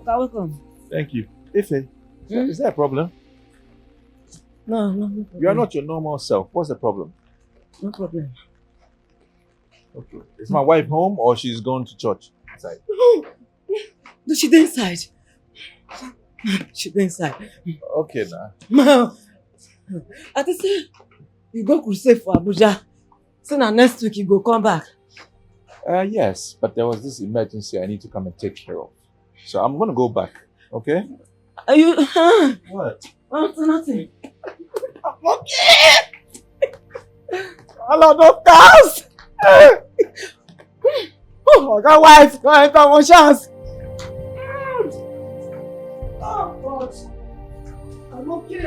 Welcome. Thank you. Ife, is there a problem? No problem. You are not your normal self. What's the problem? No problem. Okay. Is my wife home or she's gone to church? Inside. No, she's inside. She's inside. Okay, now. Ma, I just say you go crusade for Abuja. So now next week you go come back. Yes, but there was this emergency I need to come and take care of. So I'm going to go back, okay? Are you... What? Nothing. I'm okay! Hello, doctors! Oh, my wife, go enter one chance. Oh, God. I'm okay.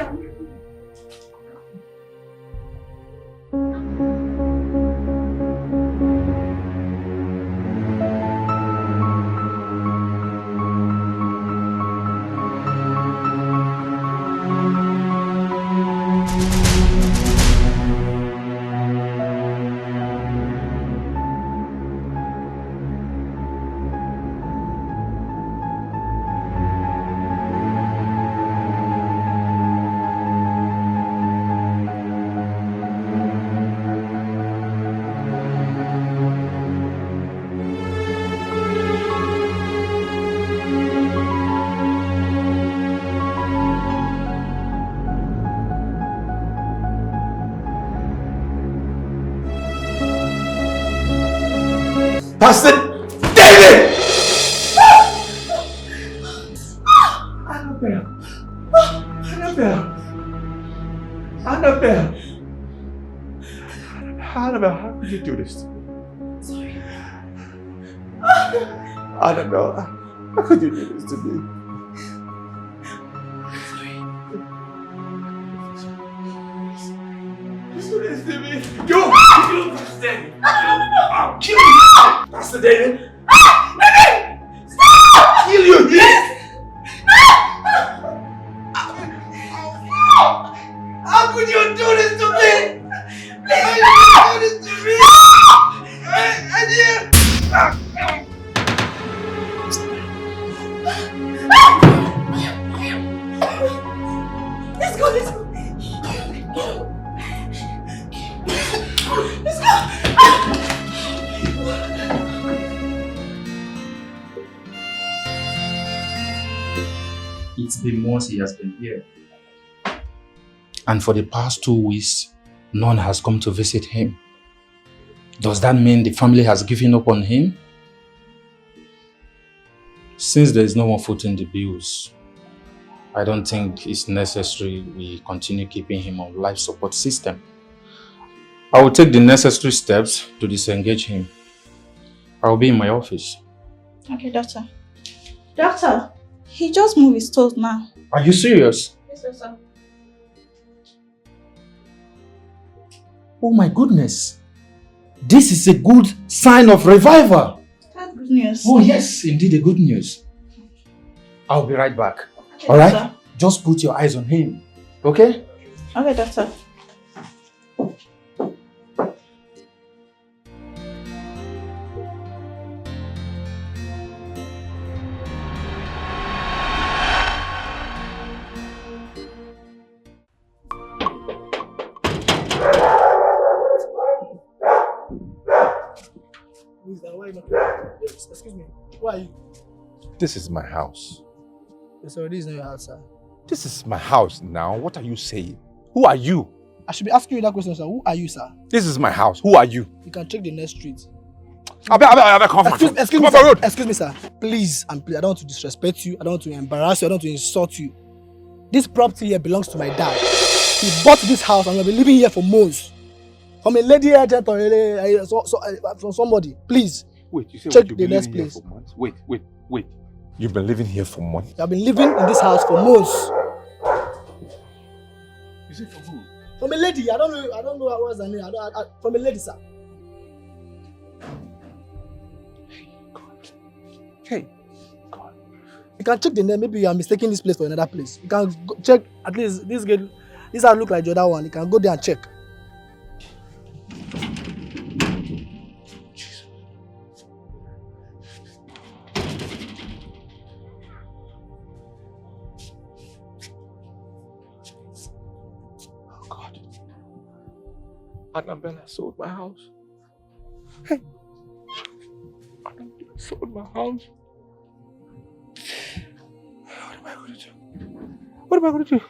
Pastor David! Annabelle, how could you do this to me? Sorry. Annabelle, how could you do this to me? Do this to me. You Pastor David. I'll kill you, Pastor David. Stop! Kill you, yes! How could you do this to me? Please don't do this to me! Let's go. Let's go. It's been months he has been here. And for the past 2 weeks, none has come to visit him. Does that mean the family has given up on him? Since there is no one footing the bills, I don't think it's necessary we continue keeping him on life support system. I will take the necessary steps to disengage him. I will be in my office. Okay, doctor. Doctor, he just moved his toes now. Are you serious? Yes, sir. Oh my goodness. This is a good sign of revival. That's good news. Oh yes, indeed a good news. I'll be right back. Okay, Alright? doctor. Just put your eyes on him. Okay? Okay, doctor. Excuse me. Who are you? This is my house. Sorry, this is not your house, sir. This is my house now. What are you saying? Who are you? I should be asking you that question, sir. Who are you, sir? This is my house. Who are you? You can check the next street. Excuse me, sir. Excuse me, sir. Please, and please, I don't want to disrespect you. I don't want to embarrass you. I don't want to insult you. This property here belongs to my dad. He bought this house and we'll be living here for months. From a lady agent or from somebody. Please. Wait, you say check you've the been next living here place. for months? Wait. You've been living here for months? I've been living in this house for months. You say for who? From a lady. I don't know what's her name. From a lady, sir. Hey, God. You can check the name. Maybe you are mistaking this place for another place. You can check at least this girl. This house look like the other one. You can go there and check. Annabella sold my house. Hey. Annabella sold my house. What am I going to do? What am I going to do?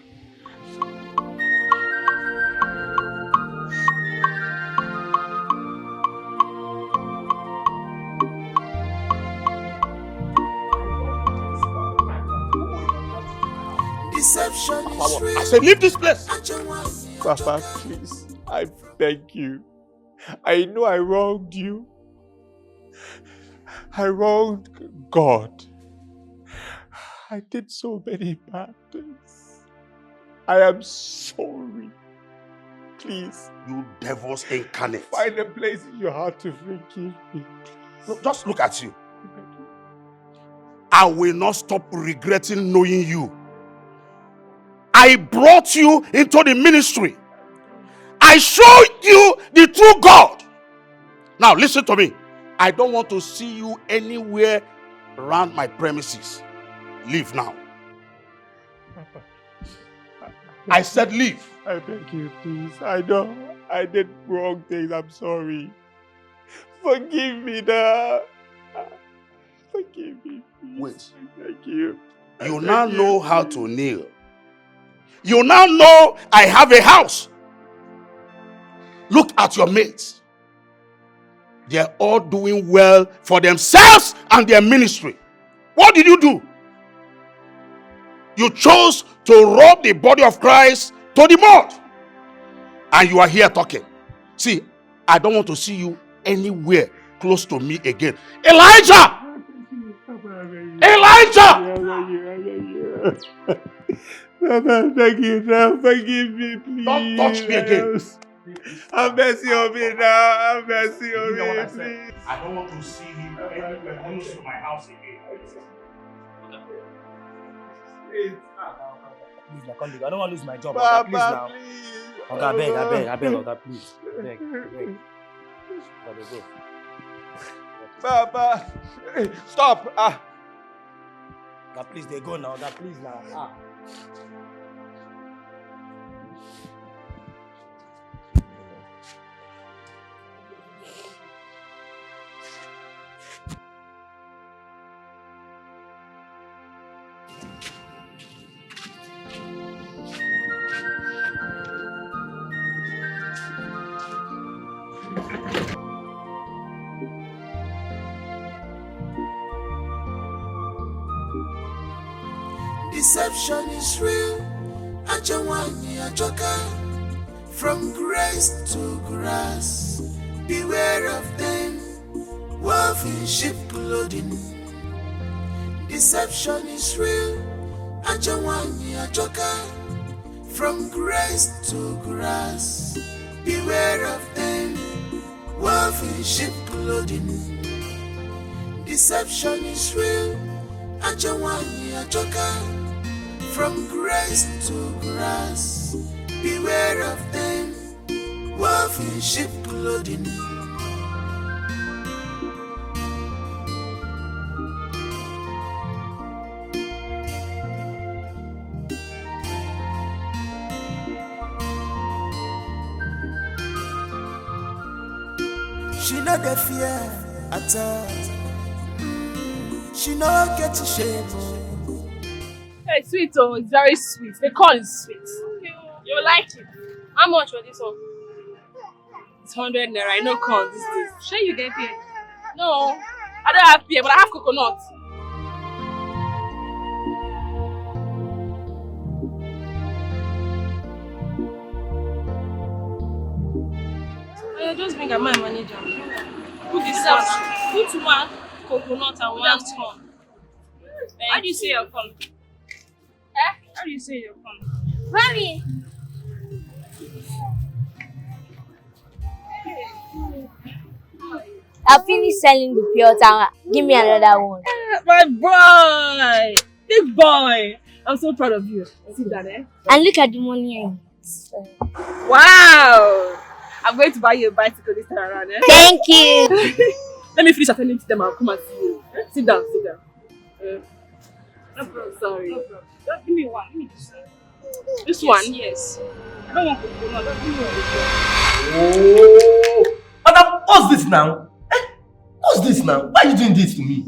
Deception is real. I said, leave this place! Papa, please, I beg you. I know I wronged you. I wronged God. I did so many bad things. I am sorry. Please. You devils incarnate. Find a place in your heart to forgive me. Look, just look at you. I will not stop regretting knowing you. I brought you into the ministry. I showed you the true God. Now listen to me. I don't want to see you anywhere around my premises. Leave now. I said leave. I beg you, please. I know I did wrong things. I'm sorry. Forgive me now. Forgive me, please. Wait. Thank you. You now know how to kneel. You now know I have a house. Look at your mates. They're all doing well for themselves and their ministry. What did you do? You chose to rob the body of Christ to the mud. And you are here talking. See, I don't want to see you anywhere close to me again. Elijah! Elijah! Papa, thank you now. Forgive me, please. Don't touch me again. Have mercy on me now. Have mercy on me, please. I don't want to see you anywhere close to my house again. Please, I don't want to lose my job. Papa, Oga, please now. please. Oga, I beg, Oga, please. Beg. Oga, go. Papa, hey, stop. Oga, please, they go now. Oga, please now. Deception is real. Ajawani ajoka. From grace to grass. Beware of them. Wolf in sheep clothing. Deception is real. Ajawani ajoka. From grace to grass. Beware of them. Wolf in sheep clothing. Deception is real. Ajawani ajoka. From grace to grass, beware of them, wolf in sheep clothing. She no dey fear at all. She no get shame. Hey, sweet, oh, it's very sweet. The corn is sweet. You like it. How much for this one? It's 100 naira. I know corn these days. Sure you get paid? No, I don't have pear, but I have coconut. Just bring a my manager. Put this out. Put one coconut and one corn. How do you say your corn? How do you say your phone? Mommy! I finished selling the pure tower. Give me another one. My boy! Big boy! I'm so proud of you. See that, eh? And look at the money. Wow! I'm going to buy you a bicycle this time around, eh? Thank you! Let me finish attending to them. I'll come and see you. Sit down, sit down. No problem. Sorry. No problem. Just give me one. Give me this one. This one? Yes. I don't want coconut. Just give me one. Oh, Madam, what's this now? What's this now? Why are you doing this to me?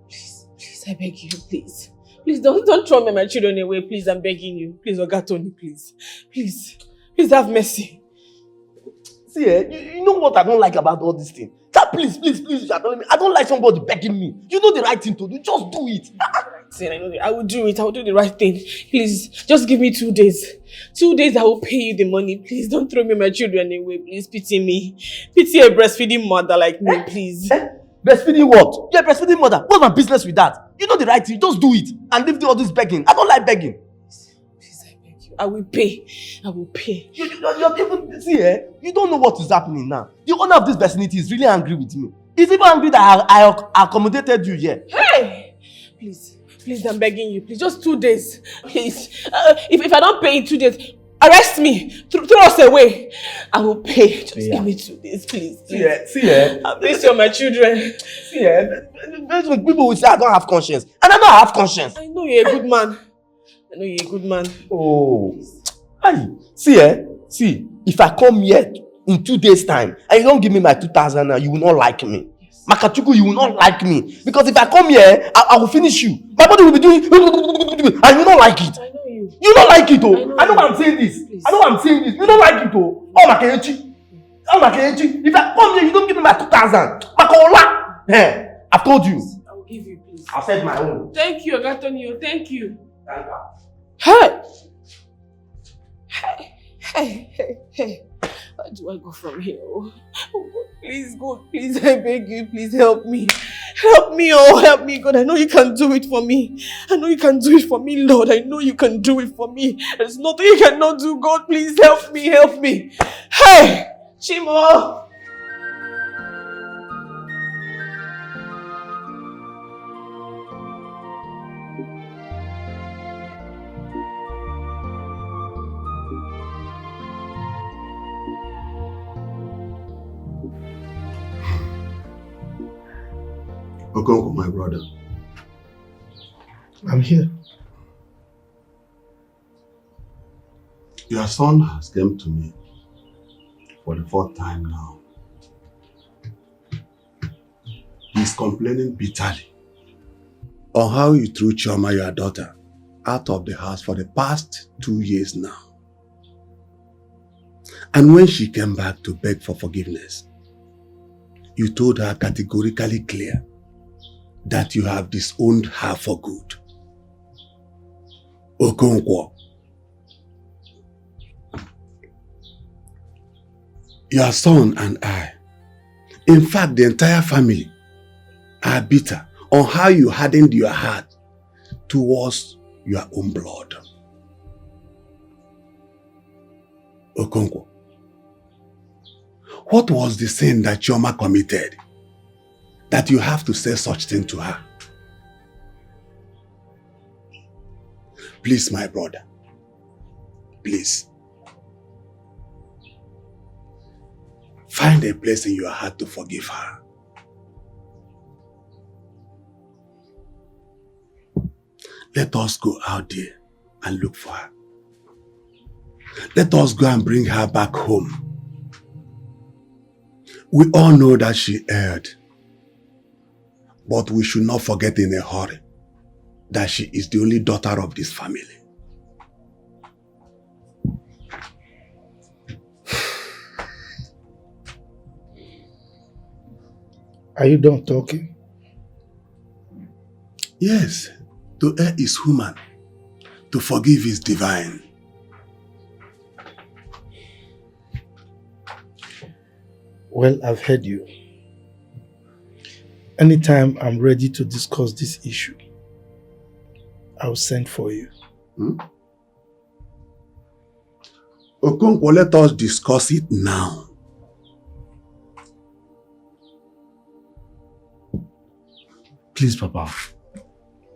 Please, I beg you, please. Please, don't throw me and my children away, please. I'm begging you. Please, Oga Tony, please. Please have mercy. See, you know what I don't like about all this thing? That please, you are telling me. I don't like somebody begging me. You know the right thing to do. Just do it. I will do it. I will do the right thing. Please, just give me 2 days. 2 days, I will pay you the money. Please, don't throw me and my children away. Please, pity me. Pity a breastfeeding mother like me, please. Breastfeeding what? You're a breastfeeding mother. What's my business with that? You know the right thing. Just do it. And leave all this begging. I don't like begging. Please, I beg you. I will pay. You're even, see, you don't know what is happening now. The owner of this vicinity is really angry with me. He's even angry that I accommodated you here. Hey! Please, I'm begging you. Please, just 2 days. Please. If I don't pay in 2 days, arrest me. Throw us away. I will pay. Just give me 2 days, please. See, I miss you, my children. See, people will say I don't have conscience. And I don't have conscience. I know you're a good man. Oh. See, if I come here in 2 days' time and you don't give me my 2,000 now, you will not like me. Yes. Makachuku, you will not like me. Because if I come here, I will finish you. My body will be doing and you will not like it. I know you. You don't like it, oh. I know why I'm saying this. Please. I know why I'm saying this. You don't like it, oh. Oh, Makechi. If I come here, you don't give me my 2,000. Makola. Hey, I've told you. I will give you, please. I've said my own. Thank you, Agatonio. Thank you. Thank you. Hey. Where do I go from here? Oh, God, please, God, please, I beg you, please help me. Help me, God. I know you can do it for me. Lord. I know you can do it for me. There's nothing you cannot do, God. Please help me. Hey, Chimo. Okonko, my brother. I'm here. Your son has come to me for the 4th time now. He's complaining bitterly on how you threw Chioma, your daughter, out of the house for the past 2 years now. And when she came back to beg for forgiveness, you told her categorically clear that you have disowned her for good. Okonkwo, your son and I, in fact the entire family, are bitter on how you hardened your heart towards your own blood. Okonkwo, what was the sin that Chioma committed that you have to say such thing to her? Please, my brother, please. Find a place in your heart to forgive her. Let us go out there and look for her. Let us go and bring her back home. We all know that she erred. But we should not forget in a hurry that she is the only daughter of this family. Are you done talking? Yes. To err is human. To forgive is divine. Well, I've heard you. Anytime I'm ready to discuss this issue, I'll send for you. Okonkwo, let us discuss it now. Please, Papa.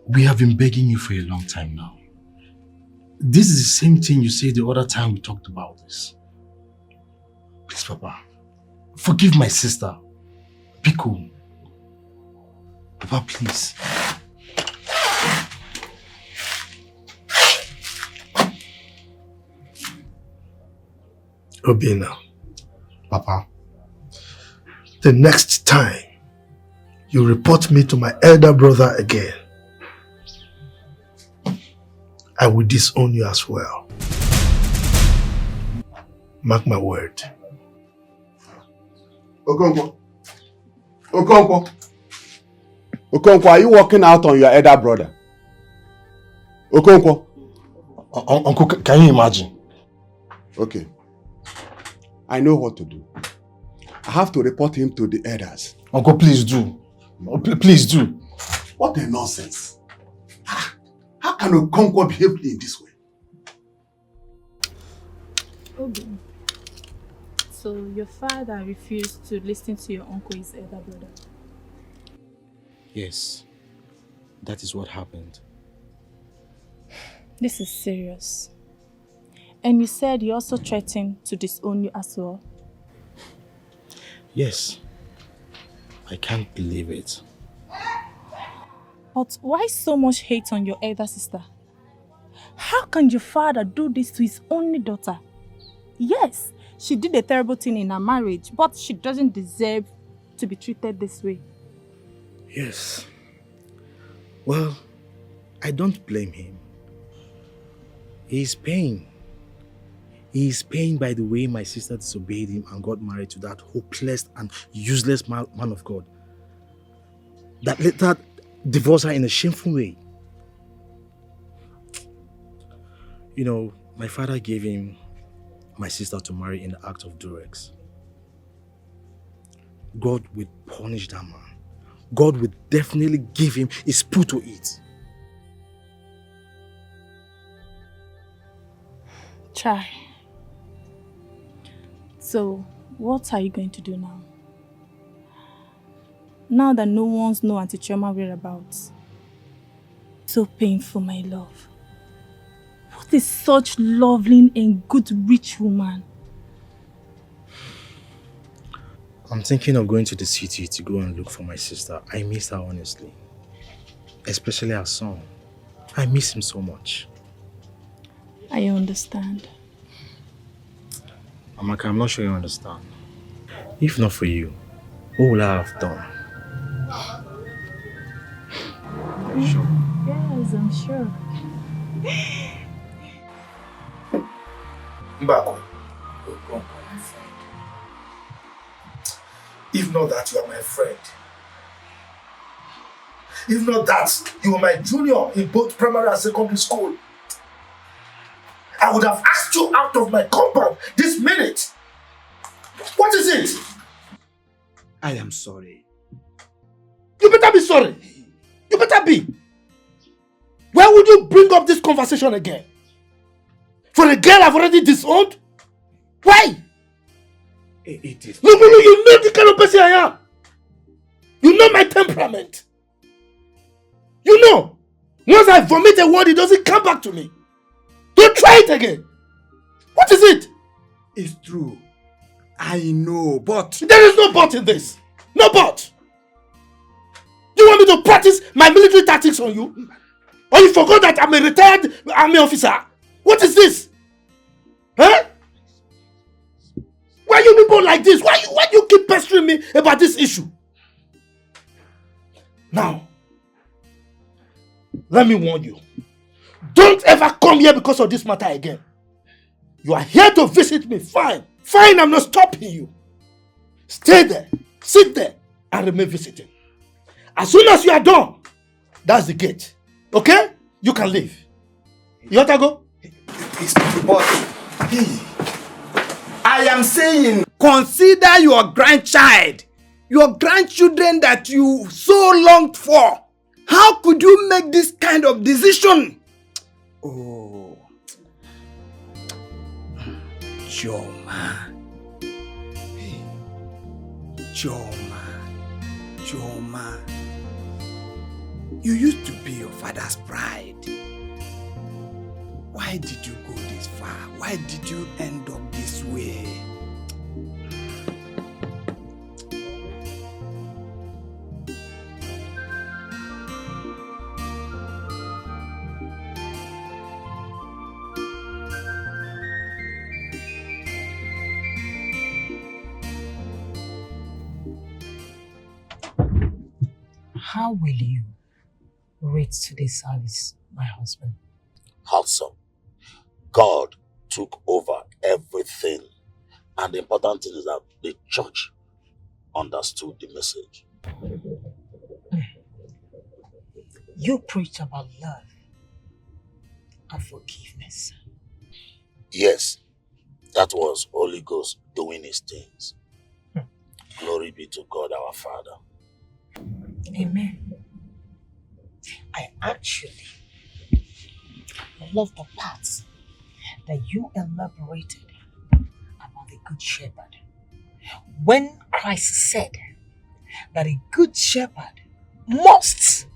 We have been begging you for a long time now. This is the same thing you said the other time we talked about this. Please, Papa. Forgive my sister. Be cool. Papa, please. Obina, Papa, the next time you report me to my elder brother again, I will disown you as well. Mark my word. Okonkwo, are you working out on your elder brother? Okonkwo. Uncle, can you imagine? Okay. I know what to do. I have to report him to the elders. Uncle, please do. Please do. What a nonsense. How can Okonkwo behave in this way? Okay. So your father refused to listen to your uncle, his elder brother? Yes. That is what happened. This is serious. And you said he also threatened to disown you as well? Yes. I can't believe it. But why so much hate on your elder sister? How can your father do this to his only daughter? Yes, she did a terrible thing in her marriage, but she doesn't deserve to be treated this way. Yes. Well, I don't blame him. He is paying. He is paying by the way my sister disobeyed him and got married to that hopeless and useless man of God. That later divorced her in a shameful way. You know, my father gave him my sister to marry in the act of duress. God will punish that man. God will definitely give him his poo to eat. Try. So, what are you going to do now? Now that no one's know Auntie Chioma whereabouts. So painful, my love. What is such lovely and good rich woman? I'm thinking of going to the city to go and look for my sister. I miss her honestly. Especially her son. I miss him so much. I understand. Amaka, I'm not sure you understand. If not for you, what would I have done? Are you sure? Yes, I'm sure. Mbako, if not that you are my friend, if not that you are my junior in both primary and secondary school, I would have asked you out of my compound this minute. What is it? I am sorry. You better be sorry. You better be. Why would you bring up this conversation again? For a girl I've already disowned? Why? It is. No, you know the kind of person I am. You know my temperament. You know, once I vomit a word, it doesn't come back to me. Don't try it again. What is it? It's true. I know, but... There is no but in this. No but. You want me to practice my military tactics on you? Or you forgot that I'm a retired army officer? What is this? Huh? Why you people like this? Why you keep pestering me about this issue? Now, let me warn you. Don't ever come here because of this matter again. You are here to visit me, fine. Fine, I'm not stopping you. Stay there, sit there, and remain visiting. As soon as you are done, that's the gate. Okay? You can leave. You want to go? But, I am saying, consider your grandchild, your grandchildren that you so longed for. How could you make this kind of decision? Oh, Chioma. Hey, Chioma. You used to be your father's pride. Why did you go this far? Why did you end up this way? How will you rate today's service, my husband? Awesome. God took over everything. And the important thing is that the church understood the message. You preach about love and forgiveness. Yes, that was Holy Ghost doing his things. Glory be to God our Father. Amen. I actually love the parts that you elaborated about the Good Shepherd. When Christ said that a good shepherd must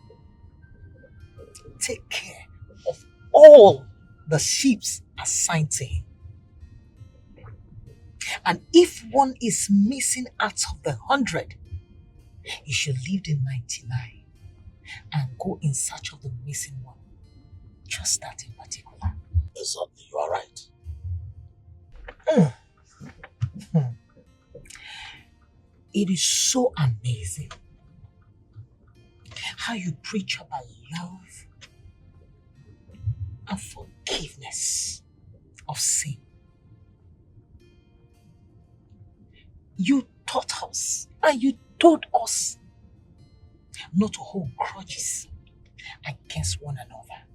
take care of all the sheep assigned to him. And if one is missing out of the 100, you should leave the 99 and go in search of the missing one. Just that in particular. Exactly, you are right. It is so amazing how you preach about love and forgiveness of sin. You taught us and you told us not to hold grudges against one another.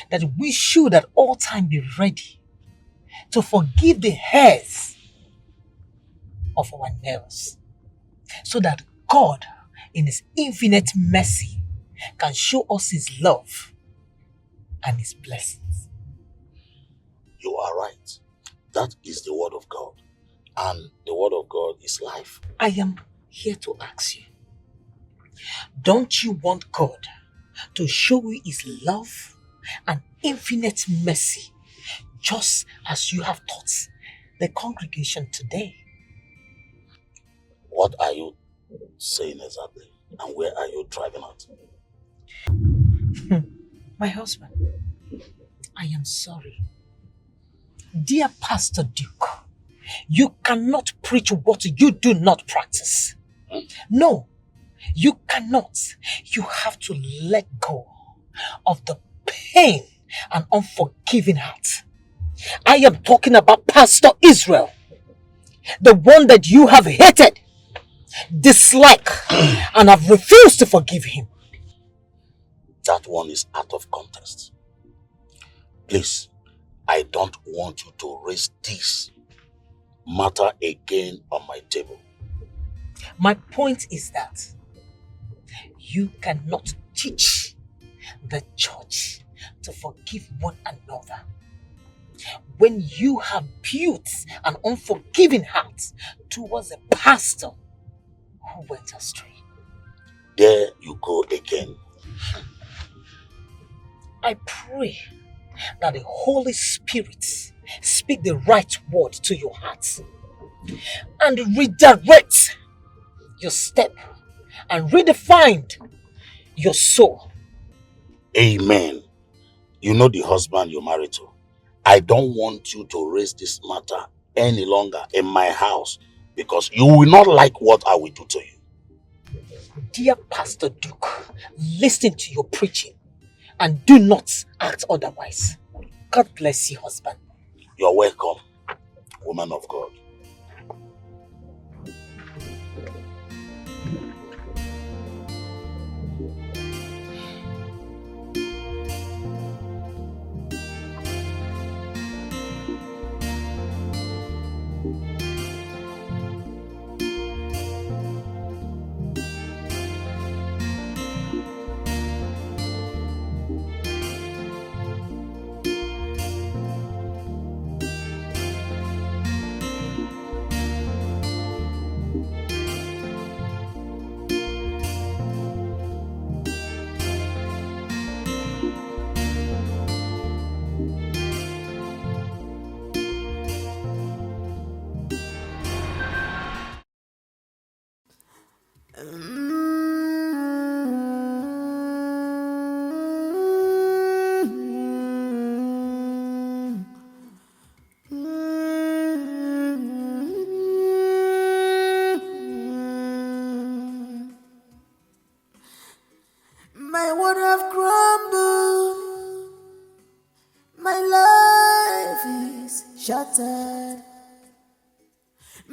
That we should at all times be ready to forgive the heirs of our neighbors, so that God, in his infinite mercy, can show us his love and his blessings. You are right. That is the word of God. And the word of God is life. I am here to ask you, don't you want God to show you his love and infinite mercy, just as you have taught the congregation today? What are you saying exactly? And where are you driving at? My husband, I am sorry. Dear Pastor Duke, you cannot preach what you do not practice. No, you cannot. You have to let go of the pain and unforgiving heart. I am talking about Pastor Israel, the one that you have hated, disliked, and have refused to forgive him. That one is out of context. Please, I don't want you to raise this matter again on my table. My point is that you cannot teach the church to forgive one another when you have built an unforgiving heart towards a pastor who went astray. There you go again. I pray that the Holy Spirit speak the right word to your heart and redirect your step and redefine your soul. Amen. You know the husband you're married to. I don't want you to raise this matter any longer in my house, because you will not like what I will do to you. Dear Pastor Duke, listen to your preaching and do not act otherwise. God bless you, husband. You're welcome, woman of God.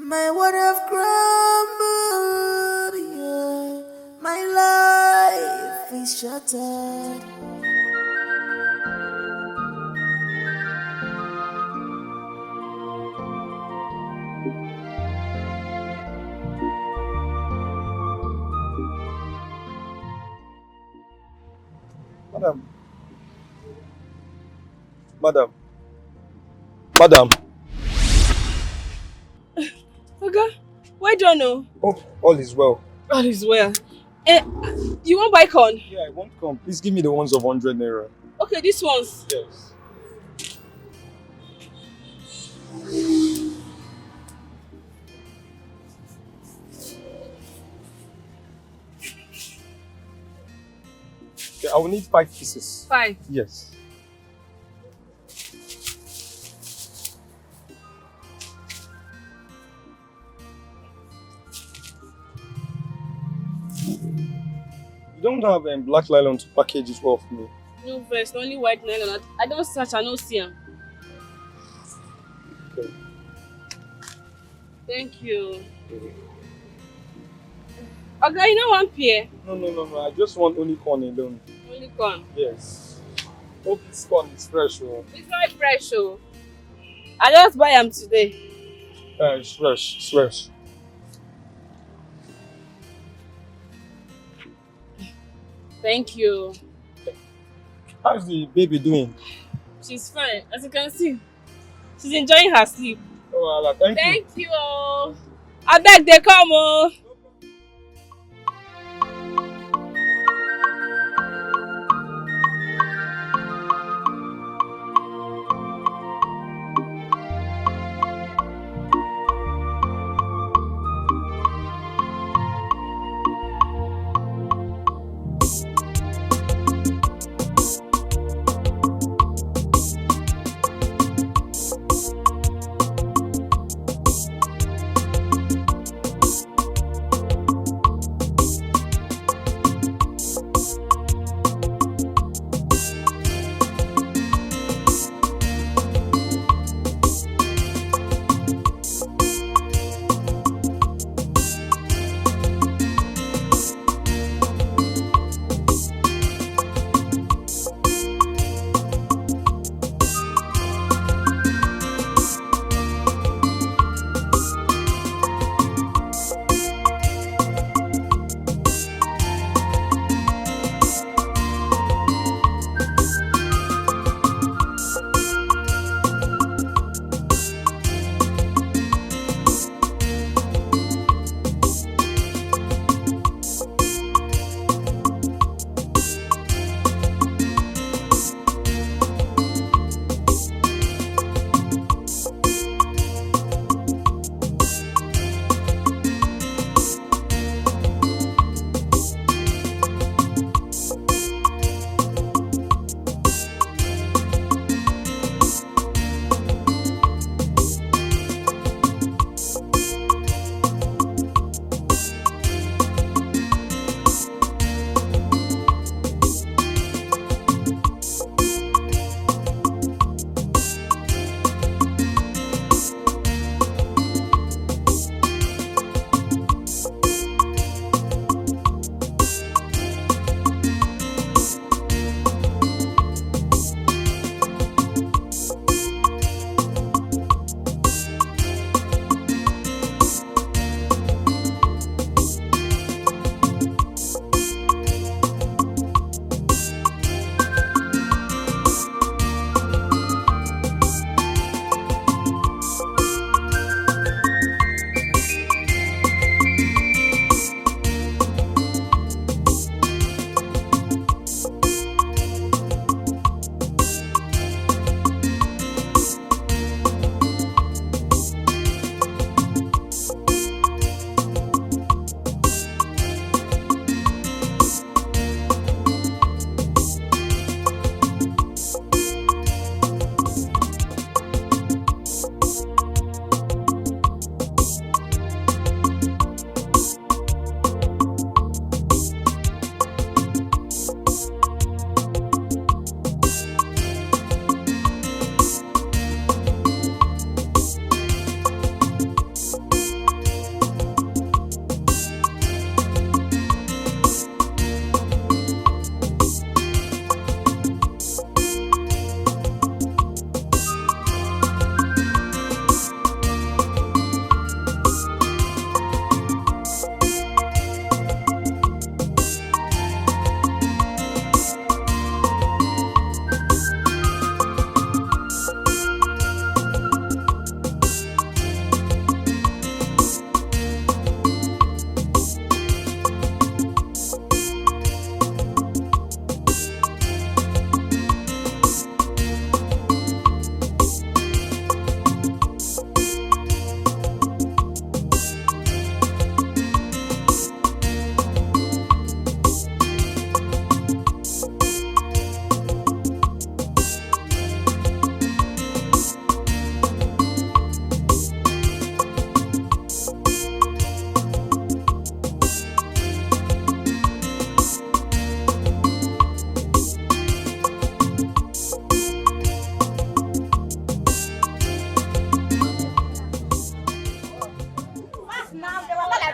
My world have crumbled, yeah. My life is shattered. Madam. Okay, why don't know? Oh, all is well. All is well. Eh, you want buy corn? Yeah, I won't come. Please give me the ones of 100 naira. Okay, these ones. Yes. Okay, I will need 5 pieces. 5? Yes. You don't have black nylon to package it well for me. No verse, only white nylon. I don't search, I don't see them. Okay. Thank you. Okay, you know one pear? No. I just want only corn alone. Only corn? Yes. Hope this corn is fresh. Oh. It's very fresh, oh. I just buy them today. It's fresh. It's fresh. Thank you. How's the baby doing? She's fine, as you can see. She's enjoying her sleep. Oh, Allah, thank you. Thank you. Oh. I beg they come, oh.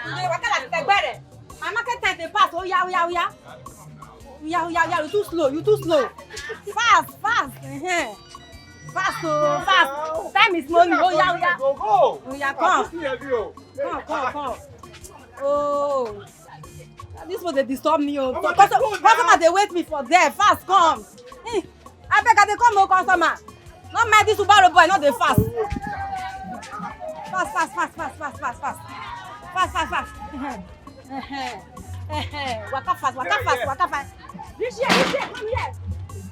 today. Waka like Tegbere. My market time dey pass. Oh yeah. You too slow. Fast. Fast. Time is money. Oh yeah. Go. Oh yeah, come. Come. Oh. This was they disturb me. Oh. Customer they wait me for there. Fast, come. I beg I dey come, no customer. Not mind this Subaru boy, not the fast. Fast. Waka fast. This here,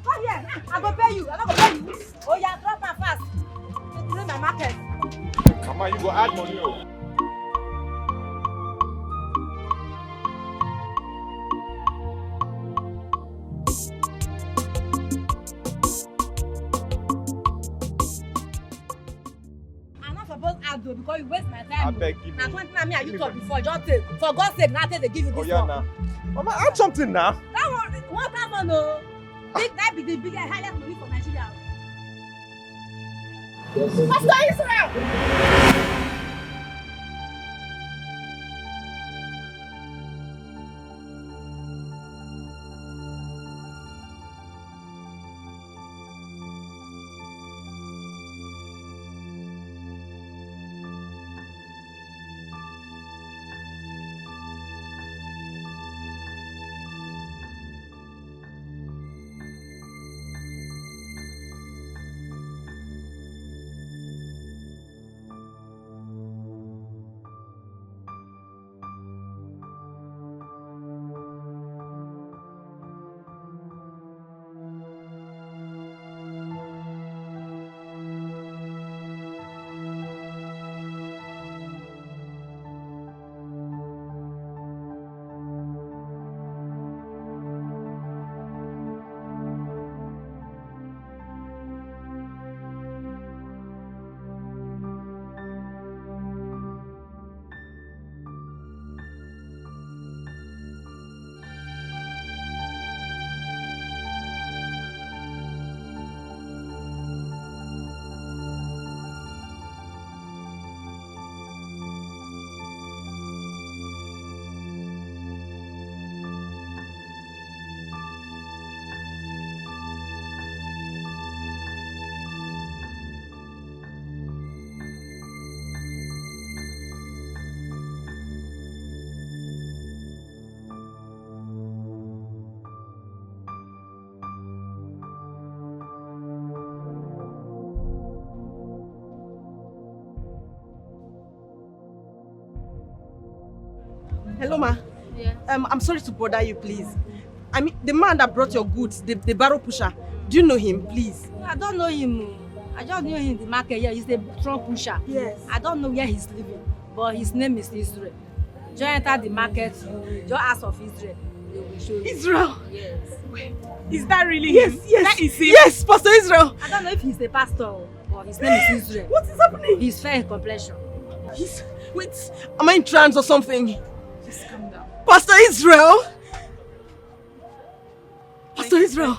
come here. I go pay you. I no go pay you. Oh yeah, drop am fast. This is my market. Mama, you go add money. Because you waste my time. I beg you. Now 20 me and you talk before. Just take. For God's sake, now they give you this one. Now. Mama, add something now. That one no. That be the biggest, highest money for Nigeria. Pastor Israel! Hello, ma. Yeah. I'm sorry to bother you, please. I mean, the man that brought your goods, the barrow pusher. Do you know him, please? I don't know him. I just knew him in the market. Yeah, he's a trunk pusher. Yes. I don't know where he's living, but his name is Israel. Just enter the market, just ask of Israel. They will show you. Israel? Yes. Is that really him? That is him? Yes, Pastor Israel. I don't know if he's a pastor, but his name is Israel. What is happening? He's fair in complexion. Wait, am I in trance or something? Just calm down. Pastor Israel? Pastor Israel?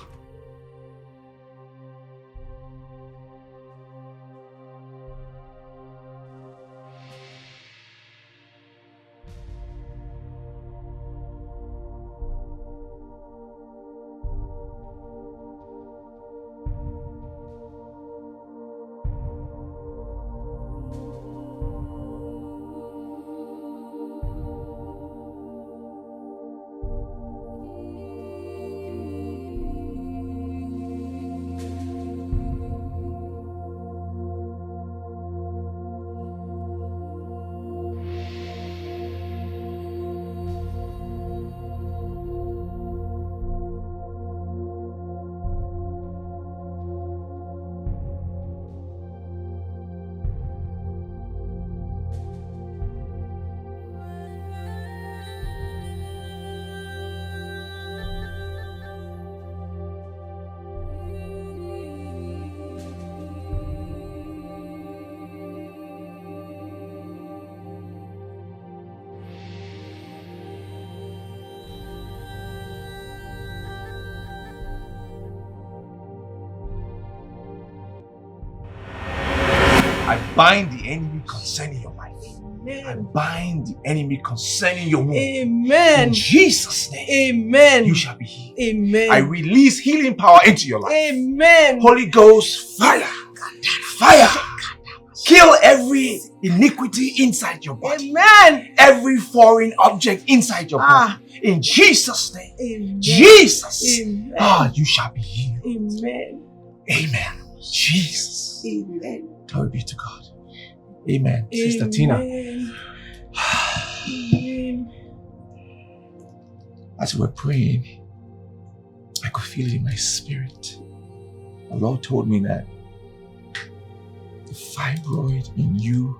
I bind the enemy concerning your life. I bind the enemy concerning your womb. Amen. In Jesus' name. Amen. You shall be healed. Amen. I release healing power into your life. Amen. Holy Ghost, fire. Fire. Kill every iniquity inside your body. Amen. Every foreign object inside your body. In Jesus' name. Amen. Jesus. Amen. You shall be healed. Amen. Amen. Jesus. Amen. Glory be to God. Amen. Sister Tina. Amen. As we were praying, I could feel it in my spirit. The Lord told me that the fibroid in you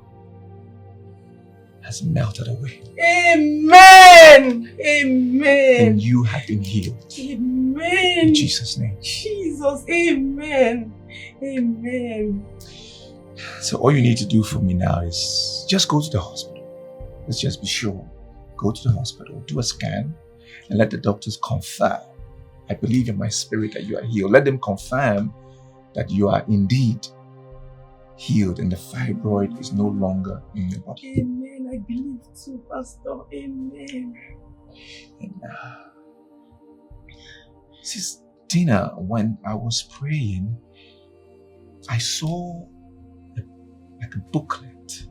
has melted away. Amen. Amen. And you have been healed. Amen. In Jesus' name. Jesus. Amen. Amen. So all you need to do for me now is just go to the hospital. Let's just be sure. Go to the hospital, do a scan, and let the doctors confirm. I believe in my spirit that you are healed. Let them confirm that you are indeed healed and the fibroid is no longer in your body. Amen. I believe too, Pastor. Amen. And Sister Tina, when I was praying, I saw like a booklet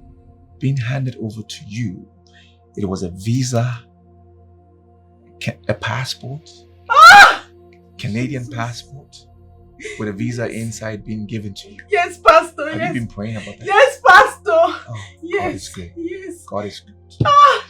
being handed over to you. It was a visa, a passport, Canadian passport, with a visa inside being given to you. Yes, Pastor. Have yes. you been praying about that? Yes, Pastor. Oh, yes. God is good. Yes. God is good.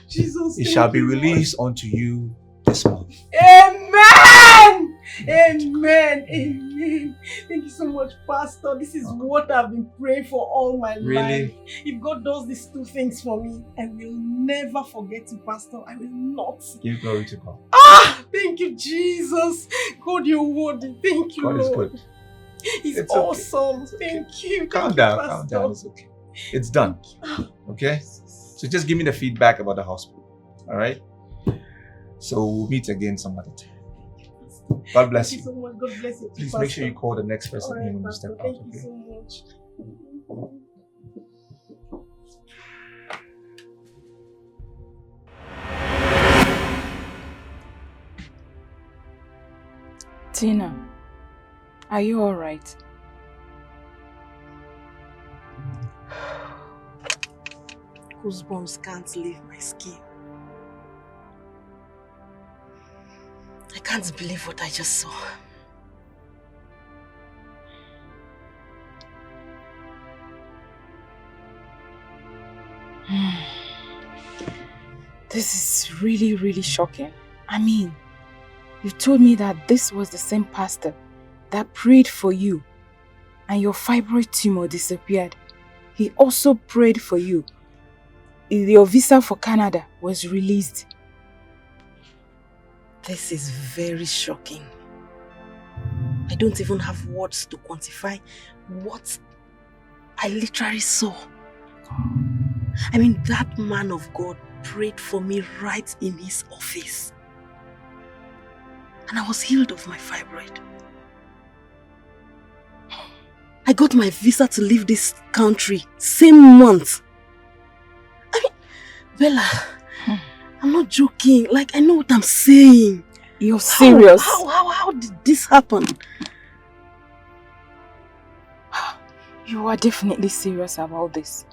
Jesus. It shall be released unto you this month. Amen. Amen. Amen. Thank you so much, Pastor. This is what I've been praying for all my life. If God does these two things for me, I will never forget you, Pastor. I will not. Give glory to God. Thank you, Jesus. God, you're worthy. Thank you, God is Lord. good. It's It's awesome. Thank you. Calm Thank down, you, calm Pastor. down. It's okay. It's done. Okay? So just give me the feedback about the hospital. All right? So we'll meet again some other time. God bless Thank you. so much. God bless you. Please Pastor. make sure you call the next person All right, in when you Pastor. step out. Thank you Okay? so much. Tina, are you alright? Goosebumps can't leave my skin. I can't believe what I just saw. This is really, really shocking. I mean, you told me that this was the same pastor that prayed for you and your fibroid tumor disappeared. He also prayed for you. Your visa for Canada was released. This is very shocking. I don't even have words to quantify what I literally saw. I mean, that man of God prayed for me right in his office. And I was healed of my fibroid. I got my visa to leave this country same month. I mean, Bella, I'm not joking. Like, I know what I'm saying. You're serious? How did this happen? You are definitely serious about this.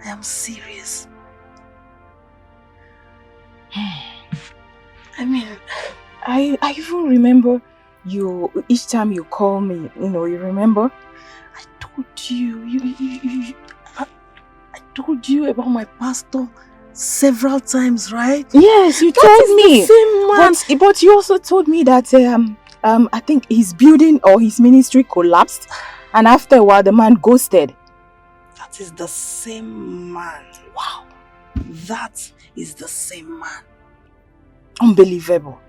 I am serious. I mean, I even remember you, each time you call me, you remember? I told you, I told you about my pastor several times, right? Yes, you told me. The same man. But you also told me that I think his building or his ministry collapsed, and after a while the man ghosted. That is the same man. Wow. That is the same man. Unbelievable.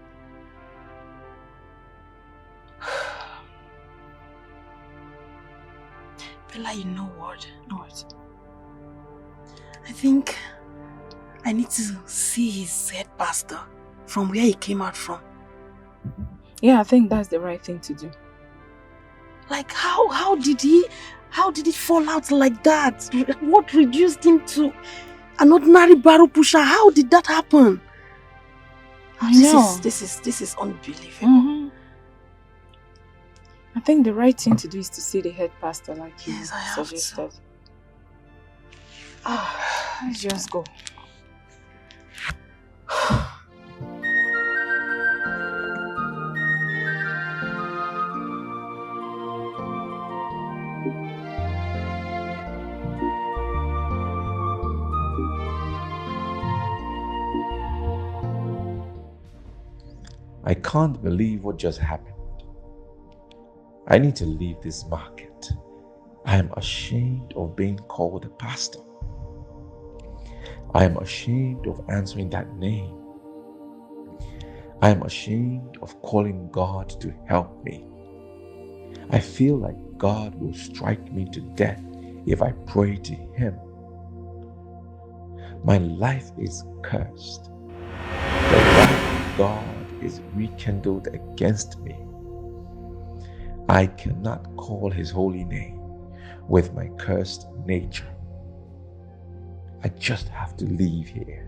Bella, you know what? I think I need to see his head pastor from where he came out from. Yeah, I think that's the right thing to do. Like, how did he How did it fall out like that? What reduced him to an ordinary barrel pusher? How did that happen? This is unbelievable. I think the right thing to do is to see the head pastor like you suggested. Let's just go. I can't believe what just happened. I need to leave this market. I am ashamed of being called a pastor. I am ashamed of answering that name. I am ashamed of calling God to help me. I feel like God will strike me to death if I pray to Him. My life is cursed. The wrath of God is rekindled against me. I cannot call His holy name with my cursed nature. I just have to leave here.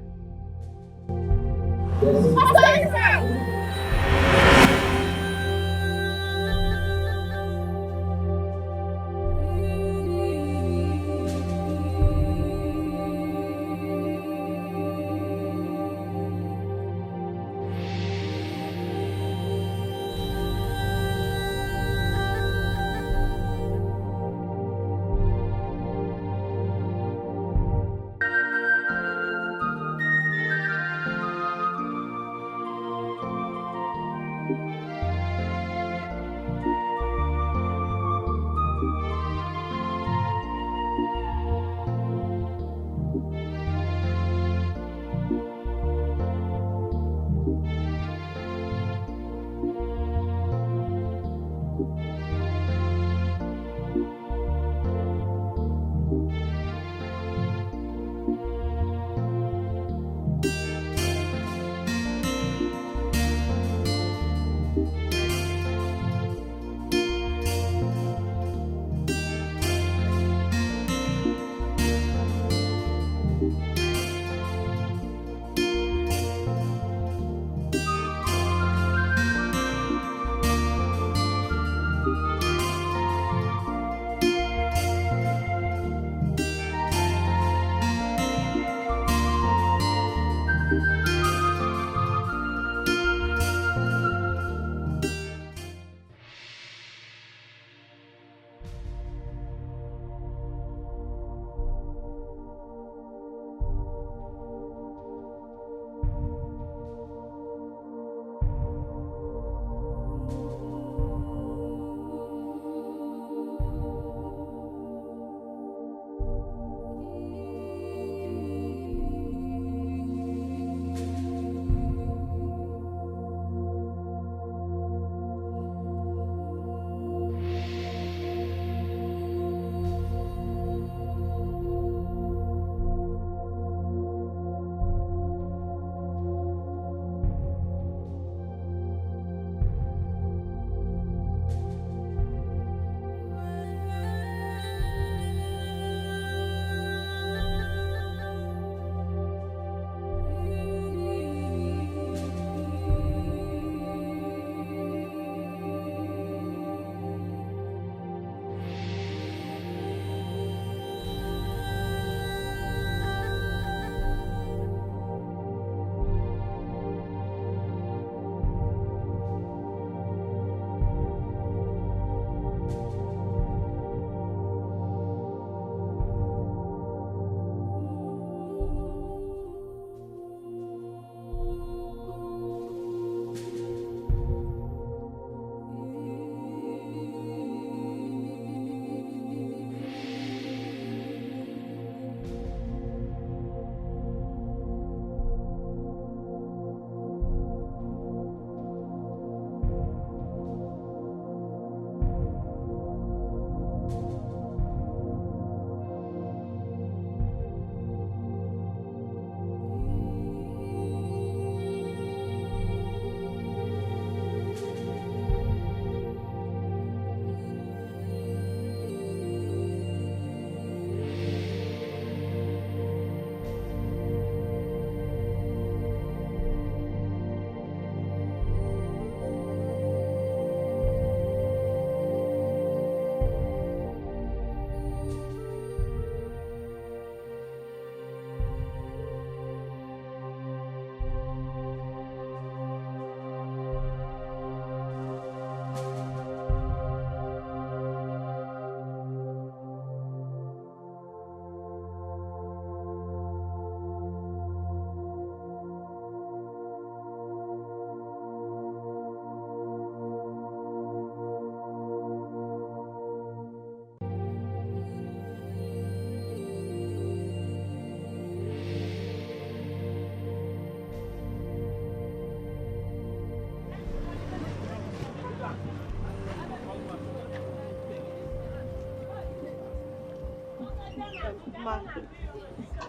Ma,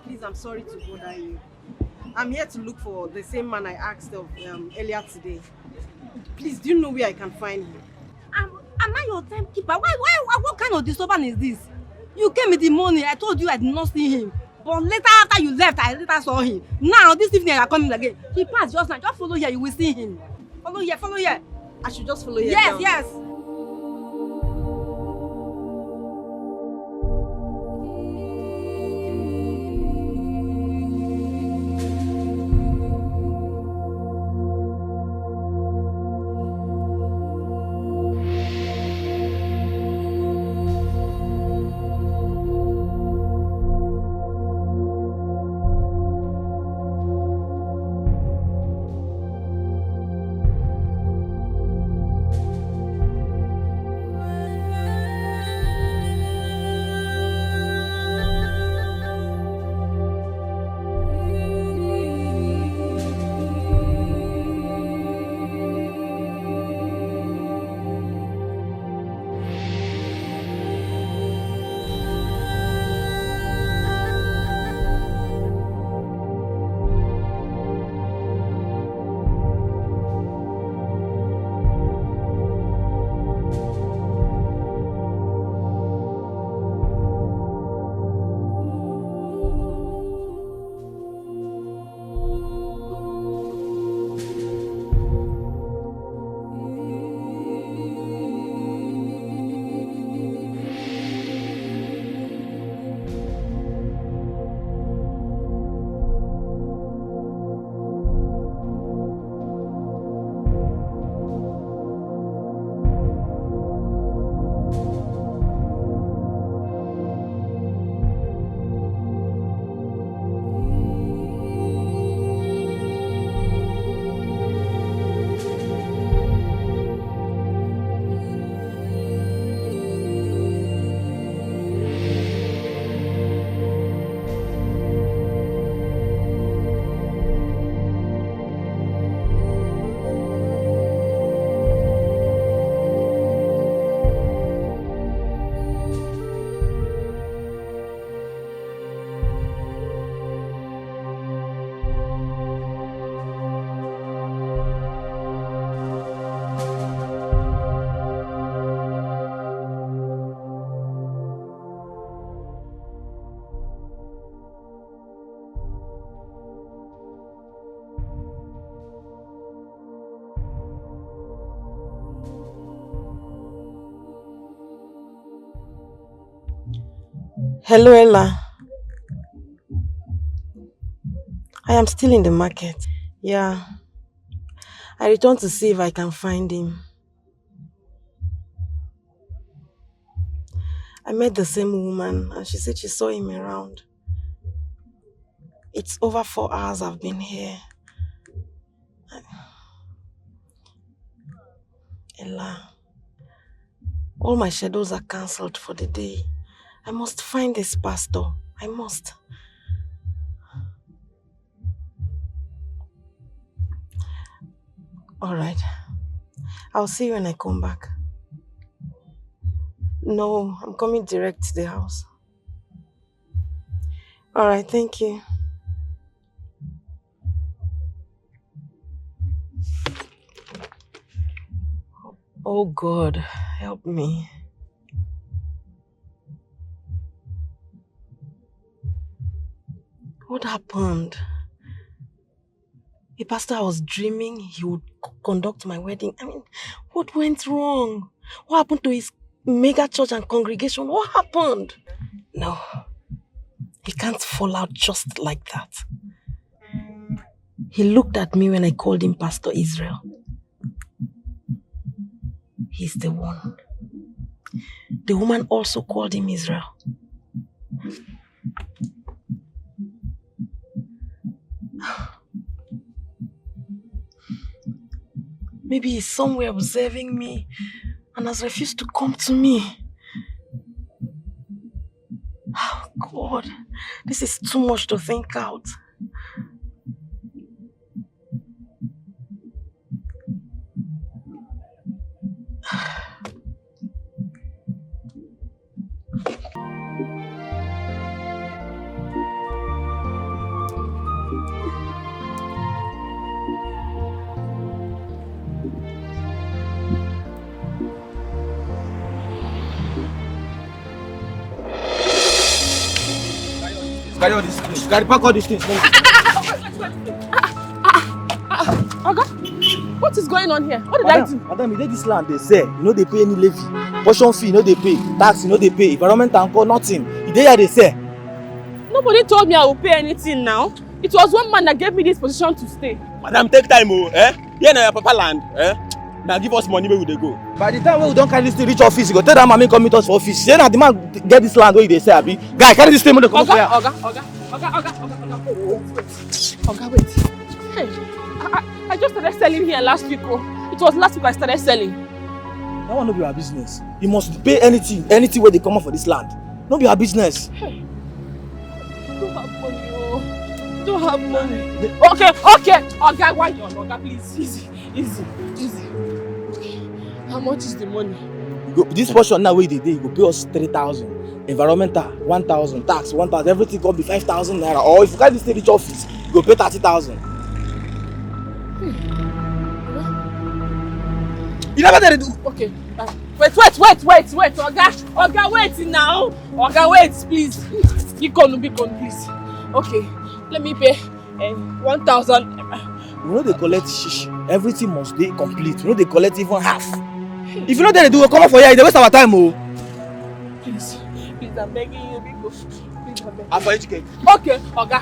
please, I'm sorry to bother you. I'm here to look for the same man I asked of earlier today. Please, do you know where I can find him? Am I your timekeeper? What kind of disturbance is this? You came in the morning, I told you I did not see him. But later after you left, I later saw him. Now, this evening, you are coming again. He passed just now. Just follow here, you will see him. Follow here, follow here. I should just follow here Yes, down. yes. Hello, Ella. I am still in the market. Yeah. I returned to see if I can find him. I met the same woman and she said she saw him around. It's over 4 hours I've been here. Ella, all my schedules are cancelled for the day. I must find this pastor. I must. All right. I'll see you when I come back. No, I'm coming direct to the house. All right, thank you. Oh God, help me. What happened? A pastor I was dreaming he would conduct my wedding. I mean, what went wrong? What happened to his mega church and congregation? What happened? No, he can't fall out just like that. He looked at me when I called him Pastor Israel. He's the one. The woman also called him Israel. Maybe he's somewhere observing me and has refused to come to me. Oh God, this is too much to think out. Carry all these things. Carry pack all these things. Oga, what is going on here? What did I do? Madam, you dey this land, they say, you know they pay any levy. Portion fee, you know they pay. Tax, you know they pay. Environment and call, nothing. You dey here, they say. Nobody told me I will pay anything now. It was one man that gave me this position to stay. Madam, take time, oh, eh? Here na your papa land, eh? Now give us money where we dey go. By the time we don't carry this thing reach office, you go tell that man come meet us for office. Say na the man get this land where they say, abi. Guy, carry this thing when they come for here. Oga, wait. Hey, I just started selling here last week. Oh. It was last week I started selling. That one no be our business. You must pay anything where they come out for this land. No be our business. Hey, don't have money, oh. Don't have money. Okay. Oga, why you on? Oga, please, easy. How much is the money? This portion now where they dey, you go pay us 3,000. Environmental 1,000, tax 1,000, everything gonna be 5,000 naira. Or if you carry this thing reach office, you go pay 30,000. You never did it. Okay. Wait, Oga, wait now. Oga, wait, please. Bikon, please. Okay, let me pay 1,000. You know they collect shish. Everything must be complete. You know they collect even half. If you know that they do, come up for here. They waste our time, oh. Please, I'm begging you, Biko. Please, I'm begging. I'm for educate. Okay, Oga.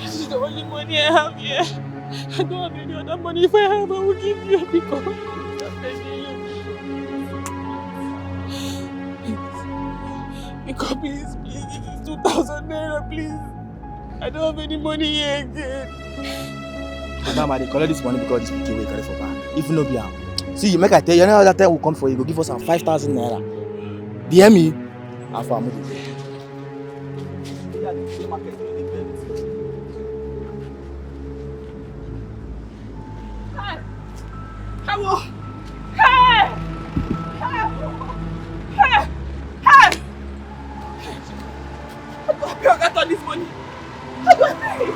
This is the only money I have here. I don't have any other money. If I have, I will give you, Biko. I'm begging you. Biko, please, this is 2,000 naira, please. I don't have any money here again. Madam, I collect this money because this PK will carry for back. If no be am. See, you make I tell you, another time will come for you, go give us some 5,000 naira. DM me. And for Amudu. I got all this money. How do I pay?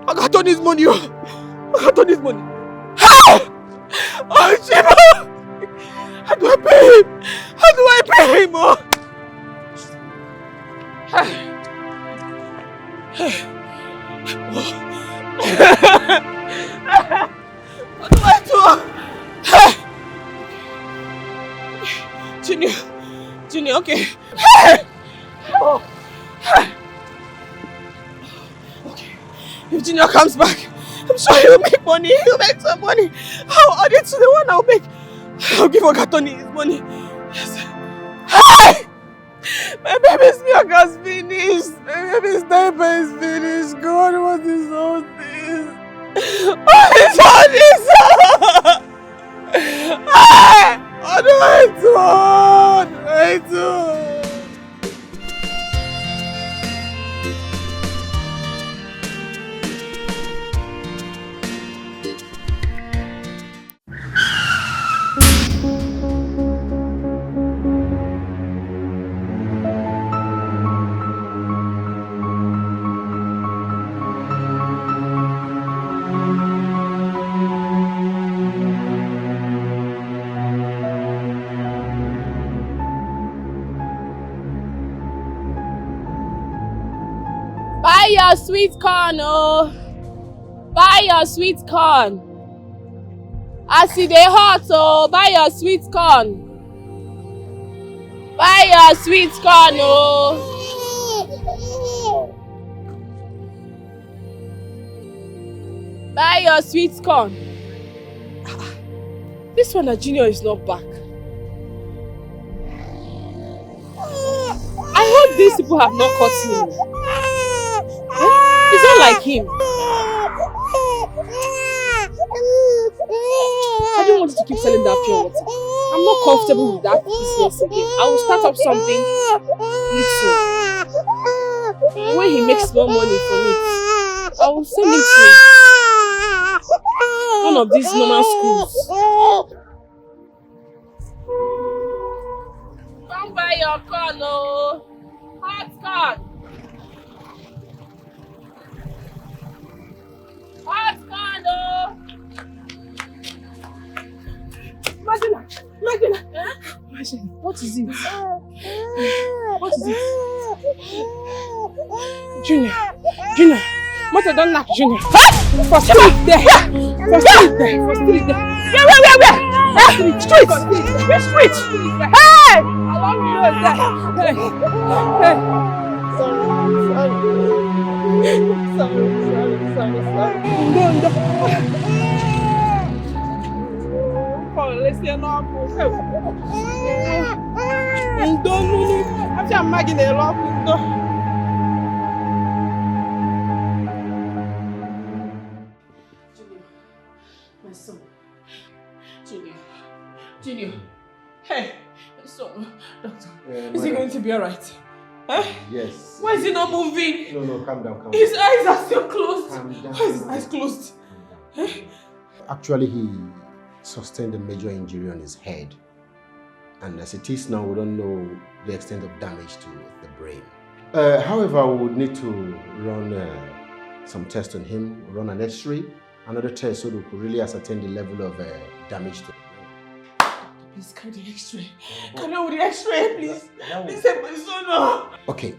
I got all this money. Oh, Shiva! How do I pay him? Oh? What do I do? Junior, okay. Okay. If Junior comes back, I'm sure he'll make money. He'll make some money. I'll add it to the one I'll make. I'll give Ogatoni his money. Yes. Hey! My baby's milk has finished. My baby's diaper is finished. God, what is all this? What is all this? Hey! What do I do? Buy your sweet corn, oh. Buy your sweet corn. I see they hot, oh. Buy your sweet corn. Buy your sweet corn, oh. Buy your sweet corn. This one, Junior is not back. I hope these people have not caught him. It's not like him. I don't want you to keep selling that pure water. I'm not comfortable with that business again. I will start up something little. When he makes more money from it, I will send him to one of these normal schools. Come buy your corn, oh. Hot corn. rejection. What is it? What is it? Junior. Mother don't knock Junior. For street there. For street there. For street there. Where? Street. Which street? Hey! Along the road there. Hey. Sorry. No. Oh, let's see no. I'm just making a lock. My son. Junior. Hey, so, doctor, is he going to be alright? Huh? Yes. Why is he not moving? No, calm down. His eyes are still closed. Calm down. Why is his eyes closed? Actually, he sustained a major injury on his head. And as it is now, we don't know the extent of damage to the brain. However, we would need to run some tests on him, run an X-ray, another test so we could really ascertain the level of damage to the brain. Please carry the X-ray. Carry on with the X-ray, please. Please help my son. Okay,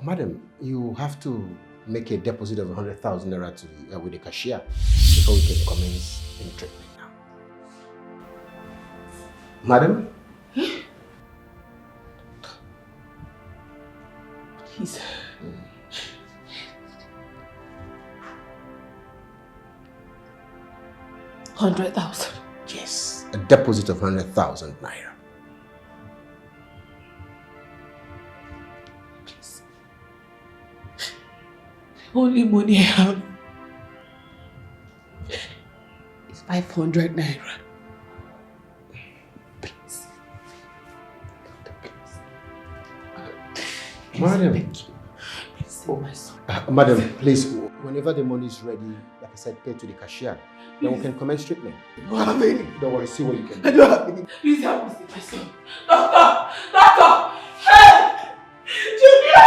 madam, you have to make a deposit of 100,000 naira to with the cashier before we can commence any treatment now. Madam? Please. 100,000. Yes, a deposit of 100,000 naira. Please. The only money I have is 500 naira. Please. Madam. Please save my son. Madam, please, whenever the money is ready, like I said, pay to the cashier. Then we can commence treatment. Don't worry, see what you can do. Please help me save my son. Doctor! Hey! Junior!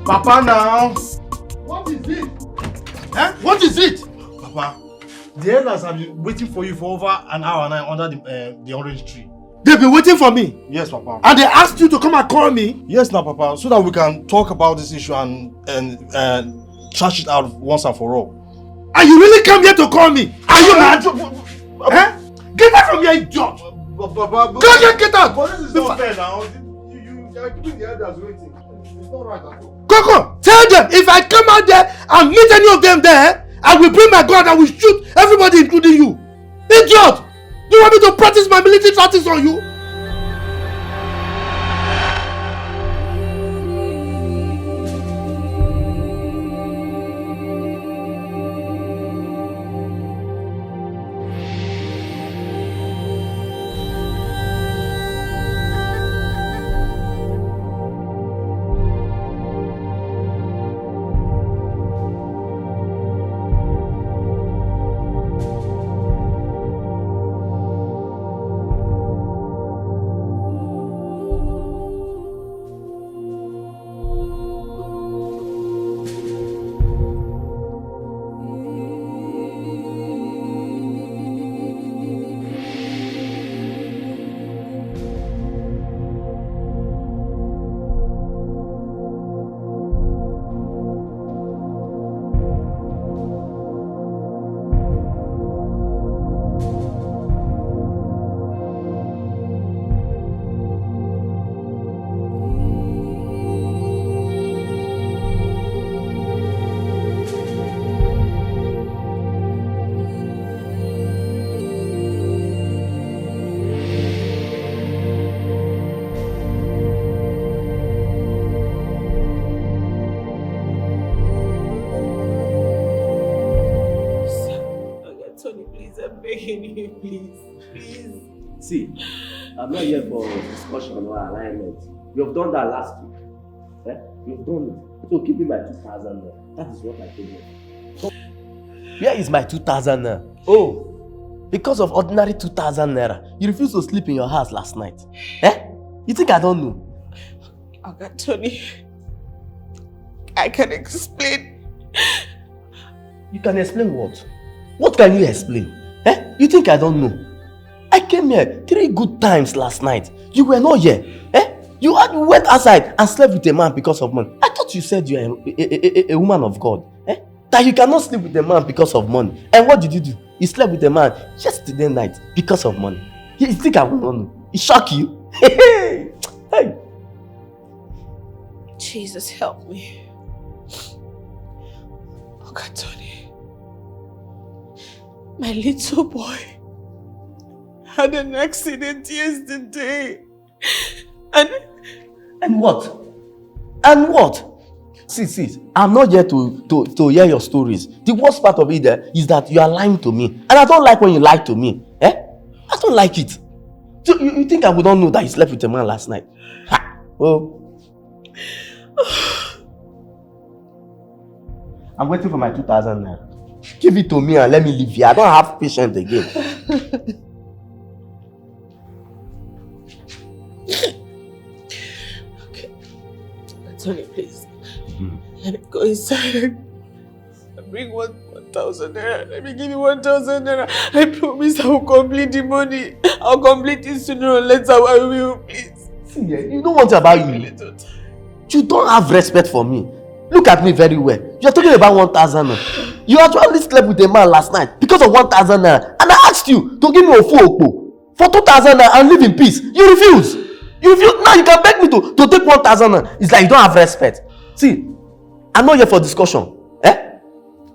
Papa now. What is it? What is it? Papa, the elders have been waiting for you for over an hour now under the orange tree. They've been waiting for me? Yes, Papa. And they asked you to come and call me? Yes, now, Papa, so that we can talk about this issue and trash it out once and for all. And you really came here to call me? Are you mad? Get out from here, idiot! Papa, get out! But this is not fair now. You are keeping the elders waiting. It's not right at all. Coco, tell them if I come out there and meet any of them there, I will bring my gun and will shoot everybody, including you. Idiot! Do you want me to practice my military tactics on you? See, I'm not here for discussion or alignment. You have done that last week. You've done it. So give me my 2,000 now. That is what I told you. Where is my 2,000 now? Oh, Because of ordinary 2,000 naira, you refused to sleep in your house last night. Eh? You think I don't know? Oga Tony, I can explain. You can explain what? What can you explain? Eh? You think I don't know? I came here 3 good times last night. You were not here. Eh? You went outside and slept with a man because of money. I thought you said you are a woman of God. Eh? That you cannot sleep with a man because of money. And what did you do? You slept with a man yesterday night because of money. You think I will not know? It shock you? Hey! Jesus, help me. Oga Tony, my little boy had an accident yesterday. And what? And what? See, I'm not here to hear your stories. The worst part of it is that you are lying to me. And I don't like when you lie to me. Eh? I don't like it. So you think I would not know that you slept with a man last night? Ha! Well, I'm waiting for my 2,000 naira. Give it to me and let me leave here. I don't have patience again. Okay. Tony, please. Let me go inside and bring 1,000 naira. Let me give you 1,000 naira. I promise I will complete the money. I'll complete it sooner or later. I will, please. See, you don't want about you. You don't have respect for me. Look at me very well. You're talking about 1,000 naira. You actually slept with a man last night because of 1,000 naira. And I asked you to give me a full for 2,000 naira and live in peace. You refuse. Now you can beg me to take 1,000 naira. It's like you don't have respect. See, I'm not here for discussion. Eh?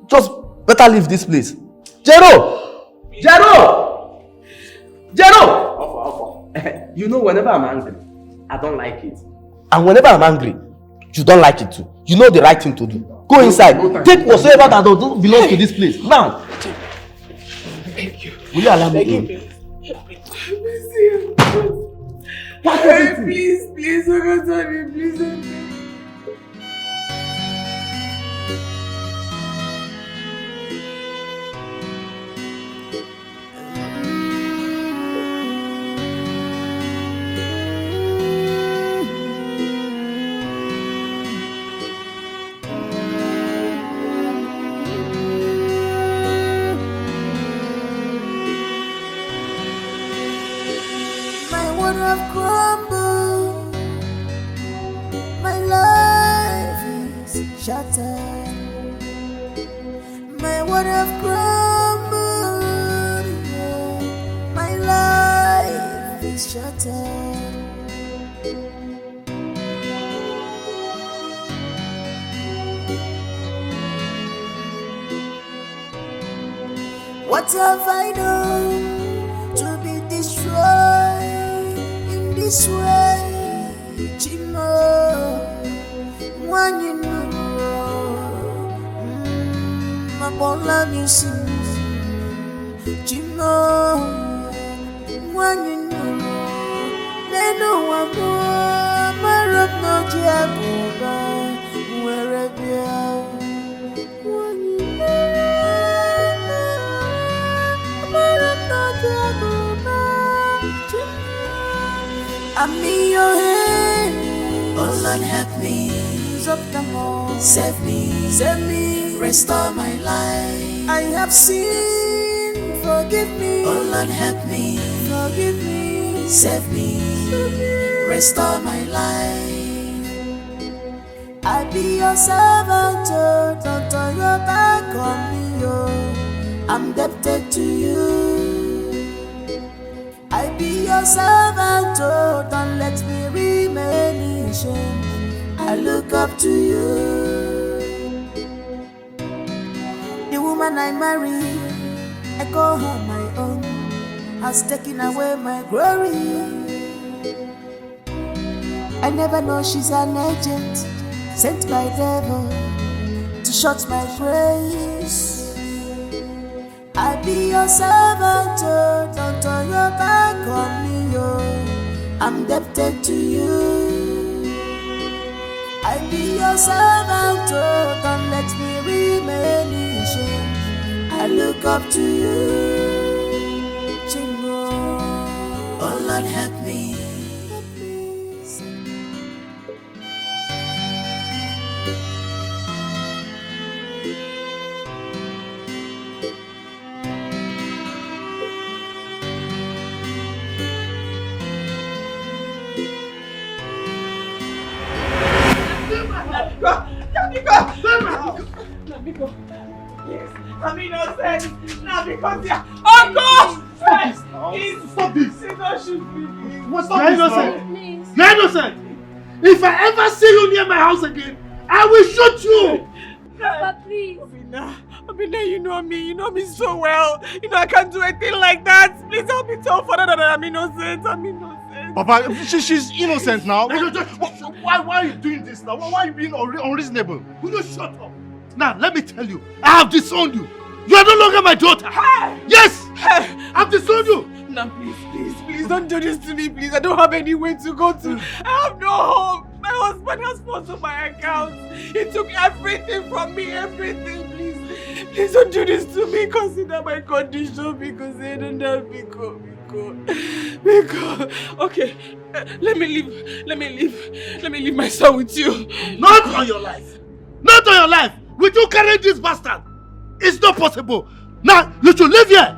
Just better leave this place. Jero! You know, whenever I'm angry, I don't like it. And whenever I'm angry, you don't like it too. You know the right thing to do. Go inside. Take whatsoever that doesn't belong to this place. Now. Thank you. Will you allow me in? Please, Oga Tony, please. Shattered. My world have crumbled. Yeah. My life is shattered. What have I done to be destroyed in this way? Chimo, one you know. My bola music, Chimo, one you know. They know I'm more, my rock no Giagoba, wherever you are. One you know, my rock no Giagoba, I'm in your hand. Oh Lord, help me. Save me, restore my life. I have sinned, forgive me. Oh Lord, help me, forgive me. Save me, restore my life. I be your servant, oh, don't turn your back on me, oh. I'm indebted to you. I be your servant, oh, don't let me remain in shame. I look up to you. The woman I marry, I call her my own, has taken away my glory. I never know she's an agent sent by devil to shut my praise. I be your servant, oh, don't turn your back on me, oh. I'm indebted to you. I be your servant, oh, don't let me remain in shame. I look up to you. Lord help me. Nabiko, yes, I'm innocent. Nabiko, yeah. Oh God! Stop this! Don't shoot me. What's You're innocent! You're innocent! If I ever see you near my house again, I will shoot you! Papa, please. Obina, you know me so well. You know I can't do anything like that. Please help me tell Father that I'm innocent. I'm innocent. Papa, she's innocent now. Why are you doing this now? Why are you being unreasonable? Will you shut up? Now, let me tell you, I have disowned you. You are no longer my daughter. Hey! Yes! Hey! I've disowned you. Now, please, don't do this to me, please. I don't have anywhere to go to. I have no home. My husband has sponsored my account. He took everything from me, everything, please. Please don't do this to me. Consider my condition because they don't have Biko. Okay, let me leave my son with you. Not on your life. Not on your life. Will you carry this bastard? It's not possible. Now, you should leave here.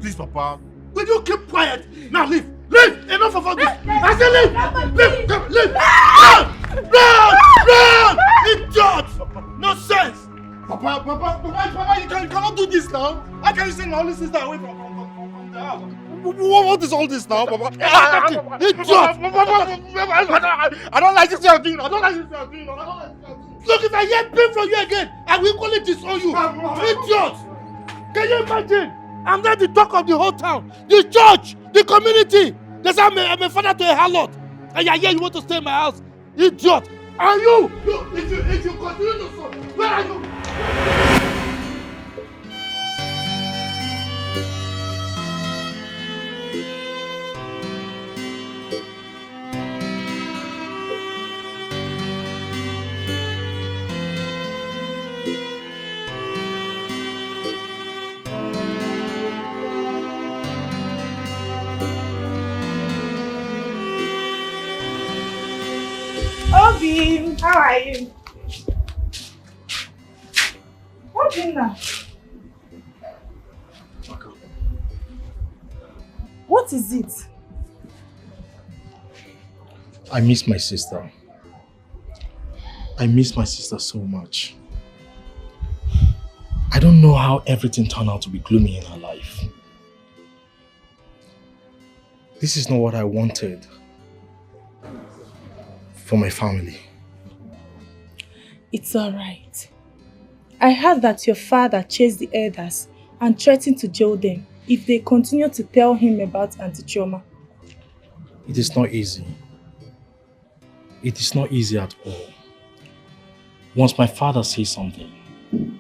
Please, Papa. Will you keep quiet? Now leave. Leave! Enough of all this. I said leave! Leave! Run! Idiot! No sense! Papa, you cannot do this now. How can you send my only sister away from the house? What is all this now, Papa? Idiot! I don't like this you're doing. Look, if I hear pain from you again, I will equally disown you. Idiot! Can you imagine? I'm not the talk of the whole town, the church, the community. They say I'm a father to a harlot. And you're here, you want to stay in my house. Idiot! And you, if you continue to so, where are you? Obi, how are you? What's in there? What is it? I miss my sister. I miss my sister so much. I don't know how everything turned out to be gloomy in her life. This is not what I wanted for my family. It's alright. I heard that your father chased the elders and threatened to jail them if they continue to tell him about anti-trauma. It is not easy. It is not easy at all. Once my father says something,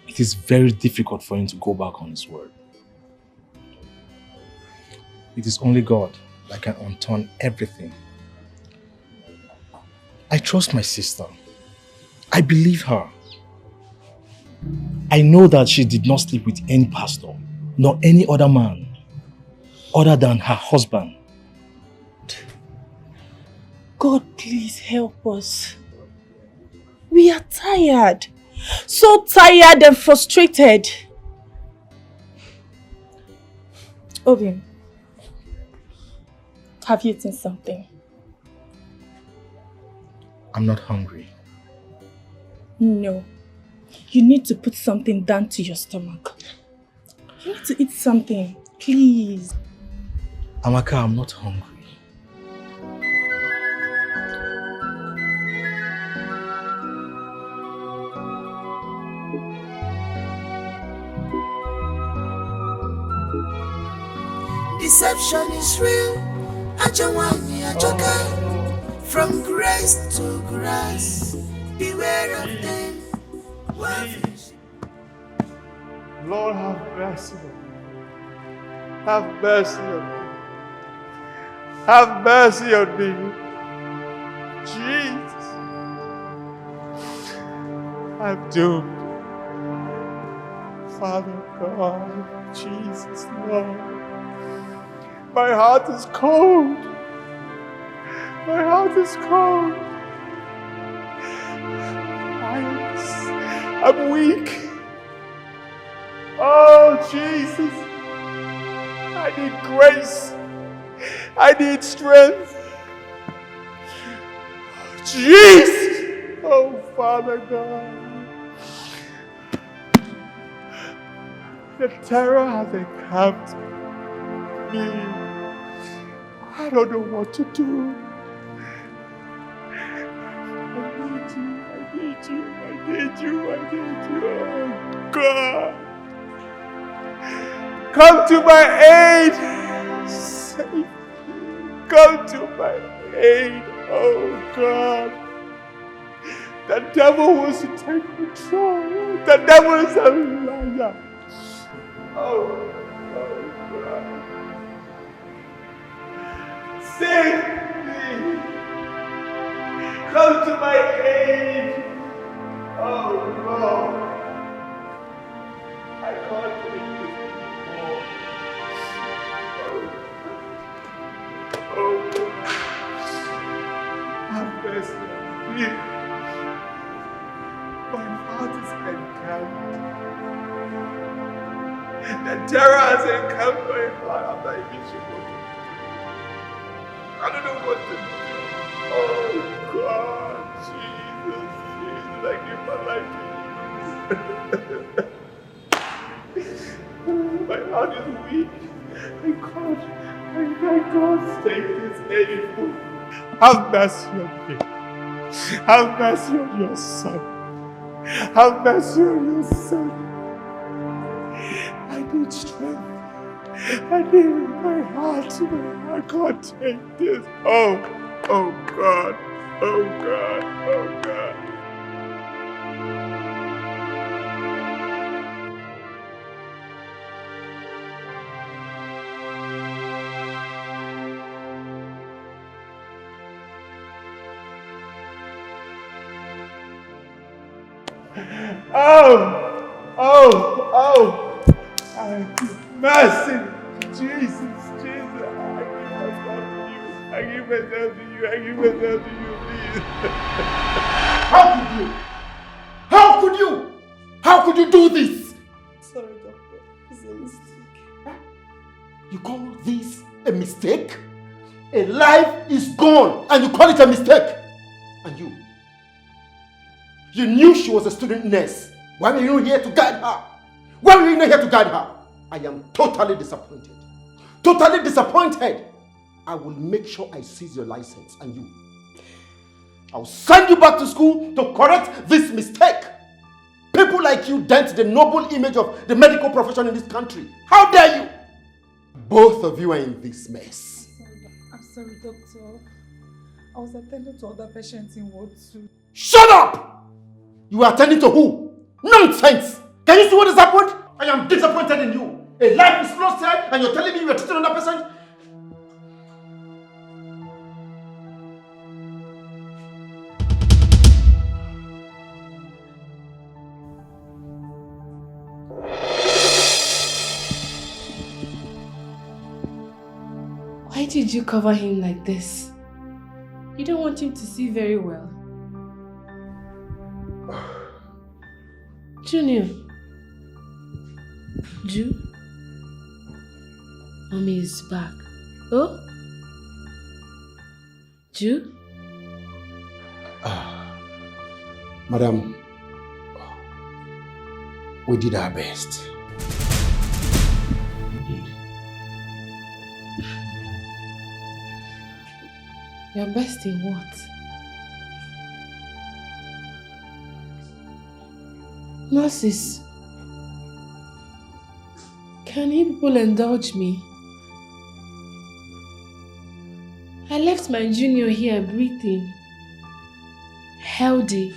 it is very difficult for him to go back on his word. It is only God that can unturn everything. I trust my sister. I believe her. I know that she did not sleep with any pastor, nor any other man, other than her husband. God, please help us. We are tired. So tired and frustrated. Obim, have you eaten something? I'm not hungry. No. You need to put something down to your stomach. You need to eat something, please. Amaka, I'm not hungry. Deception is real. Ajawani, Ajoka. From grace to grace, beware of them. Lord, have mercy on me. Have mercy on me. Have mercy on me. Jesus. I'm doomed. Father God, Jesus, Lord. My heart is cold. My heart is cold. I'm weak. Oh, Jesus. I need grace. I need strength. Jesus. Oh, Father God. The terror has encamped me. I don't know what to do. I need you. Oh, God. Come to my aid. Save me. Come to my aid. Oh, God. The devil wants to take control. The devil is a liar. Oh, God. Save me. Come to my aid. Oh, Lord. I can't take this anymore. Oh, God. Have mercy on me. My heart is encountered. The terror has encountered my heart. I'm not even sure what to do. I don't know what to do. Oh, God. Jesus, I give my life to you. My heart is weak. I can't take this anymore. Have mercy on me. Have mercy on your son. Have mercy on your son. I need strength. I need my heart. I can't take this. Oh God. Oh God. Oh God. Oh! Mercy! Jesus! I give myself to you, please. How could you? How could you do this? Sorry, doctor. It's a mistake. You call this a mistake? A life is gone and you call it a mistake? And you knew she was a student nurse. Why were you not here to guide her? Why were you not here to guide her? I am totally disappointed. Totally disappointed. I will make sure I seize your license and you. I'll send you back to school to correct this mistake. People like you dent the noble image of the medical profession in this country. How dare you? Both of you are in this mess. I'm sorry, doctor. I was attending to other patients in Ward 2. Shut up! You are attending to who? Nonsense! Can you see what has happened? I am disappointed in you. A life is lost here and you're telling me you are treating another person? Why did you cover him like this? You don't want him to see very well. Junior. Ju? Mommy is back. Oh? Ju? Madam, we did our best. Your best in what? Nurses, can you people indulge me? I left my junior here breathing, healthy,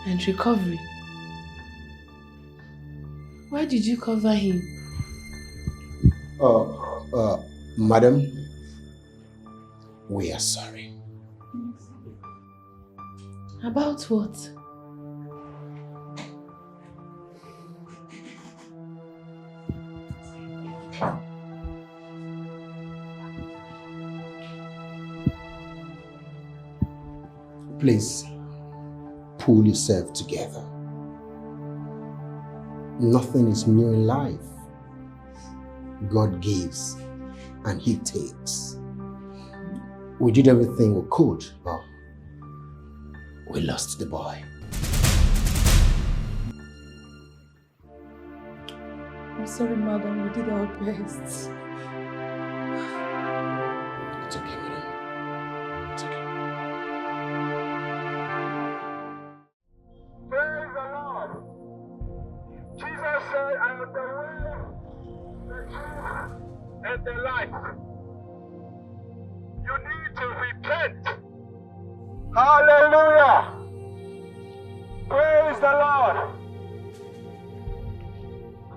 and recovering. Why did you cover him? Madam, we are sorry. About what? Please, pull yourself together. Nothing is new in life. God gives and He takes. We did everything we could, but we lost the boy. I'm sorry, madam. We did our best. It's okay, madam. It's okay. Praise the Lord. Jesus said, I am the way, the truth, and the life. You need to repent. Hallelujah. Praise the Lord.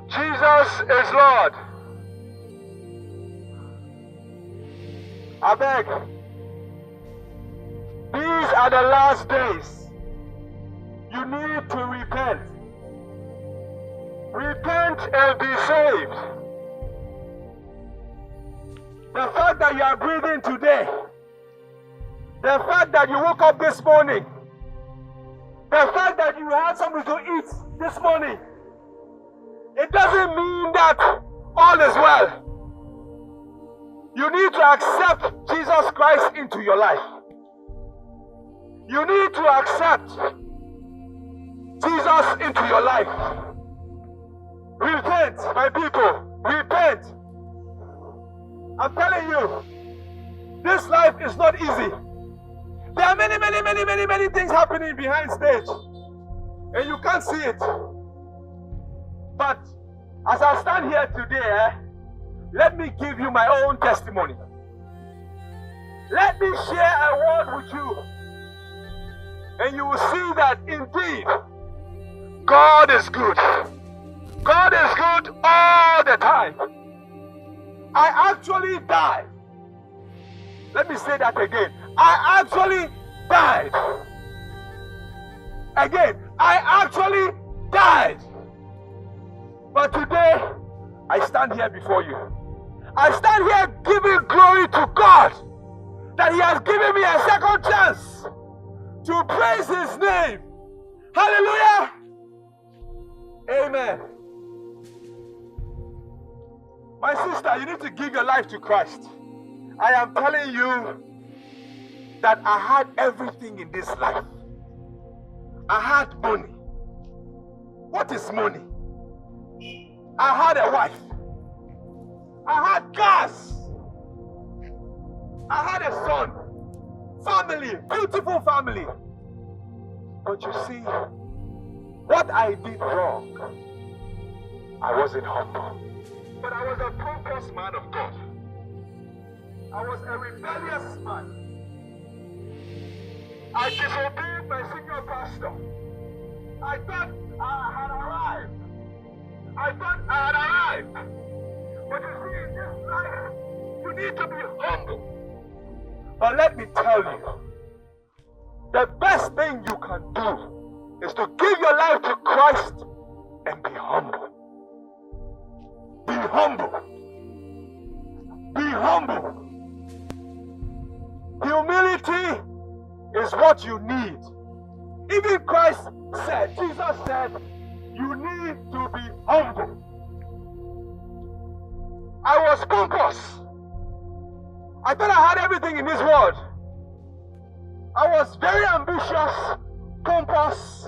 Jesus is Lord. I beg. These are the last days. You need to repent. Repent and be saved. The fact that you are breathing today, the fact that you woke up this morning, the fact that you had something to eat this morning, it doesn't mean that all is well. You need to accept Jesus Christ into your life. You need to accept Jesus into your life. Repent, my people. Repent. I'm telling you, this life is not easy. There are many things happening behind stage, and you can't see it. But as I stand here today, let me give you my own testimony. Let me share a word with you, and you will see that indeed God is good. God is good all the time. I actually died. Let me say that again. I actually died. Again, I actually died. But today, I stand here before you. I stand here giving glory to God that He has given me a second chance to praise His name. Hallelujah. Amen. My sister, you need to give your life to Christ. I am telling you that I had everything in this life. I had money. What is money? I had a wife. I had cars. I had a son. Family, beautiful family. But you see, what I did wrong, I wasn't humble. But I was a pompous man of God. I was a rebellious man. I disobeyed my senior pastor. I thought I had arrived. But you see, in this life, you need to be humble. But let me tell you, the best thing you can do is to give your life to Christ and be humble. Be humble. Be humble. Humility is what you need. Even Christ said, Jesus said, you need to be humble. I was pompous. I thought I had everything in this world. I was very ambitious, pompous,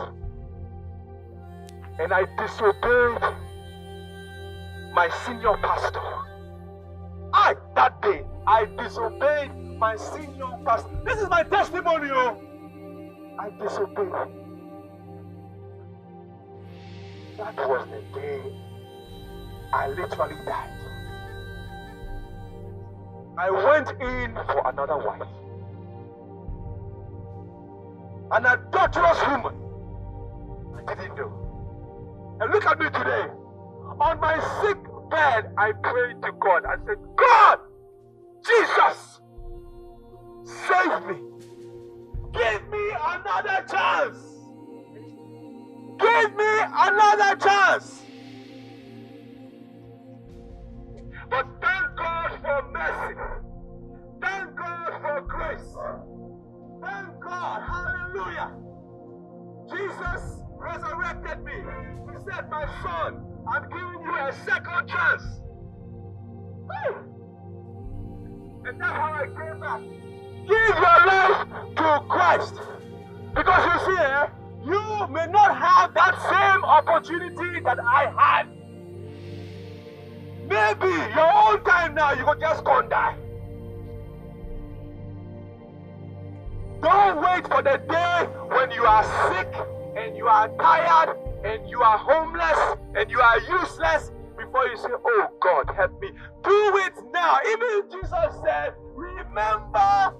and I disobeyed my senior pastor. That day, I disobeyed my senior pastor. This is my testimony, oh. I disobeyed. That was the day I literally died. I went in for another wife. An adulterous woman. I didn't know. And look at me today. On my sick bed, I prayed to God. I said, God, Jesus, save me. Give me another chance. Give me another chance. But thank God for mercy. Thank God for grace. Thank God. Hallelujah. Hallelujah. Jesus resurrected me. He said, my son, I'm giving you a second chance. And that's how I came back. Give your life to Christ. Because you see, you may not have that same opportunity that I had. Maybe your own time now, you could just go and die. Don't wait for the day when you are sick and you are tired and you are homeless and you are useless before you say, oh God, help me. Do it now. Even Jesus said, remember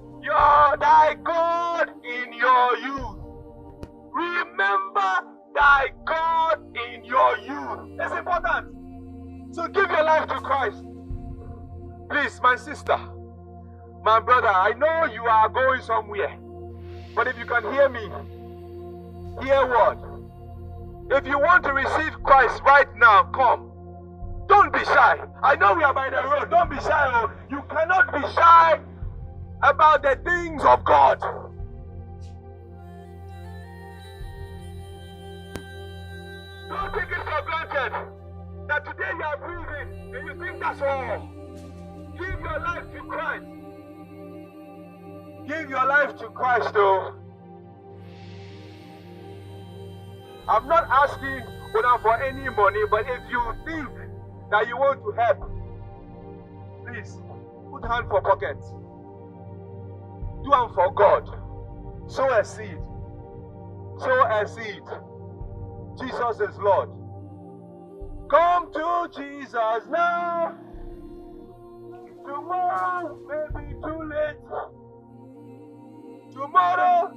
thy God in your youth. Remember thy God in your youth. It's important. So give your life to Christ. Please, my sister, my brother, I know you are going somewhere. But if you can hear me, hear what? If you want to receive Christ right now, come. Don't be shy. I know we are by the road. Don't be shy. You cannot be shy about the things of God. Don't take it for granted that today you are breathing and you think that's all. Give your life to Christ. Give your life to Christ, though. I'm not asking for any money, but if you think that you want to help, please put hand for pocket. Do them for God. Sow a seed. Sow a seed. Jesus is Lord. Come to Jesus now. Tomorrow may be too late. Tomorrow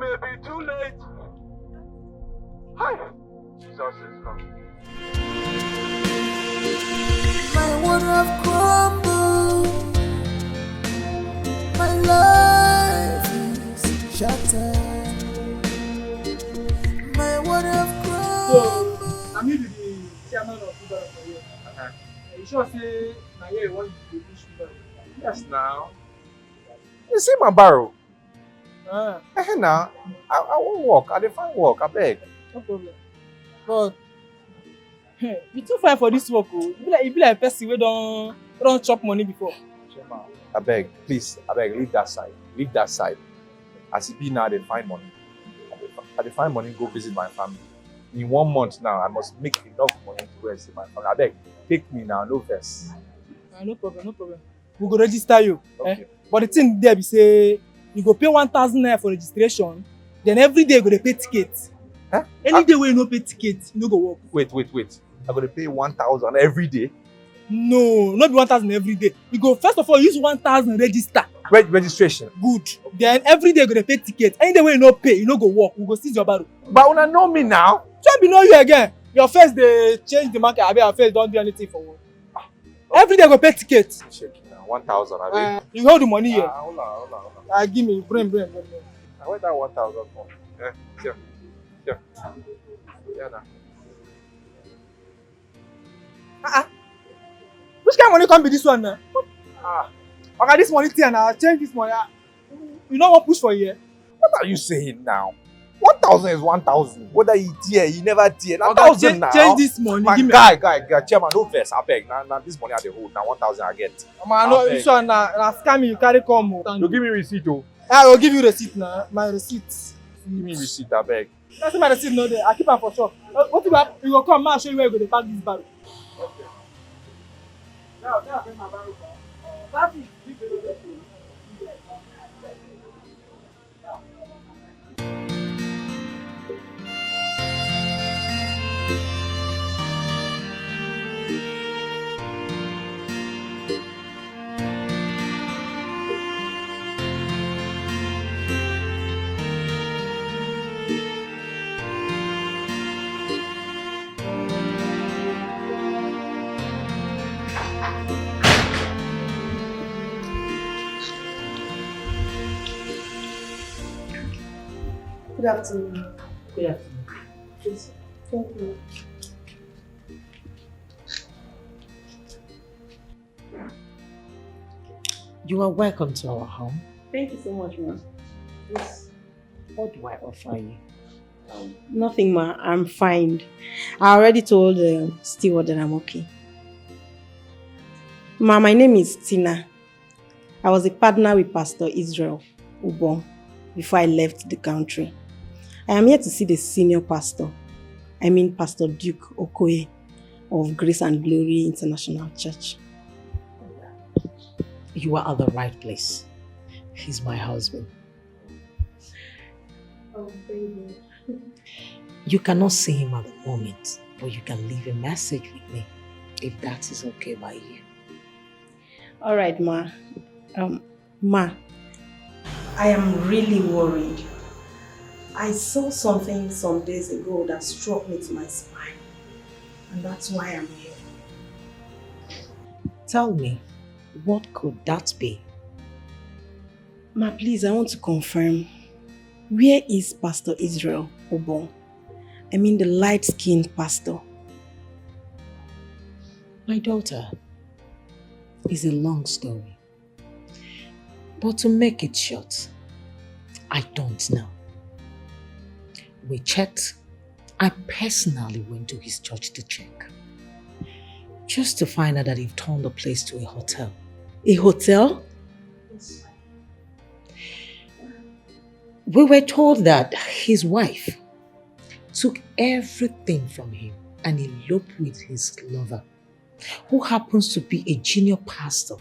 may be too late. Hi. Jesus is Lord. My world have crumbled. My life is shattered. My world have crumbled. So, I'm here to be chairman of Uber for you. You sure say na here you want to be Uber? Yes, now. You see my barrow? Now, I won't walk. I dey find work, I beg. No problem. But you too fine for this work, oh. You be like a person who don't chop money before. I beg, please, I beg, leave that side. Leave that side. As it be now, they find money. I dey find money, go visit my family. In 1 month now, I must make enough money to go and see my family. I beg, take me now, no first. No problem, no problem. We go register you. Okay. But the thing there be say, you go pay 1,000 naira for registration, then every day you go dey pay ticket. Huh? Any day wey you no pay ticket, you no go work. Wait. I go to pay 1,000 every day? No, not be 1,000 every day. You go first of all use 1,000 register. Registration. Good. Then every day you go dey pay ticket. Any day wey you no pay, you no go work. We go seize your barrow. But una know me now. Just be know you again. Your face dey change the market. Abi your face don do anything for work. Every day you go pay ticket. Check now. 1,000. Abi. You hold the money here. Hold on. Give me. Bring. I want that 1,000 for. Here. Yeah, now. Which kind of money can be this one now? Okay, this money thing now. Change this money. You know what push for here? What are you saying now? 1,000 is 1,000. Whether he tear, he never tear. Now 1,000 now. Change this money. Man, give me. Guy, chairman, no verse. I beg. Now this money at the hold. Now 1,000 I get. Man, no, this one na scam you carry come. You give me receipt, oh. I will give you receipt now. My receipt. Give me receipt, I beg. That's my receipt no there. I keep am for sure. What you have? You go come, man. Show you where you go to pack this barrel. Okay. Now bring my barrel. That's it. Good afternoon. Good afternoon. Please. Thank you. You are welcome to our home. Thank you so much, ma. Yes. What do I offer you? Nothing, ma. I'm fine. I already told the steward that I'm okay. Ma, my name is Tina. I was a partner with Pastor Israel Ubon before I left the country. I am here to see the senior pastor. I mean Pastor Duke Okoye of Grace and Glory International Church. You are at the right place. He's my husband. Oh, thank you. You cannot see him at the moment, but you can leave a message with me, if that is okay by you. All right, ma. Ma, I am really worried. I saw something some days ago that struck me to my spine, and that's why I'm here. Tell me, what could that be? Ma, please, I want to confirm. Where is Pastor Israel Obon? I mean the light-skinned pastor. My daughter, it's a long story. But to make it short, I don't know. We checked. I personally went to his church to check. Just to find out that he'd turned the place to a hotel. A hotel? We were told that his wife took everything from him and eloped with his lover, who happens to be a junior pastor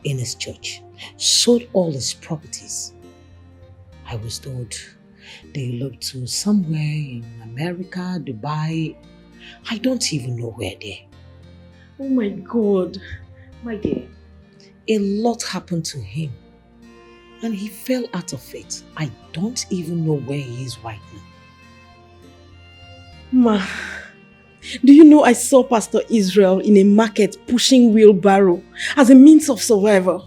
in his church, sold all his properties. I was told they eloped to somewhere in America, Dubai. I don't even know where they're. Oh my God, my dear. A lot happened to him and he fell out of it. I don't even know where he is right now. Ma, do you know I saw Pastor Israel in a market pushing wheelbarrow as a means of survival?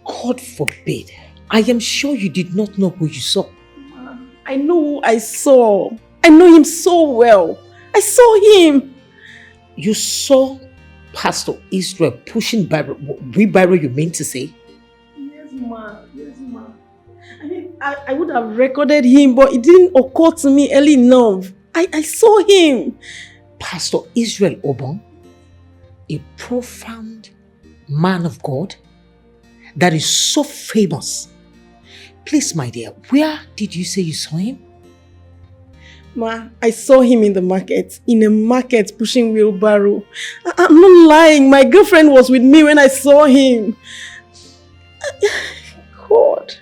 God forbid. I am sure you did not know who you saw. Ma, I know who I saw. I know him so well. I saw him. You saw Pastor Israel pushing wheelbarrow, you mean to say? Yes, ma. Yes, ma. I mean, I would have recorded him, but it didn't occur to me early enough. I saw him. Pastor Israel Obon, a profound man of God that is so famous. Please, my dear, where did you say you saw him? Ma, I saw him in the market, pushing wheelbarrow. I'm not lying. My girlfriend was with me when I saw him. God.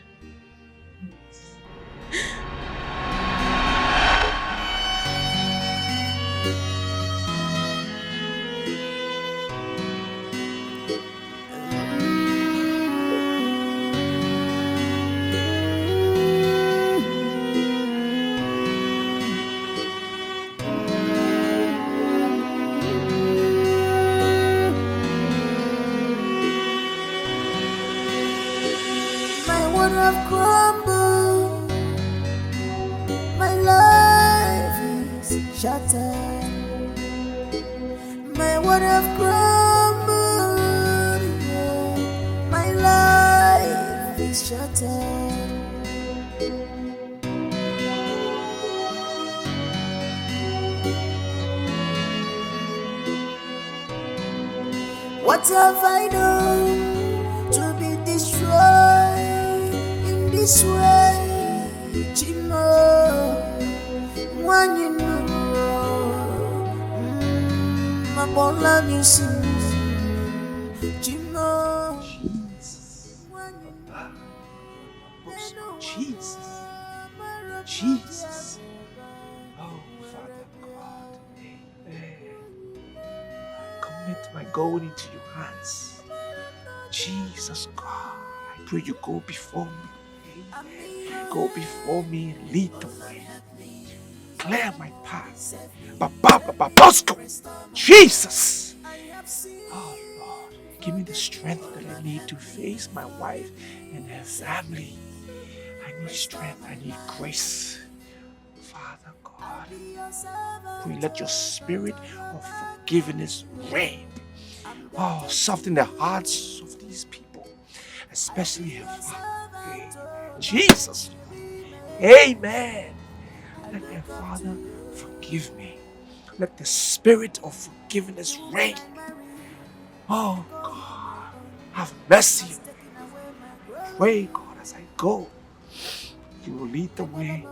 Have crumbled. My life is shattered. My world have crumbled. Yeah. My life is shattered. What have I done to be destroyed this way, Chimo? When you know, my born love you see, Chimo. Jesus, Jesus. Oh, Father God, commit my going into your hands. Jesus God, I pray you go before me. Go before me and lead the way. Clear my path. Babosco. Jesus. Oh Lord, give me the strength that I need to face my wife and her family. I need strength, I need grace. Father God, pray let your spirit of forgiveness reign. Oh, soften the hearts of these people. especially her father. Amen. Jesus. Amen. Let her father forgive me. Let the spirit of forgiveness reign. Oh God, have mercy on me. Pray, God, as I go, you will lead the way.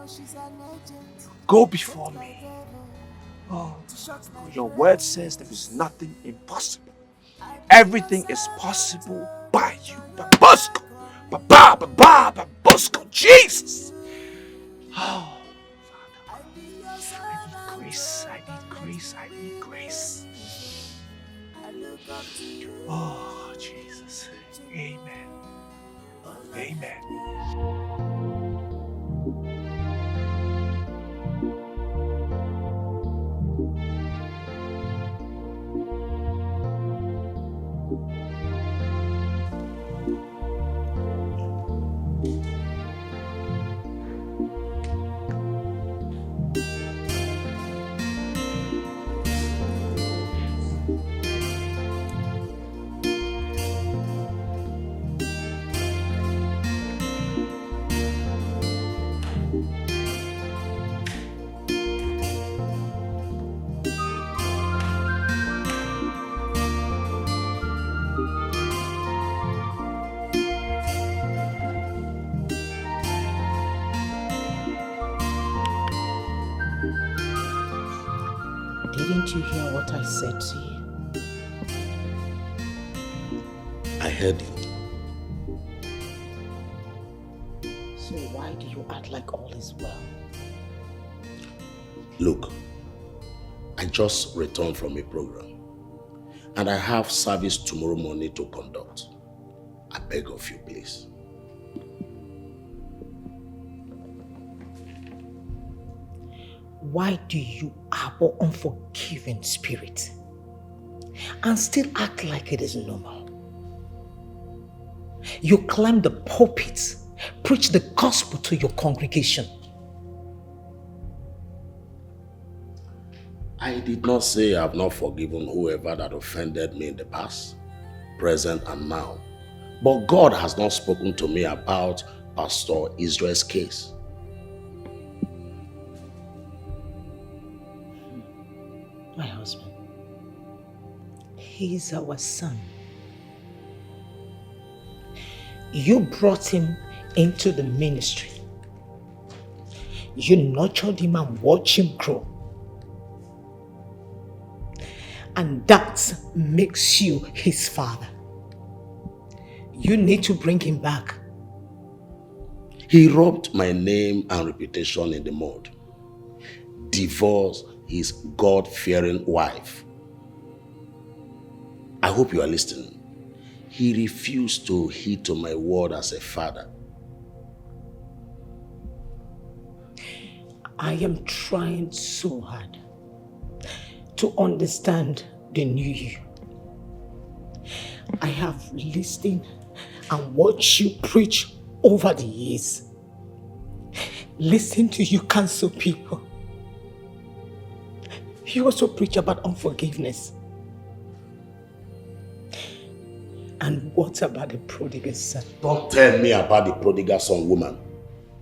Go before me. Oh, your word says there is nothing impossible. Everything is possible by you. Babusco. Baba, Baba, Babusco. Jesus. Oh, Father. I need grace. I need grace. I need grace. Oh, Jesus. Amen. Amen. Didn't you hear what I said to you? I heard you. So why do you act like all is well? Look, I just returned from a program and I have service tomorrow morning to conduct. I beg of you, please. Why do you harbor unforgiving spirit and still act like it is normal? You climb the pulpit, preach the gospel to your congregation. I did not say I have not forgiven whoever that offended me in the past, present and now. But God has not spoken to me about Pastor Israel's case. My husband, he is our son. You brought him into the ministry. You nurtured him and watched him grow. And that makes you his father. You need to bring him back. He rubbed my name and reputation in the mud. Divorced his God-fearing wife. I hope you are listening. He refused to heed to my word as a father. I am trying so hard to understand the new you. I have listened and watched you preach over the years. Listen to you counsel people. You also preach about unforgiveness. And what about the prodigal son? Don't tell me about the prodigal son, woman.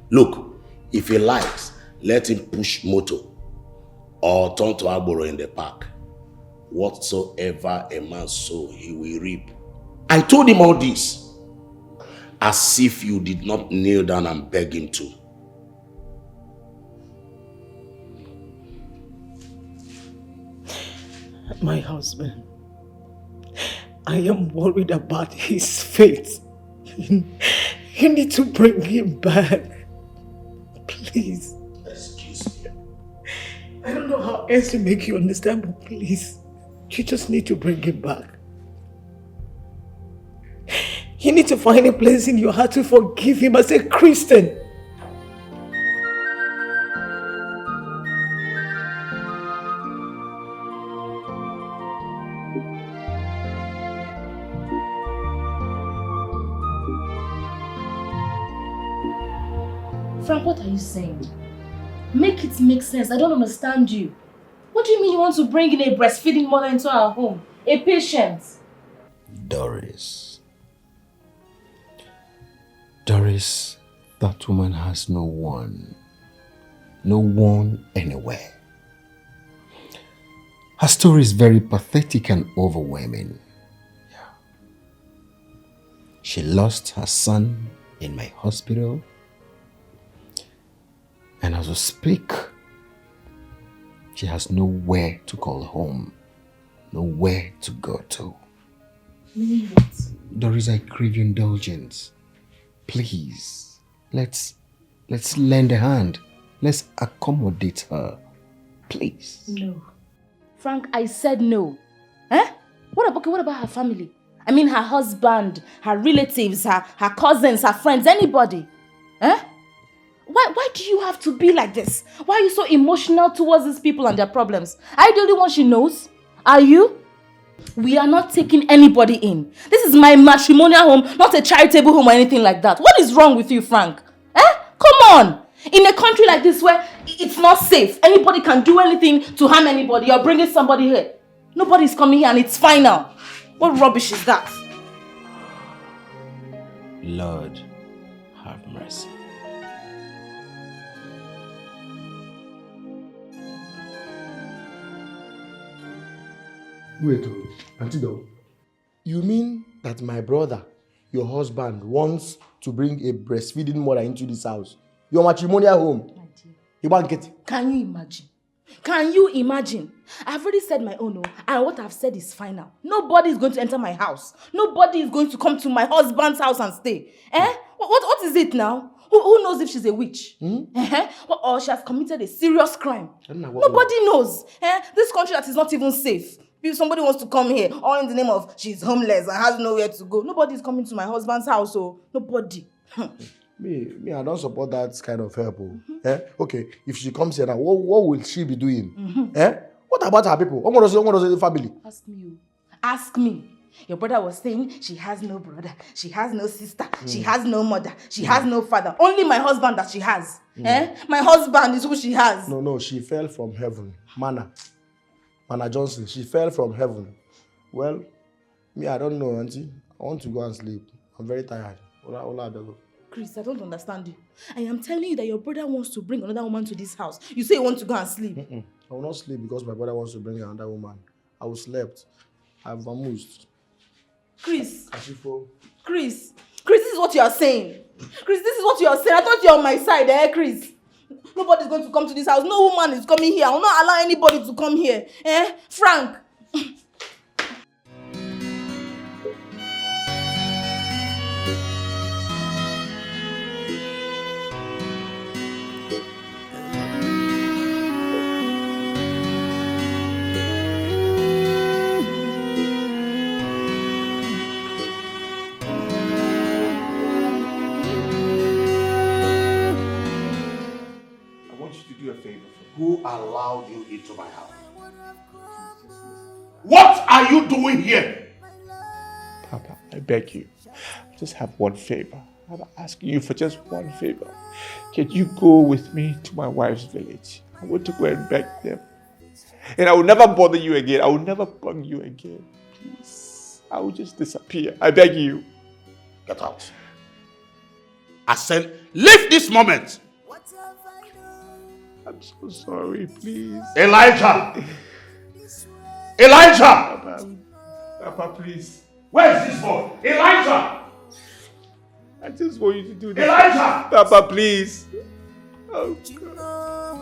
Look, if he likes, let him push motor or turn to Agboro in the park. Whatsoever a man sow, he will reap. I told him all this as if you did not kneel down and beg him to. My husband, I am worried about his faith. You need to bring him back. Please. Excuse me. I don't know how else to make you understand, but please, you just need to bring him back. You need to find a place in your heart to forgive him as a Christian. Frank, what are you saying? Make it make sense. I don't understand you. What do you mean you want to bring in a breastfeeding mother into our home? A patient? Doris, Chris, that woman has no one. No one anywhere. Her story is very pathetic and overwhelming. She lost her son in my hospital. And as we speak, she has nowhere to call home. Nowhere to go to. Doris, I crave your indulgence. Please, let's lend a hand. Let's accommodate her. Please. No. Frank, I said no. Eh? What about her family? I mean her husband, her relatives, her cousins, her friends, anybody. Eh? Why do you have to be like this? Why are you so emotional towards these people and their problems? Are you the only one she knows? Are you? We are not taking anybody in. This is my matrimonial home, not a charitable home or anything like that. What is wrong with you, Frank? Eh? Come on! In a country like this where it's not safe, anybody can do anything to harm anybody. You're bringing somebody here. Nobody's coming here and it's final. What rubbish is that? Lord, have mercy. Wait, Auntie Dog. You mean that my brother, your husband, wants to bring a breastfeeding mother into this house? Your matrimonial home? You won't get it. Can you imagine? Can you imagine? I've already said my own, and what I've said is final. Nobody is going to enter my house. Nobody is going to come to my husband's house and stay. Eh? What is it now? Who knows if she's a witch? Or she has committed a serious crime? Nobody knows. This country that is not even safe. If somebody wants to come here, all in the name of she's homeless and has nowhere to go, nobody is coming to my husband's house, so nobody. Me, I don't support that kind of help. Okay, if she comes here now, what will she be doing? What about her people? What does the family? Ask me. Your brother was saying she has no brother, she has no sister, she has no mother, she has no father. Only my husband that she has. My husband is who she has. No, she fell from heaven. Mana Johnson, she fell from heaven. Well, me, I don't know, Auntie. I want to go and sleep. I'm very tired. Chris, I don't understand you. I am telling you that your brother wants to bring another woman to this house. You say you want to go and sleep. I will not sleep because my brother wants to bring another woman. I will slept. I've amused. Chris, this is what you are saying. Chris, this is what you are saying. I thought you were on my side, Chris? Nobody's going to come to this house. No woman is coming here. I will not allow anybody to come here. Frank. Who allowed you into my house? What are you doing here? Papa, I beg you, just have one favor. I'm asking you for just one favor. Can you go with me to my wife's village? I want to go and beg them. And I will never bother you again. I will never bug you again. Please. I will just disappear. I beg you. Get out. I said, leave this moment. I'm so sorry, please. Elijah! Papa, please. Where is this boy? Elijah! I just want you to do this. Elijah! Papa, please. Oh, God.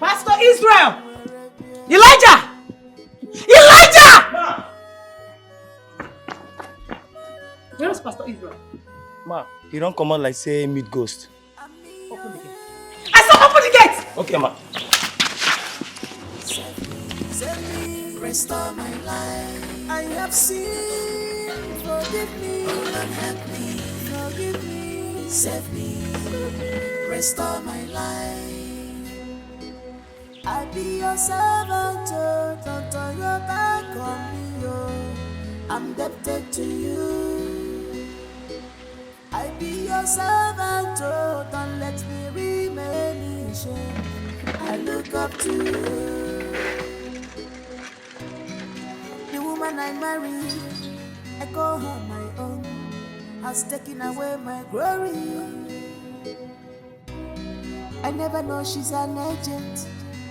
Pastor Israel! Elijah! Elijah! Where is Pastor Israel? Ma, he don't come out like say meet ghost. Open the gate. I said open the gate! Okay, ma. Restore my life. I have sinned. Forgive me. Oh Lord, help me. Forgive me. Save me. Restore my life. I be your servant. Don't turn your back on me. I'm indebted to you. I be your servant, don't let me remain in shame. I look up to you. The I marry, I call her my own, has taken away my glory. I never know she's an agent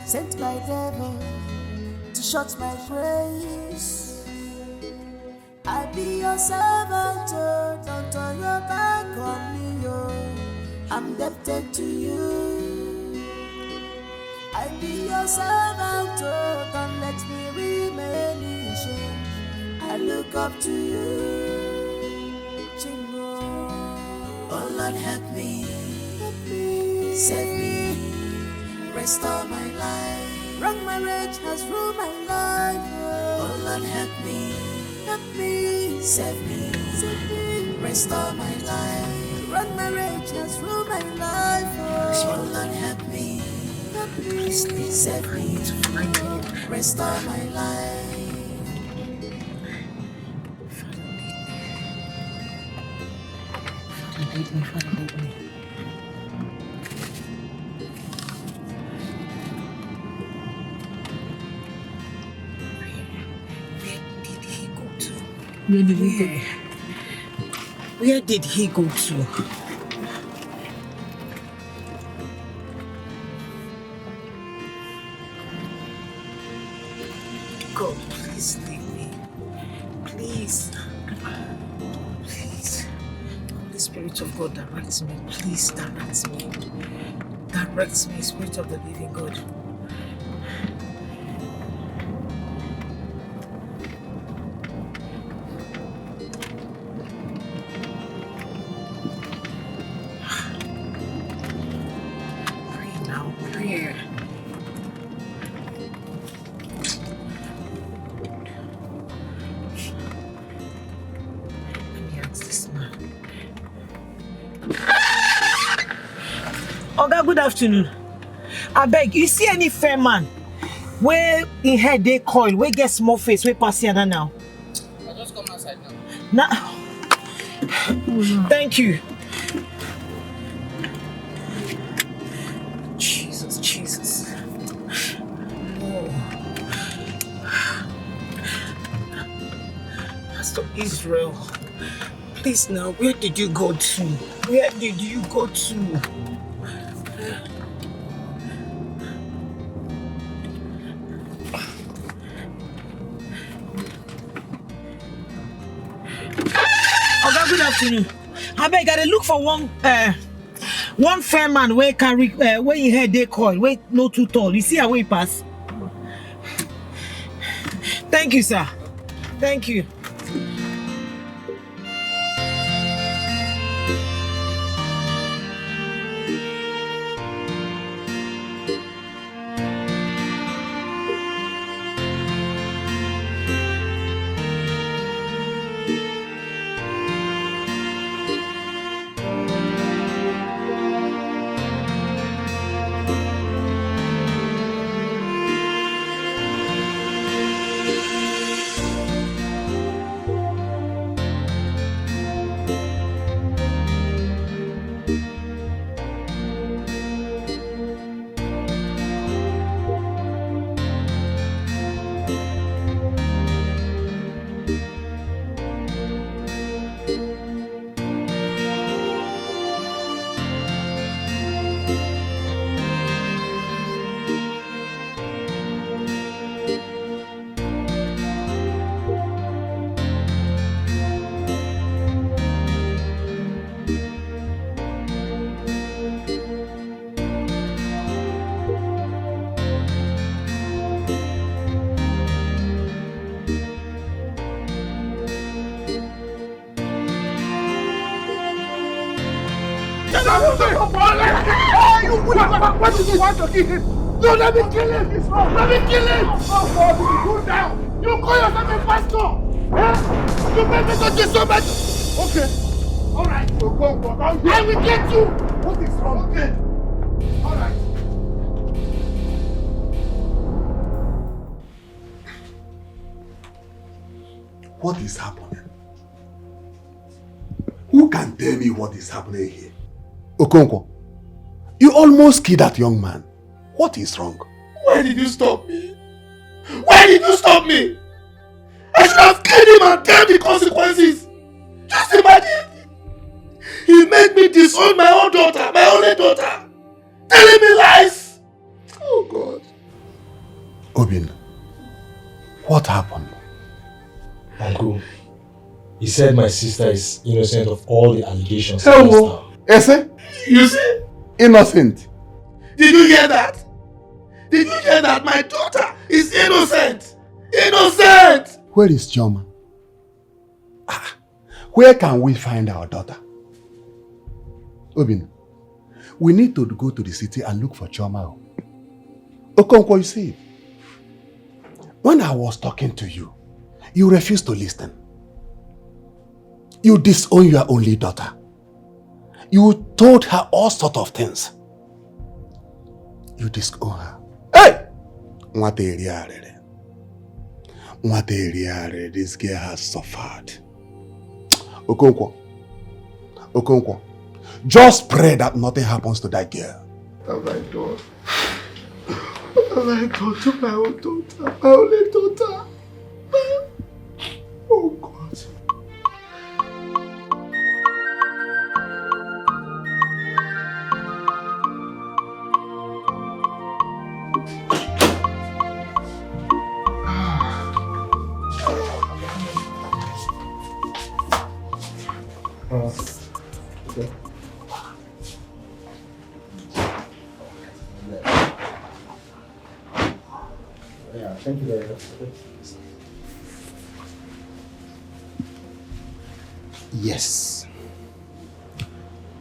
sent by devil to shut my praise. I be your servant, oh, don't turn your back on me, oh. I'm indebted to you. I be your servant, oh, don't let me remain in shame. I look up to you, Chingo. Oh Lord, help me, save me, restore my life. Wrong marriage has ruined my life. Oh Lord, help me, save me, restore my life. Wrong marriage has ruined my life. Oh Lord, help me, save me, restore my life. Lead me, Father, lead me. Where did he go? Where did he go to? God, please leave me. Please. Please. Holy Spirit of God, direct me. Please direct me. Direct me, Spirit of the living God. Oga, good afternoon. I beg, you see any fair man where in head they coil, where get small face, where pass here now? I just come outside now. Thank you. Jesus. Oh. Pastor Israel, please now, where did you go to? Where did you go to? Good afternoon. I beg, I look for one fair man where carry where he head they call, where no too tall. You see how he pass? Thank you, sir. Thank you. What do you want to kill him? No, let me kill him! Let me kill him! Oh God, cool down! You call yourself a pastor! Huh? You make me to disobey! Okay. Alright, so go. I will get you! What is wrong? Okay. Alright. What is happening? Who can tell me what is happening here? Okonkwo, you almost killed that young man. What is wrong? Why did you stop me? Why did you stop me? I should have killed him and taken the consequences. Just imagine. He made me disown my own daughter, my only daughter. Telling me lies. Oh God. Obin, what happened? Uncle, he said my sister is innocent of all the allegations Hell against no. her. Ese? You see? Innocent. Did you hear that? Did you hear that? My daughter is innocent. Innocent! Where is Chioma? Where can we find our daughter? Obin, we need to go to the city and look for Chioma. Okonkwo, you see, when I was talking to you, you refused to listen. You disowned your only daughter. You told her all sorts of things. You disowned her. Hey! This girl has suffered. Okonkwo, just pray that nothing happens to that girl. Oh my God. What have I done to my own daughter? My only daughter? Oh God. Okay. Yeah, thank you very much. Yes.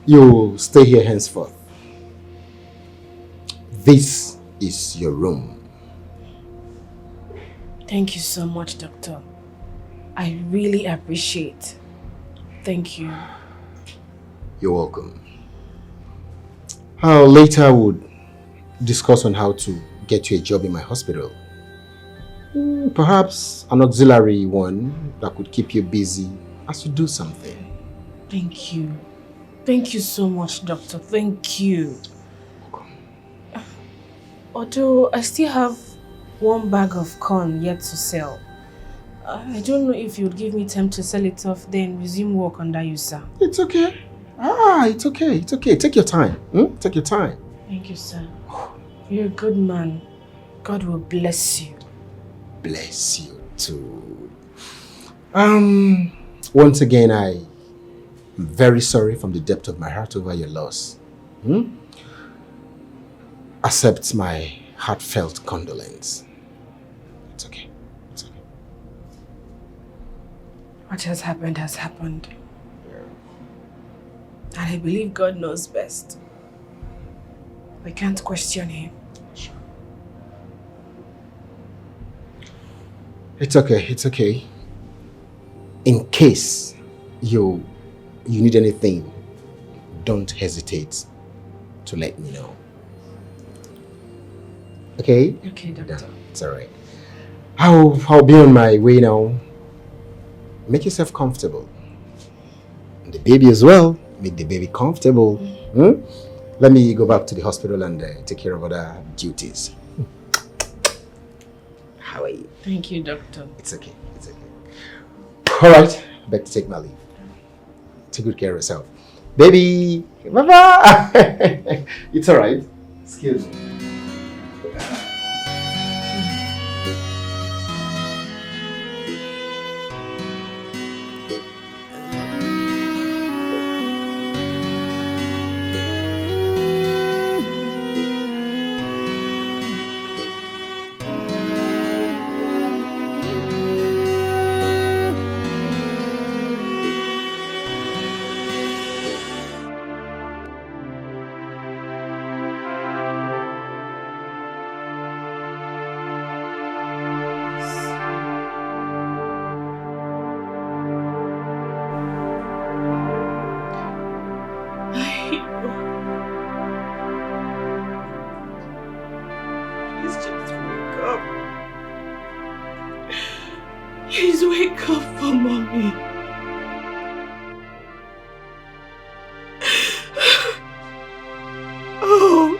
You stay here henceforth. This is your room. Thank you so much, Doctor. I really appreciate. Thank you. You're welcome. Later we'll discuss on how to get you a job in my hospital. Perhaps an auxiliary one that could keep you busy as you do something. Thank you. Thank you so much, Doctor. Thank you. Although I still have one bag of corn yet to sell. I don't know if you'd give me time to sell it off, then resume work under you, sir. It's okay. It's okay. It's okay. Take your time. Take your time. Thank you, sir. You're a good man. God will bless you. Bless you too. Once again, I'm very sorry from the depth of my heart over your loss. Accept my heartfelt condolence. It's okay. It's okay. What has happened has happened. And I believe God knows best. We can't question him. It's okay. It's okay. In case you need anything, don't hesitate to let me know. Okay? Okay, Doctor. No, it's alright. I'll be on my way now. Make yourself comfortable. And the baby as well. Make the baby comfortable. Let me go back to the hospital and take care of other duties. How are you? Thank you, Doctor. It's okay. It's okay. Alright. Back to take my leave. Take good care of yourself. Baby! Bye-bye! It's alright. Excuse me. Please wake up for mommy. Oh,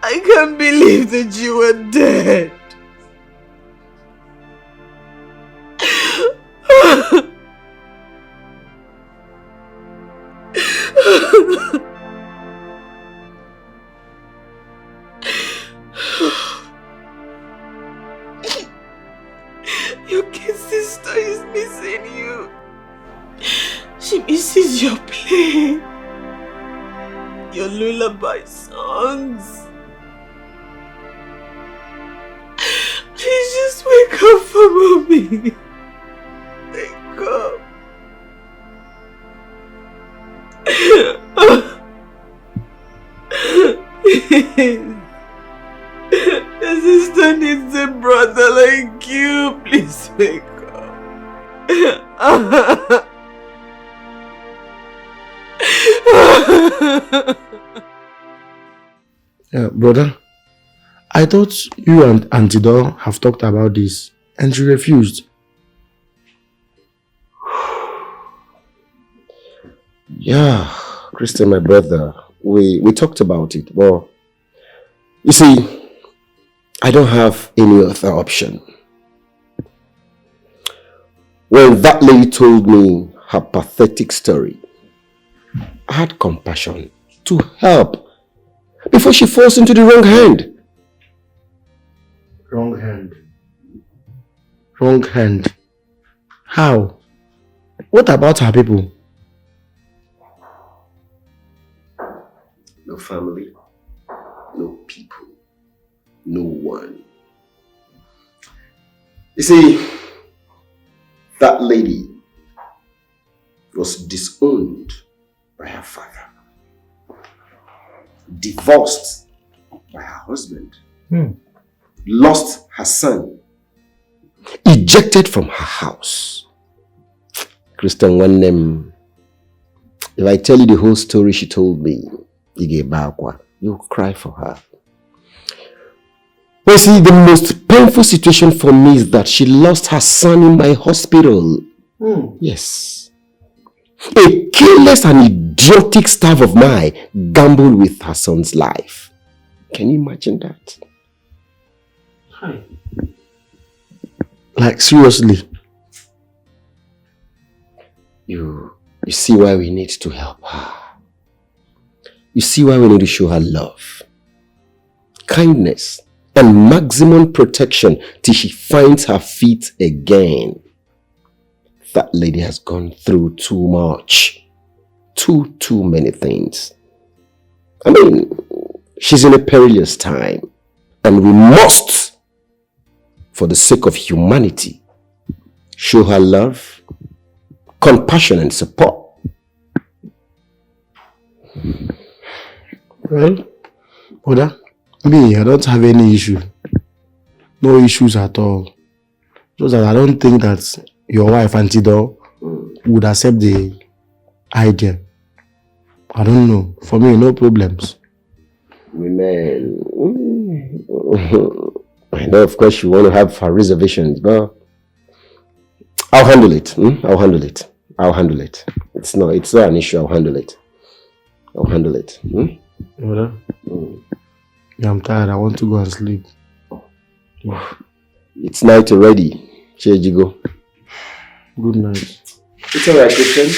I can't believe that you were dead. This is your plea. Your lullaby songs. Please just wake up for mommy. Wake up. Please. Your sister needs a brother like you. Please wake up. Brother, I thought you and Auntie Dor have talked about this and she refused. Yeah, Christian, my brother, we talked about it. Well, you see, I don't have any other option. When that lady told me her pathetic story, I had compassion to help before she falls into the wrong hand. Wrong hand. Wrong hand. How? What about her people? No family, no people, no one. You see, that lady was disowned by her father, divorced by her husband, lost her son, ejected from her house. Christian, one name. If I tell you the whole story she told me, you'll cry for her. Well, see, the most painful situation for me is that she lost her son in my hospital. Yes. A careless and idiotic staff of mine gambled with her son's life. Can you imagine that? Like, seriously? You see why we need to help her. You see why we need to show her love, kindness, and maximum protection till she finds her feet again. That lady has gone through too much. Too many things. I mean, she's in a perilous time. And we must, for the sake of humanity, show her love, compassion, and support. Well, brother, me, I don't have any issue. No issues at all. Just that I don't think that your wife, Auntie Dor, would accept the idea. I don't know. For me, no problems. Women. I know, of course, you want to have her reservations, but I'll handle it. I'll handle it. I'll handle it. It's not an issue. I'll handle it. I'll handle it. Brother, yeah, I'm tired. I want to go and sleep. It's night already. Chejigo. Good night. It's alright, Christian.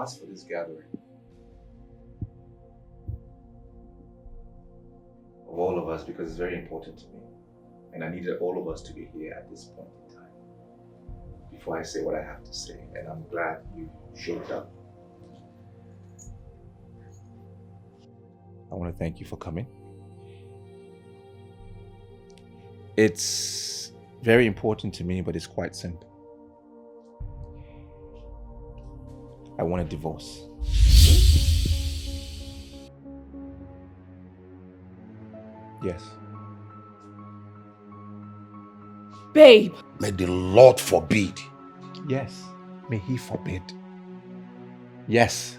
asked for this gathering. Of all of us, because it's very important to me. And I needed all of us to be here at this point in time. Before I say what I have to say. And I'm glad you showed up. I want to thank you for coming. It's very important to me, but it's quite simple. I want a divorce. Yes. Babe. May the Lord forbid. Yes. May He forbid. Yes.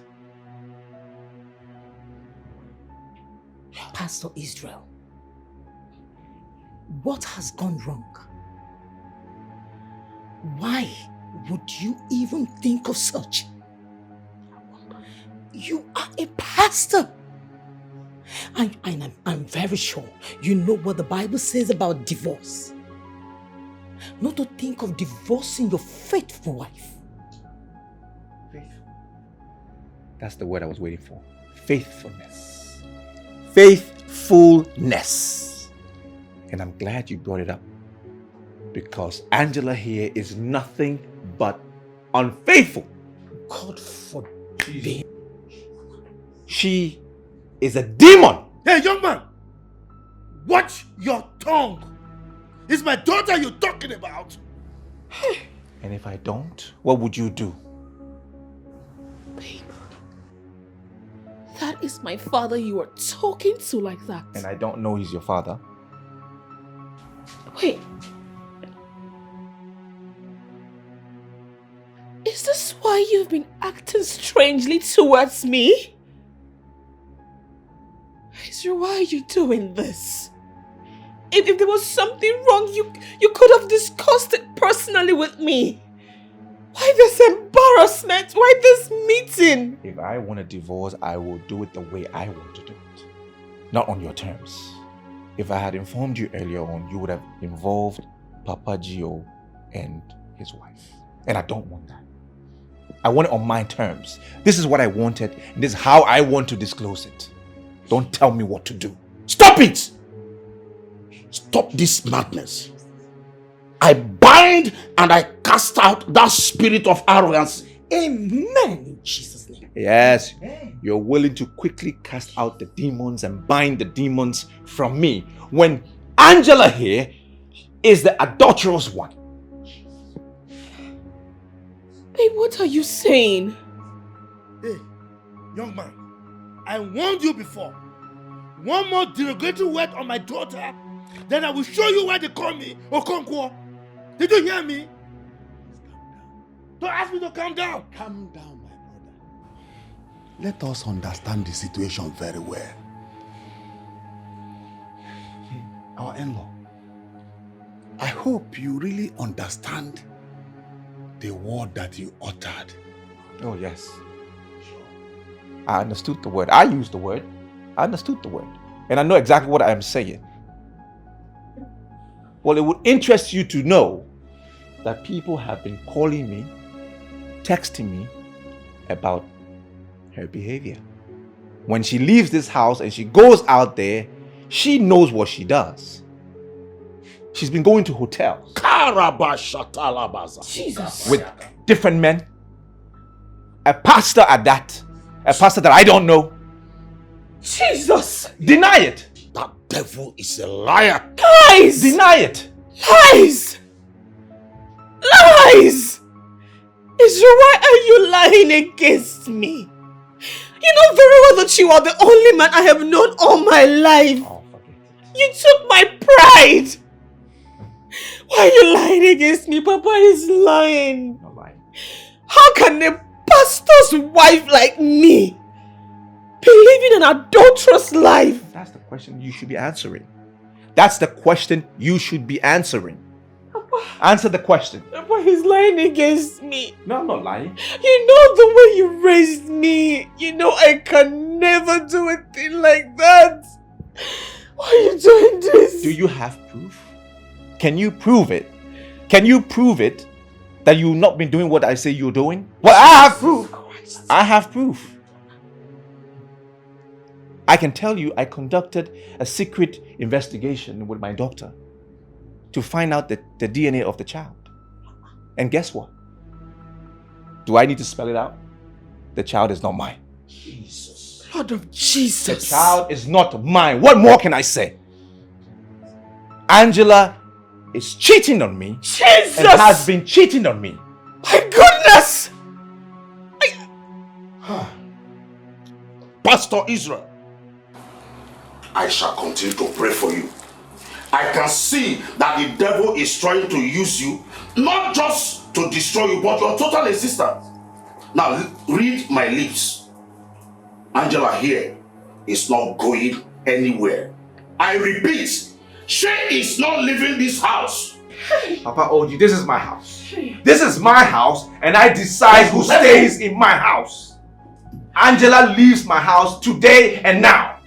Pastor Israel, what has gone wrong? Why would you even think of such? You are a pastor. I'm very sure you know what the Bible says about divorce. Not to think of divorcing your faithful wife. Faithful. That's the word I was waiting for. Faithfulness. Faithfulness. And I'm glad you brought it up. Because Angela here is nothing but unfaithful. God forbid. She is a demon. Hey, young man, watch your tongue. It's my daughter you're talking about. And if I don't, what would you do? Babe, that is my father you are talking to like that. And I don't know he's your father. Wait. Is this why you've been acting strangely towards me? Israel, why are you doing this? If there was something wrong, you could have discussed it personally with me. Why this embarrassment? Why this meeting? If I want a divorce, I will do it the way I want to do it. Not on your terms. If I had informed you earlier on, you would have involved Papa Gio and his wife. And I don't want that. I want it on my terms. This is what I wanted, and this is how I want to disclose it. Don't tell me what to do. Stop it! Stop this madness. I bind and I cast out that spirit of arrogance. Amen in Jesus' name. Yes, you're willing to quickly cast out the demons and bind the demons from me when Angela here is the adulterous one. Babe, what are you saying? Hey, young man, I warned you before. One more derogatory word on my daughter, then I will show you why they call me Okonkwo. Did you hear me? Don't ask me to calm down. Calm down, my brother. Let us understand the situation very well. Our in-law, I hope you really understand the word that you uttered. Oh, yes. I understood the word. I used the word. I understood the word. And I know exactly what I am saying. Well, it would interest you to know that people have been calling me, texting me about her behavior. When she leaves this house and she goes out there, she knows what she does. She's been going to hotels. Jesus. With different men. A pastor at that. A pastor that I don't know. Jesus! Deny it! That devil is a liar. Lies! Deny it! Lies! Lies! Israel, why are you lying against me? You know very well that you are the only man I have known all my life. Oh, forget it. You took my pride. Why are you lying against me? Papa is lying. No lying. How can a pastor's wife like me be living an adulterous life? That's the question you should be answering. That's the question you should be answering. Papa. Answer the question. Papa is lying against me. No, I'm not lying. You know the way you raised me. You know I can never do a thing like that. Why are you doing this? Do you have proof? Can you prove it? Can you prove it that you've not been doing what I say you're doing? Well, I have proof. I have proof. I can tell you I conducted a secret investigation with my doctor to find out the DNA of the child. And guess what? Do I need to spell it out? The child is not mine. Jesus. Lord of Jesus. The child is not mine. What more can I say? Angela is cheating on me. Jesus! And has been cheating on me. My goodness! Pastor Israel, I shall continue to pray for you. I can see that the devil is trying to use you, not just to destroy you, but your total existence. Now, read my lips. Angela here is not going anywhere. I repeat, she is not leaving this house. Papa Oji, this is my house. This is my house, and I decide who stays in my house. Angela leaves my house today and now.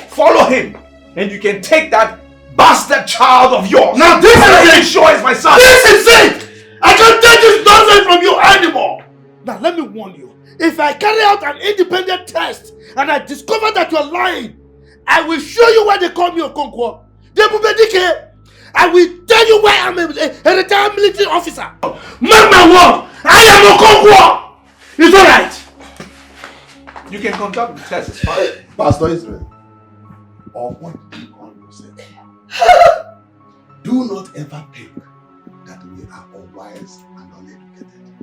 Follow him, and you can take that bastard child of yours. Now this is it! Sure is my son. This is it! I can't take this nonsense from you anymore! Now let me warn you. If I carry out an independent test and I discover that you're lying, I will show you why they call me Okonkwo. I will tell you why I'm a retired military officer. Mark my word! I am Okonkwo! It's alright! You can conduct the test, it's fine. Pastor Israel, or what you call yourself, do not ever think that we are unwise and uneducated.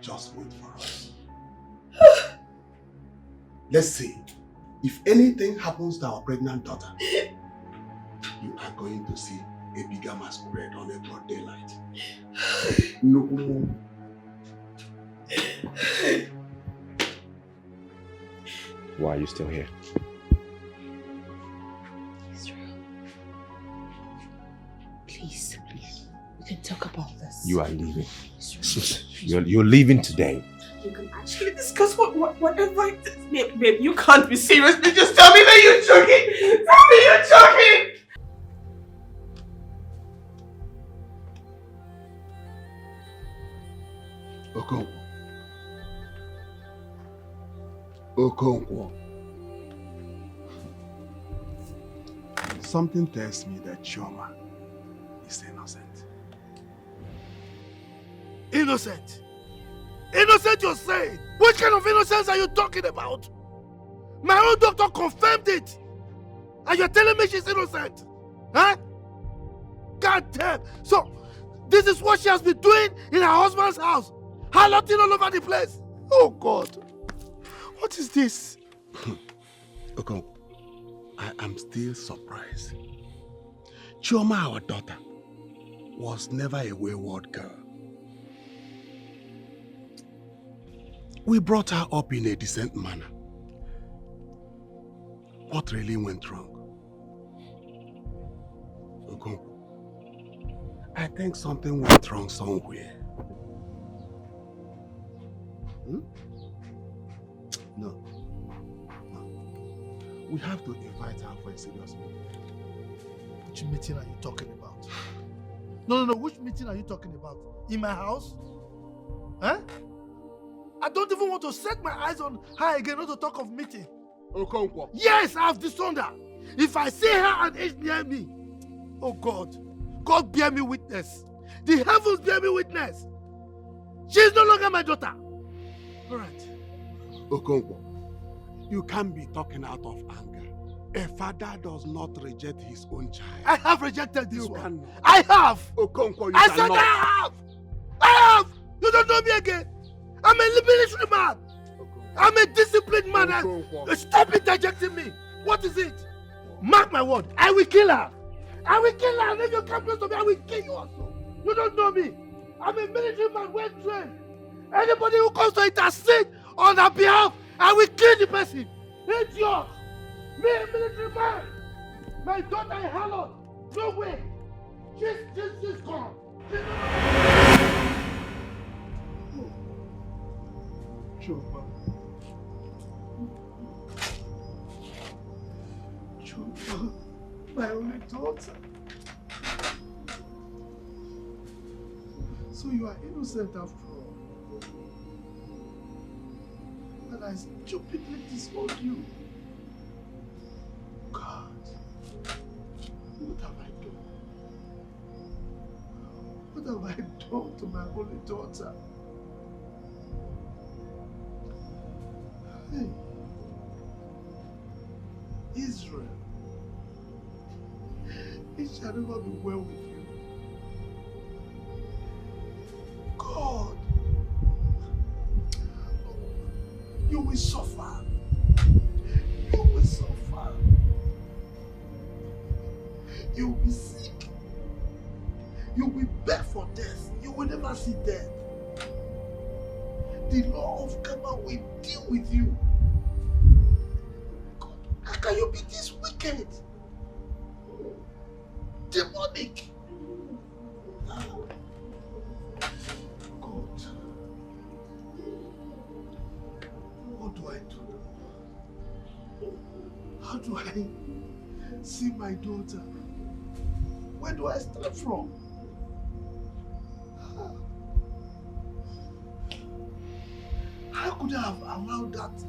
Just wait for us. Let's see. If anything happens to our pregnant daughter, you are going to see a bigger masquerade on a broad daylight. No more. Why are you still here? Israel. Please. We can talk about this. You are leaving. You're leaving today. You can actually discuss whatever it is. Babe, you can't be serious. Just tell me that you're joking. Tell me you're joking. Okonkwo. Something tells me that Chioma is innocent. Innocent? Innocent, you're saying? What kind of innocence are you talking about? My own doctor confirmed it. And you're telling me she's innocent? Huh? God damn. So, this is what she has been doing in her husband's house. Harloting all over the place. Oh God. What is this? Okay, I am still surprised. Chioma, our daughter, was never a wayward girl. We brought her up in a decent manner. What really went wrong? Okay, I think something went wrong somewhere. No. We have to invite her for a serious meeting. Which meeting are you talking about? No. Which meeting are you talking about? In my house? Huh? I don't even want to set my eyes on her again, not to talk of meeting. Okonkwo. Yes, I have disowned her. If I see her and it's near me, oh God, God bear me witness. The heavens bear me witness. She is no longer my daughter. All right. Okonkwo, you can't be talking out of anger. A father does not reject his own child. I have rejected this one. Cannot. I have. Okonkwo, you I cannot. said I have. I have. You don't know me again. I'm a military man. I'm a disciplined man. Stop interjecting me. What is it? Mark my word. I will kill her. I will kill her. And if you come close to me, I will kill you also. You don't know me. I'm a military man, well trained. Anybody who comes to intercede on her behalf, I will kill the person. It's yours. Me, a military man. My daughter in Harlot. No way. She's gone. Chioma. Chioma, my only daughter. So you are innocent after all. And I stupidly disowned you. God, what have I done? What have I done to my only daughter? Hey, Israel, it shall never be well with you. God, you will suffer. You will suffer. You will be sick. You will beg for death. You will never see death. The law of karma will deal with you. God, how can you be this wicked? Demonic. God. What do I do? How do I see my daughter? Where do I start from? How could I have allowed that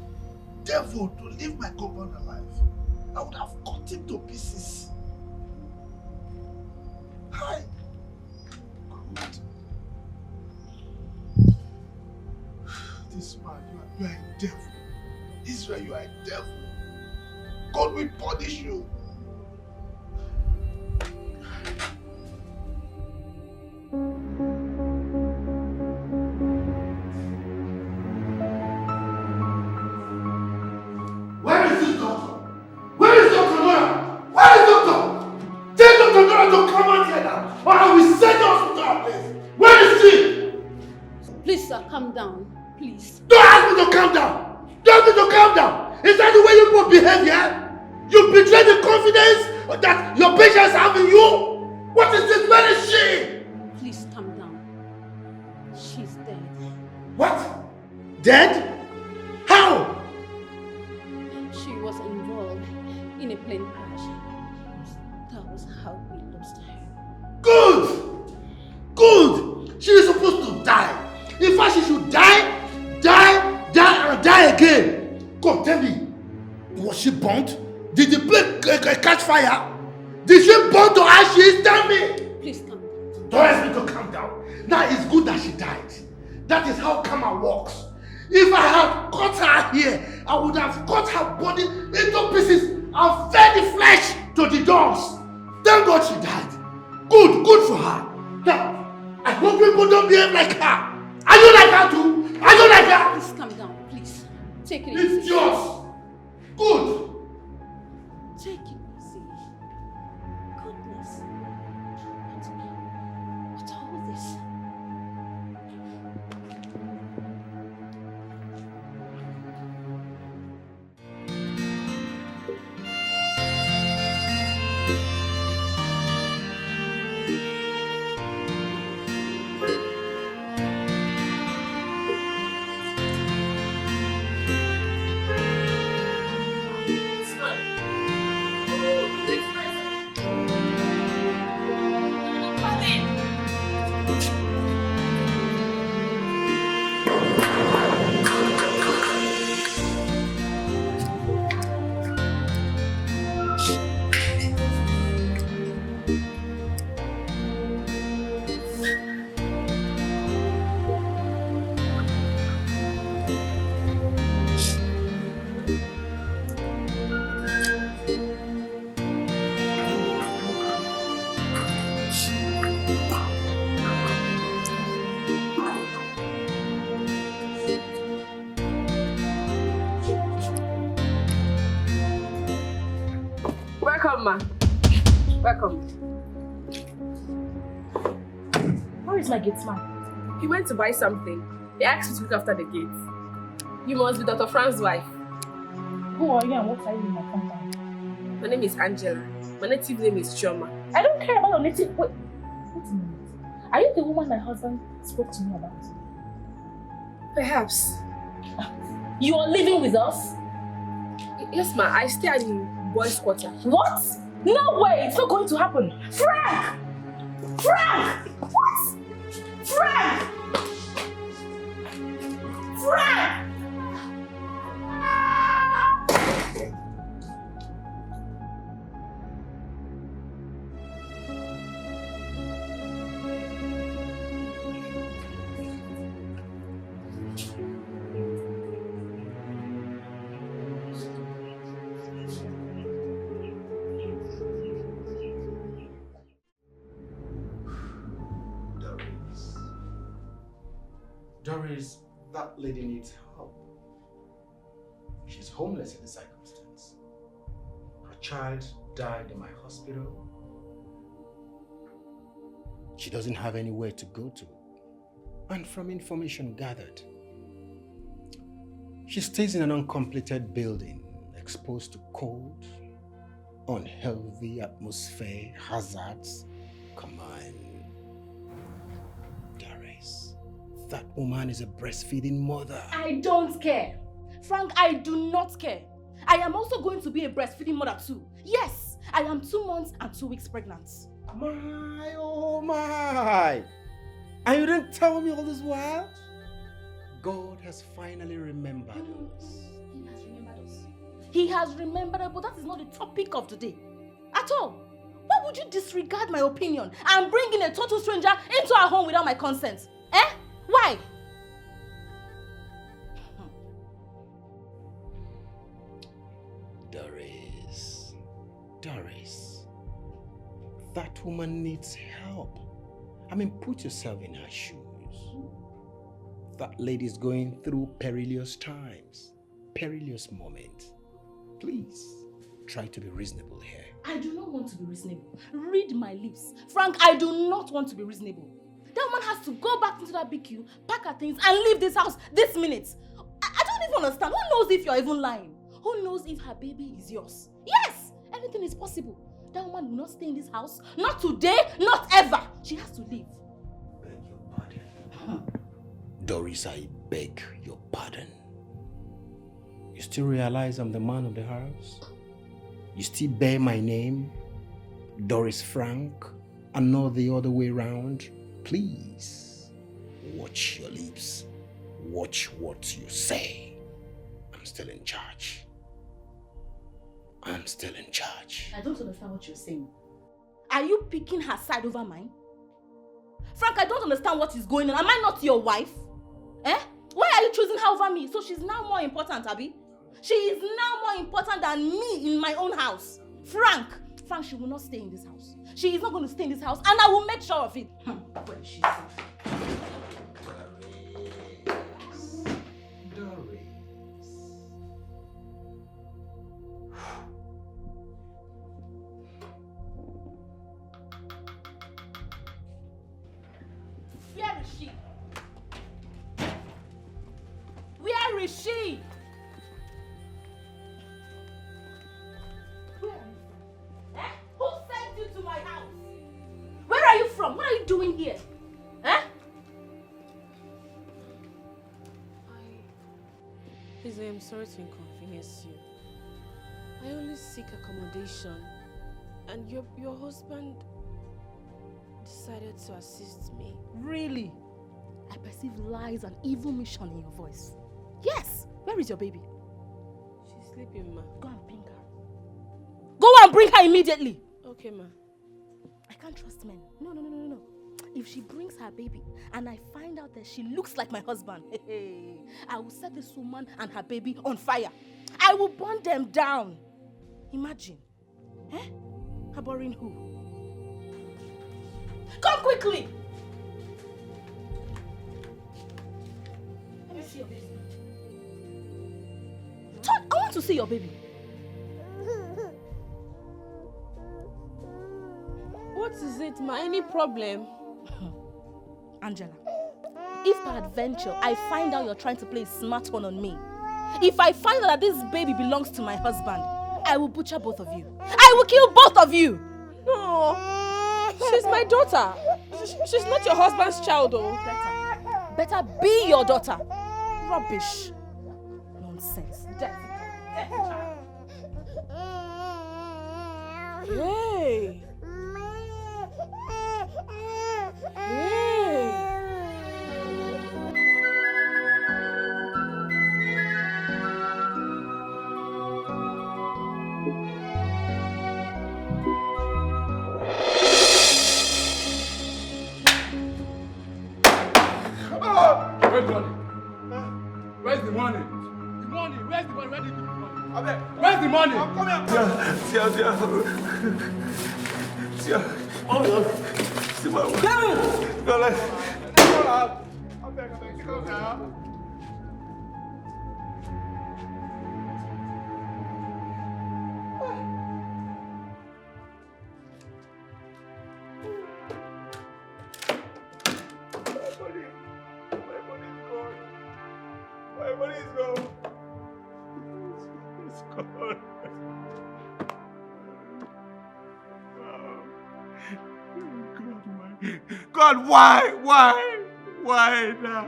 devil to leave my compound alive? I would have cut him to pieces. Hi. God. This man, you are a devil. Israel, you are a devil. God will punish you. Where is this doctor? Where is Dr. Nora? Where is Doctor? Tell Dr. Nora to come out here now, or I will send the hospital, please. Where is she? Please, sir, calm down. Please. Don't ask me to calm down. Don't ask me to calm down. Is that the way you people behave here? You betray the confidence that your patients have in you. What is this? Where is she? Please, calm down. She's dead. What? Dead? How? She was involved in a plane crash. That was how we lost her. Good! Good! She is supposed to die. In fact, she should die, and die again. Come, tell me, was she burnt? Did the plane catch fire? Did she burn to ashes? Tell me! Please calm down. Don't ask me to calm down. Now it's good that she died. That is how karma works. If I had cut her here, I would have cut her body into pieces and fed the flesh to the dogs. Thank God she died. Good for her. Now, I hope people don't behave like her. Are you like her too? Are you like her? Please calm down, please. Take it It's easy. yours. Good. Take it easy. Goodness. What's all this? Welcome, ma. Welcome. Where is my gate man? He went to buy something. He asked you to look after the gate. You must be Dr. Fran's wife. Who are you and what are you in my compound? My name is Angela. My native name is Chioma. I don't care about your native. Wait a minute. Are you the woman my husband spoke to me about? Perhaps. You are living with us? Yes, ma. I stay in boys' quarter. What? No way! It's not going to happen. Frank! Frank! What? Frank! Frank! Doris, that lady needs help. She's homeless in the circumstance. Her child died in my hospital. She doesn't have anywhere to go to. And from information gathered, she stays in an uncompleted building, exposed to cold, unhealthy atmosphere, hazards. Come on. Doris, that woman is a breastfeeding mother. I don't care. Frank, I do not care. I am also going to be a breastfeeding mother too. Yes, I am 2 months and 2 weeks pregnant. My, oh my! And you didn't tell me all this while? God has finally remembered us. He has remembered us. He has remembered us, but that is not the topic of today. At all. Why would you disregard my opinion and bring in a total stranger into our home without my consent? Eh? Why? Doris, that woman needs help. I mean, put yourself in her shoes. That lady is going through perilous times, perilous moments. Please, try to be reasonable here. I do not want to be reasonable. Read my lips. Frank, I do not want to be reasonable. That woman has to go back into that BQ, pack her things, and leave this house this minute. I don't even understand. Who knows if you're even lying? Who knows if her baby is yours? Yes! Anything is possible. That woman will not stay in this house. Not today, not ever. She has to leave. Beg your pardon. Doris, I beg your pardon. You still realize I'm the man of the house? You still bear my name, Doris Frank, and not the other way around? Please, watch your lips. Watch what you say. I'm still in charge. I'm still in charge. I don't understand what you're saying. Are you picking her side over mine? Frank, I don't understand what is going on. Am I not your wife? Eh? Why are you choosing her over me? So she's now more important, Abby? She is now more important than me in my own house. Frank, she will not stay in this house. She is not going to stay in this house, and I will make sure of it. Where is she? Where is she? Where is she? Where are you from? Eh? Who sent you to my house? Where are you from? What are you doing here? Eh? Please, I am sorry to inconvenience you. I only seek accommodation, and your husband decided to assist me. Really? I perceive lies and evil mission in your voice. Yes! Where is your baby? She's sleeping, ma. Go and bring her. Go and bring her immediately! Okay, ma. I can't trust men. No. If she brings her baby and I find out that she looks like my husband, I will set this woman and her baby on fire. I will burn them down. Imagine. Eh? Harboring who? Come quickly! Let me see your baby. Todd, I want to see your baby. What is it, ma? Any problem? Angela, if peradventure I find out you're trying to play a smart one on me, if I find out that this baby belongs to my husband, I will butcher both of you. I will kill both of you! No, she's my daughter. She's not your husband's child, though. Better be your daughter. Rubbish. Nonsense. Hey. Hey. Where's the money? Where's the money? The money. Where's the money? Where did you put the money? Where's the money? Come here. My money is gone. It's gone. God, why? Why now?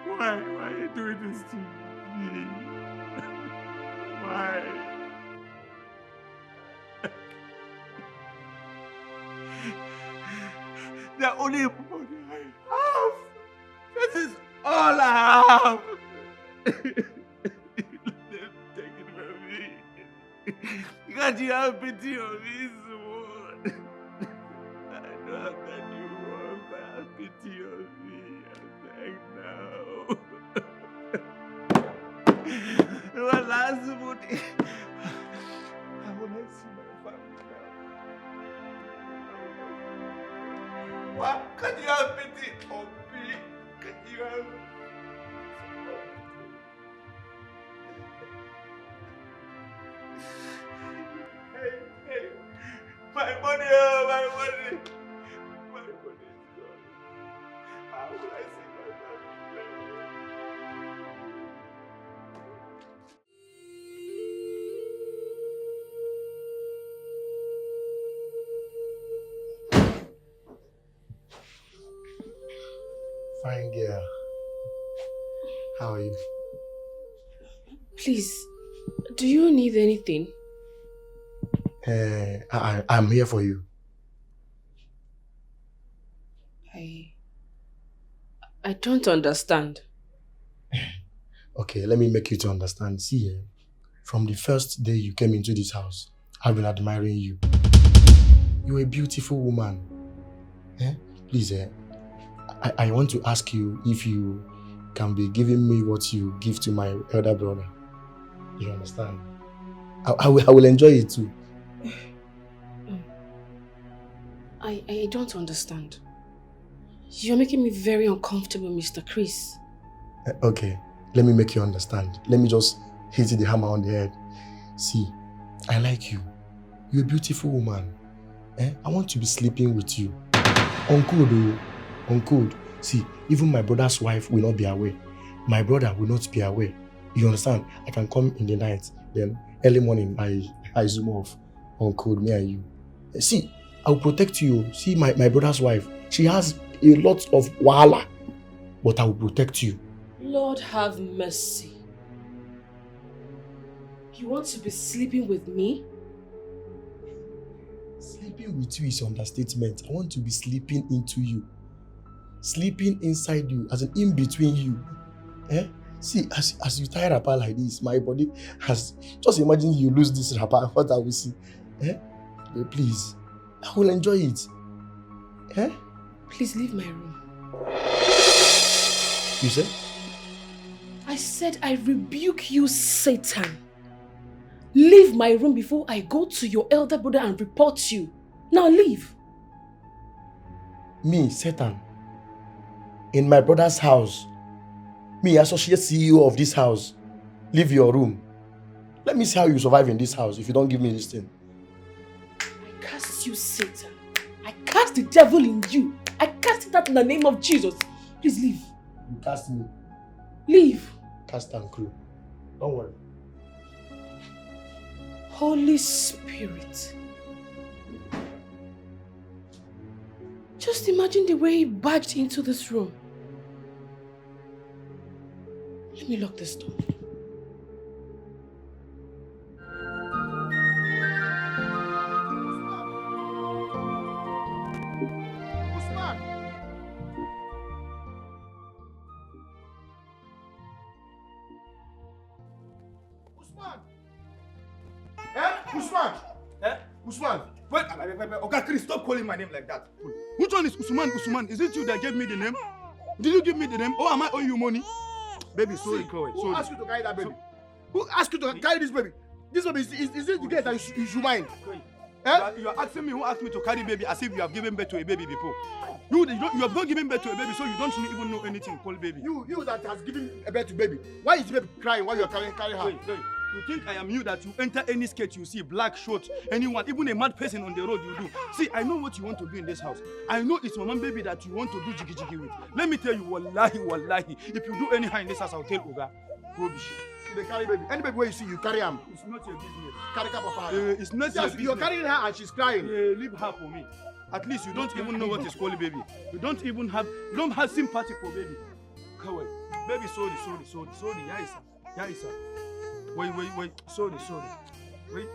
Why are you doing this to me? Why? The only money I have. This is all I have. Take it from me. Can't you have pity on me, someone? I know I've done you wrong, but have pity on me. I'm back now. One last money. I will not see my family now. What? Can you have pity on me? Can you have... Hey, my money, my money. My money is gone. How will I see my Fine girl. How are you? Please, do you need anything? I'm here for you. I don't understand. Okay, let me make you to understand. See, from the first day you came into this house, I've been admiring you. You're a beautiful woman. Please, I want to ask you if you can be giving me what you give to my elder brother. You understand? I will enjoy it too. I don't understand. You're making me very uncomfortable, Mr. Chris. Okay, let me make you understand. Let me just hit the hammer on the head. See, I like you. You're a beautiful woman. I want to be sleeping with you. On code. See, even my brother's wife will not be aware. My brother will not be aware. You understand? I can come in the night, then early morning I zoom off. On code, me and you. See, I will protect you. See, my brother's wife, she has a lot of wahala, but I will protect you. Lord have mercy. You want to be sleeping with me? Sleeping with you is understatement. I want to be sleeping into you. Sleeping inside you, as in between you. See, as you tie wrapper like this, my body has... Just imagine you lose this wrapper, what I will see. But please, I will enjoy it. Please leave my room. You said? I said I rebuke you, Satan. Leave my room before I go to your elder brother and report you. Now leave. Me, Satan? In my brother's house? Me, associate CEO of this house? Leave your room. Let me see how you survive in this house if you don't give me this thing. I cast you, Satan. I cast the devil in you. I cast it out in the name of Jesus. Please leave. You cast me? Leave. Cast and crew. Don't worry. Holy Spirit. Just imagine the way he barged into this room. Let me lock this door. Usman! Wait, okay, Chris, stop calling my name like that. Which one is Usman? Is it you that gave me the name? Did you give me the name? Or am I owing you money? Baby, sorry, Chloe. Who Sorry. asked you to carry that baby? Who asked you to carry this baby? This baby, is it the case that you should mind? You are asking me who asked me to carry baby as if you have given birth to a baby before. You have not given birth to a baby, so you don't even know anything called baby. You that has given a birth to baby. Why is the baby crying while you are carrying her? Wait. You think I am you that you enter any skirt you see, black, short, anyone, even a mad person on the road you do. See, I know what you want to do in this house. I know it's mama baby that you want to do jiggy with. Let me tell you, wallahi, if you do anyhow in this house, I'll tell Oga. Rubbish. They carry baby. Any baby where you see, you carry him. It's not your business. Carry Papa. It's not your business. You're carrying her and she's crying. Leave her for me. At least you don't even know what is called baby. You don't have sympathy for baby. Kawai. Baby, sorry. Yeah, sir. Wait. Sorry. Wait.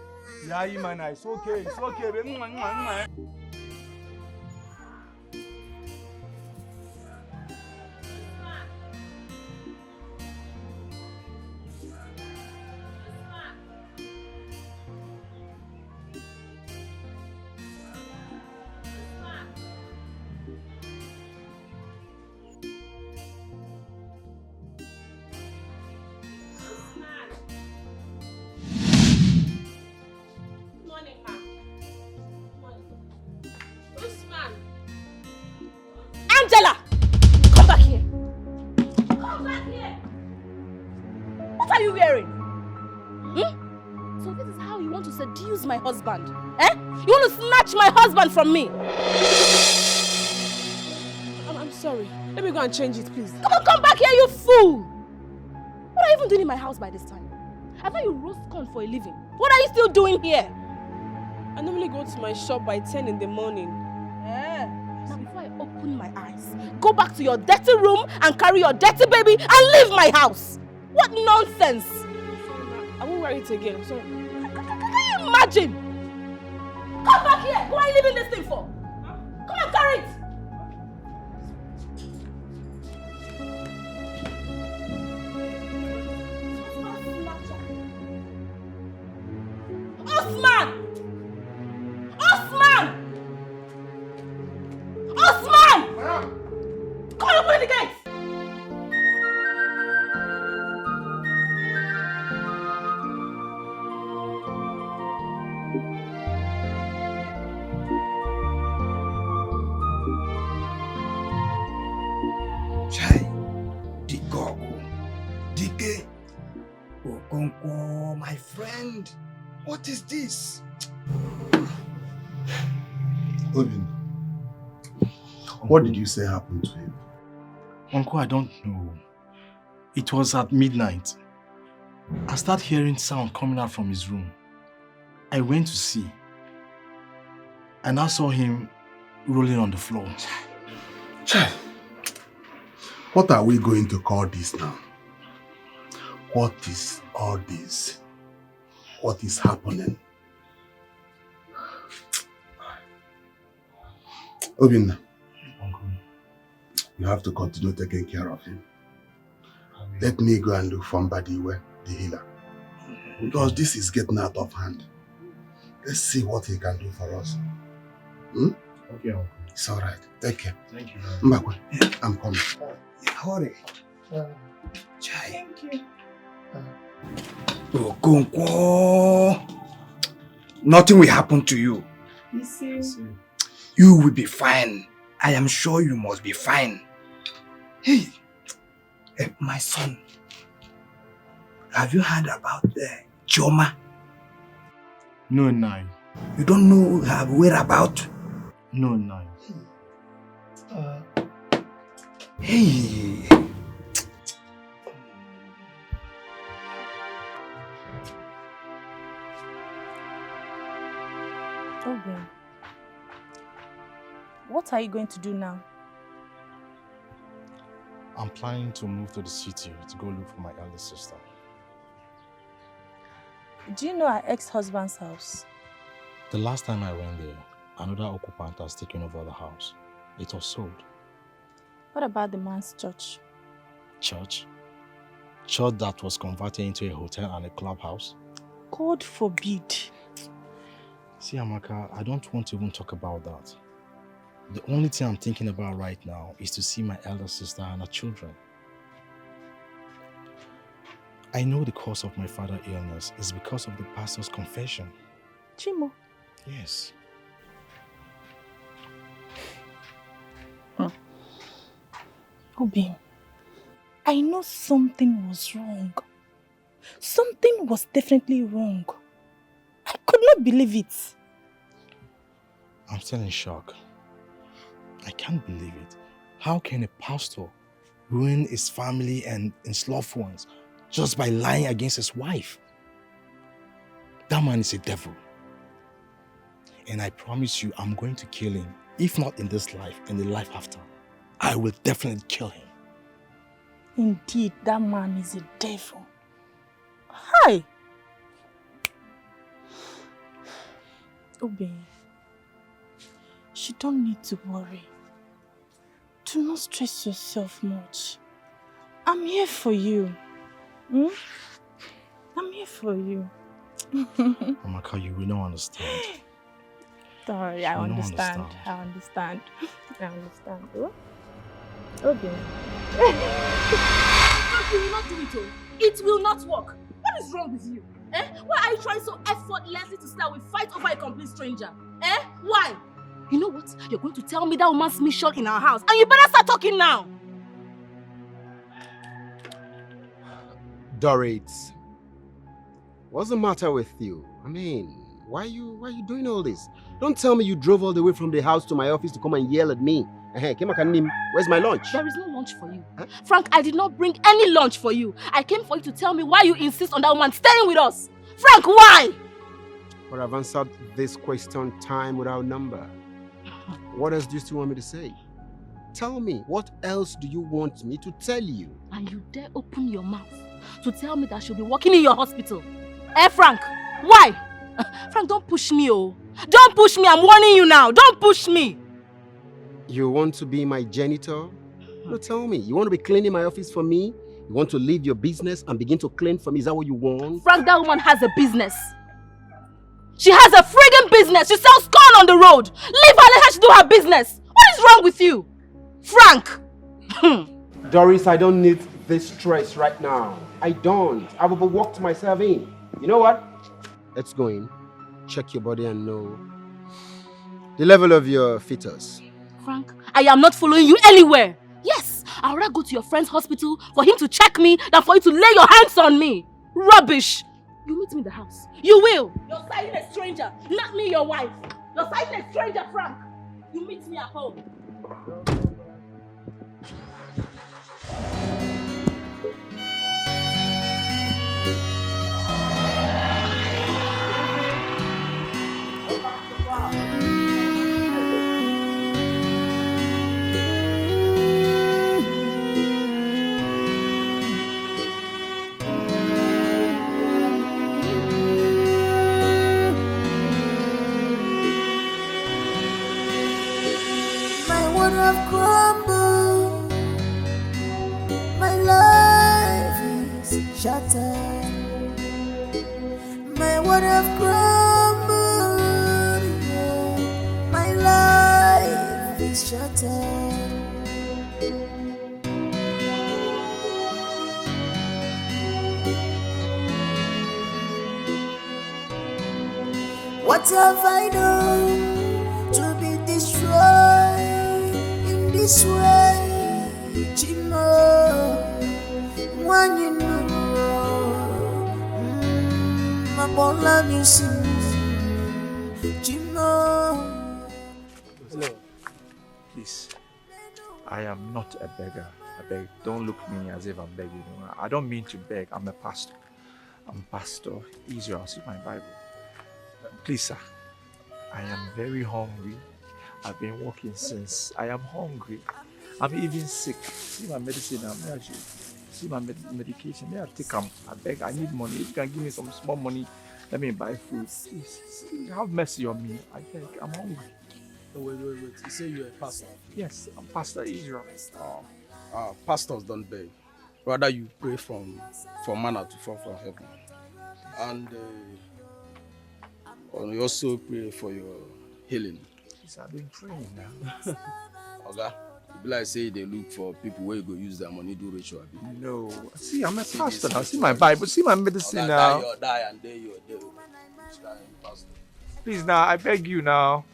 Yeah, man, it's okay. Baby. Angela! Come back here! What are you wearing? So this is how you want to seduce my husband? You want to snatch my husband from me? I'm sorry. Let me go and change it, please. Come back here, you fool! What are you even doing in my house by this time? I thought you roast corn for a living. What are you still doing here? I normally go to my shop by 10 in the morning. Now before I open my eyes, go back to your dirty room and carry your dirty baby and leave my house. What nonsense! I won't wear it again. I'm sorry. Can you imagine? Come back here! What are you leaving this thing for? Come and carry it! Osman! Come on, open the gate! Dike, Okonkwo, my friend, what is this? Odin, what did you say happened to him? Uncle, I don't know. It was at midnight. I started hearing sound coming out from his room. I went to see. And I saw him rolling on the floor. Child, what are we going to call this now? What is all this? What is happening? Obin, you have to continue taking care of him. Let me go and look for Mbadiwe, the healer. Because this is getting out of hand. Let's see what he can do for us. Okay, Uncle. It's alright. Take care. Thank you. Mbakwe, I'm coming. Hurry. Thank you. Okonkwo. Nothing will happen to you. You see? You will be fine. I am sure you must be fine. Hey, my son. Have you heard about Choma? No, Nai. You don't know her whereabouts? No, Nai. Hey. Okay. What are you going to do now? I'm planning to move to the city to go look for my elder sister. Do you know our ex-husband's house? The last time I went there, another occupant has taken over the house. It was sold. What about the man's church? Church? Church that was converted into a hotel and a clubhouse? God forbid. See, Amaka, I don't want to even talk about that. The only thing I'm thinking about right now is to see my elder sister and her children. I know the cause of my father's illness is because of the pastor's confession. Chimo. Yes. Obi, I know something was wrong. Something was definitely wrong. I could not believe it. I'm still in shock. I can't believe it. How can a pastor ruin his family and his loved ones just by lying against his wife? That man is a devil. And I promise you, I'm going to kill him. If not in this life, in the life after. I will definitely kill him. Indeed, that man is a devil. Hi! Obi, you don't need to worry. Do not stress yourself much. I'm here for you. I'm here for you. Amaka, you will not understand. Sorry, I understand. I understand. Oh? Okay. You will not do it, oh. It will not work. What is wrong with you? Why are you trying so effortlessly to start with fight over a complete stranger? Why? You know what? You're going to tell me that woman's mission in our house, and you better start talking now. Dorit, what's the matter with you? I mean, why are you doing all this? Don't tell me you drove all the way from the house to my office to come and yell at me. Where's my lunch? There is no lunch for you. Huh? Frank, I did not bring any lunch for you. I came for you to tell me why you insist on that woman staying with us. Frank, why? But I've answered this question time without number. What else do you still want me to say? Tell me, what else do you want me to tell you? And you dare open your mouth to tell me that she'll be working in your hospital? Frank, why? Frank, don't push me, oh. Don't push me, I'm warning you now. Don't push me. You want to be my janitor? No, tell me, you want to be cleaning my office for me? You want to leave your business and begin to clean for me? Is that what you want? Frank, that woman has a business. She has a friggin' business. She sells corn on the road. Leave her, let her do her business. What is wrong with you? Frank! Doris, I don't need this stress right now. I don't. I've overworked myself in. You know what? Let's go in. Check your body and know the level of your fetus. Frank, I am not following you anywhere. Yes, I'd rather go to your friend's hospital for him to check me than for you to lay your hands on me. Rubbish. You meet me in the house. You will. You're signing a stranger, not me, your wife. You're signing a stranger, Frank. You meet me at home. Have crumbled. My life is shattered. My world have crumbled. My life is shattered. What have I done to be destroyed this way? Chimo, when you know, my bola missing. Chimo. Hello. Please, I am not a beggar. I beg, don't look at me as if I'm begging. I don't mean to beg. I'm a pastor. I'm Pastor Israel. See my Bible. Please, sir, I am very hungry. I've been working since. I am hungry. I'm even sick. See my medicine. See my medication. May I take them? I beg. I need money. If you can give me some small money, let me buy food. Please, have mercy on me. I beg. I'm hungry. Oh, wait. You say you're a pastor? Yes, I'm Pastor Israel. Pastors don't beg. Rather, you pray for manna to fall from heaven. And you also pray for your healing. Please, I've been praying now. Oga, it be like say they look for people where you go use their money do ritual. No. See, I'm a pastor now. See my Bible. See my medicine now. Die and day your day. Please now, I beg you now.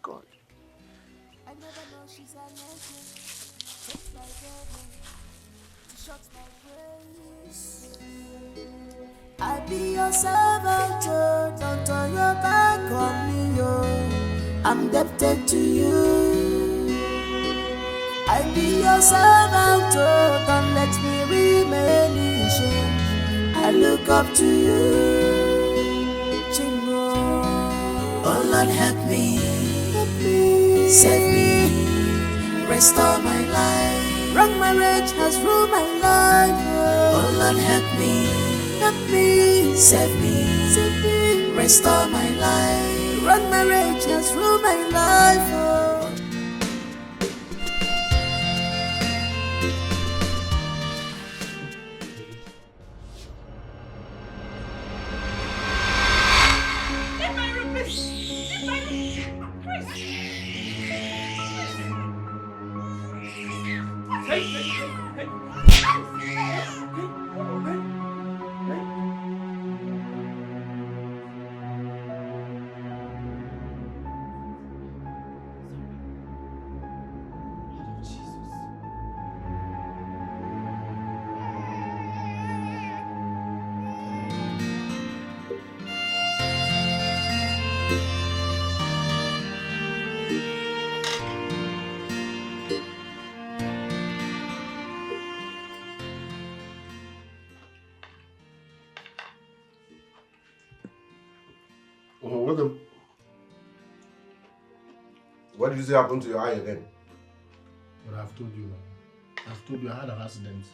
God. I be your servant, oh, don't turn your back on me, oh. I'm indebted to you. I be your servant, oh, don't let me remain in shame. I look up to you, Chimo. Oh Lord, help me, save me, restore my life. Wrong marriage has ruined my life. Oh Lord, help me, save me, restore my life. Wrong marriage has ruined my life. Oh. Look, what did you say happened to your eye again? But I've told you now. I've told you I had an accident.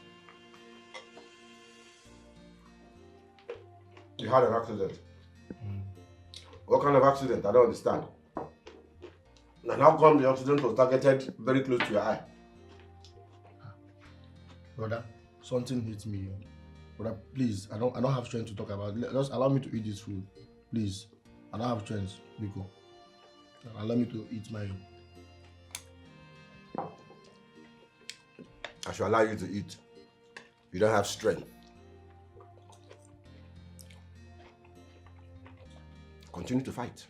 You had an accident? What kind of accident? I don't understand. And how come the accident was targeted very close to your eye? Brother, something hit me. Brother, please, I don't have strength to talk about it. Just allow me to eat this food. Please. I don't have strength, Biko. Allow me to eat my... I should allow you to eat. You don't have strength. Continue to fight.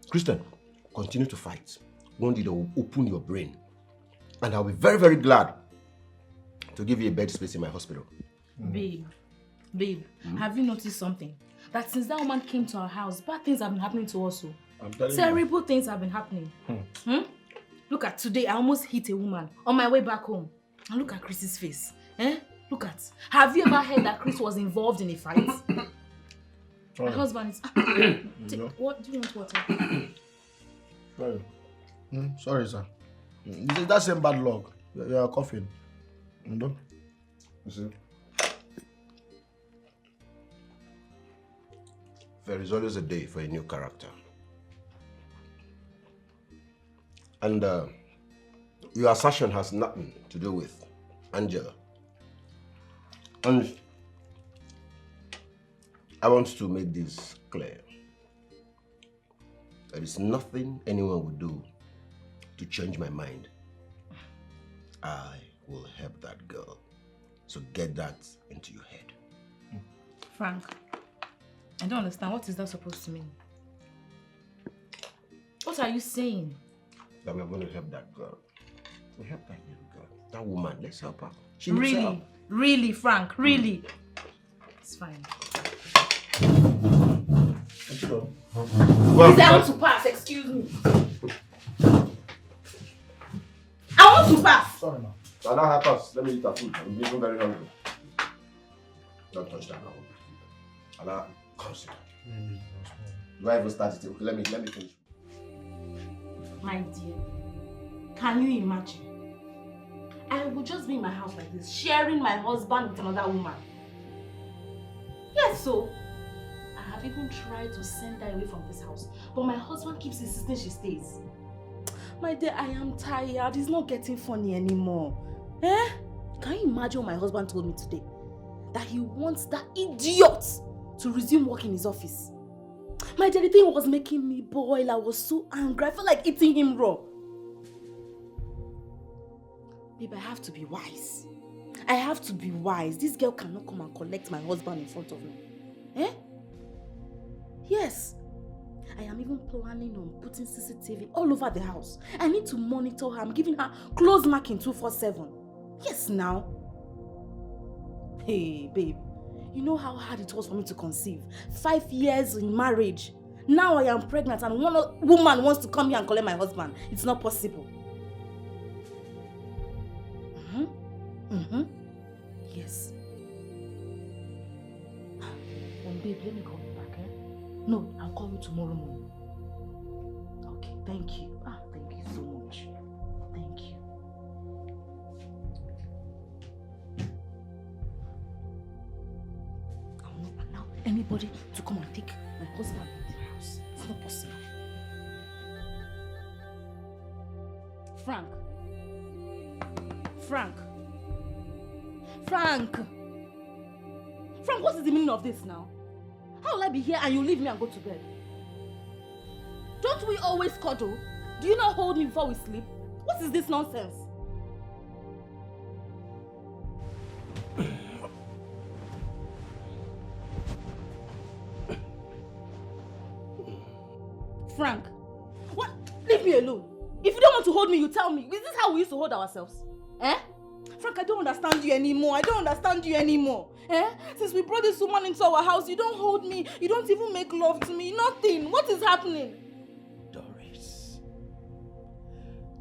Christian, continue to fight. One day they will open your brain. And I'll be very, very glad to give you a bed space in my hospital. Babe, have you noticed something? That since that woman came to our house, bad things have been happening to us. Terrible things have been happening. Look at today, I almost hit a woman on my way back home. And look at Chris's face. Look at. Have you ever heard that Chris was involved in a fight? My husband is... What do you want water? Sorry. Sorry, sir. That's same bad luck. You're coughing. You see? There is always a day for a new character. And your assertion has nothing to do with Angela. And I want to make this clear. There is nothing anyone will do to change my mind. I will help that girl. So get that into your head. Frank, I don't understand. What is that supposed to mean? What are you saying? That we are going to help that girl. We help that little girl. That woman, let's help her. She Really? help. Really, Frank? Really? It's fine. Well, Please, I want to pass. Excuse me. I want to pass. Sorry, ma. So now help us. Let me eat our food. I'm even very hungry. Don't touch that now. Allah, come sit. Do I even start it? Okay, let me finish. My dear, can you imagine? I would just be in my house like this, sharing my husband with another woman. Yes, so I have even tried to send her away from this house, but my husband keeps insisting she stays. My dear, I am tired. It's not getting funny anymore. Can you imagine what my husband told me today? That he wants that idiot to resume work in his office. My dear, the thing was making me boil. I was so angry. I felt like eating him raw. Babe, I have to be wise. I have to be wise. This girl cannot come and collect my husband in front of me. Eh? Yes. I am even planning on putting CCTV all over the house. I need to monitor her. I'm giving her close marking 24/7. Yes, now. Hey, babe. You know how hard it was for me to conceive. 5 years in marriage. Now I am pregnant and one woman wants to come here and collect my husband. It's not possible. Yes. Babe, let me call you back, eh? No, I'll call you tomorrow morning. Okay, thank you. Thank you so much. Thank you. I will not allow anybody to come and take my husband in the house. It's not possible. Frank. Frank, what is the meaning of this now? How will I be here and you leave me and go to bed? Don't we always cuddle? Do you not hold me before we sleep? What is this nonsense? Frank, what? Leave me alone. If you don't want to hold me, you tell me. Is this how we used to hold ourselves? Eh? Frank, I don't understand you anymore. Eh? Since we brought this woman into our house, you don't hold me. You don't even make love to me. Nothing. What is happening?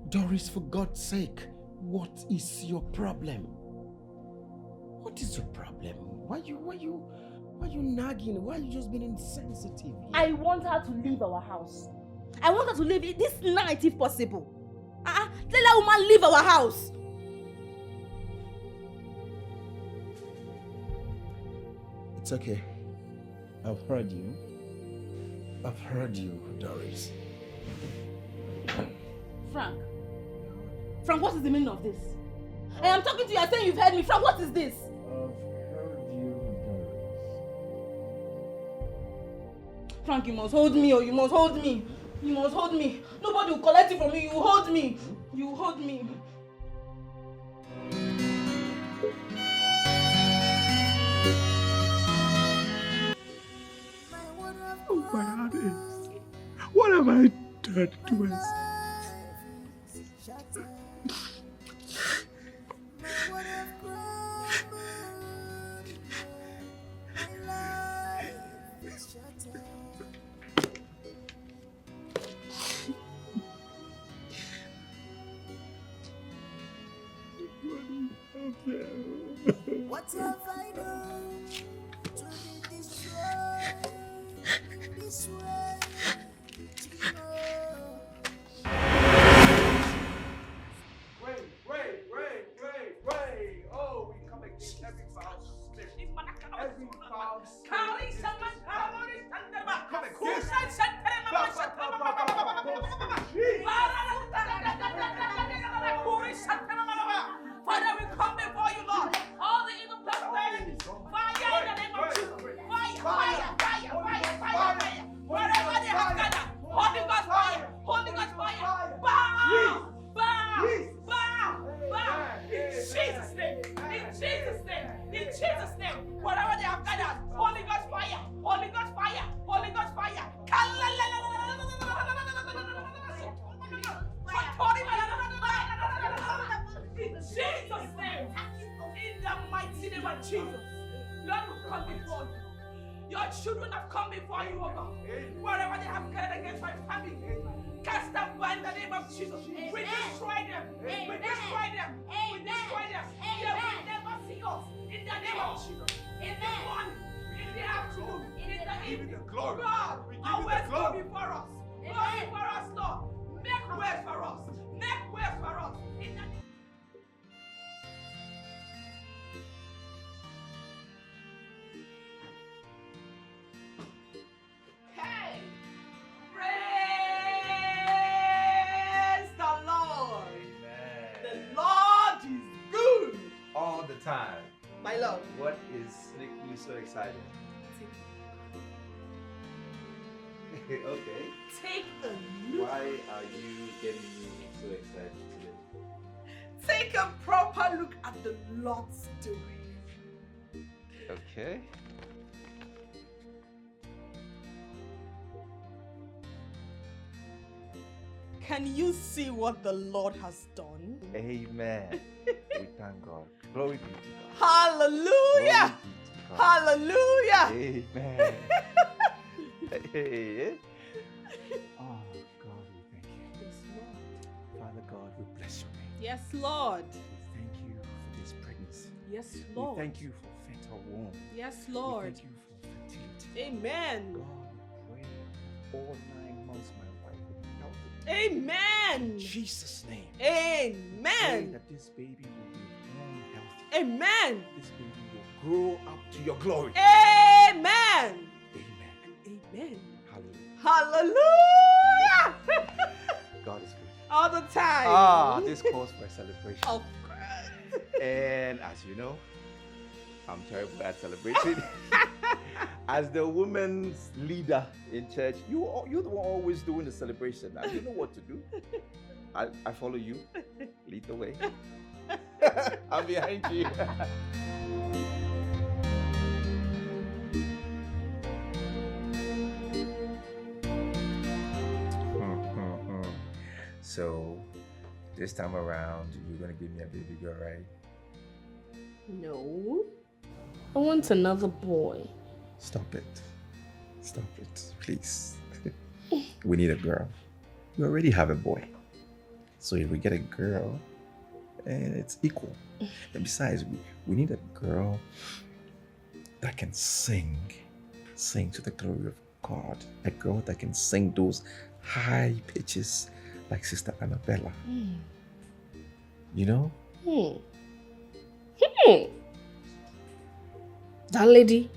Doris, for God's sake, what is your problem? What is your problem? Why you nagging? Why are you just being insensitive? I want her to leave our house. I want her to leave this night if possible. Let that woman leave our house. It's okay. I've heard you. Doris. Frank, what is the meaning of this? I am talking to you, I'm saying you've heard me. Frank, what is this? I've heard you, Doris. Frank, you must hold me, or you must hold me. You must hold me. Nobody will collect it from you. You hold me. You hold me. Oh my heavens. What have I done to myself? What have I done to be destroyed this way? Wait. Oh, we come against every foul spirit. Every foul spirit. Come against Father, we come before you, Lord. All the evil plans, fire in the name of Jesus. Fire. Wherever they have gathered, Holy Ghost fire. Bow. In Jesus' name. Wherever they have gathered, Holy Ghost fire. In Jesus' name. In the mighty name of Jesus. Lord, we come before you. Your children have come before you, oh God. Wherever they have gathered against my family, cast them by in the name of Jesus. We destroy them. We destroy them. They will never see us. In the name of Jesus. In the morning, in the afternoon, in the evening. Glory. God, We give you always the go glory. before us. Go before us, Lord. Make ways for us. In the Hey! Praise the Lord! Amen. The Lord is good! All the time. My love. What is making you so excited? Okay. Take a look. Why are you getting me so excited today? Take a proper look at the Lord's doing. Okay. Can you see what the Lord has done? Amen. We thank God. Glory be to God. Hallelujah! Hallelujah! Amen. Hey. Oh, God, we thank you. Yes, Lord. Father God, we bless your name. Yes, Lord. We thank you for this pregnancy. Yes, Lord. We thank you for fertile womb. Yes, Lord. We thank you for fertility. Amen. God, we pray all 9 months my wife will be healthy. Amen. In Jesus' name. Amen. Pray that this baby will be born healthy. Amen. This baby will grow up to your glory. Amen. Amen. Amen. Hallelujah. Hallelujah. God is good. All the time. Ah, this calls for a celebration. Of course. And as you know, I'm terrible at celebrating. As the women's leader in church, you're the one always doing the celebration. Now you know what to do. I follow you. Lead the way. I'm behind you. So, this time around, you're gonna give me a baby girl, right? No. I want another boy. Stop it. Stop it, please. We need a girl. We already have a boy. So if we get a girl, and it's equal. And besides, we need a girl that can sing to the glory of God. A girl that can sing those high pitches like Sister Annabella. You know? That lady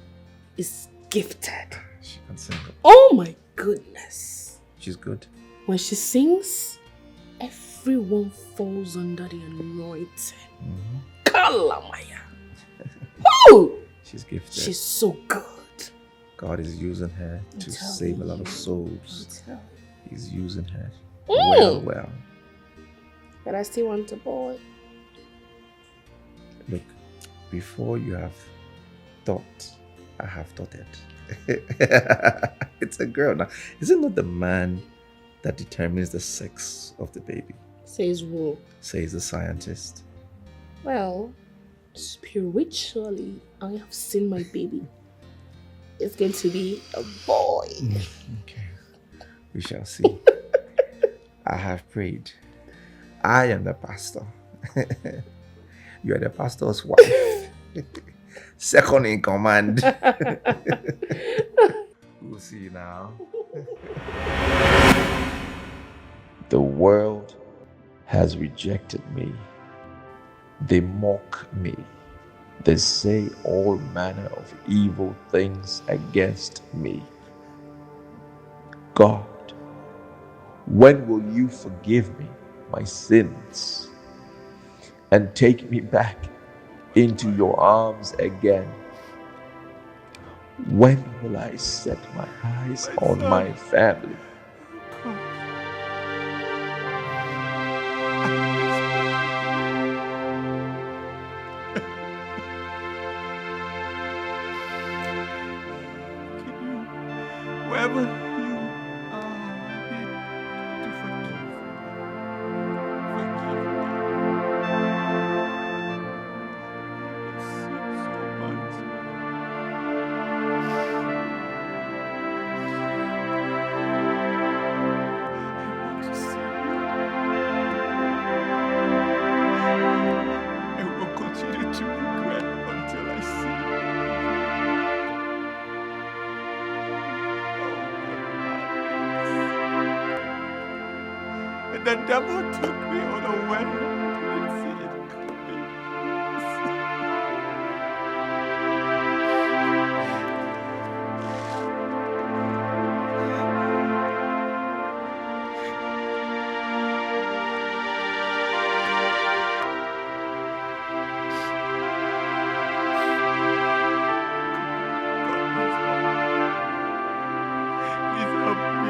is gifted. She can sing. Oh my goodness. She's good. When she sings, everyone falls under the anointing. Kalamaya. Woo! She's gifted. She's so good. God is using her to save a lot of souls. He's using her Mm. well. But I still want a boy. Look, before you have thought, I have thought it. It's a girl now. Is it not the man that determines the sex of the baby? Says who? Says the scientist. Well, spiritually, I have seen my baby. It's going to be a boy. Okay. We shall see. I have prayed. I am the pastor. You are the pastor's wife. Second in command. We'll see now. The world has rejected me. They mock me. They say all manner of evil things against me. God, when will you forgive me my sins and take me back into your arms again? When will I set my eyes on my family? Wherever you are, I need to forgive. Forgive me. I've sinned so much. I want to see you. I will continue to regret until I see you. And the devil took me unaware. I didn't see it coming. Please help me.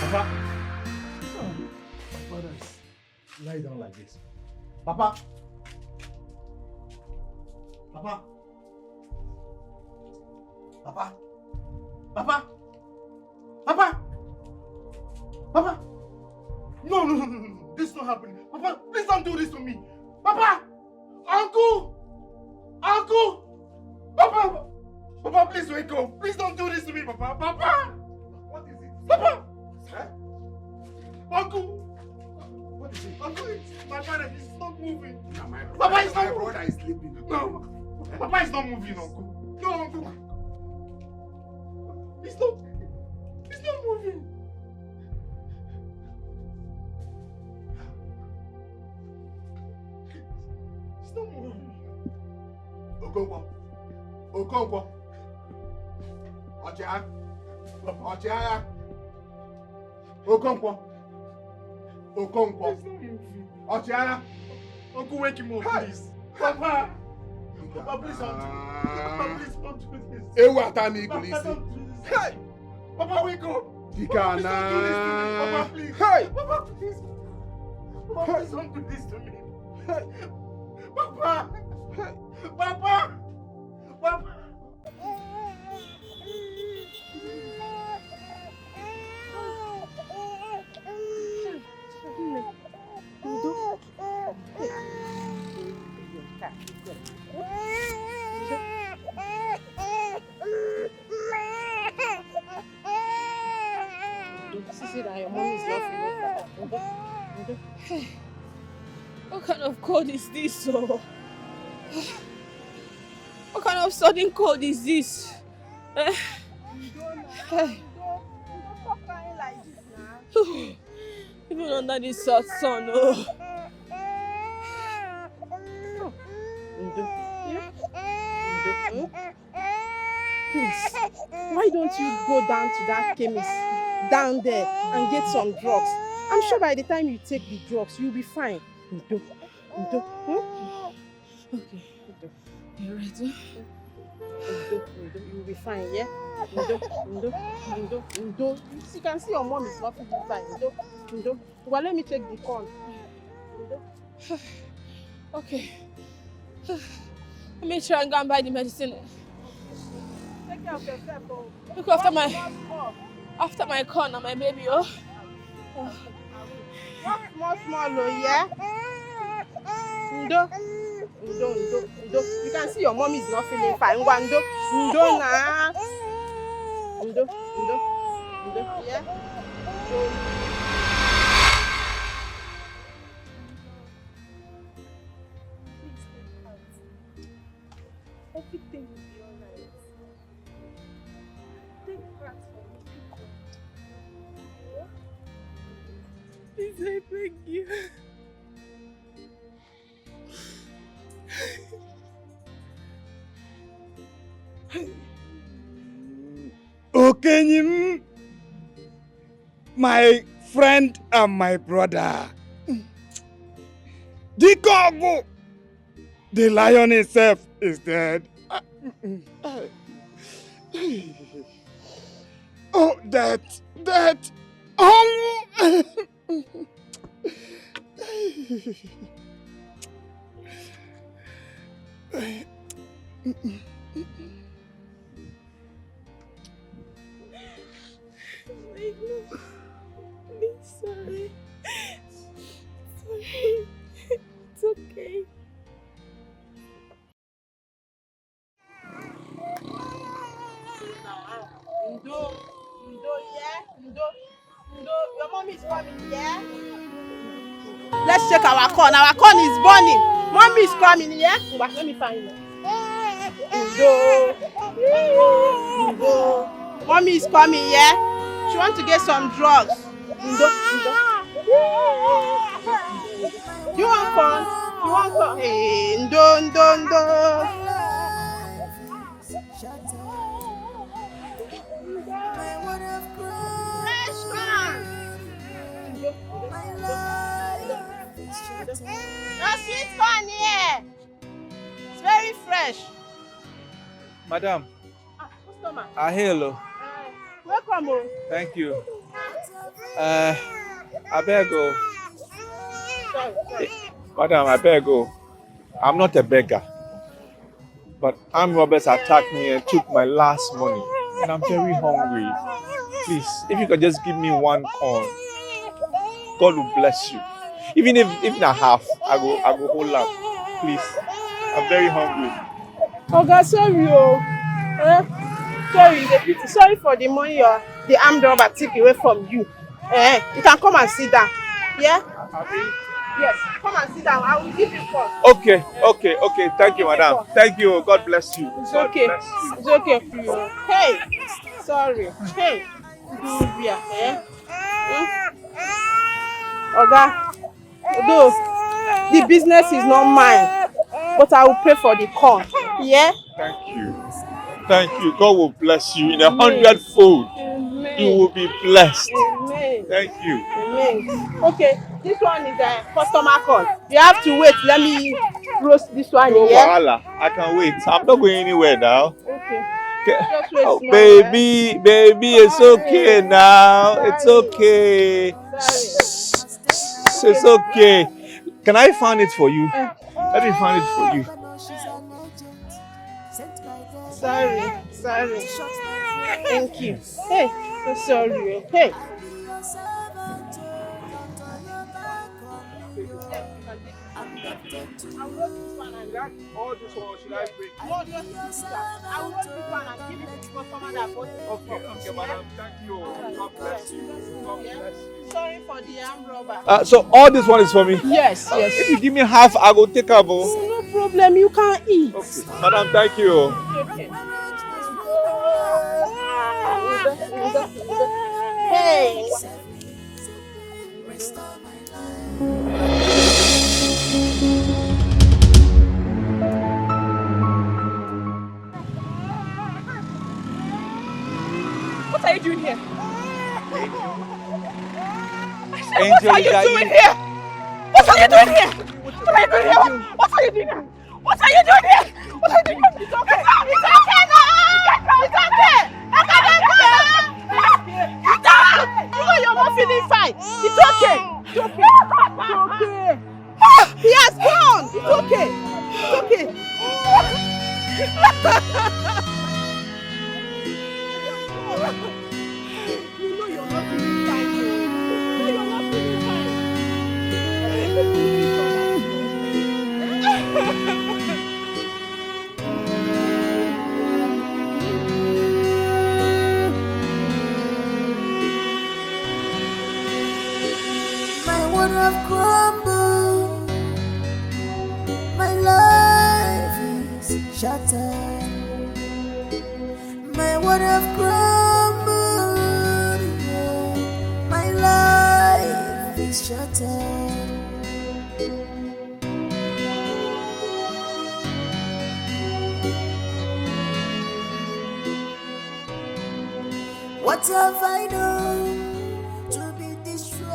Papa. Father, lie down like this. Papa. Papa. Papa. Papa. Papa. Papa. No, no, no, no, no. This is not happening. Papa, please don't do this to me. Papa. Uncle. Uncle. Papa. Papa, please wake up. Please don't do this to me, Papa. Papa. What is it? Papa. Huh? Uncle. What is it? Uncle, it's my father. He's not moving. No, my brother, Papa is not moving. My brother is sleeping. No. Papa is not moving, Uncle. No, Uncle. He's not moving. He's not moving. Okonkwo. Okonkwo. Ọchịagha. Ọchịagha. Okonkwo. Okonkwo. Ọchịagha. Uncle, wake him up, please. Papa. Papa, please don't do this. Papa, please don't do this. Ewu atami Papa, ikulisi. don't do this. Hey! Papa, wake up. Dikana. Papa, please. Hey! Papa, please. Papa, please don't do this to me. Hey! Papa! Hey! Papa! Papa! See that your mom is not feeling. What kind of cold is this? Oh? What kind of sudden cold is this? Even under this hot sun, oh. Please, why don't you go down to that chemist down there and get some drugs? I'm sure by the time you take the drugs, you'll be fine. Okay, you ready? You'll be fine, yeah? You can see your mom is not feeling fine. Well, let me take the corn. Okay. Let me try and go and buy the medicine. Take care of yourself, oh. Look after my corn and my baby, oh. Walk small, oh, yeah? Ndo. You can see your mom is not feeling fine. Ndo na. Ndo, yeah? Everything will be alright. Take heart for me. Please, I beg you. Okenyim, my friend and my brother. Dikogo, the lion itself is dead. Oh, death. Oh. Be sorry. It's okay. Ndo, yeah? Ndo, your mom is coming, yeah? Let's check our corn. Our corn is burning. Mommy is coming, yeah? Let me find you. Ndo. Mommy is coming, yeah? She wants to get some drugs. Ndo. You want corn? Hey, Ndo. Fresh corn. Your sweet corn here. It's very fresh. Madam. Customer. Hello. Welcome. Thank you. I beg you. Madam, I beg you. I'm not a beggar. But armed robbers attacked me and took my last money. And I'm very hungry. Please, if you could just give me one corn, God will bless you. Even if not half, I go hold up. Please. I'm very hungry. Oga, sorry, sorry for the money the armed robber took away from you. You can come and sit down. Yeah? Yes, come and sit down. I will give you first. Okay. Thank you, madam. Thank you. God bless you. It's God okay. bless you. It's okay. Hey, sorry. Hey, Dubia. Oga, though the business is not mine, but I will pay for the corn. Yeah? Thank you. God will bless you in 100-fold. Amen. You will be blessed. Amen. Thank you. Amen. Okay, this one is a customer call. You have to wait. Let me roast this one. No Yeah? wahala. I can wait. I'm not going anywhere now. Okay. Okay. Just wait Oh, small, baby, it's okay now. It's okay. It's okay. Can I find it for you? Let me find it for you. Sorry. Thank you. Hey, so sorry. Hey. All this one should I bring? No, just this one. I will roast this one and give it to the customer that bought it. Okay, madam. Thank you. God bless you. God bless you. Sorry for the armed robber. So all this one is for me? Yes. If you give me half, I will take a bowl. No problem. You can eat. Okay. Madam, thank you. Okay. Hey. What are you doing here? Angel, what are you doing here? What are you doing here? What are you doing here? What are you doing here? What are you doing here? What are you doing here? It's okay. It's okay now. It's okay. You're not feeling fine. It's okay. It's okay. It's okay. He has gone. It's okay. It's okay. You know you're not feeling fine. You know you're not feeling fine. My world have crumbled. My life is shattered. My world have crumbled. Yeah. My life is shattered. What have I done to be destroyed?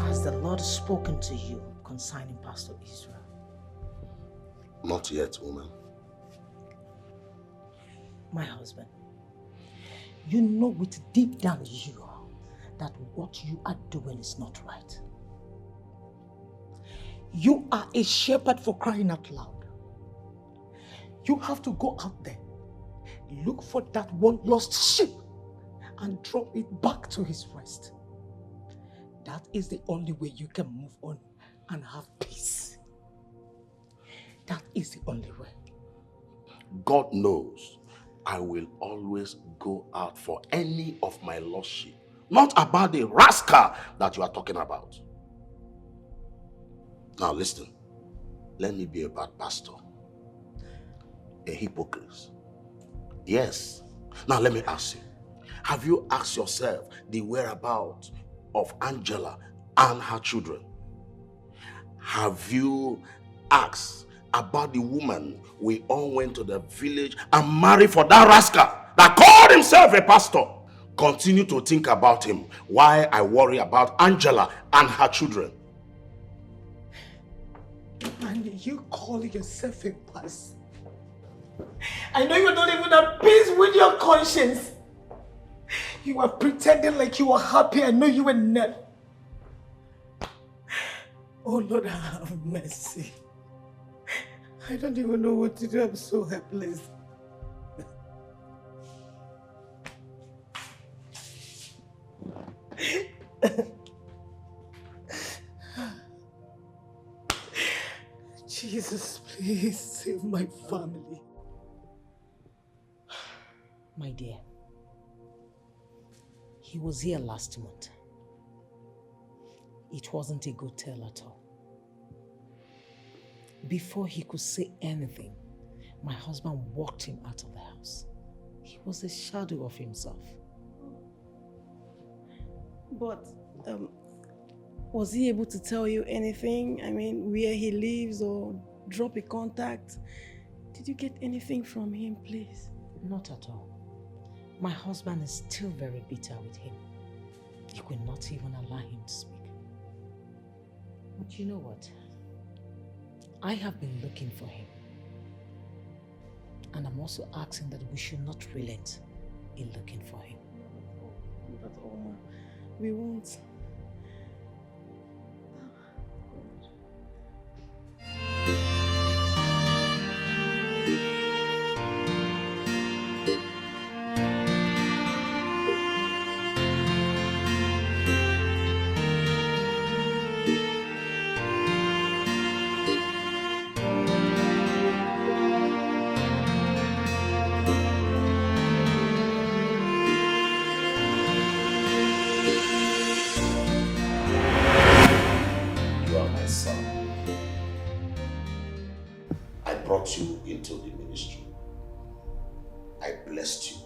Has the Lord spoken to you concerning Pastor Israel? Not yet, woman. My husband, you know with deep down you that what you are doing is not right. You are a shepherd, for crying out loud. You have to go out there, look for that one lost sheep and drop it back to his rest. That is the only way you can move on and have peace. That is the only way. God knows I will always go out for any of my lost sheep. Not about the rascal that you are talking about. Now listen, let me be a bad pastor. A hypocrite. Yes. Now let me ask you, have you asked yourself the whereabouts of Angela and her children? Have you asked about the woman we all went to the village and married for that rascal that called himself a pastor? continue to think about him while I worry about Angela and her children. And you call yourself a pastor? I know you're not even at peace with your conscience. You are pretending like you are happy. I know you were not. Oh Lord, have mercy. I don't even know what to do. I'm so helpless. Jesus, please save my family. My dear, he was here last month. It wasn't a good tale at all. Before he could say anything, my husband walked him out of the house. He was a shadow of himself. But, was he able to tell you anything? I mean, where he lives or drop a contact? Did you get anything from him, please? Not at all. My husband is still very bitter with him. You could not even allow him to speak. But you know what? I have been looking for him. And I'm also asking that we should not relent in looking for him. But Oma, we won't. You into the ministry. I blessed you.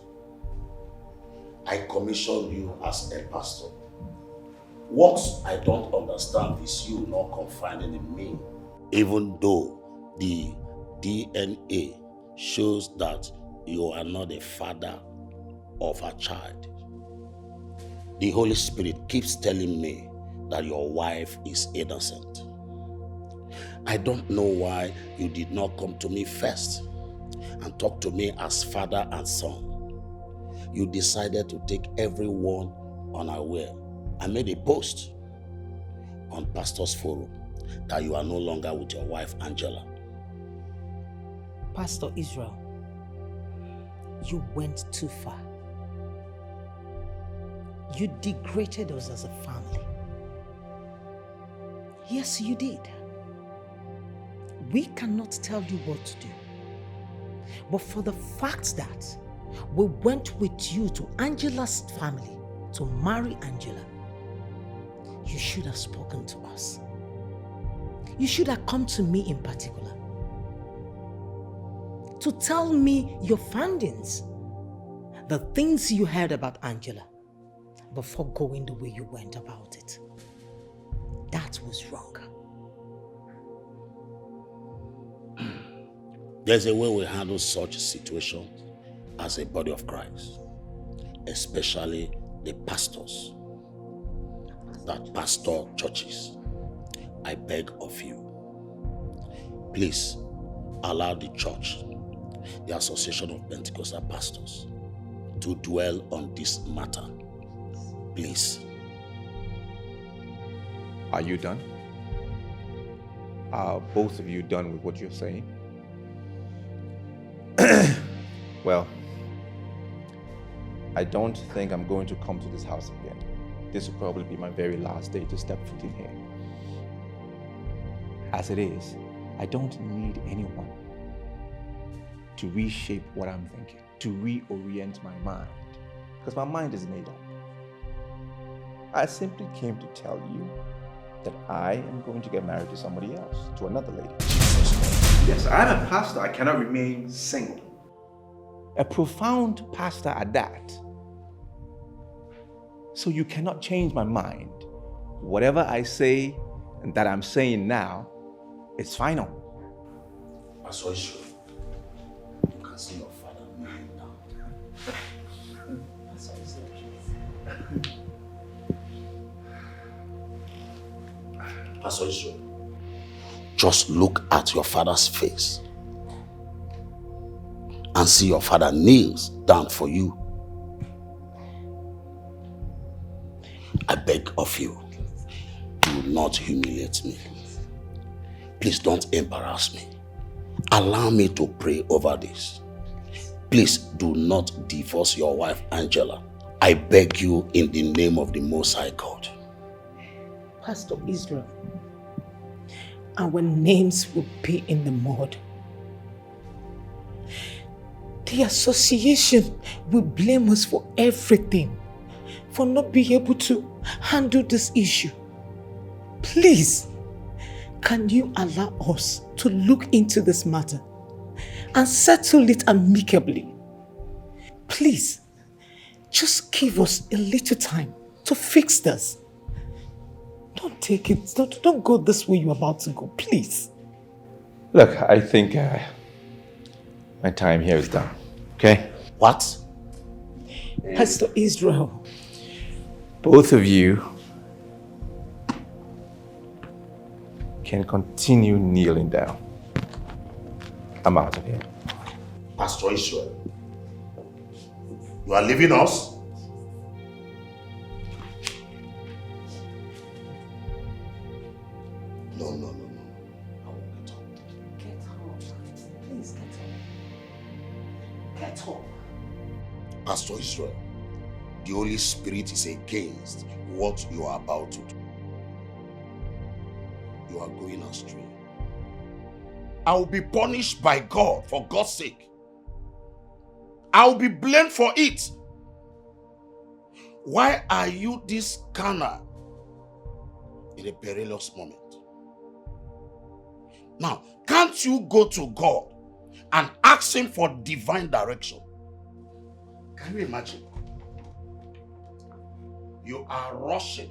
I commissioned you as a pastor. What I don't understand is you not confiding in me, even though the DNA shows that you are not a father of a child. The Holy Spirit keeps telling me that your wife is innocent. I don't know why you did not come to me first and talk to me as father and son. You decided to take everyone unaware. I made a post on Pastor's Forum that you are no longer with your wife, Angela. Pastor Israel, you went too far. You degraded us as a family. Yes, you did. We cannot tell you what to do. But for the fact that we went with you to Angela's family to marry Angela, you should have spoken to us. You should have come to me in particular to tell me your findings, the things you heard about Angela, before going the way you went about it. That was wrong. There's a way we handle such situations as a body of Christ, especially the pastors that pastor churches. I beg of you, please allow the church, the Association of Pentecostal Pastors, to dwell on this matter. Please. Are you done? Are both of you done with what you're saying? Well, I don't think I'm going to come to this house again. This will probably be my very last day to step foot in here. As it is, I don't need anyone to reshape what I'm thinking, to reorient my mind, because my mind is made up. I simply came to tell you that I am going to get married to somebody else, to another lady. Yes, I'm a pastor. I cannot remain single. A profound pastor at that. So you cannot change my mind. Whatever I say and that I'm saying now, it's final. Pastor Israel, you can see your father kneeling down. Pastor Israel, just look at your father's face and see your father kneels down for you. I beg of you, do not humiliate me. Please don't embarrass me. Allow me to pray over this. Please do not divorce your wife, Angela. I beg you in the name of the Most High God. Pastor Israel, our names will be in the mud. The association will blame us for everything, for not being able to handle this issue. Please, can you allow us to look into this matter and settle it amicably? Please, just give us a little time to fix this. Don't take it, don't go this way you're about to go, please. Look, I think my time here is done, okay? What? Pastor Israel. Both of you can continue kneeling down. I'm out of here. Pastor Israel, you are leaving us? No. I won't get up. Get up. Please get up. Pastor Israel, the Holy Spirit is against what you are about to do. You are going astray. I will be punished by God for God's sake. I will be blamed for it. Why are you this carnal in a perilous moment? Now, can't you go to God and ask Him for divine direction? Can you imagine? You are rushing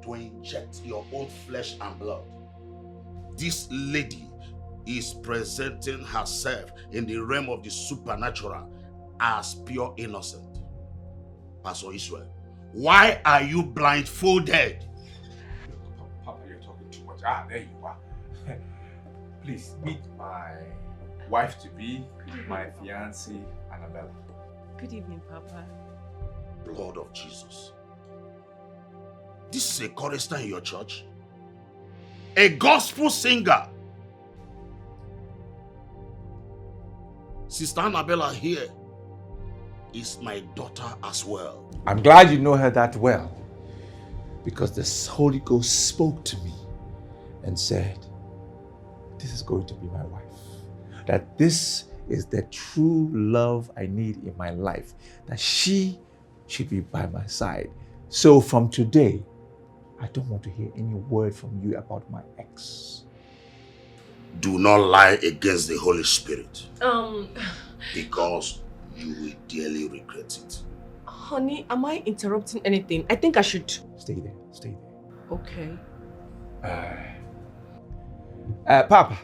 to inject your own flesh and blood. This lady is presenting herself in the realm of the supernatural as pure innocent. Pastor Israel, why are you blindfolded? Papa, you're talking too much. There you are. Please meet my wife-to-be, my fiancée, Annabella. Good evening, Papa. Blood of Jesus. This is a chorister in your church? A gospel singer? Sister Annabella here is my daughter as well. I'm glad you know her that well, because the Holy Ghost spoke to me and said, this is going to be my wife. That this is the true love I need in my life. That she should be by my side. So from today, I don't want to hear any word from you about my ex. Do not lie against the Holy Spirit. Because you will dearly regret it. Honey, am I interrupting anything? I think I should... Stay there. Okay. Papa,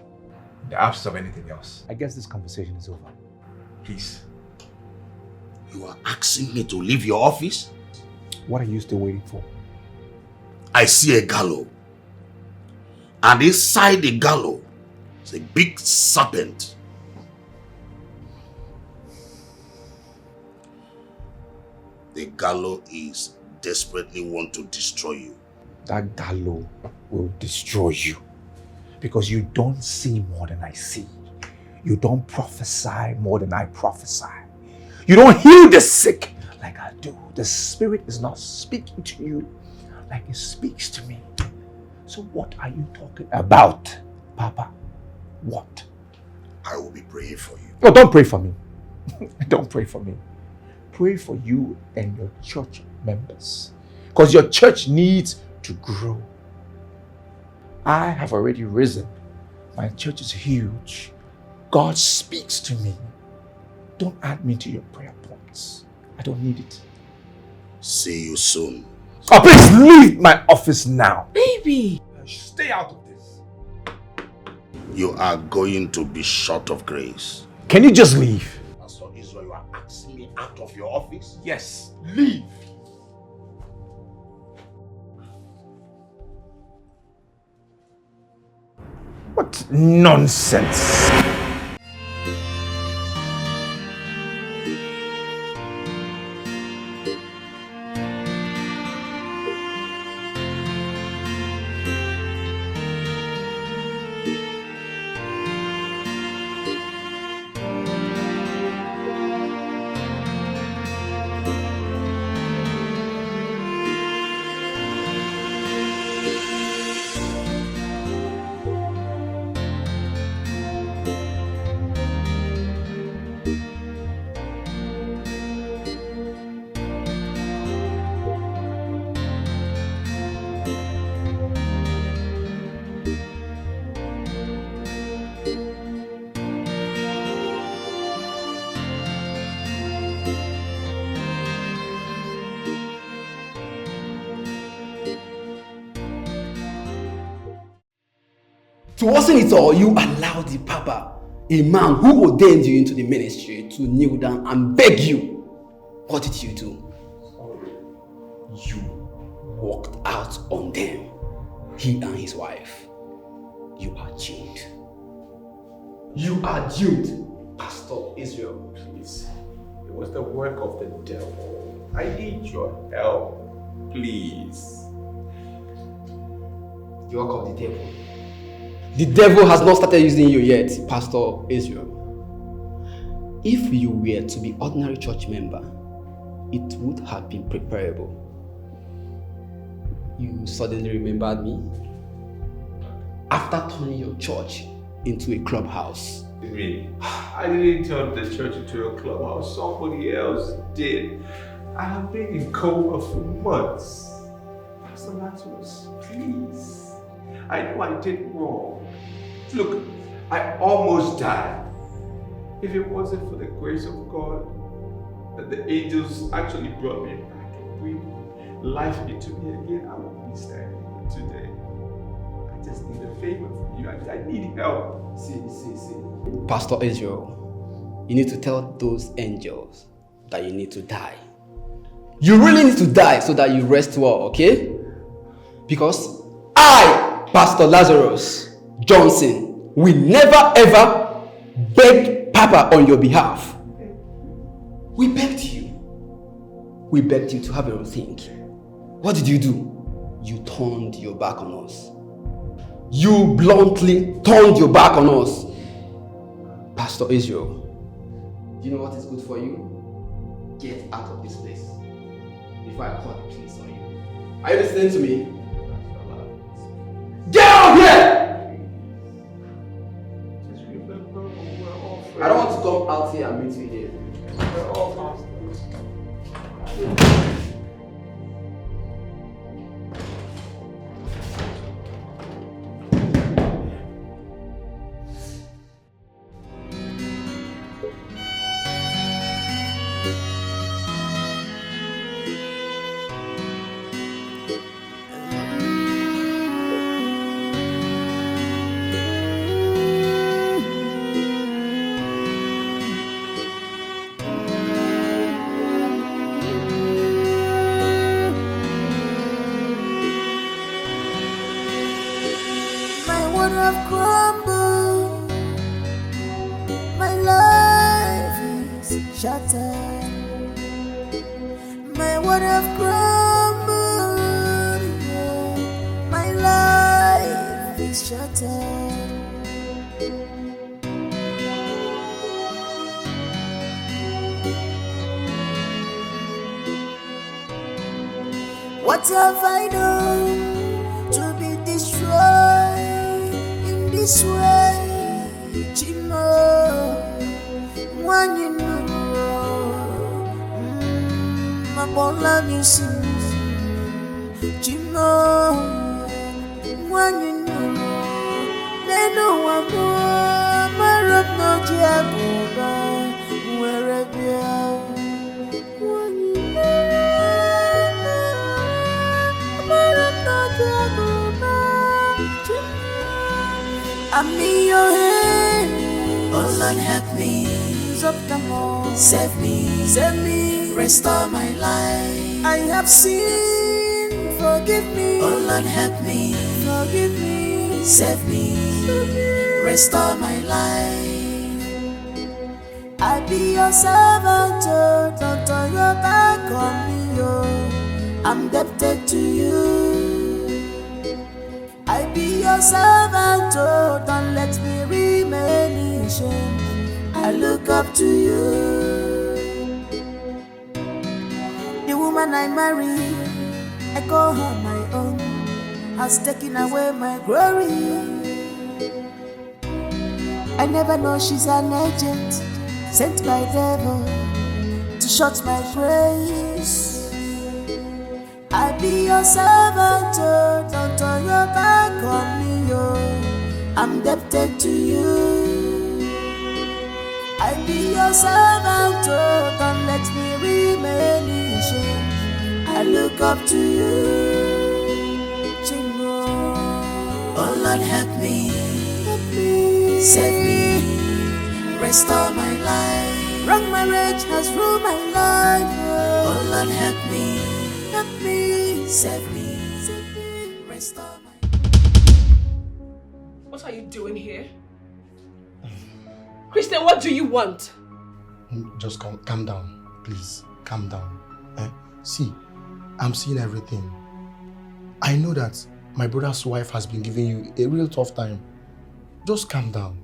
in the absence of anything else, I guess this conversation is over. Please. You are asking me to leave your office? What are you still waiting for? I see a gallows. And inside the gallows is a big serpent. The gallows is desperately want to destroy you. That gallows will destroy you. Because you don't see more than I see. You don't prophesy more than I prophesy. You don't heal the sick like I do. The Spirit is not speaking to you like it speaks to me. So what are you talking about, Papa? What? I will be praying for you. No, don't pray for me. Don't pray for me. Pray for you and your church members. Because your church needs to grow. I have already risen. My church is huge. God speaks to me. Don't add me to your prayer points. I don't need it. See you soon. Oh, please leave my office now. Baby! Stay out of this. You are going to be short of grace. Can you just leave? Pastor Israel, you are asking me out of your office? Yes, leave. What nonsense! To worsen it all, you allowed the Papa, a man who ordained you into the ministry, to kneel down and beg you. What did you do? You walked out on them, he and his wife. You are doomed. You are doomed, Pastor Israel. Please. It was the work of the devil. I need your help. Please. The work of the devil. The devil has not started using you yet, Pastor Israel. If you were to be ordinary church member, it would have been preferable. You suddenly remembered me after turning your church into a clubhouse. Me. I didn't turn the church into a clubhouse. Somebody else did. I have been in coma for months. Pastor Lazarus, please. I know I did wrong. Look, I almost died. If it wasn't for the grace of God, that the angels actually brought me back and breathed life into me again, I wouldn't be standing here today. I just need a favor from you. I need help. See. Pastor Israel, you need to tell those angels that you need to die. You really need to die so that you rest well, okay? Because I, Pastor Lazarus Johnson, will never ever beg Papa on your behalf. We begged you. We begged you to have a rethink. What did you do? You turned your back on us. You bluntly turned your back on us. Pastor Israel, do you know what is good for you? Get out of this place before I call the police on you. Are you listening to me? Get out here! I don't want to come out here and meet you here. We're all pastors. My world have crumbled, yeah. My life is shattered. What have I done to be destroyed in this way, Chimo? When you know, my born love you see, Chimo. When you know, they know I'm more, my road no Jacoba, wherever you are. When you know, my road no Jacoba, I'm in your hand. Oh Lord, help me. Save me, restore my life. I have sinned, forgive me. Oh Lord, help me, forgive me, save me. restore my life. I be your servant, oh, don't turn your back on me, oh. I'm indebted to you. I be your servant, oh, don't let me remain in shame. I look up to you. The woman I marry, I call her my own, has taken away my glory. I never know she's an agent sent by devil to shut my praise. I be your servant, oh, don't turn your back on me, oh. I'm indebted to you. I be your servant, oh, don't let me remain in shame. I look up to you. Chingo. Oh Lord, help me, save me, restore my life. Wrong marriage has ruined my life. Oh Lord, help me, save me, restore my life. What are you doing here? Christian, what do you want? Just calm down, please. Calm down. See, I'm seeing everything. I know that my brother's wife has been giving you a real tough time. Just calm down.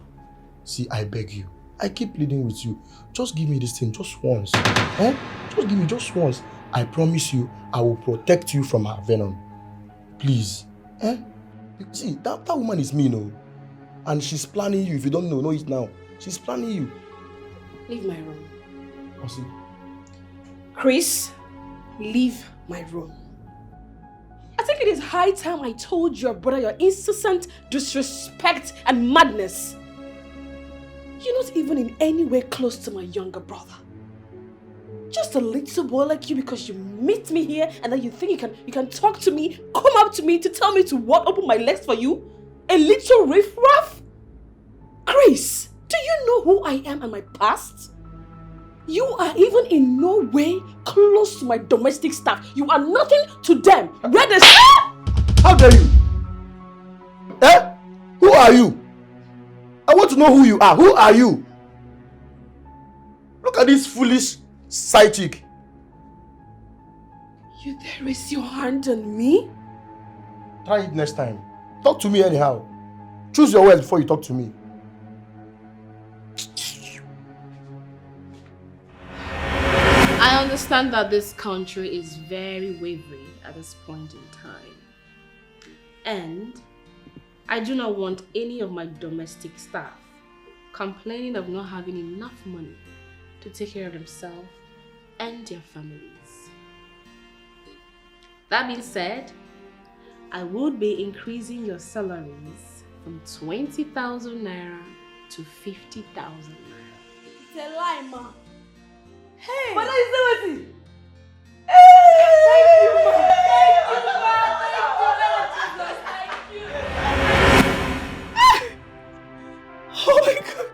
See, I beg you. I keep pleading with you. Just give me this thing just once. Just give me just once. I promise you, I will protect you from her venom. Please. See, that woman is mean, oh. And she's planning you. If you don't know it now. She's planning you. Leave my room. See? Chris, leave my room. I think it is high time I told your brother your incessant disrespect and madness. You're not even in any way close to my younger brother. Just a little boy like you because you meet me here and then you think you can talk to me, come up to me to tell me to what, open my legs for you? A little riffraff? Chris, do you know who I am and my past? You are even in no way close to my domestic staff. You are nothing to them. Where the How dare you? Who are you? I want to know who you are. Who are you? Look at this foolish side chick. You dare raise your hand on me? Try it next time. Talk to me anyhow. Choose your words before you talk to me. I understand that this country is very wavering at this point in time. And I do not want any of my domestic staff complaining of not having enough money to take care of themselves and their families. That being said, I would be increasing your salaries from 20,000 naira to 50,000 naira. It's a lie, ma. Hey! But I say what it? Thank you, ma. Thank you, ma. Thank you. Oh my God!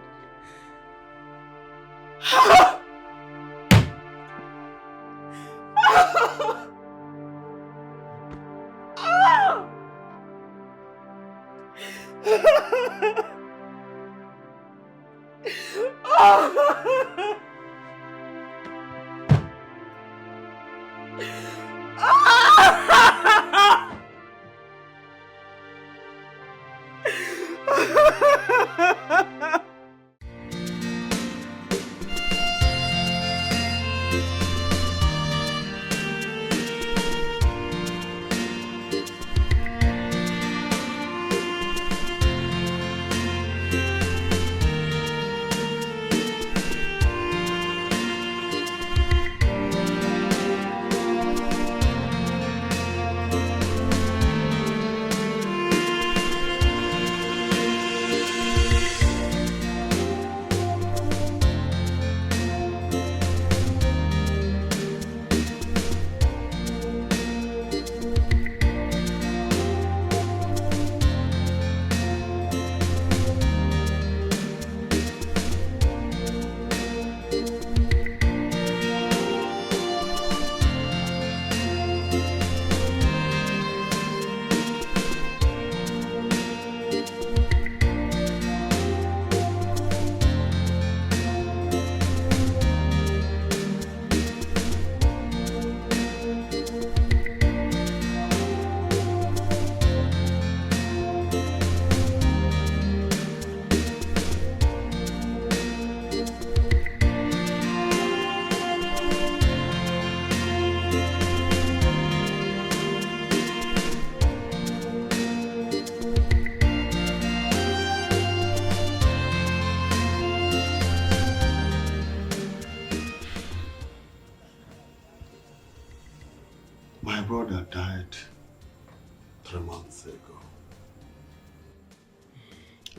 3 months ago.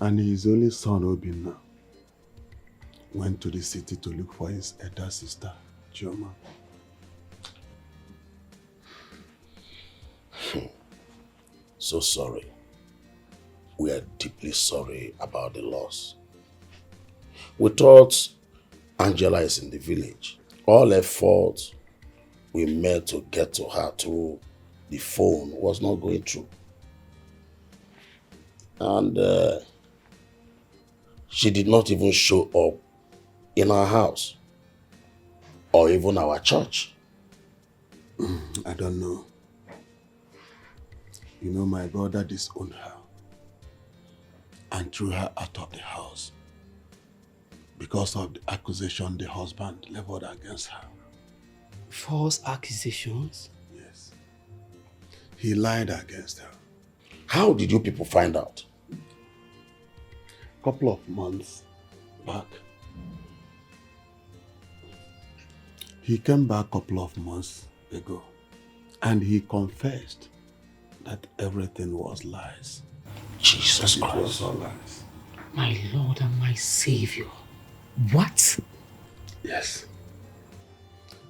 And his only son, Obinna, went to the city to look for his elder sister, Chioma. So sorry. We are deeply sorry about the loss. We thought Angela is in the village. All effort we made to get to her through the phone was not going through. And she did not even show up in our house or even our church. I don't know. You know, my brother disowned her and threw her out of the house because of the accusation the husband leveled against her. False accusations? Yes. He lied against her. How did you people find out? Couple of months back. He came back a couple of months ago and he confessed that everything was lies. Jesus Christ. It was all lies. My Lord and my Savior. What? Yes.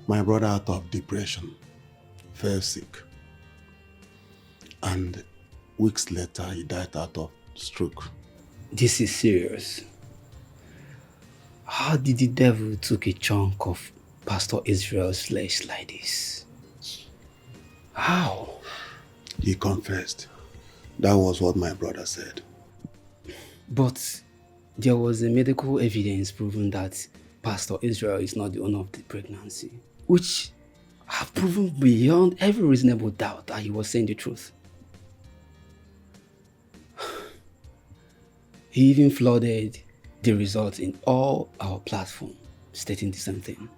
My brother, out of depression, fell sick. And weeks later, he died out of stroke. This is serious. How did the devil took a chunk of Pastor Israel's flesh like this? How? He confessed. That was what my brother said. But there was a medical evidence proving that Pastor Israel is not the owner of the pregnancy, which have proven beyond every reasonable doubt that he was saying the truth. He even flooded the results in all our platforms, stating the same thing.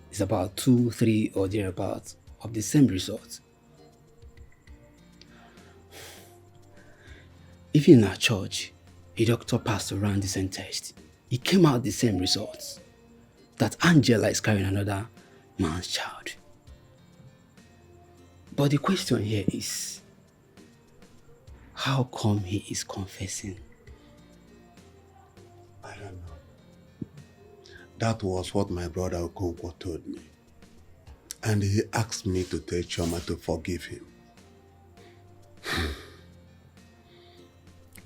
It's about 2, 3 or thereabouts of the same results. Even in our church, a doctor passed around the same test. It came out the same results. That Angela is carrying another man's child. But the question here is, how come he is confessing? I don't know. That was what my brother Okonkwo told me. And he asked me to tell Chioma to forgive him.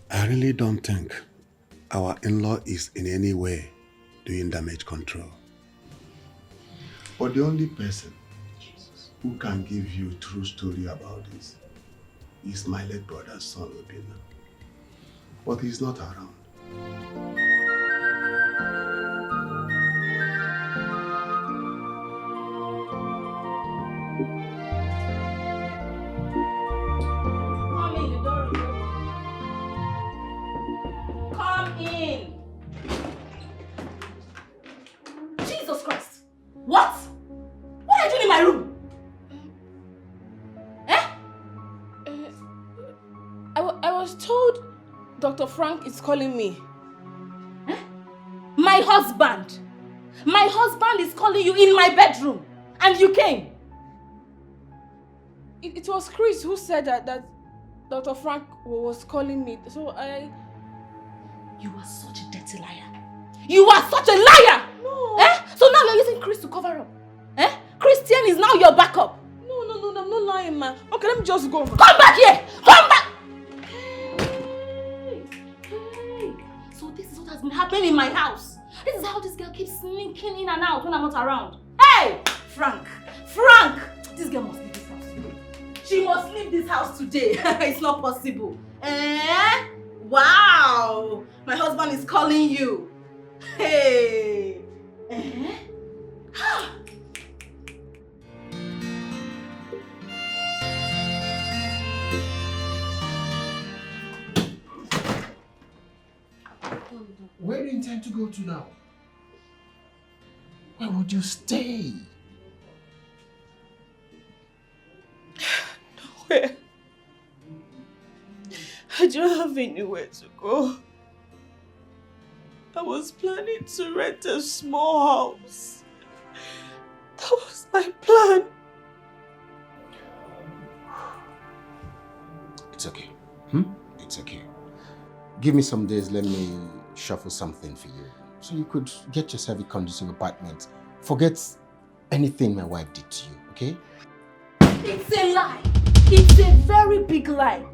I really don't think our in-law is in any way doing damage control. But the only person who can give you a true story about this is my late brother's son, Obinna. But he's not around. Come in. Jesus Christ. What? What are you doing in my room? Eh? I was told Dr. Frank is calling me. Eh? My husband. My husband is calling you in my bedroom. And you came. It was Chris who said that Dr. Frank was calling me. So I... You are such a dirty liar. You are such a liar! No. Eh? So now you're using Chris to cover up. Eh? Christian is now your backup. No, I'm not lying, ma. Okay, let me just go. Come back here! Come back! Hey. So this is what has been happening in my house. This is how this girl keeps sneaking in and out when I'm not around. Hey! Frank! This girl must leave this house today. She must leave this house today. It's not possible. Eh? Wow! My husband is calling you. Hey! Eh? Where do you intend to go to now? Where would you stay? Nowhere. I don't have anywhere to go. I was planning to rent a small house. That was my plan. It's okay. It's okay. Give me some days, let me shuffle something for you. So you could get yourself a conducive apartment. Forget anything my wife did to you, okay? It's a lie. It's a very big lie.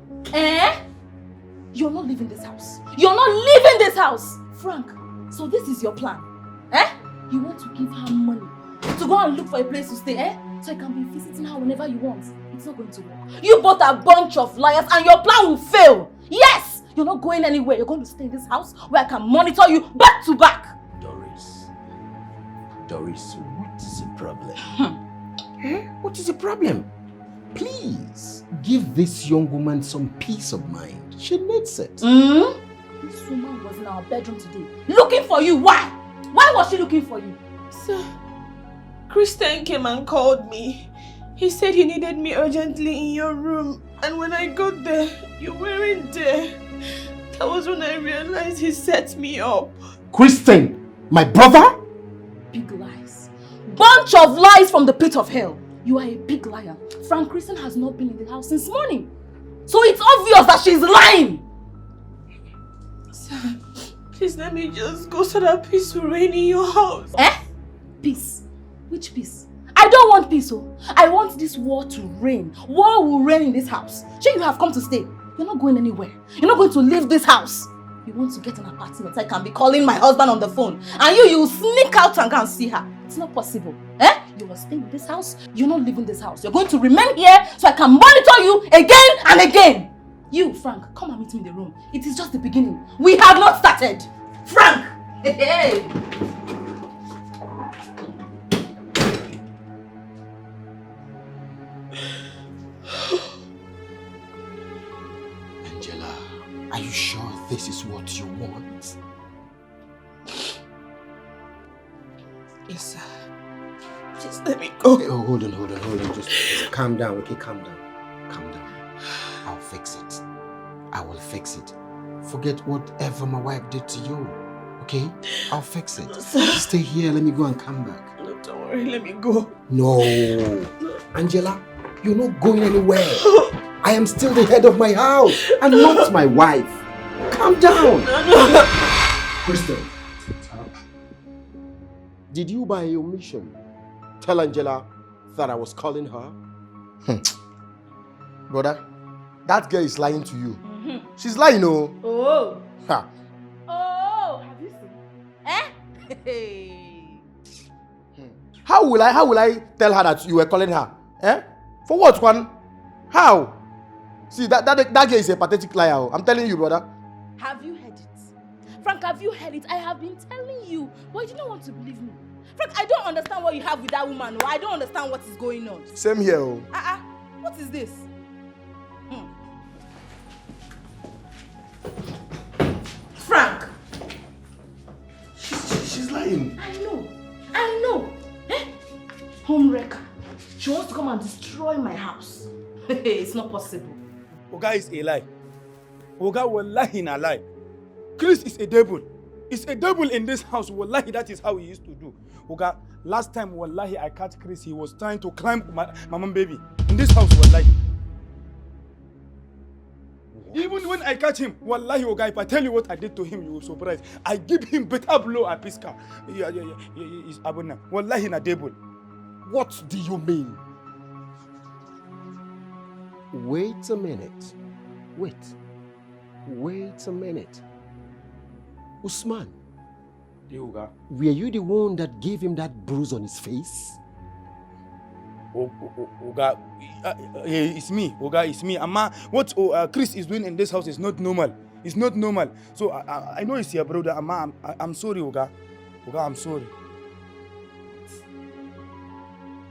You're not leaving this house. You're not leaving this house. Frank, so this is your plan. You want to give her money to go and look for a place to stay, so you can be visiting her whenever you want. It's not going to work. You both are a bunch of liars and your plan will fail. Yes! You're not going anywhere. You're going to stay in this house where I can monitor you back to back. Doris, what is the problem? What is the problem? Please, give this young woman some peace of mind. She needs it. This woman was in our bedroom today, looking for you. Why? Why was she looking for you? Sir, Christian came and called me. He said he needed me urgently in your room. And when I got there, you weren't there. That was when I realized he set me up. Christian, my brother? Big lies. Bunch of lies from the pit of hell. You are a big liar. Frank Christian has not been in the house since morning. So it's obvious that she's lying. Sir, please let me just go so that peace will reign in your house. Peace? Which peace? I don't want peace, oh. I want this war to reign. War will reign in this house. Sure, you have come to stay. You're not going anywhere. You're not going to leave this house. You want to get an apartment. I can be calling my husband on the phone. And you sneak out and go and see her. It's not possible. You will stay in this house. You're not leaving this house. You're going to remain here so I can monitor you again and again. You, Frank, come and meet me in the room. It is just the beginning. We have not started. Frank! Hey! Angela, are you sure this is what you want? Yes, sir. Just let me go. Okay, hold on. Just calm down, okay? Calm down. I'll fix it. I will fix it. Forget whatever my wife did to you, okay? I'll fix it. Stay here, let me go and come back. No, don't worry, let me go. No. Angela, you're not going anywhere. I am still the head of my house and not my wife. Calm down. Kristen, did you by omission tell Angela that I was calling her? Brother, that girl is lying to you. She's lying, oh. Oh. Ha. Oh, have you seen? Hey. How will I tell her that you were calling her? For what, one? How? See, that girl is a pathetic liar. Oh. I'm telling you, brother. Have you heard it? Frank, have you heard it? I have been telling you, but you do not want to believe me. Frank, I don't understand what you have with that woman. Oh. I don't understand what is going on. Same here. Oh. What is this? Frank! She's lying. I know. Homewrecker. She wants to come and destroy my house. It's not possible. Oga is a lie. Oga wallahi in a lie. Chris is a devil. It's a devil in this house. Wallahi, that is how he used to do. Oga, last time wallahi I catch Chris, he was trying to climb my mom baby. In this house, wallahi. Even when I catch him, wallahi, Oga, if I tell you what I did to him, you will be surprised. I give him better blow at Pisca. He's abuna. Wallahi na devil. What do you mean? Wait a minute. Wait a minute. Usman. Oga. Were you the one that gave him that bruise on his face? Oga, it's me. Oga, it's me. Amma, what Chris is doing in this house is not normal. It's not normal. So I know it's your brother. Amma, I'm sorry, Oga. Oga, I'm sorry.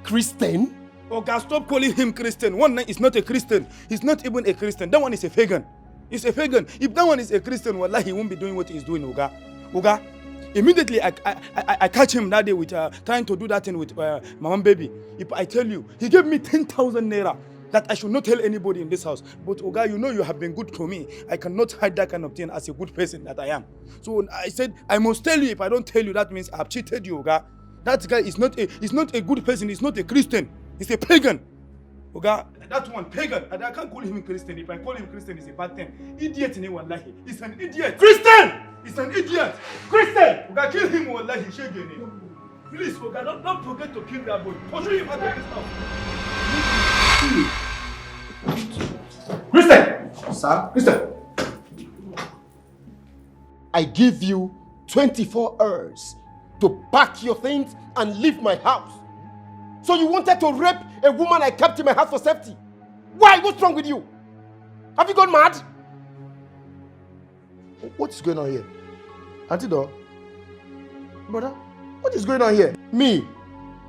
Christian? Oga, stop calling him Christian. One is not a Christian. He's not even a Christian. That one is a pagan. He's a pagan. If that one is a Christian, wallahi, he won't be doing what he's doing, Oga. Oga, immediately I catch him that day with trying to do that thing with my mom baby. If I tell you, he gave me 10,000 naira that I should not tell anybody in this house. But Oga, you know you have been good to me. I cannot hide that kind of thing as a good person that I am. So I said I must tell you. If I don't tell you, that means I have cheated you, Oga. That guy is not a good person. He's not a Christian. He's a pagan. Oga, that one pagan. I can't call him Christian. If I call him Christian, it's a bad thing. Idiot in wallahi. He's an idiot. Christian! He's an idiot. Christian! Oga, kill him wallahi. Shake your name. Please, Oga, don't forget to kill that boy. Pursue him out of this house. Christian! Sir? Christian! I give you 24 hours to pack your things and leave my house. So you wanted to rape a woman I kept in my house for safety? Why? What's wrong with you? Have you gone mad? What is going on here? Auntie Do? Brother, what is going on here? Me,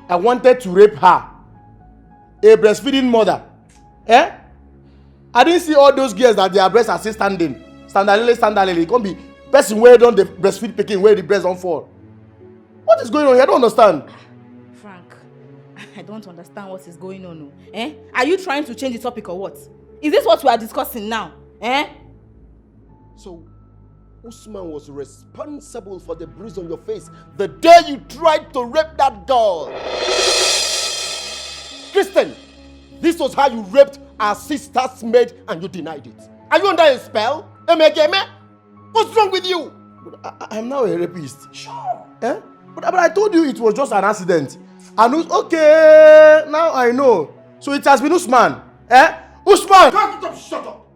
I wanted to rape her. A breastfeeding mother. Eh? I didn't see all those girls that their breasts are still standing. Standalele. It can't be person where don't the breastfeed picking where the breast don't fall. What is going on here? I don't understand. Frank, I don't understand what is going on. Eh? Are you trying to change the topic or what? Is this what we are discussing now? Eh? So, Usman was responsible for the bruise on your face the day you tried to rape that girl. Kristen, this was how you raped our sister's maid and you denied it. Are you under a spell? What's wrong with you? I'm now a rapist. Sure. Eh? But I told you it was just an accident. And okay, now I know. So it has been Usman. Eh? Usman! Shut up!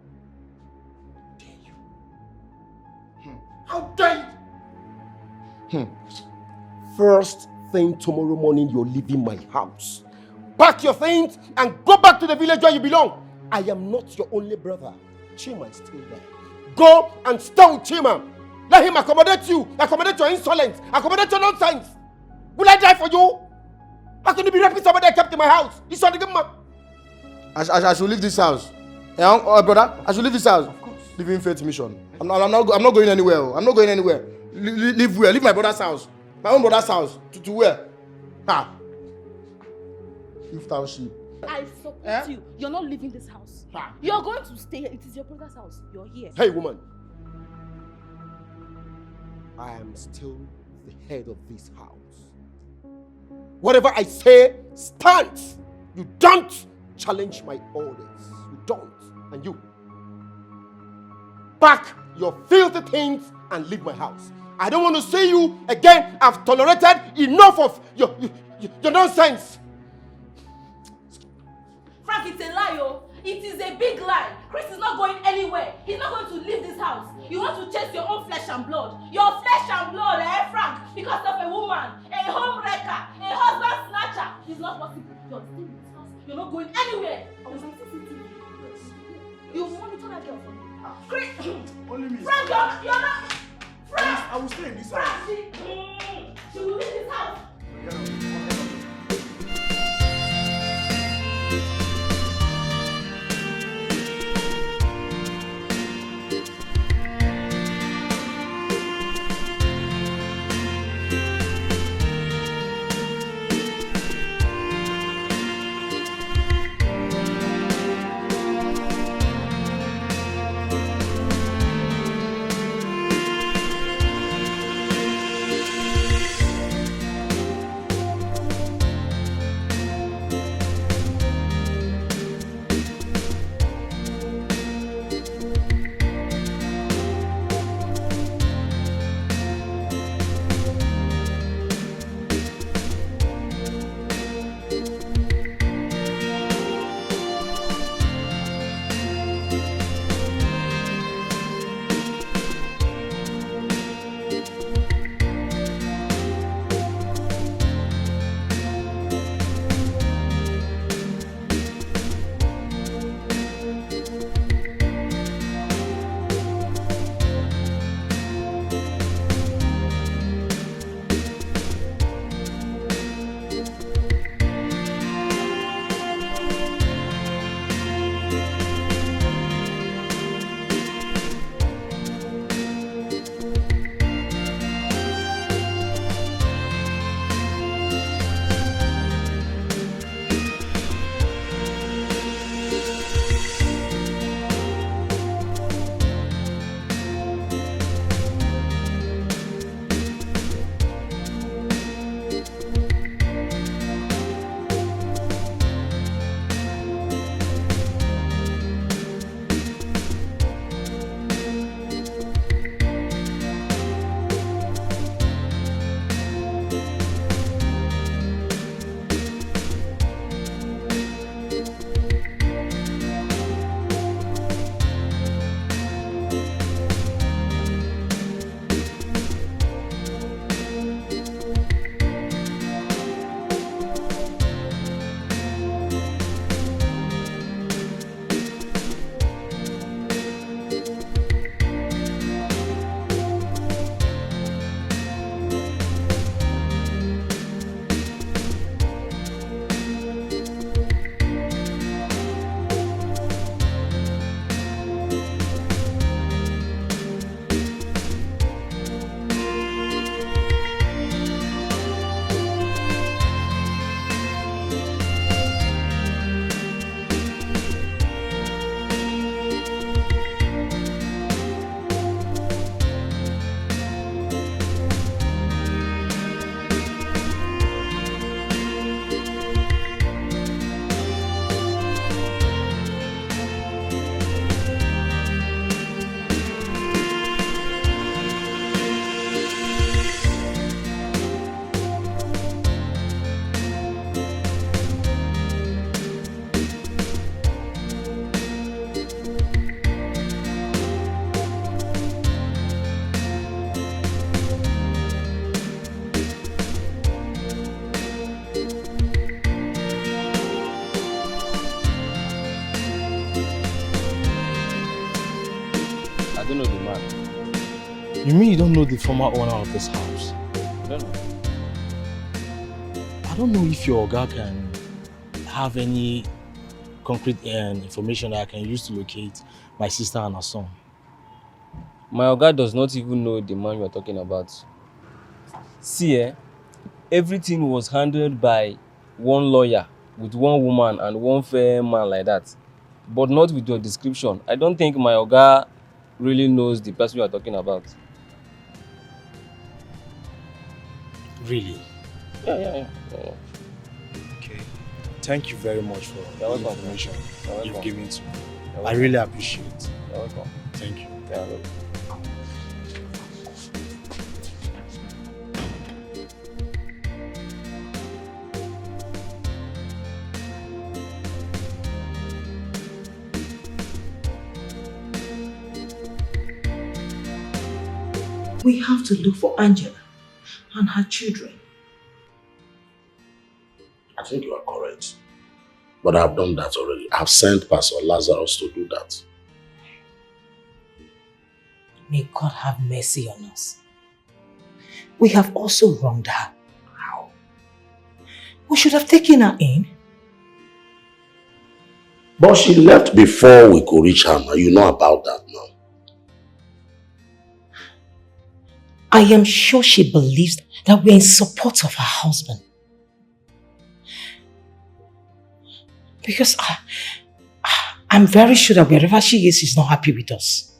How dare you? First thing tomorrow morning, you're leaving my house. Pack your things and go back to the village where you belong. I am not your only brother. Chima is still there. Go and stay with Chima. Let him accommodate you, accommodate your insolence, accommodate your nonsense. Will I die for you? How can you be raping somebody I kept in my house? You saw the good man. I should leave this house. Brother, I should leave this house. Of course. Leaving faith mission. I'm not going anywhere. I'm not going anywhere. Leave where? Leave my brother's house. My own brother's house. To where? Youth Township. I support you. You're not leaving this house. You're going to stay here. It is your brother's house. You're here. Hey, woman. I am still the head of this house. Whatever I say stands. You don't challenge my orders. You don't. And you. Pack your filthy things and leave my house. I don't want to see you again. I've tolerated enough of your nonsense. Frank, it's a lie, oh. It is a big lie. Chris is not going anywhere. He's not going to leave this house. You want to chase your own flesh and blood. Your flesh and blood, Frank, because of a woman, a home wrecker, a husband snatcher. It's not possible. You're still in this house. You're not going anywhere. You monitor that girl for me. Chris, only me. Frank, you're not. Frank, I will stay in this house. She will leave this house. don't know the man. You mean you don't know the former owner of this house? I don't know. I don't know if your guy can have any concrete information that I can use to locate my sister and her son. My Oga does not even know the man you are talking about. See, everything was handled by one lawyer with one woman and one fair man like that, but not with your description. I don't think my Oga really knows the person you are talking about. Really? Yeah. Okay. Thank you very much for the information you've given to me. I welcome. really appreciate it. You're welcome. Thank you. Yeah, welcome. We have to look for Angela and her children. I think you are correct. But I've done that already. I've sent Pastor Lazarus to do that. May God have mercy on us. We have also wronged her. How? We should have taken her in. But she left before we could reach her. Now you know about that now. I am sure she believes that we are in support of her husband. Because I'm very sure that wherever she is, she's not happy with us.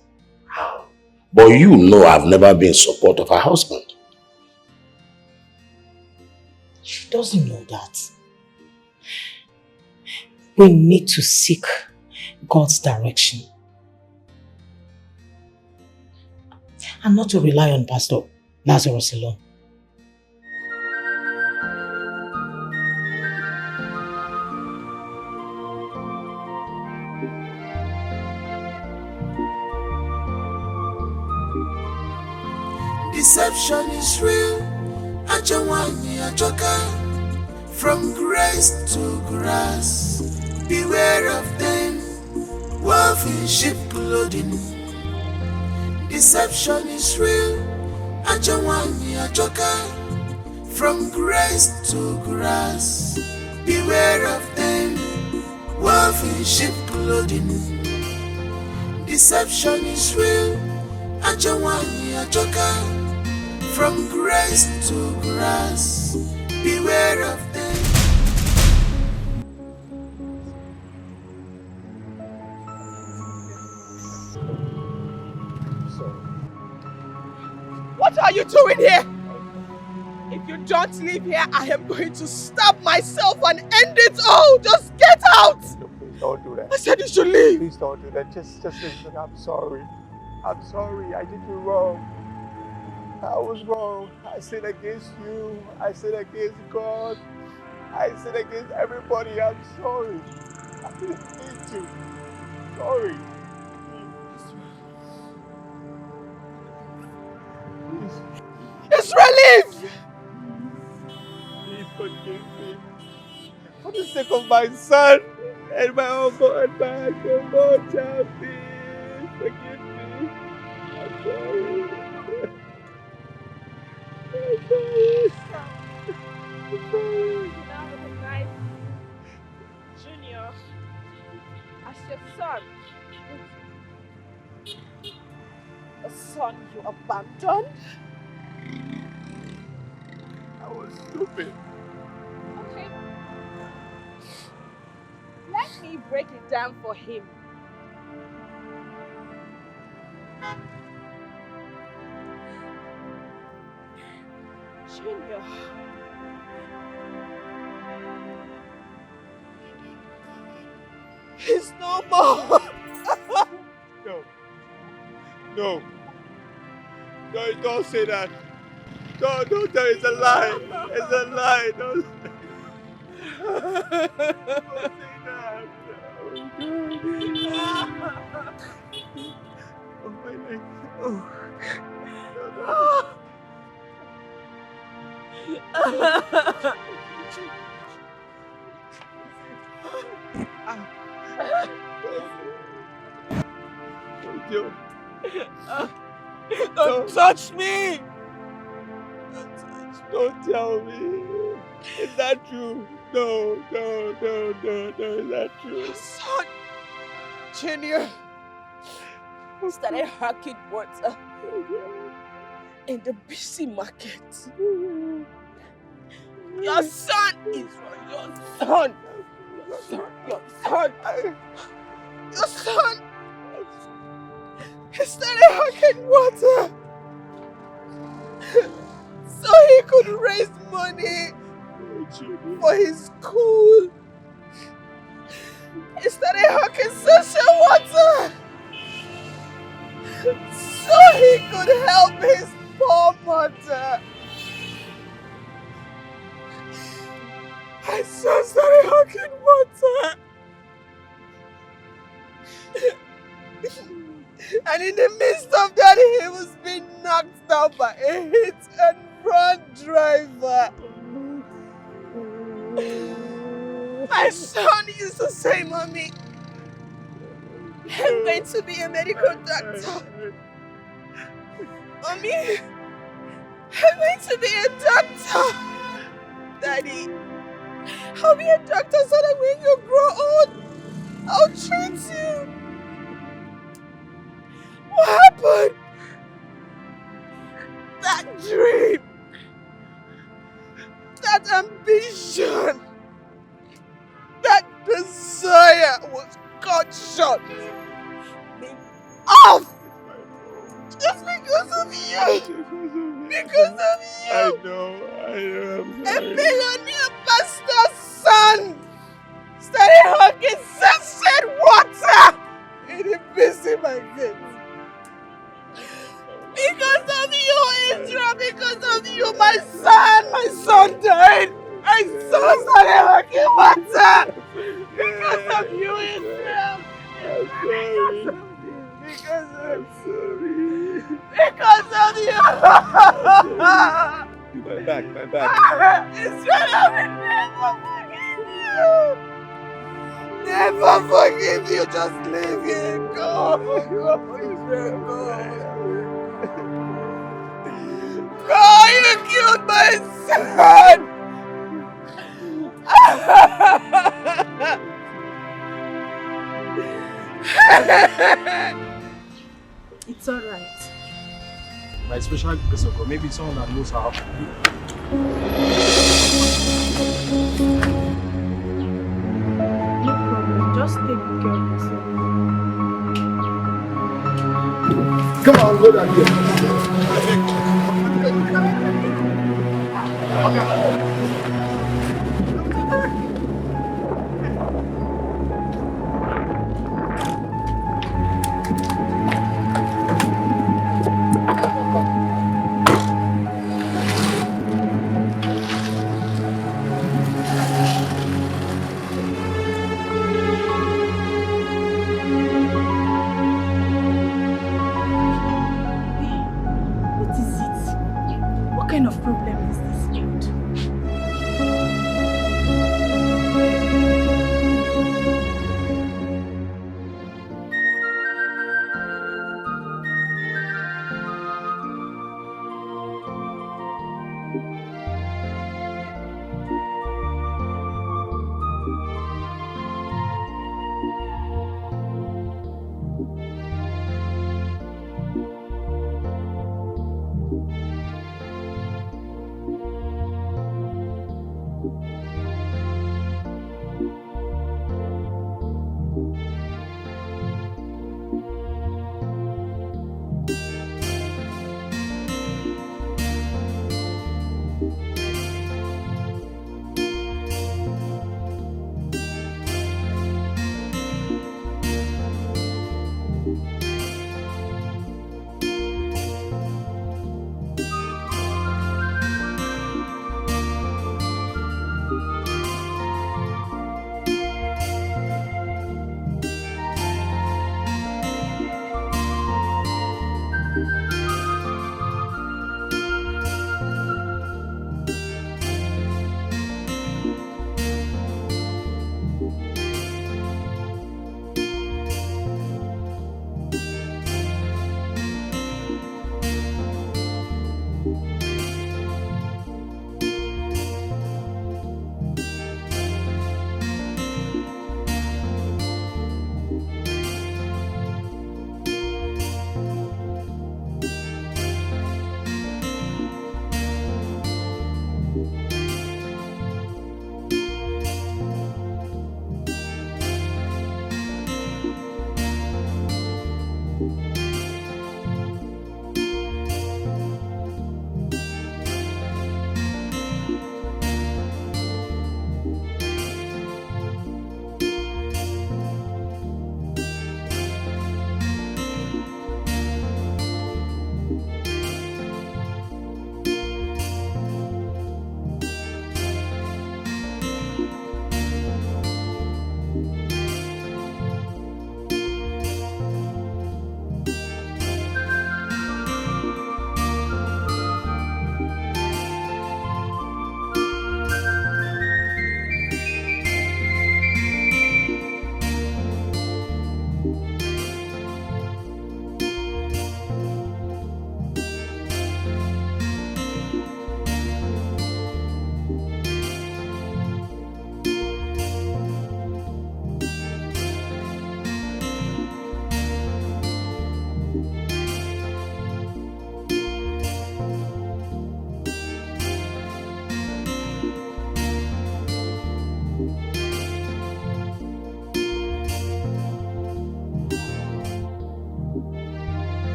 But you know I've never been in support of her husband. She doesn't know that. We need to seek God's direction. And not to rely on Pastor Lazarus alone. Deception is real. Ajawani ajoka. From grace to grass. Beware of them. Wolf in sheep clothing. Deception is real. Ajawani ajoka. From grace to grass. Beware of them. Wolf in sheep clothing. Deception is real. Ajawani ajoka. From grace to grass. Beware of them. What are you doing here? If you don't leave here, I am going to stab myself and end it all. Just get out! No, please don't do that. I said you should leave. Please don't do that. Just listen. I'm sorry. I'm sorry. I did you wrong. I was wrong. I sinned against you. I sinned against God. I sinned against everybody. I'm sorry. I didn't mean to. Sorry. It's relief! Please forgive me. For the sake of my son and my uncle and my uncle, child, please forgive me. I'm sorry. I'm sorry. Now recognize Junior as your son. A son you abandoned? I was stupid. Okay. Let me break it down for him. Junior. He's no more. No. No, don't say that. Don't tell me it's a lie. It's a lie. Don't say that. Oh, my leg. Oh. Don't touch me! Don't tell me. Is that true? No, is that true? Son, Junior started hacking water in the busy market. Your son is your son. Your son. He started hacking water so he could raise money for his school. He started hawking social water so he could help his poor mother. My son started hawking water. And in the midst of that, he was being knocked out by a hit-and-run driver. My son used to say, Mommy, I'm going to be a medical doctor. Mommy, I'm going to be a doctor. Daddy, I'll be a doctor so that when you grow old, I'll treat you. What happened? That dream, that ambition, that desire was cut short. Off! Just because of you! Because of you! I know, I'm A sorry. billionaire pastor's son started hawking censored water in the busy market. Because of you, Israel, because of you, my son died. My son started hawking water. Because of you, Israel. I'm sorry. Because of sorry. Because of you. My back. Israel, I will never forgive you. Never forgive you. Just leave it. Go. Israel, go. Go, you killed my son. It's alright. By special grace of God, maybe someone that knows how to do. No problem. Just take care of yourself. Come on, go down here. What is it? What kind of problem is this, Lord?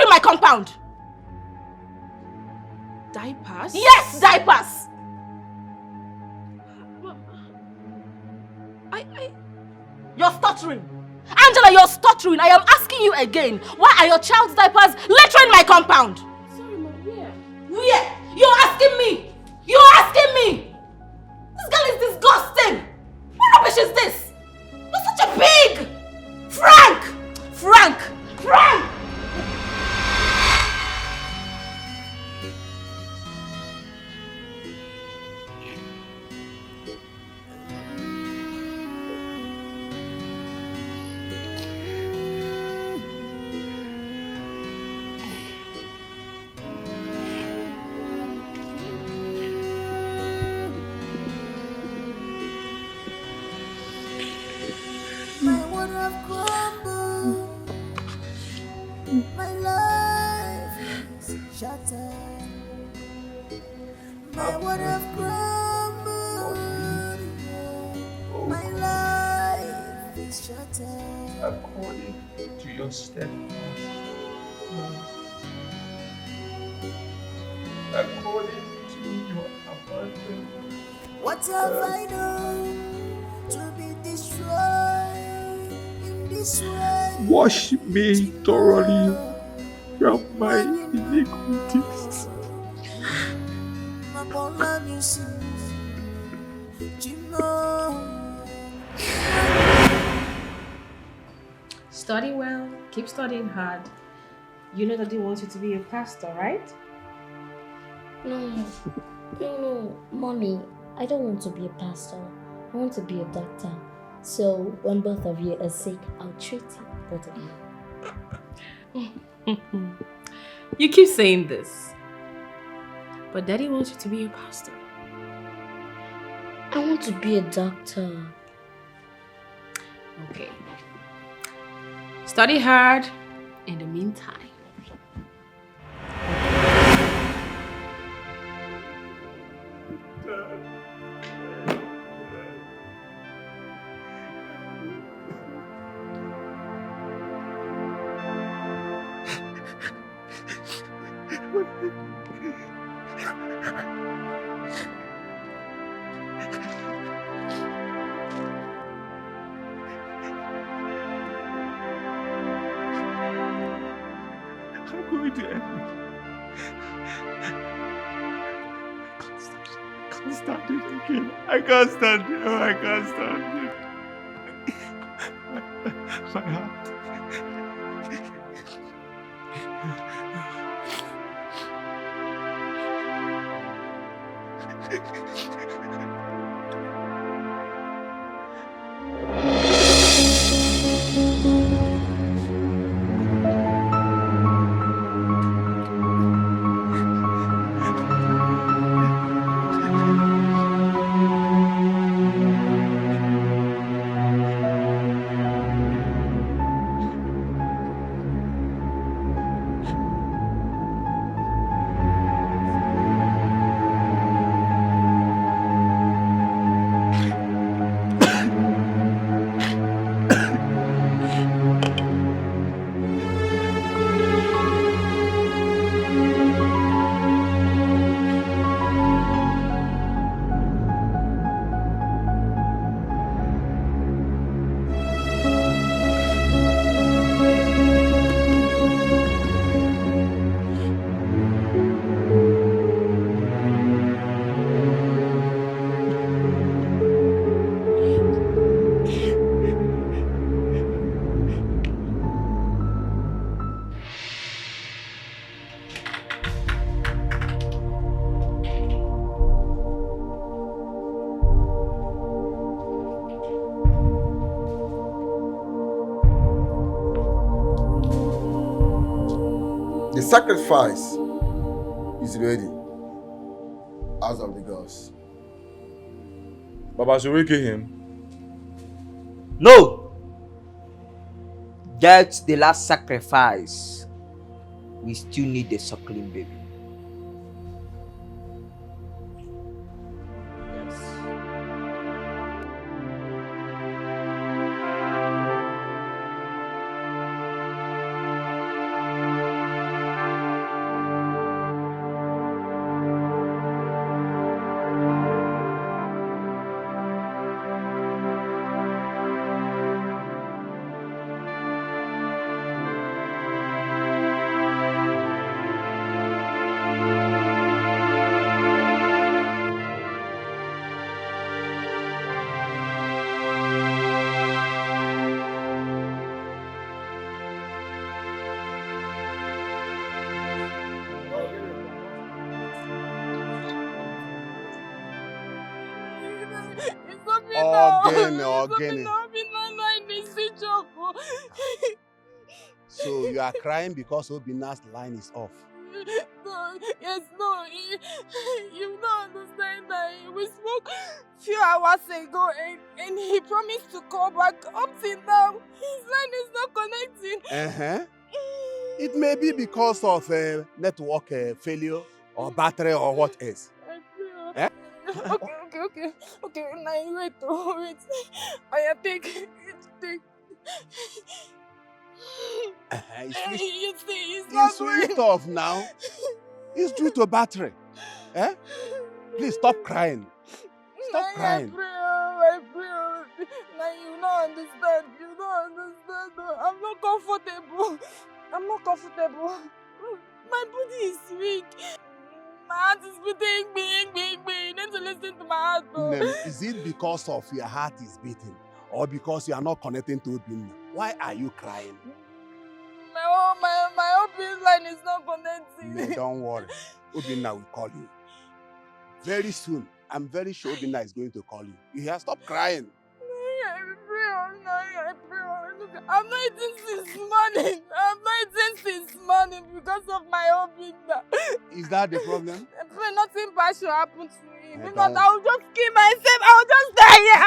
littering my compound. Diapers? Yes, diapers. You're stuttering. Angela, you're stuttering. I am asking you again. Why are your child's diapers littering my compound? Sorry, Mom, where? Where? You're asking me. You're asking me. This girl is disgusting. What rubbish is this? You're such a pig. Frank! Frank! Frank! My world have crumbled. My life is shattered. My world have crumbled. My life is shattered. According to your steadfast love, according to your abundant. What have I done to be destroyed in this way? Wash me thoroughly from my iniquities. Study well, keep studying hard. You know that he wants you to be a pastor, right? No, Mommy, I don't want to be a pastor. I want to be a doctor. So when both of you are sick, I'll treat you, both of you. You keep saying this, but Daddy wants you to be a pastor. I want to be a doctor. Okay. Study hard in the meantime. I'm going to end it. I can't stand it again. I can't stand it. Oh, I can't stand it. My heart. The sacrifice is ready. As of the gods. Baba, should we kill him? No! That's the last sacrifice. We still need the suckling baby. again or again. So you are crying because Obina's line is off. No, yes, no, you don't understand that we spoke few hours ago and he promised to call back. Up till now, his line is not connecting. It may be because of network failure or battery or what else. Okay, now wait. I take. It's switched off now. It's due to battery. Please stop crying. Stop crying. I pray. Now you don't understand. I'm not comfortable. My body is weak. My heart is beating. You need to listen to my heart. Is it because of your heart is beating or because you are not connecting to Obina? Why are you crying? My open line is not connecting. No, don't worry. Obina will call you. Very soon. I'm very sure Obina is going to call you. You hear? Stop crying. I pray. I'm not eating since morning because of my Obina. Is that the problem? I pray nothing bad should happen to me because I will just kill myself. I will just die here.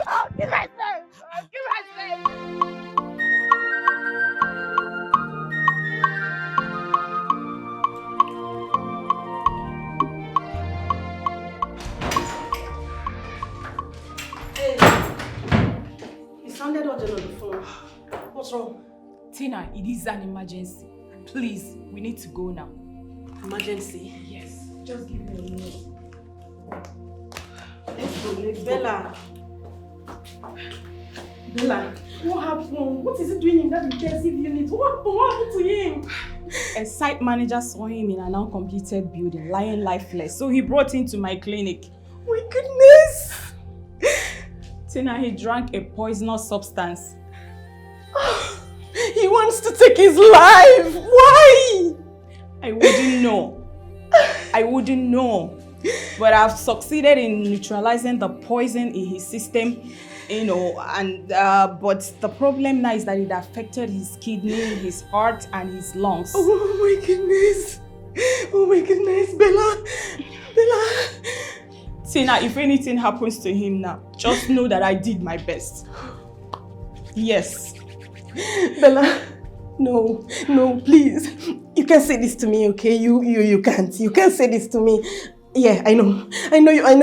I'll kill myself. You sounded urgent on the phone. What's wrong? Tina, it is an emergency. Please, we need to go now. Emergency? Yes. Just give me a minute. Let's go. Bella, what happened? What is he doing in that intensive unit? What happened to him? A site manager saw him in an uncompleted building, lying lifeless. So he brought him to my clinic. My goodness! Tina, he drank a poisonous substance. He wants to take his life. Why? I wouldn't know. But I've succeeded in neutralizing the poison in his system, and but the problem now is that it affected his kidney, his heart, and his lungs. Oh my goodness, Bella. Tina, if anything happens to him now, just know that I did my best. Yes. Bella, no, please. You can't say this to me, okay? You can't say this to me. Yeah, I know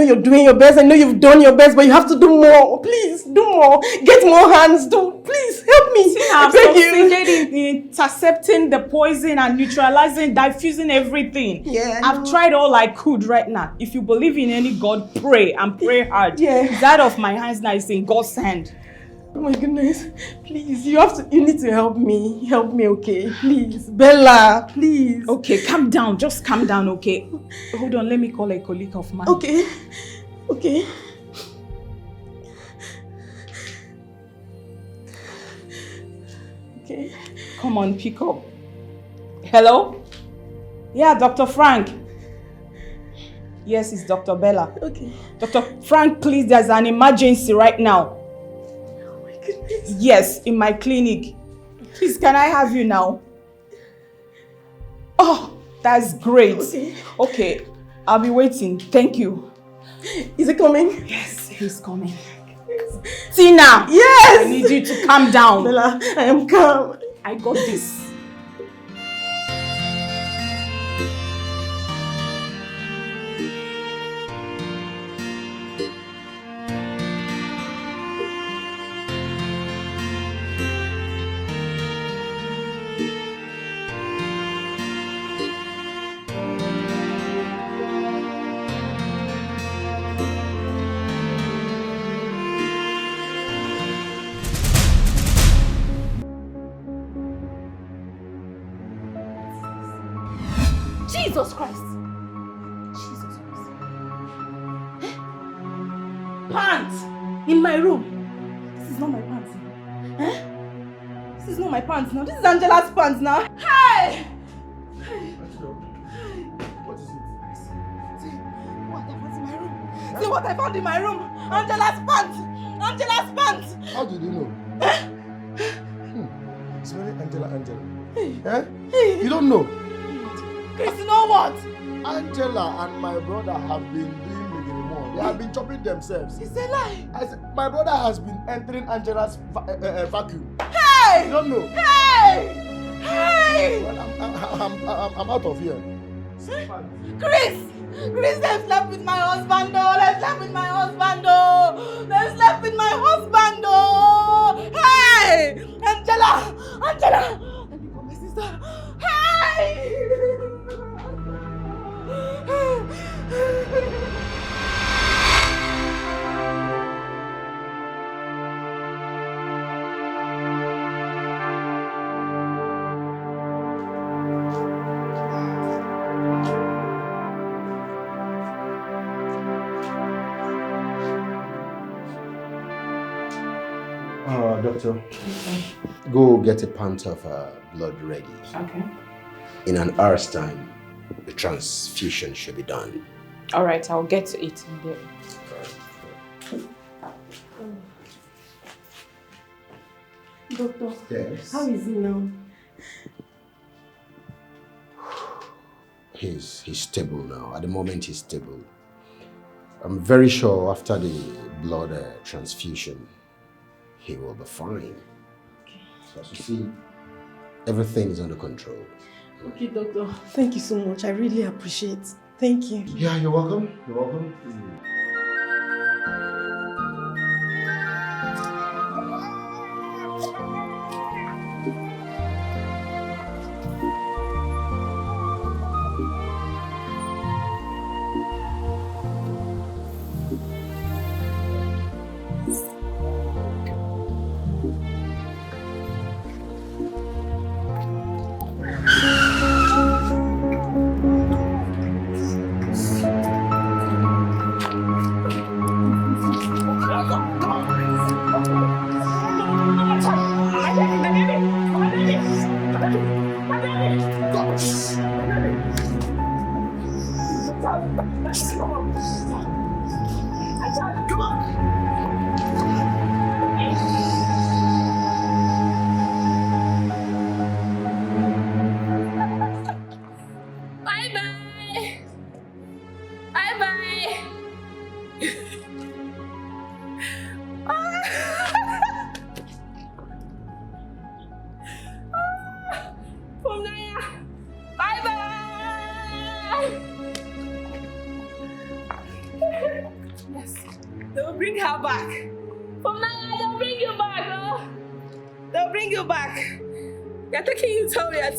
you're doing your best. I know you've done your best, but you have to do more. Please, do more. Get more hands. Please, help me. Tina, I've succeeded in intercepting the poison and neutralizing, diffusing everything. Yeah, I've tried all I could right now. If you believe in any God, pray and pray hard. Yeah. That of my hands now is in God's hand. Oh my goodness. Please, you need to help me. Help me, okay? Please. Bella, please. Okay, calm down. Just calm down, okay? Hold on, let me call a colleague of mine. Okay. Come on, pick up. Hello? Yeah, Dr. Frank. Yes, it's Dr. Bella. Okay. Dr. Frank, please, there's an emergency right now. Yes, in my clinic. Please, can I have you now? Oh, that's great. Okay, I'll be waiting. Thank you. Is he coming? Yes, he's coming. Tina! Yes! I need you to calm down. Bella, I am calm. I got this. Jesus Christ! Pants! In my room! This is not my pants. This is not my pants now. This is Angela's pants now. Hey! What is it? See what I found in my room. Angela's pants! Angela's pants! How did you know? It's very Angela. Eh? You don't know? Chris, you know what? Angela and my brother have been doing more. They have been chopping themselves. It's a lie. My brother has been entering Angela's vacuum. Hey! You don't know? Hey! Hey! Well, I'm out of here. Chris, they slept with my husband. They slept with my husband. They slept with my husband. Hey! Angela! Let me call my sister. Hey! Doctor, go get a pint of blood ready. Okay. In an hour's time, the transfusion should be done. All right, I'll get to it in there. Doctor, yes. How is he now? He's stable now. At the moment, he's stable. I'm very sure after the blood transfusion, he will be fine. Okay. So as you see, everything is under control. Okay, doctor. Thank you so much. I really appreciate it. Thank you. Yeah, you're welcome. You're welcome.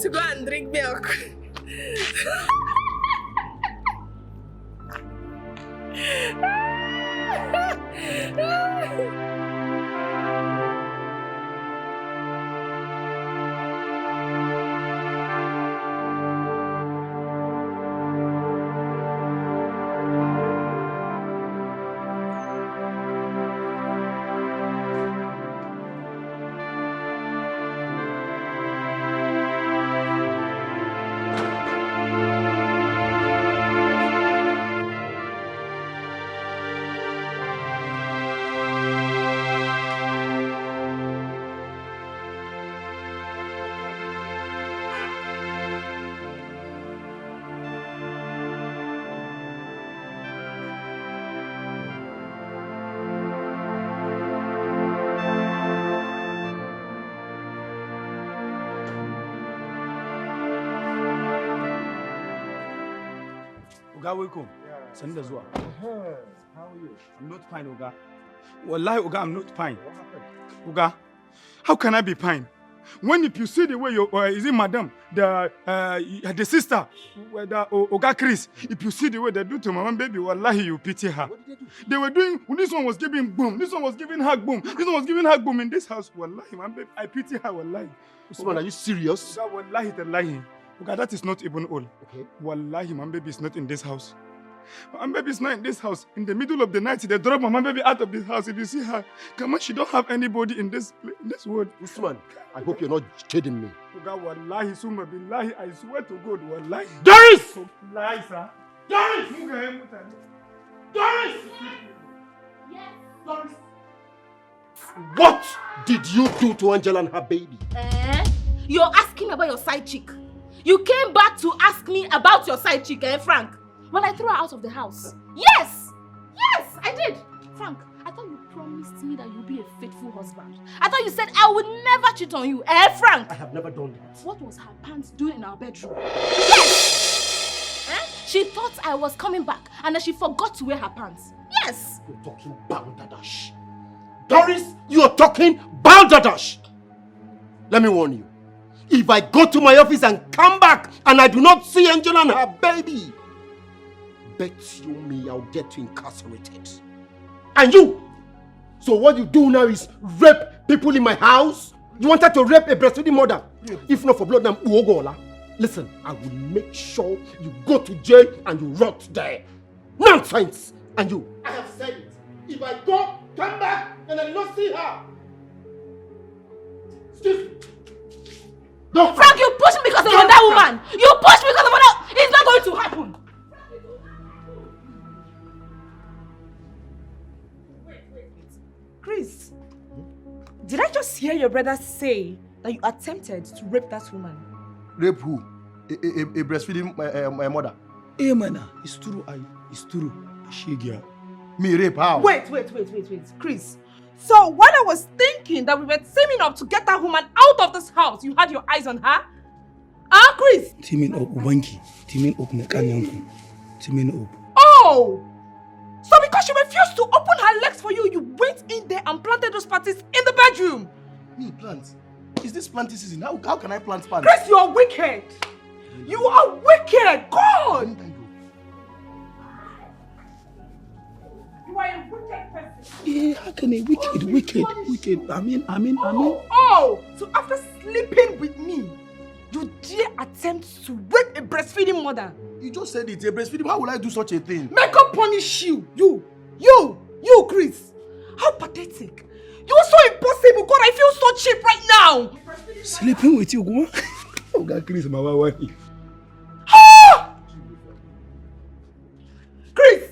To go and drink milk. Oga, welcome. Send us what? How are you? I'm not fine, Oga. Wallahi, Oga, I'm not fine. What happened? Oga, how can I be fine? When if you see the way your is it madam, the sister, the Oga Chris, if you see the way they do to my mom baby, wallahi, you pity her. What did they do? They were doing, this one was giving boom, this one was giving hug boom, this one was giving hug boom in this house, wallahi, my baby, I pity her, wallahi. Usman, are you serious? Oga, wallahi, they're lying. Oga, that is not even all. Okay. Wallahi, my baby is not in this house. My baby is not in this house. In the middle of the night, they drop my baby out of this house. If you see her, come on, she don't have anybody in this world. Usman, I hope you're not kidding me. Oga, wallahi, summa billahi, I swear to God, wallahi. Doris! Lie, sir. Doris! Doris! Yes! What did you do to Angela and her baby? You're asking about your side chick. You came back to ask me about your side chick, Frank? When I threw her out of the house. Yes! Yes, I did. Frank, I thought you promised me that you'll be a faithful husband. I thought you said I would never cheat on you, Frank? I have never done that. What was her pants doing in our bedroom? Yes! She thought I was coming back and then she forgot to wear her pants. Yes! You're talking balderdash. Doris, you're talking balderdash. Let me warn you. If I go to my office and come back and I do not see Angela and her baby, bet you me I'll get you incarcerated. And you! So what you do now is rape people in my house? You wanted to rape a breastfeeding mother? If not for blood, I'm Uogola. Listen, I will make sure you go to jail and you rot there. Nonsense! And you, I have said it. If I go, come back, and I do not see her. Excuse me. No, Frank, you pushed me because of that woman. You pushed me because of that. It's not going to happen. Chris, did I just hear your brother say that you attempted to rape that woman? Rape who? A breastfeeding mother. Man, it's true. It's true. She girl. Me rape how? Wait. Chris. So while I was thinking that we were teaming up to get that woman out of this house, you had your eyes on her? Chris? Teaming up, Wanky. Teaming up, Nekanyanku. Teaming up. Oh! So because she refused to open her legs for you, you went in there and planted those panties in the bedroom? Me plant? Is this planting season? How can I plant plants? Chris, you are wicked! You are wicked! God! You are a wicked person. Yeah, how can a wicked? I mean. Oh! So after sleeping with me, you dare attempt to rape a breastfeeding mother? You just said it, a breastfeeding. How will I do such a thing? Make her punish you! You, Chris! How pathetic! You are so impossible! God, I feel so cheap right now! Sleeping with you, Guma? Oh God, Chris, my wife. Chris!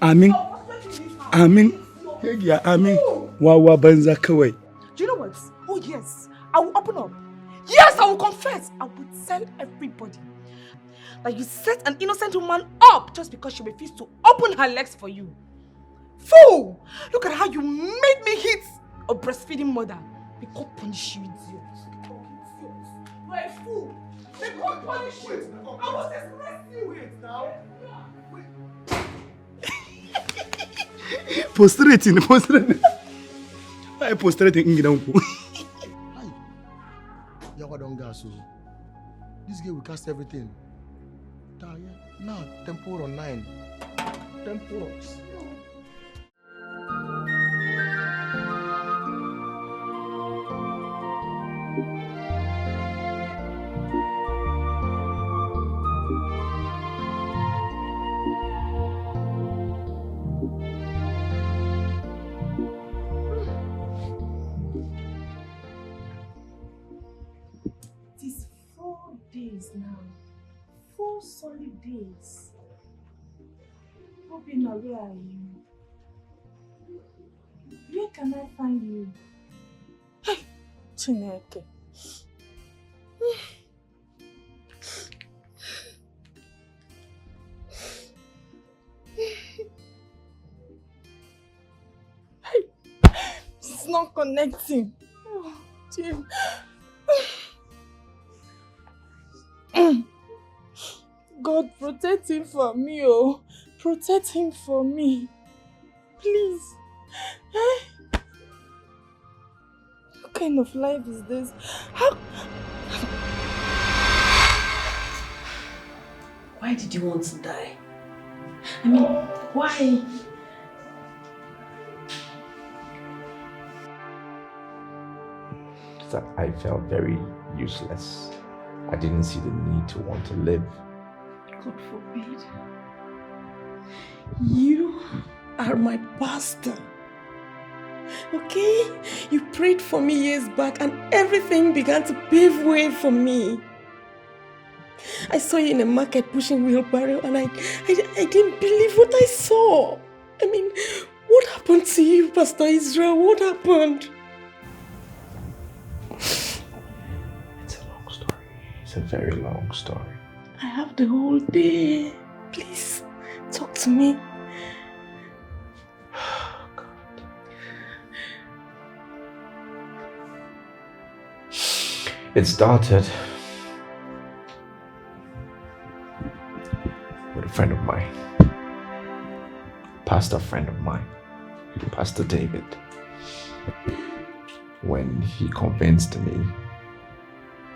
Amin. Wawa banza kawai. Do you know what? Oh yes, I will open up. Yes, I will confess. I will tell everybody that you set an innocent woman up just because she refused to open her legs for you. Fool! Look at how you made me hit a breastfeeding mother. May God punish you, idiot. You are a fool. May God punish you. I was expressing you. Wait now. Prostrating. I prostrating in Gidanku. Yawa don't gas so. This girl will cast everything. Now, tempo on 9. Tempo. Now, 4 solid days. Obina, where are you? Where can I find you? Hey, Chineke. It's not connecting. Oh, Jim. God, protect him for me, oh. Protect him for me. Please. What kind of life is this? Why did you want to die? I mean, why? That I felt very useless. I didn't see the need to want to live. God forbid. You are my pastor. Okay? You prayed for me years back and everything began to pave way for me. I saw you in the market pushing wheelbarrow and I didn't believe what I saw. I mean, what happened to you, Pastor Israel? What happened? It's a long story. It's a very long story. I have the whole day. Please, talk to me. It started with a friend of mine, pastor friend of mine, Pastor David, when he convinced me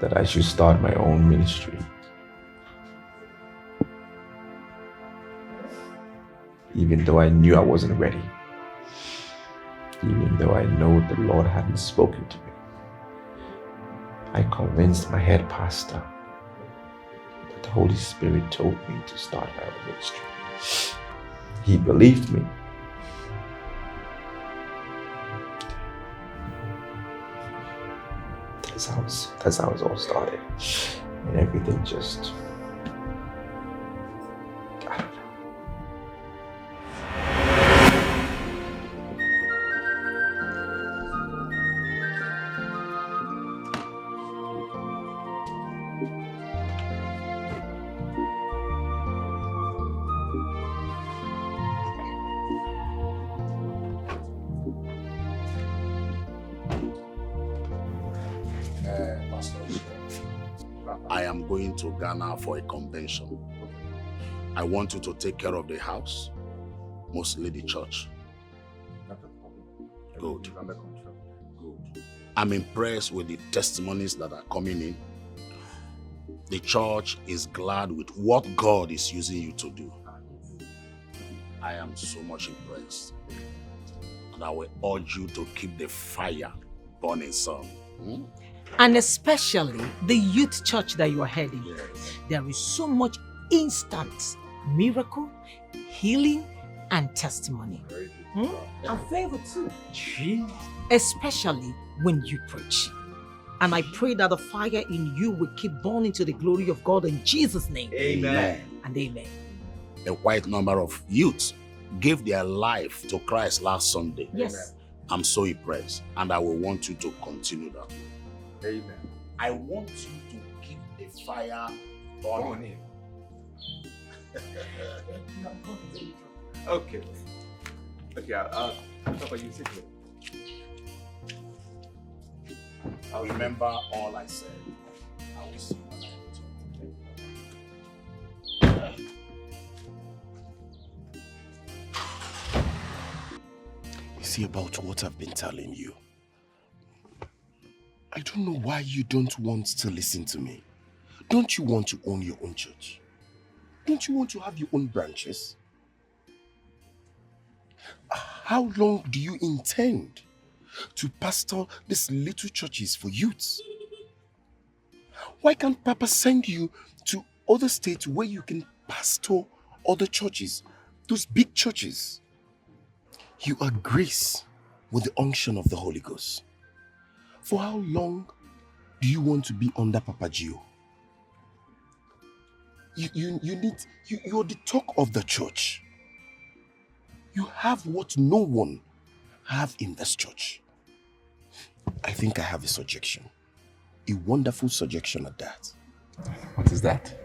that I should start my own ministry. Even though I knew I wasn't ready, even though I know the Lord hadn't spoken to me, I convinced my head pastor that the Holy Spirit told me to start my own ministry. He believed me. That's how it all started. And everything just... I am going to Ghana for a convention. I want you to take care of the house, mostly the church. Good. I'm impressed with the testimonies that are coming in. The church is glad with what God is using you to do. I am so much impressed. And I will urge you to keep the fire burning, son. And especially the youth church that you are heading. Yes. There is so much instant miracle, healing, and testimony. And favor too. Jeez. Especially when you preach. And I pray that the fire in you will keep burning to the glory of God in Jesus' name. Amen. And amen. A quite number of youths gave their life to Christ last Sunday. Yes. I'm so impressed, and I will want you to continue that. Amen. I want you to keep the fire burning. Okay. Okay, how about you take it? I'll remember all I said. I will see when I return. You see about what I've been telling you. I don't know why you don't want to listen to me. Don't you want to own your own church? Don't you want to have your own branches? How long do you intend to pastor these little churches for youths? Why can't Papa send you to other states where you can pastor other churches, those big churches? You are graced with the unction of the Holy Ghost. For how long do you want to be under Papa Gio? You're the talk of the church. You have what no one have in this church. I think I have a suggestion. A wonderful suggestion at that. What is that?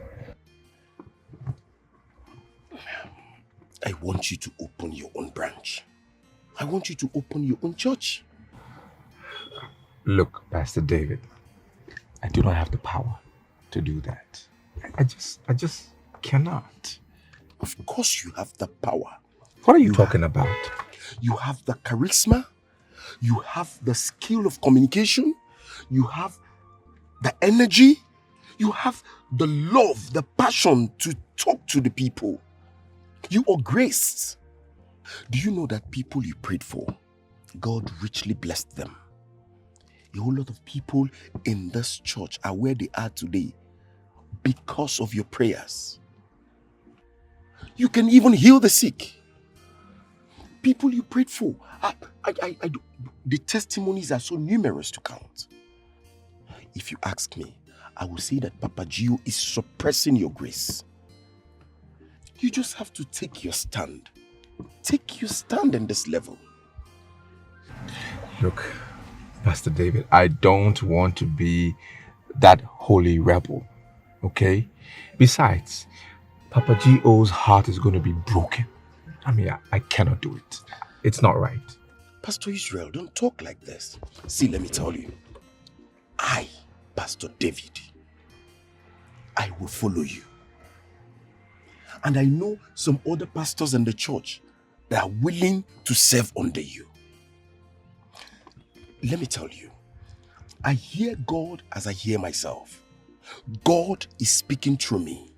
I want you to open your own branch. I want you to open your own church. Look, Pastor David, I do not have the power to do that. I just cannot. Of course you have the power. What are you talking about? You have the charisma. You have the skill of communication. You have the energy. You have the love, the passion to talk to the people. You are graced. Do you know that people you prayed for, God richly blessed them? A whole lot of people in this church are where they are today because of your prayers. You can even heal the sick. People you prayed for, the testimonies are so numerous to count. If you ask me, I will say that Papa Gio is suppressing your grace. You just have to take your stand. Take your stand in this level. Look, Pastor David, I don't want to be that holy rebel, okay? Besides, Papa Gio's heart is going to be broken. I mean, I cannot do it. It's not right. Pastor Israel, don't talk like this. See, let me tell you. I, Pastor David, I will follow you. And I know some other pastors in the church that are willing to serve under you. Let me tell you, I hear God as I hear myself. God is speaking through me.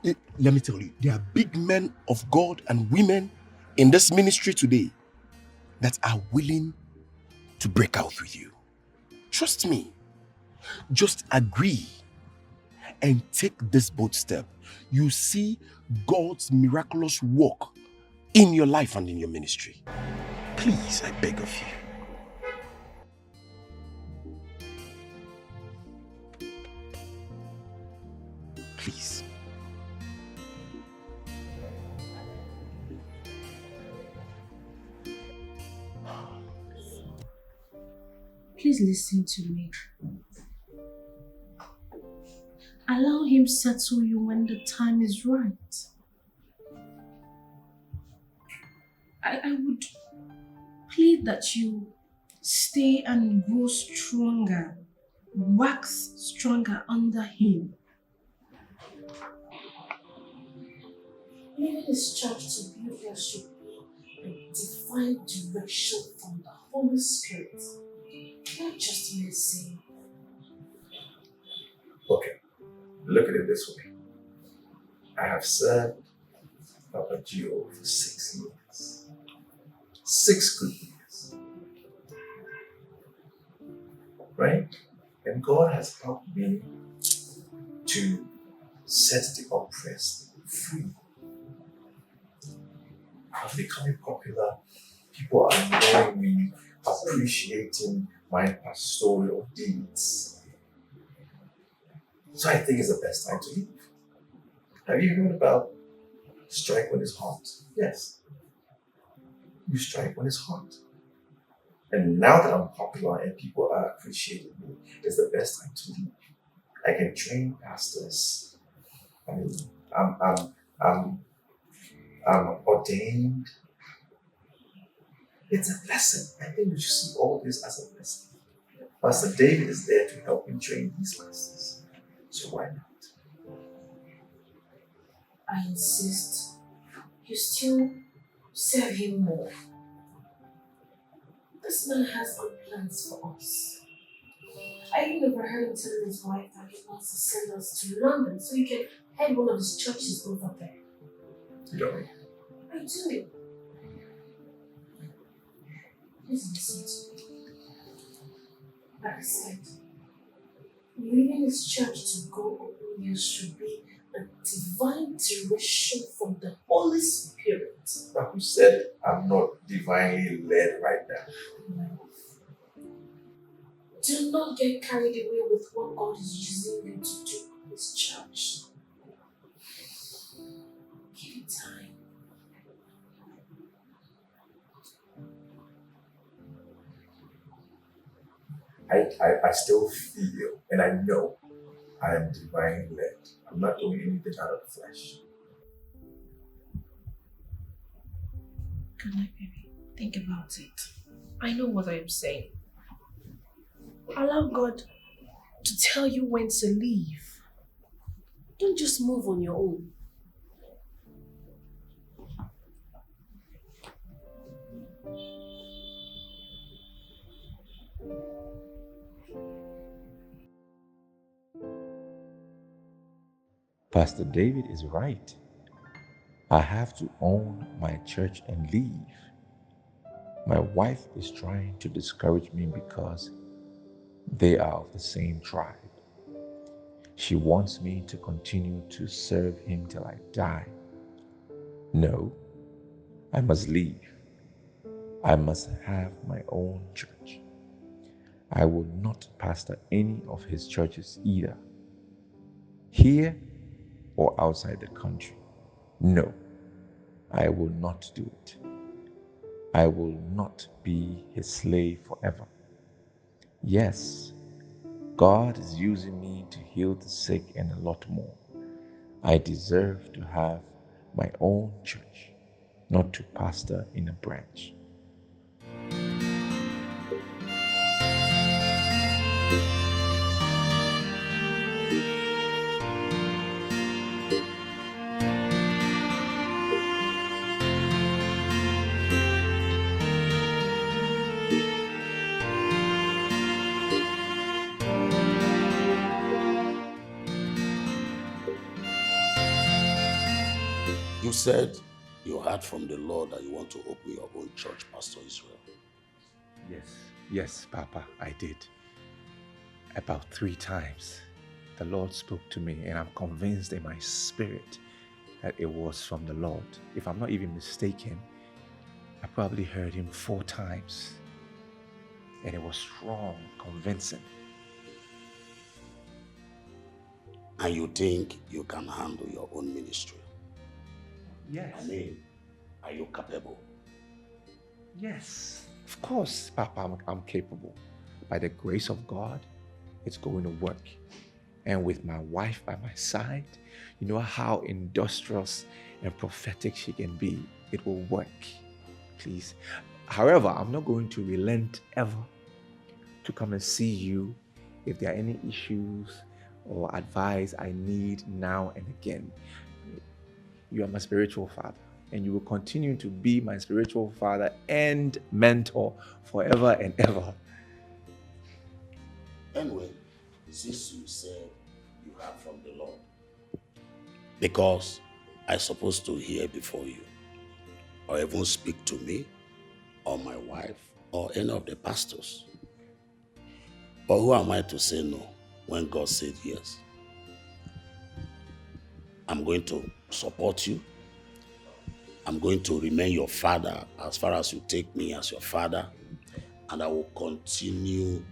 Let me tell you, there are big men of God and women in this ministry today that are willing to break out with you. Trust me. Just agree and take this bold step. You see God's miraculous work in your life and in your ministry. Please, I beg of you. Please. Please listen to me. Allow him settle you when the time is right. I would plead that you stay and grow stronger, wax stronger under him. Leaving his church to build there should be a divine direction from the Holy Spirit, not just medicine. Okay, look at it this way. I have served Papa Gio for 6 years. 6 good years. Right? And God has helped me to set the oppressed free. I'm becoming popular. People are knowing me, appreciating my pastoral deeds. So I think it's the best time to leave. Have you heard about strike when it's hot? Yes. You strike when it's hot. And now that I'm popular and people are appreciating me, it's the best time to leave. I can train pastors. I mean, I'm ordained. It's a blessing. I think we should see all this as a blessing. Pastor David is there to help me train these pastors. So why not? I insist you still serve him more. This man has good plans for us. I even overheard him telling his wife that he wants to send us to London so he can head one of his churches over there. You don't. I do. Please listen to me. Like I said, leaving his church to go open here should be a divine direction from the Holy Spirit. But who said I'm not divinely led right now? Do not get carried away with what God is using you to do in his church. Give it time. I still feel and I know I am divinely led. I'm not doing anything out of the flesh. Good night, baby. Think about it. I know what I am saying. Allow God to tell you when to leave. Don't just move on your own. Pastor David is right. I have to own my church and leave. My wife is trying to discourage me because they are of the same tribe. She wants me to continue to serve him till I die. No, I must leave. I must have my own church. I will not pastor any of his churches either, here or outside the country. No, I will not do it. I will not be his slave forever. Yes, God is using me to heal the sick and a lot more. I deserve to have my own church, not to pastor in a branch. You said you heard from the Lord that you want to open your own church, Pastor Israel. Yes, Papa, I did. About 3 times. The Lord spoke to me, and I'm convinced in my spirit that it was from the Lord. If I'm not even mistaken, I probably heard him 4 times. And it was strong, convincing. And you think you can handle your own ministry? Yes. I mean, are you capable? Yes, of course, Papa, I'm capable. By the grace of God, it's going to work. And with my wife by my side, you know how industrious and prophetic she can be. It will work. Please. However, I'm not going to relent ever to come and see you if there are any issues or advice I need now and again. You are my spiritual father, and you will continue to be my spiritual father and mentor forever and ever. Anyway, since you said you heard from the Lord, because I supposed to hear before you, or even speak to me, or my wife, or any of the pastors. But who am I to say no when God said yes? I'm going to support you. I'm going to remain your father as far as you take me as your father. And I will continue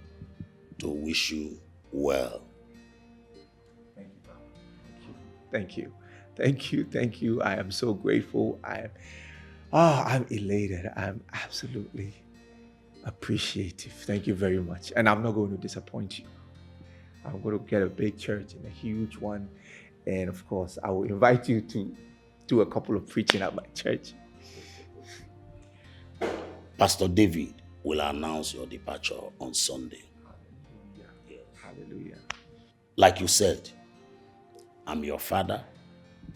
to wish you well. Thank you. Thank you. Thank you. I am so grateful. I'm elated. I'm absolutely appreciative. Thank you very much. And I'm not going to disappoint you. I'm going to get a big church and a huge one. And of course, I will invite you to do a couple of preaching at my church. Pastor David will announce your departure on Sunday. Hallelujah. Like you said, I'm your father,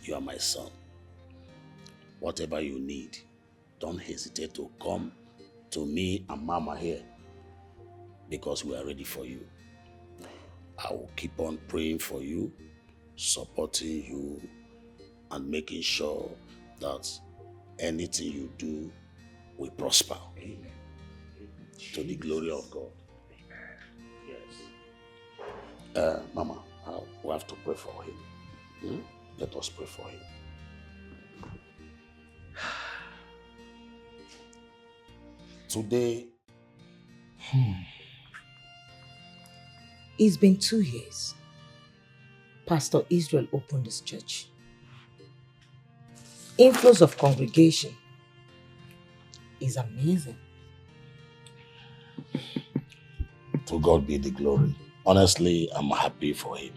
you are my son. Whatever you need, don't hesitate to come to me and Mama here, because we are ready for you. I will keep on praying for you, supporting you, and making sure that anything you do will prosper. Amen. To the glory of God. Amen. Yes. Mama, we have to pray for him. Let us pray for him. Today, It's been 2 years. Pastor Israel opened his church. Inflows of congregation is amazing. to God be the glory. Honestly, I'm happy for him.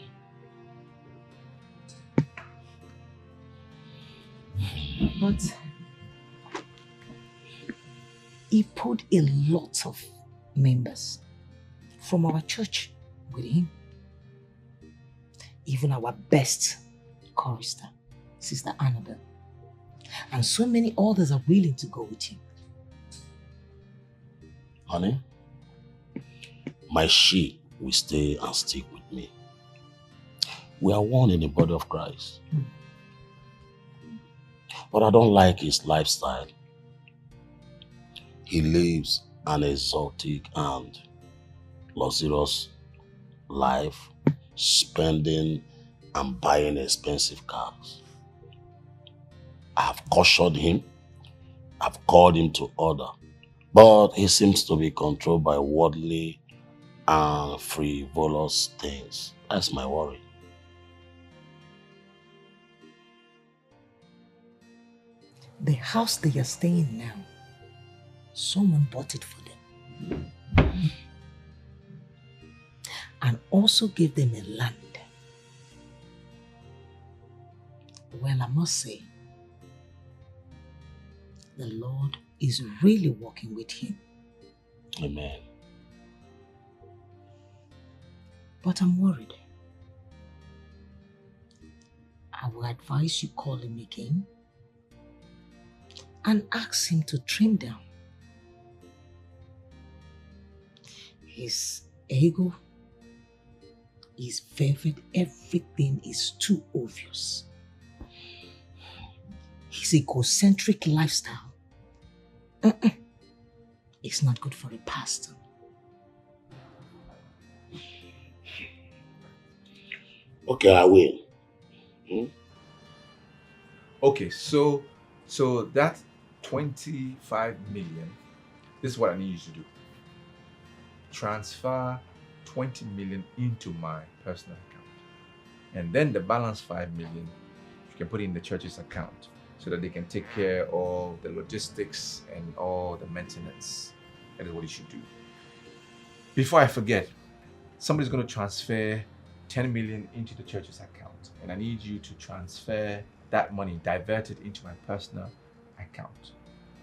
But he put a lot of members from our church with him. Even our best chorister, Sister Annabelle. And so many others are willing to go with him. Honey, my sheep will stay and stick with me. We are one in the body of Christ. But I don't like his lifestyle. He lives an exotic and luxurious life, spending and buying expensive cars. I have cautioned him. I've called him to order. But he seems to be controlled by worldly and frivolous things. That's my worry. The house they are staying now, someone bought it for them. And also gave them a land. Well, I must say, the Lord is really working with him. Amen. But I'm worried. I will advise you call him again and ask him to trim down. His ego is vivid, everything is too obvious. His egocentric lifestyle is not good for a pastor. Okay, I will. Okay, so that 25 million, this is what I need you to do. Transfer 20 million into my personal account. And then the balance 5 million, you can put it in the church's account so that they can take care of the logistics and all the maintenance. That is what you should do. Before I forget, somebody's going to transfer 10 million into the church's account. And I need you to transfer that money, divert it into my personal account.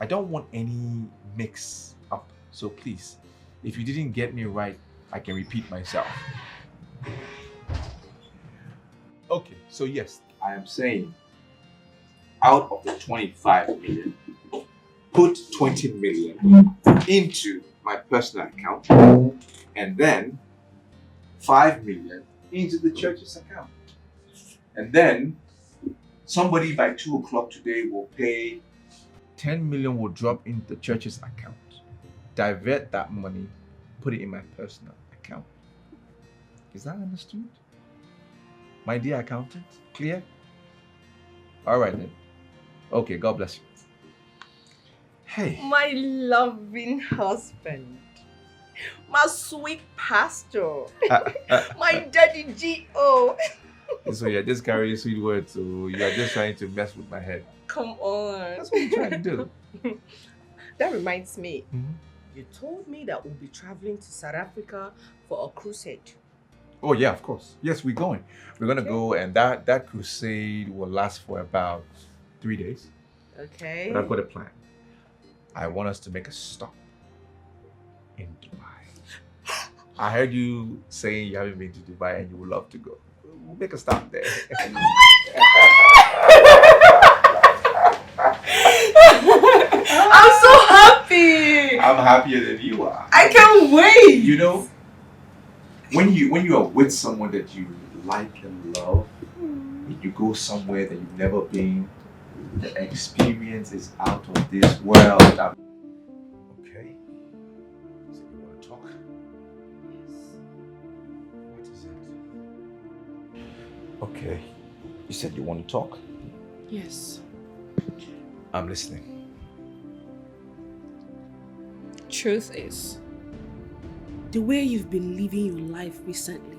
I don't want any mix up. So please, if you didn't get me right, I can repeat myself. Okay, so yes, I am saying out of the 25 million, put 20 million into my personal account and then 5 million into the church's account. And then somebody by 2 o'clock today will pay 10 million will drop into the church's account. Divert that money, put it in my personal account. Is that understood? My dear accountant, clear? All right then. Okay, God bless you. Hey. My loving husband. My sweet pastor. My daddy G.O. So you're just carrying sweet words, so you are just trying to mess with my head. Come on. That's what you're trying to do. That reminds me. You told me that we'll be traveling to South Africa for a crusade. Oh yeah, of course. Yes, we're going. We're gonna go, and that crusade will last for about 3 days. Okay. But I've got a plan. I want us to make a stop in Dubai. I heard you saying you haven't been to Dubai and you would love to go. We'll make a stop there. I'm so happy. I'm happier than you are. I can't wait. You know, when you are with someone that you like and love, and you go somewhere that you've never been, the experience is out of this world. Okay. So you want to talk? Yes. What is it? Okay. You said you want to talk? Yes. I'm listening. Truth is, the way you've been living your life recently,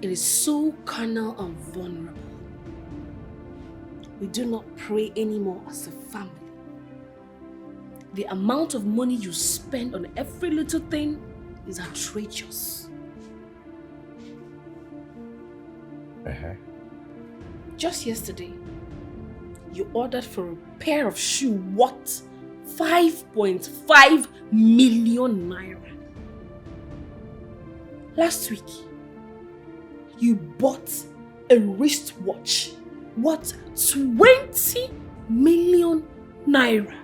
it is so carnal and vulnerable. We do not pray anymore as a family. The amount of money you spend on every little thing is outrageous. Just yesterday, you ordered for a pair of shoes worth 5.5 million naira. Last week, you bought a wristwatch worth 20 million naira.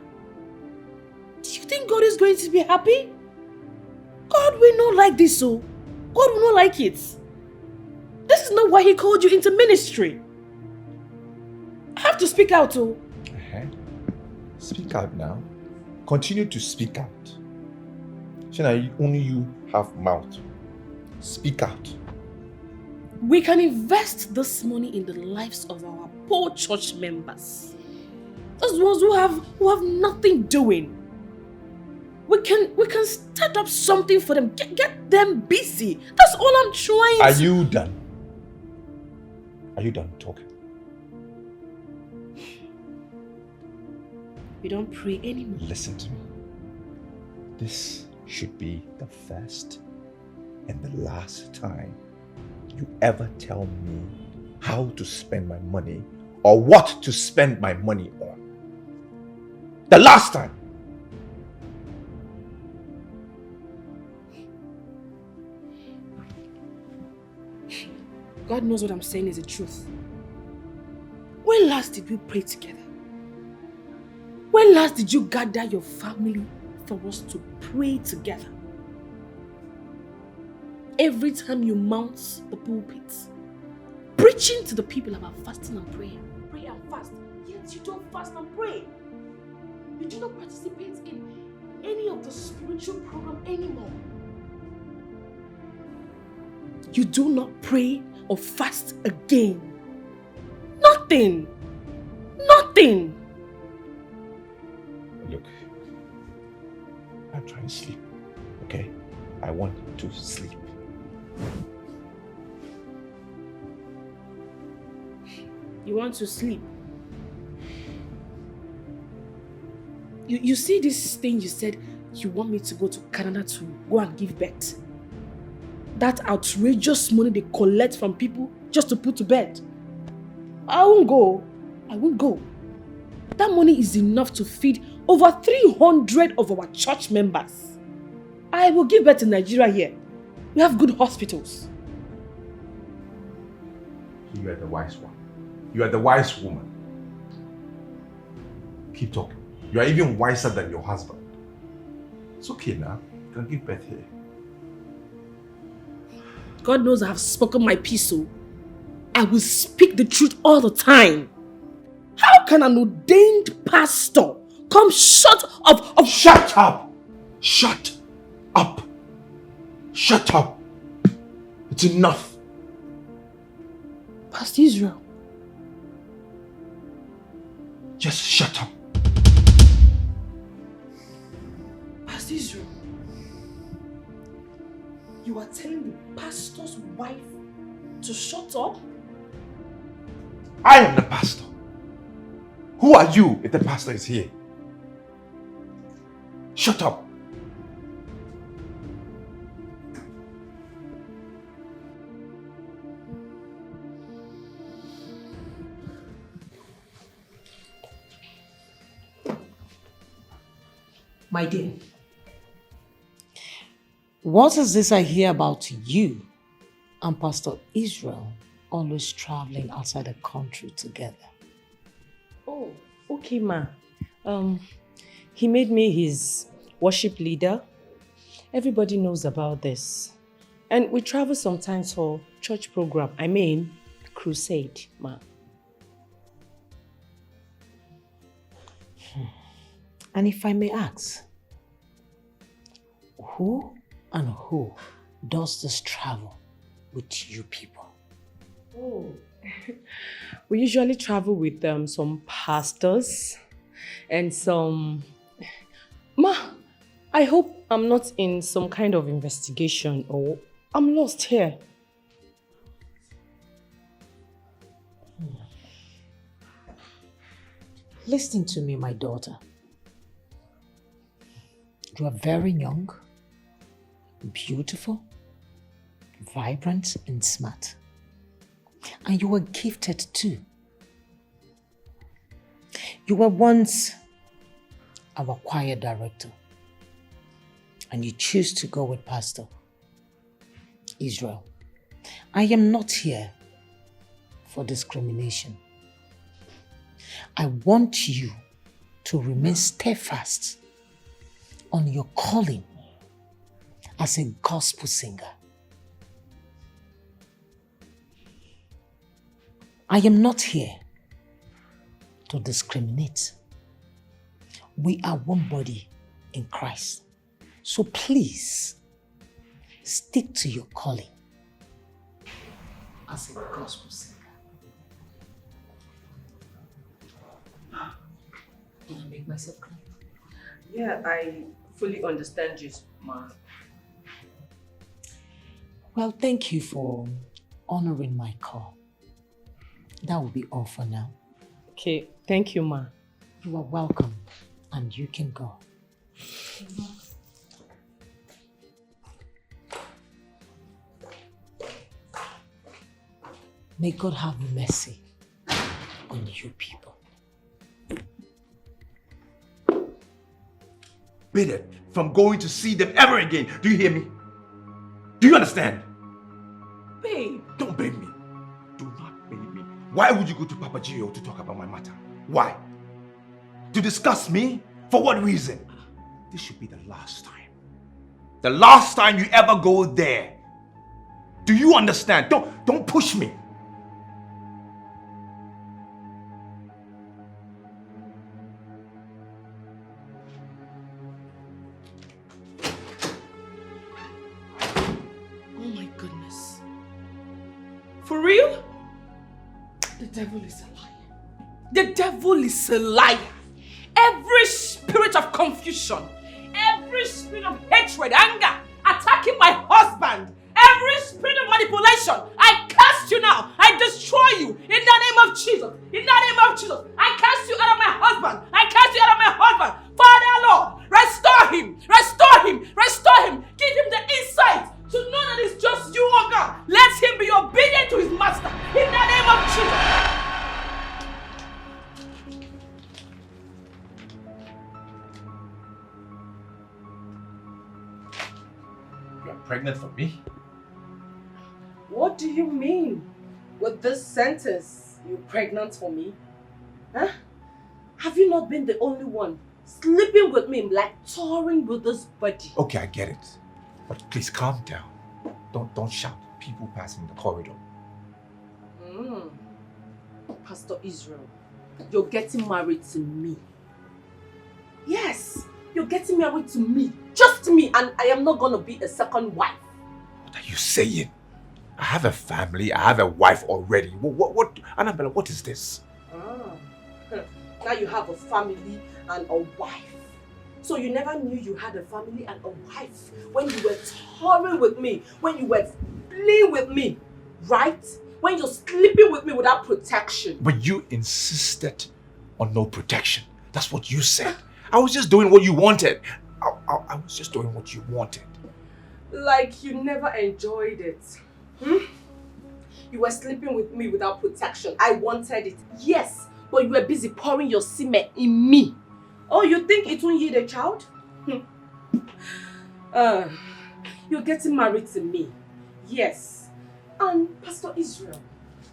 Do you think God is going to be happy? God will not like this, so God will not like it. This is not why he called you into ministry. I have to speak out, oh. Speak out now. Continue to speak out. Shana, only you have mouth. Speak out. We can invest this money in the lives of our poor church members. Those ones who have nothing doing. We we can start up something for them. Get them busy. That's all I'm trying Are to... you done? Are you done talking? We don't pray anymore. Listen to me. This should be the first and the last time you ever tell me how to spend my money or what to spend my money on. The last time. God knows what I'm saying is the truth. When last did we pray together? When last did you gather your family for us to pray together? Every time you mount the pulpit, preaching to the people about fasting and prayer. Pray and fast, yet you don't fast and pray. You do not participate in any of the spiritual program anymore. You do not pray or fast again. Nothing. Nothing. Look, I'm trying to sleep, okay? I want to sleep. You want to sleep? You see this thing you said you want me to go to Canada to go and give birth? That outrageous money they collect from people just to put to bed. I won't go. I won't go. That money is enough to feed over 300 of our church members. I will give birth in Nigeria here. We have good hospitals. You are the wise one. You are the wise woman. Keep talking. You are even wiser than your husband. It's okay now. You can give birth here. God knows I have spoken my piece, so I will speak the truth all the time. How can an ordained pastor come short of... Shut up! Shut up! Shut up! It's enough. Pastor Israel. Just shut up. Pastor Israel. You are telling the pastor's wife to shut up? I am the pastor. Who are you if the pastor is here? Shut up. My dear, what is this I hear about you and Pastor Israel always traveling outside the country together? Oh, okay, ma. He made me his worship leader. Everybody knows about this. And we travel sometimes for church program. I mean, crusade, ma. And if I may ask, who and who does this travel with you people? Oh, we usually travel with some pastors and some... Ma, I hope I'm not in some kind of investigation or I'm lost here. Listen to me, my daughter. You are very young, beautiful, vibrant, and smart. And you were gifted too. You were once our choir director, and you choose to go with Pastor Israel. I am not here for discrimination. I want you to remain steadfast on your calling as a gospel singer. I am not here to discriminate. We are one body in Christ. So please, stick to your calling as a gospel singer. Did I make myself clear? Yeah, I fully understand you, Ma. Well, thank you for honoring my call. That will be all for now. Okay, thank you, Ma. You are welcome, and you can go. May God have mercy on you people. Bitter from going to see them ever again. Do you hear me? Do you understand? Babe. Don't babe me. Do not babe me. Why would you go to Papa Gio to talk about my matter? Why? To discuss me? For what reason? This should be the last time. The last time you ever go there. Do you understand? Don't push me. Oh my goodness. For real? The devil is a liar. The devil is a liar. Every spirit of confusion, every spirit of hatred, anger, attacking my husband, every spirit of manipulation, I cast you now. I destroy you in the name of Jesus. In the name of Jesus. I cast you out of my husband. I cast you out of my husband. Father, Lord, restore him. Restore him. Restore him. Give him the insight to know that it's just you, oh God. Let him be obedient to his master. In the name of Jesus. You're pregnant for me? What do you mean with this sentence? You pregnant for me? Huh? Have you not been the only one sleeping with me, like touring with this body? Okay, I get it. But please calm down. Don't shout at people passing the corridor. Pastor Israel, you're getting married to me. Yes, you're getting married to me. Just me, and I am not going to be a second wife. What are you saying? I have a family, I have a wife already. What Annabella, what is this? Now you have a family and a wife. So you never knew you had a family and a wife when you were touring with me, when you were playing with me, right? When you're sleeping with me without protection. But you insisted on no protection. That's what you said. I was just doing what you wanted. I was just doing what you wanted. Like you never enjoyed it. You were sleeping with me without protection. I wanted it. Yes, but you were busy pouring your semen in me. Oh, you think it won't yield a child? You're getting married to me. Yes. And Pastor Israel,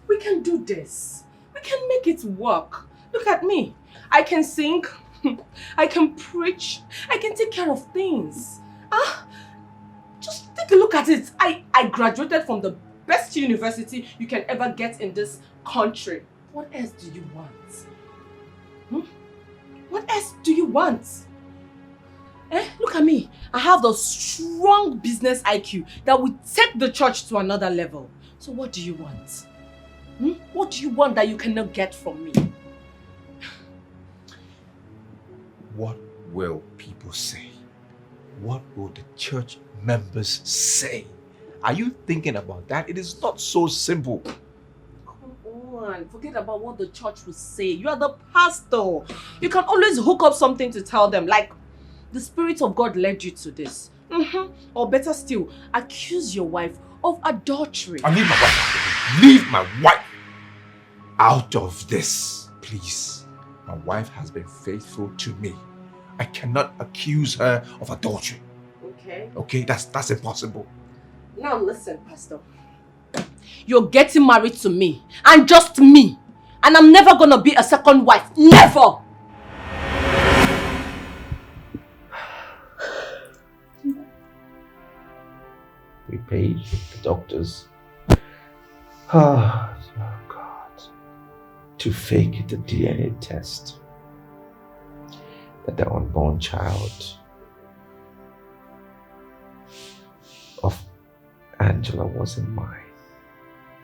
we can do this. We can make it work. Look at me. I can sing. I can preach. I can take care of things. Just take a look at it. I graduated from the best university you can ever get in this country. What else do you want? What else do you want? Look at me. I have the strong business IQ that will take the church to another level. So what do you want? What do you want that you cannot get from me? What will people say? What will the church members say? Are you thinking about that? It is not so simple. Come on, forget about what the church will say. You are the pastor. You can always hook up something to tell them, like the Spirit of God led you to this. Or better still, accuse your wife of adultery. Leave my wife out. Leave my wife out of this, please. My wife has been faithful to me. I cannot accuse her of adultery. Okay. Okay, that's impossible. Now listen, Pastor. You're getting married to me. And just me. And I'm never gonna be a second wife. Never! We paid the doctors. Oh God. To fake the DNA test that the unborn child of Angela wasn't mine.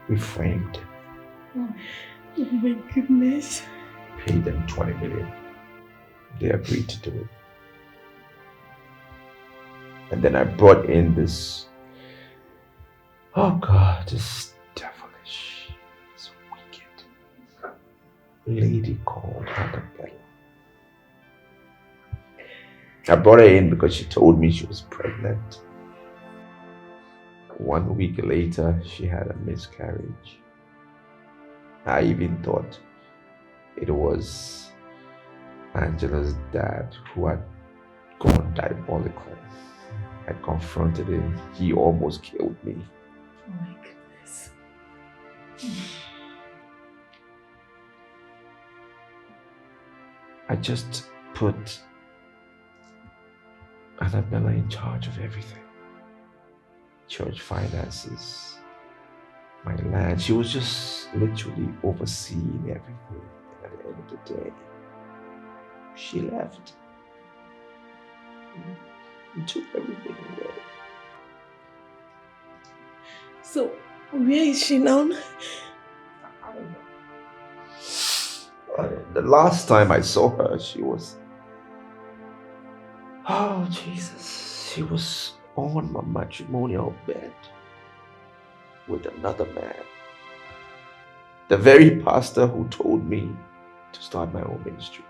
We framed him. Oh my goodness. Paid them 20 million. They agreed to do it. And then I brought in this, oh God, this devilish, this wicked lady called Annabella. I brought her in because she told me she was pregnant. 1 week later, she had a miscarriage. I even thought it was Angela's dad who had gone diabolical. I confronted him. He almost killed me. Oh my goodness. I just put Annabella in charge of everything. Church finances, my land. She was just literally overseeing everything. And at the end of the day, she left. And took everything away. So, where is she now? The last time I saw her, she was, oh Jesus, she was on my matrimonial bed with another man. The very pastor who told me to start my own ministry.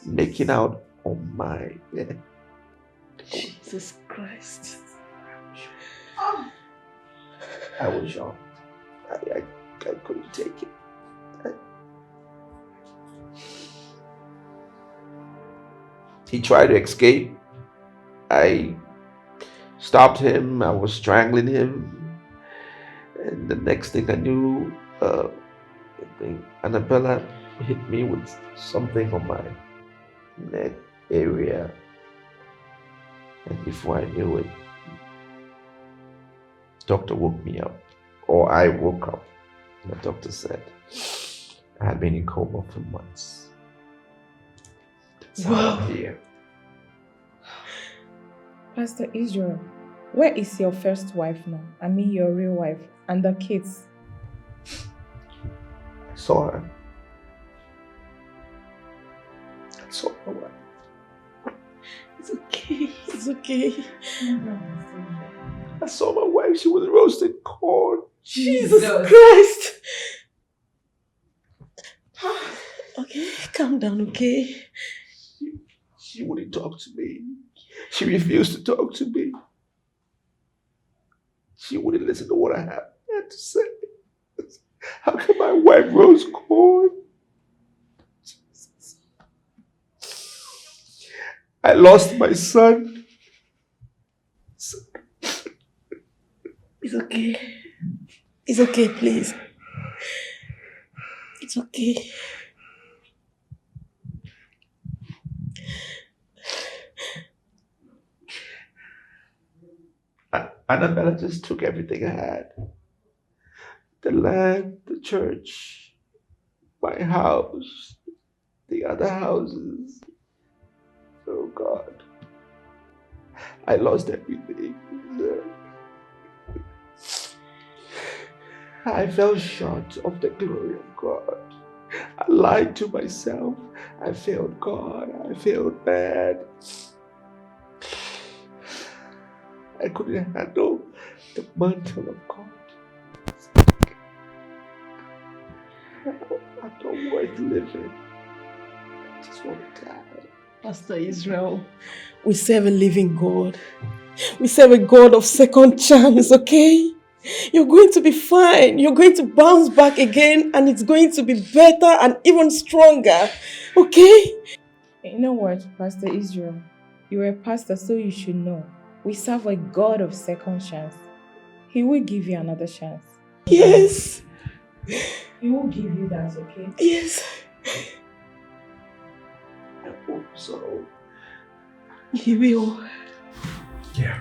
Making out on my bed. Jesus Christ. I was shocked. I couldn't take it. He tried to escape. I stopped him. I was strangling him. And the next thing I knew, Annabella hit me with something on my neck area. And before I knew it, doctor woke me up. Or I woke up. The doctor said I had been in coma for months. That's how I'm here. Pastor Israel, where is your first wife now? I mean your real wife and the kids. I saw her. I saw her wife. It's okay. It's okay. I saw my wife. She was roasted corn. Jesus Christ. Okay, calm down, okay? She wouldn't talk to me. She refused to talk to me. She wouldn't listen to what I had to say. How can my wife roast corn? I lost my son. It's okay. It's okay, please. It's okay. Annabella just took everything I had. The land, the church, my house, the other houses. Oh God. I lost everything. I fell short of the glory of God. I lied to myself. I failed God. I failed man. I couldn't handle the mantle of God. I'm not worth living. I just want to die. Pastor Israel, we serve a living God. We serve a God of second chance, okay? You're going to be fine. You're going to bounce back again and it's going to be better and even stronger, okay? You know what, Pastor Israel? You're a pastor, so you should know. We serve a God of second chance. He will give you another chance. Yes. He will give you that, okay? Yes. I hope so. He will. Yeah.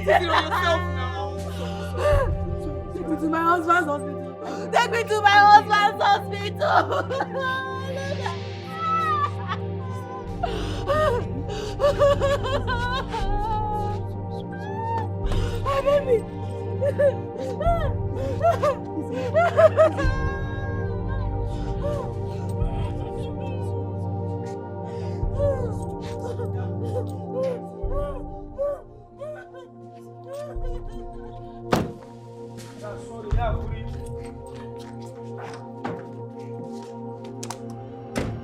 easy on yourself now. Take me to my husband's hospital. Take me to my husband's hospital. My baby.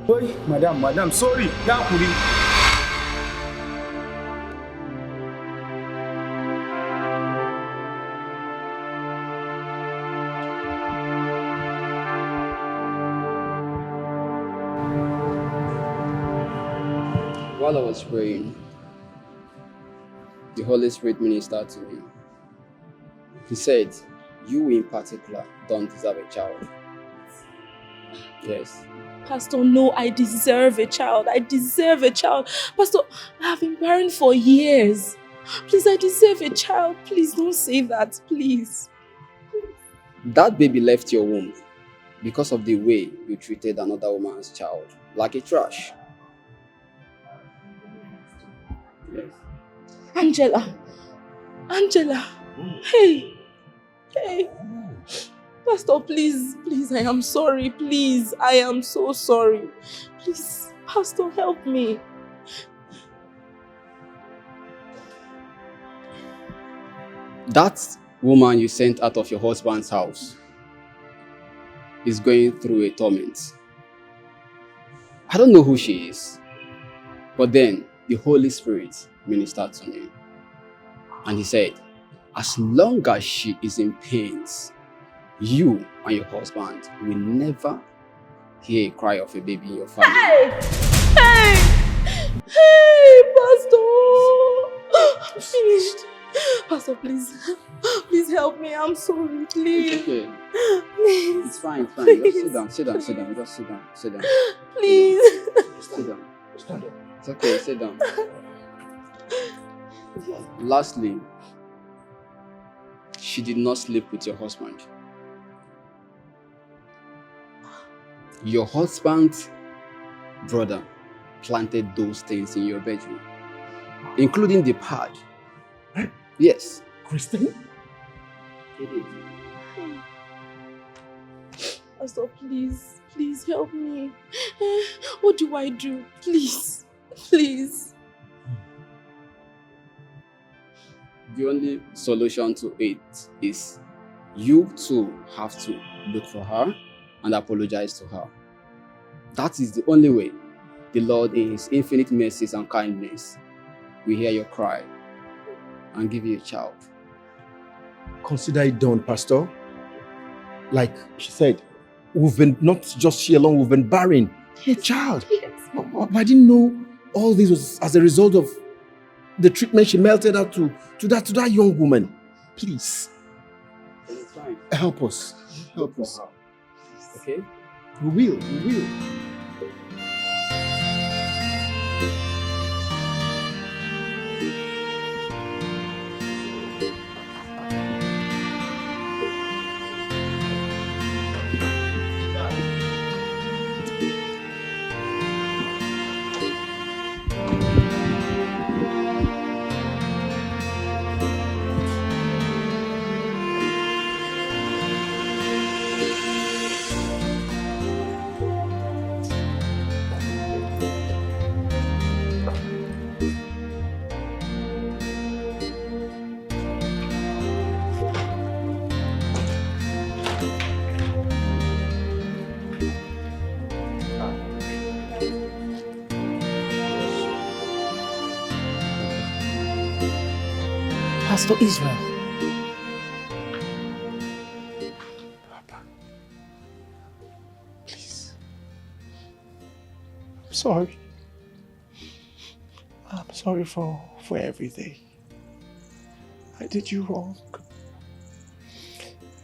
Oi, madam, sorry. Ya kuri. While I was praying, the Holy Spirit ministered to me. He said, you in particular don't deserve a child. Yes. Pastor, no, I deserve a child. I deserve a child. Pastor, I have been barren for years. Please, I deserve a child. Please don't say that, please. That baby left your womb because of the way you treated another woman's child, like a trash. Yes. Angela. Hey. Pastor, please, I am sorry. Please, I am so sorry. Please, Pastor, help me. That woman you sent out of your husband's house is going through a torment. I don't know who she is, but then the Holy Spirit ministered to me. And he said, as long as she is in pains, you and your husband will never hear a cry of a baby in your family. Hey, Pastor. I'm finished. Pastor, please help me. I'm sorry, please. It's okay. Please. It's fine. Please. Just sit down. Just sit down. Please. Sit down. It's okay, sit down. Lastly, she did not sleep with your husband. Your husband's brother planted those things in your bedroom, including the pad. Yes. Christine? Pastor, please help me. What do I do? Please. The only solution to it is you two have to look for her and apologize to her. That is the only way the Lord, in His infinite mercies and kindness, will hear your cry and give you a child. Consider it done, Pastor. Like she said, we've been, not just she alone, we've been barren. Yes. Child. Yes. But I didn't know all this was as a result of the treatment she melted out to that young woman. Please. Help us. Okay? We will. Pastor Israel. Papa, please. I'm sorry. I'm sorry for everything. I did you wrong.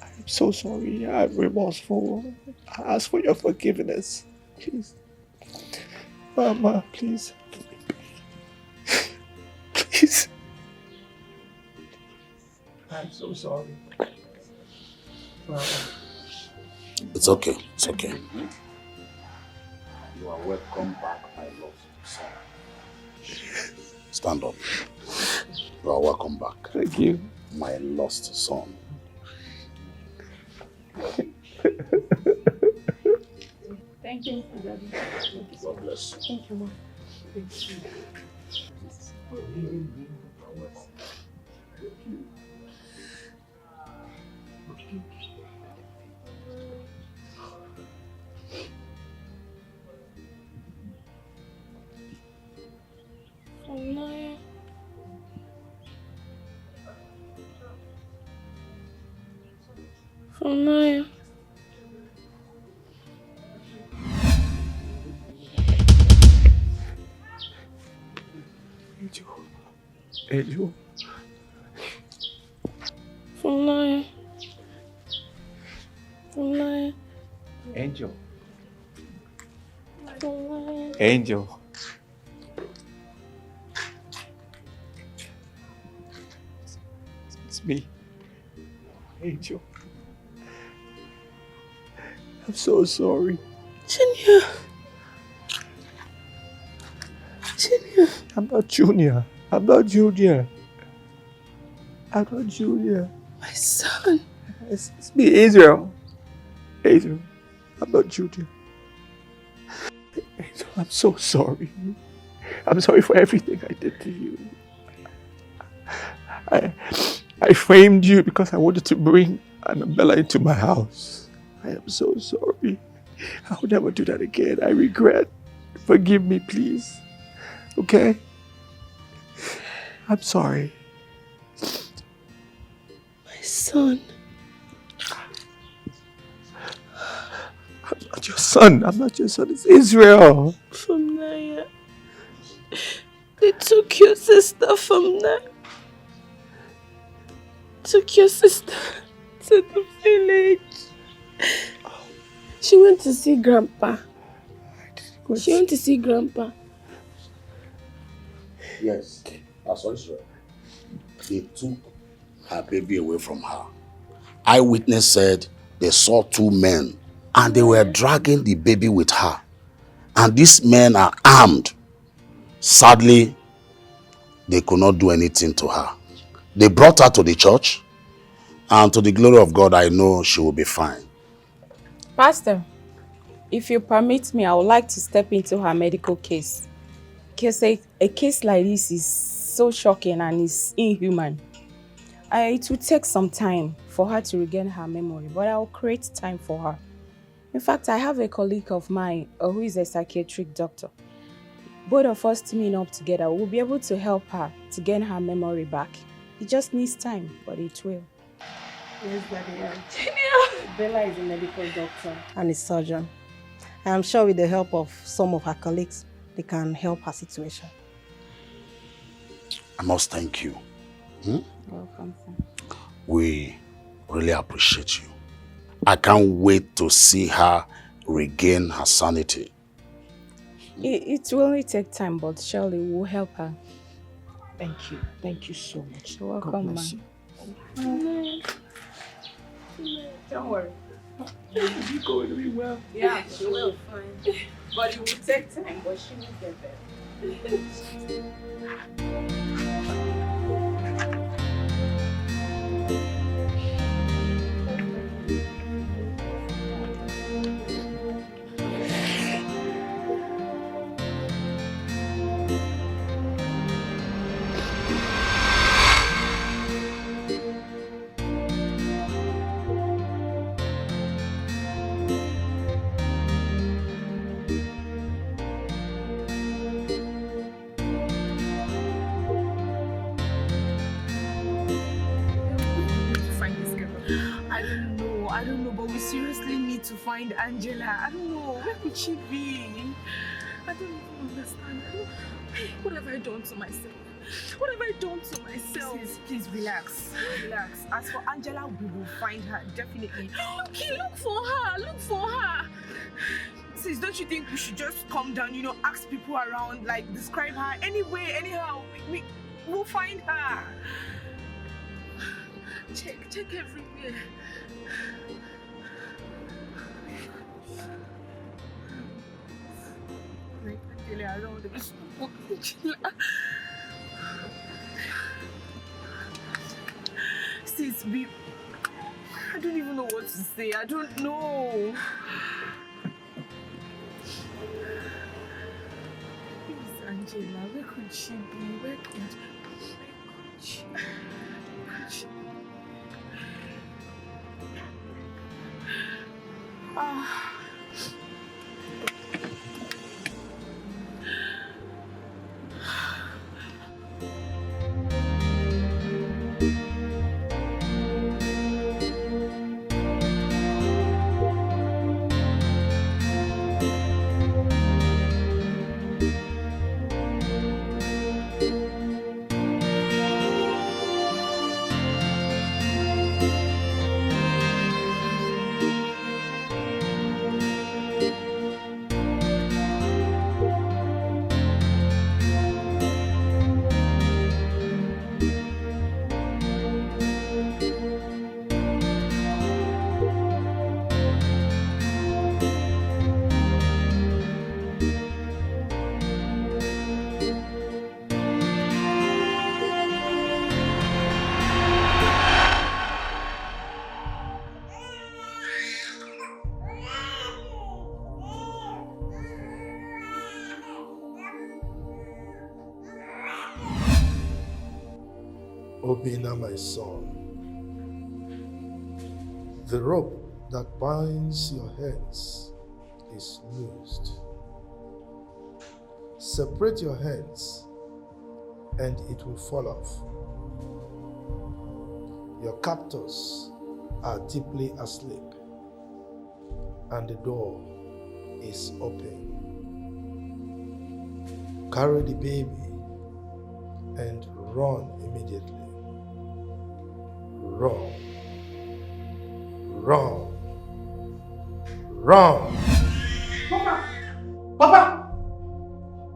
I'm so sorry. I'm remorseful. I ask for your forgiveness. Please. Mama, please. Please. I'm so sorry. It's okay. It's okay. You are welcome back, my love son. Stand up. You are welcome back. Thank you. My lost son. Thank you, Daddy. God bless you. Thank you, Mom. Thank you. From Naya. Angel. From Naya. From Naya. Angel. From Naya. Angel. It's me. Angel. I'm so sorry. Junior. Junior. I'm not Junior. I'm not Junior. I'm not Junior. My son. It's me, Israel. Israel. I'm not Junior. Angel, I'm so sorry. I'm sorry for everything I did to you. I framed you because I wanted to bring Annabella into my house. I am so sorry. I will never do that again. I regret. Forgive me, please. Okay? I'm sorry. My son. I'm not your son. I'm not your son. It's Israel. From Naya. They took your sister from Naya. Took your sister to the village. She went to see Grandpa. She went to see Grandpa. Yes, that's Israel. They took her baby away from her. Eyewitness said they saw two men and they were dragging the baby with her. And these men are armed. Sadly, they could not do anything to her. They brought her to the church, and to the glory of God, I know she will be fine. Pastor, if you permit me, I would like to step into her medical case. Because a case like this is so shocking and is inhuman. It will take some time for her to regain her memory, but I will create time for her. In fact, I have a colleague of mine who is a psychiatric doctor. Both of us teaming up together will be able to help her to gain her memory back. It just needs time, but it will. Yes, Daddy. Bella is a medical doctor and a surgeon. I am sure with the help of some of her colleagues, they can help her situation. I must thank you. Welcome, sir. We really appreciate you. I can't wait to see her regain her sanity. It will only take time, but surely we'll help her. Thank you. Thank you so much. You're welcome, God bless ma'am. Don't worry. You're going to be well. Yeah, she will. Fine. But it will take time, but she will get there. I don't know, but we seriously need to find Angela. I don't know, where could she be? I don't even understand. What have I done to myself? What have I done to myself? Please relax. Relax. As for Angela, we will find her, definitely. Okay, look for her. Look for her. Sis, don't you think we should just calm down, ask people around, like describe her anyway, anyhow. We'll find her. Check everywhere. Sis, babe, I don't even know what to say. I don't know. Please, Angela, where could she be? Where could she? Ah. Obina, my son, the rope that binds your hands is loosed. Separate your hands and it will fall off. Your captors are deeply asleep and the door is open. Carry the baby and run immediately. Run. Run. Run. Papa! Papa!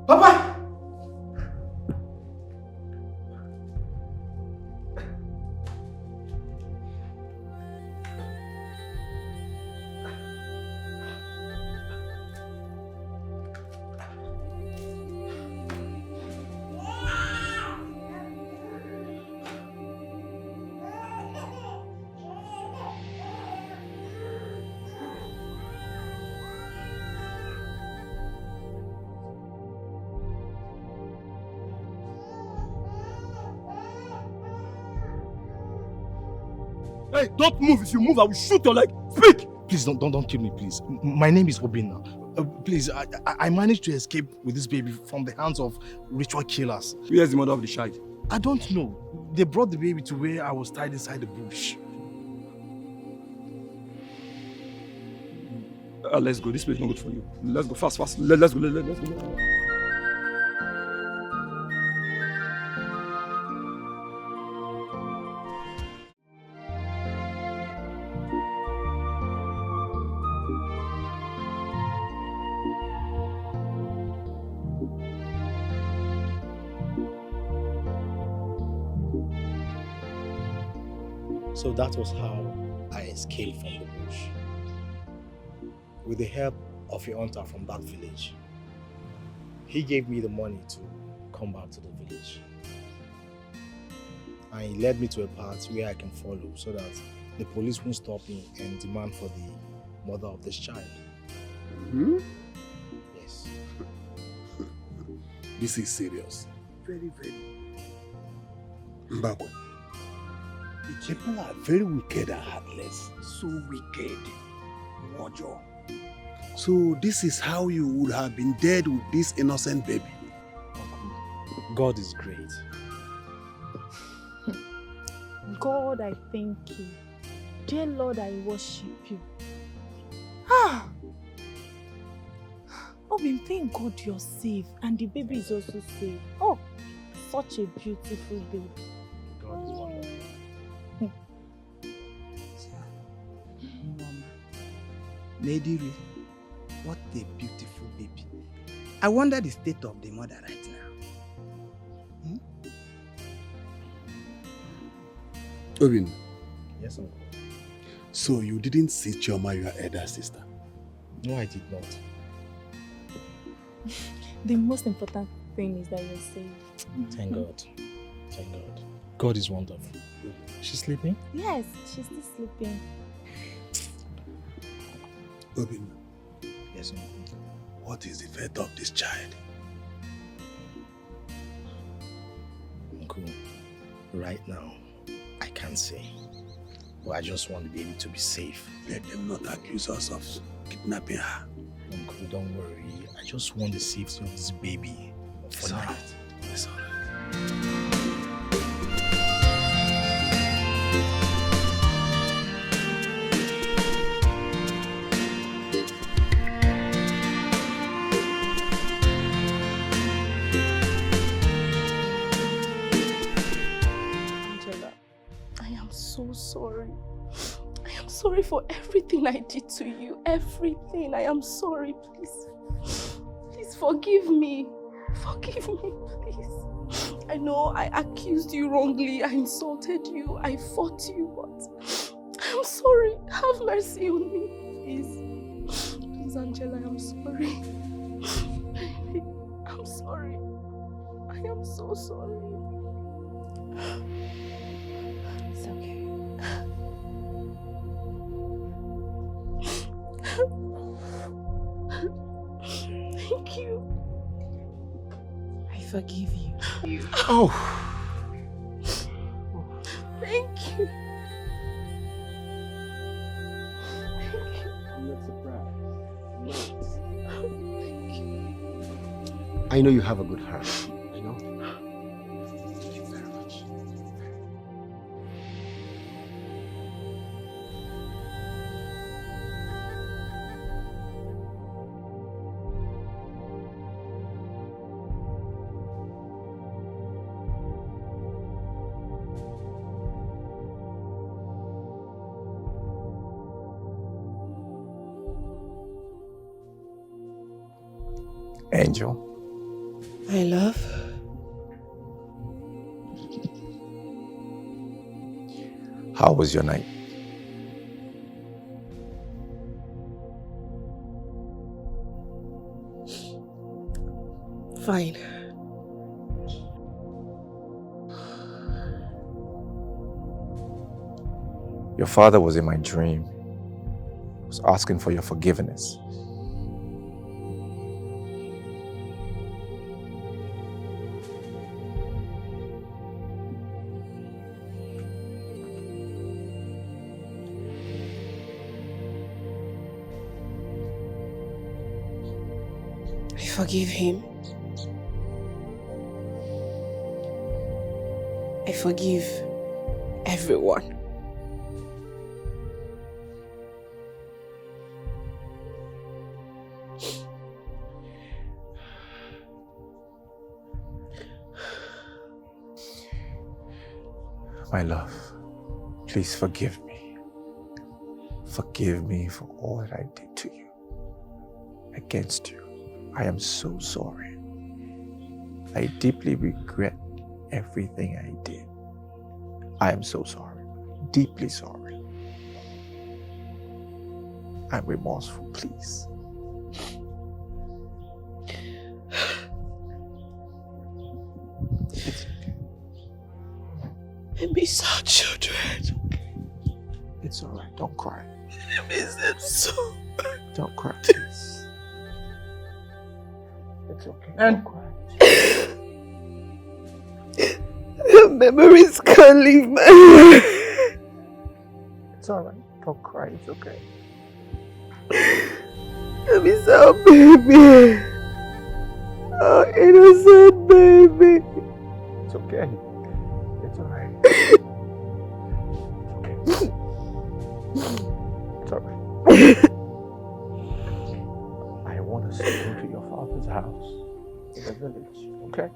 Papa! Hey, don't move. If you move, I will shoot your leg. Speak! Please, don't kill me, please. My name is Obina. Please, I managed to escape with this baby from the hands of ritual killers. Where's the mother of the child? I don't know. They brought the baby to where I was tied inside the bush. Let's go. This place is not good for you. Let's go fast. Let's go. Let's go. So that was how I escaped from the bush. With the help of a hunter from that village. He gave me the money to come back to the village. And he led me to a path where I can follow so that the police won't stop me and demand for the mother of this child. Hmm? Yes. This is serious. Very, very. Mbakwe, the people are very wicked and heartless. So wicked. Mojo. So this is how you would have been dead with this innocent baby. God is great. God, I thank you. Dear Lord, I worship you. Obin, thank God you're safe and the baby is also safe. Oh, such a beautiful baby. God is wonderful. Lady, what a beautiful baby. I wonder the state of the mother right now. Obin, Yes, uncle. So you didn't see Chioma, your elder sister? No, I did not. The most important thing is that you're safe. Thank God. Thank God. God is wonderful. She's sleeping? Yes, she's still sleeping. Obin, Yes, uncle. what is the fate of this child? Uncle, right now, I can't say. But I just want the baby to be safe. Let them not accuse us of kidnapping her. Uncle, don't worry. I just want the safety of this baby. For now. It's all right. Angela, I am so sorry. I am sorry for everything I did to you. Everything. I am sorry, please. Please forgive me. Forgive me, please. I know I accused you wrongly. I insulted you. I fought you, but I'm sorry. Have mercy on me, please. Please, Angela, I'm sorry. I'm sorry. I am so sorry. It's okay. Thank you. I forgive you. Oh. Thank you. I'm not surprised. I know you have a good heart. I know. Thank you very much. Angel, My love. how was your night? Fine. Your father was in my dream. He was asking for your forgiveness. I forgive him. I forgive everyone. My love, please forgive me. Forgive me for all that I did to you, against you. I am so sorry. I deeply regret everything I did. I am so sorry, deeply sorry. I'm remorseful, please. I miss our children. It's all right, don't cry. I miss them so much. Don't cry, please. It's okay, don't cry. The memories can't leave my head. It's all right, don't cry, it's okay. I miss our baby. Our innocent baby. It's okay. It's all right. It's all right. I want us to go to your father's house in the village, okay?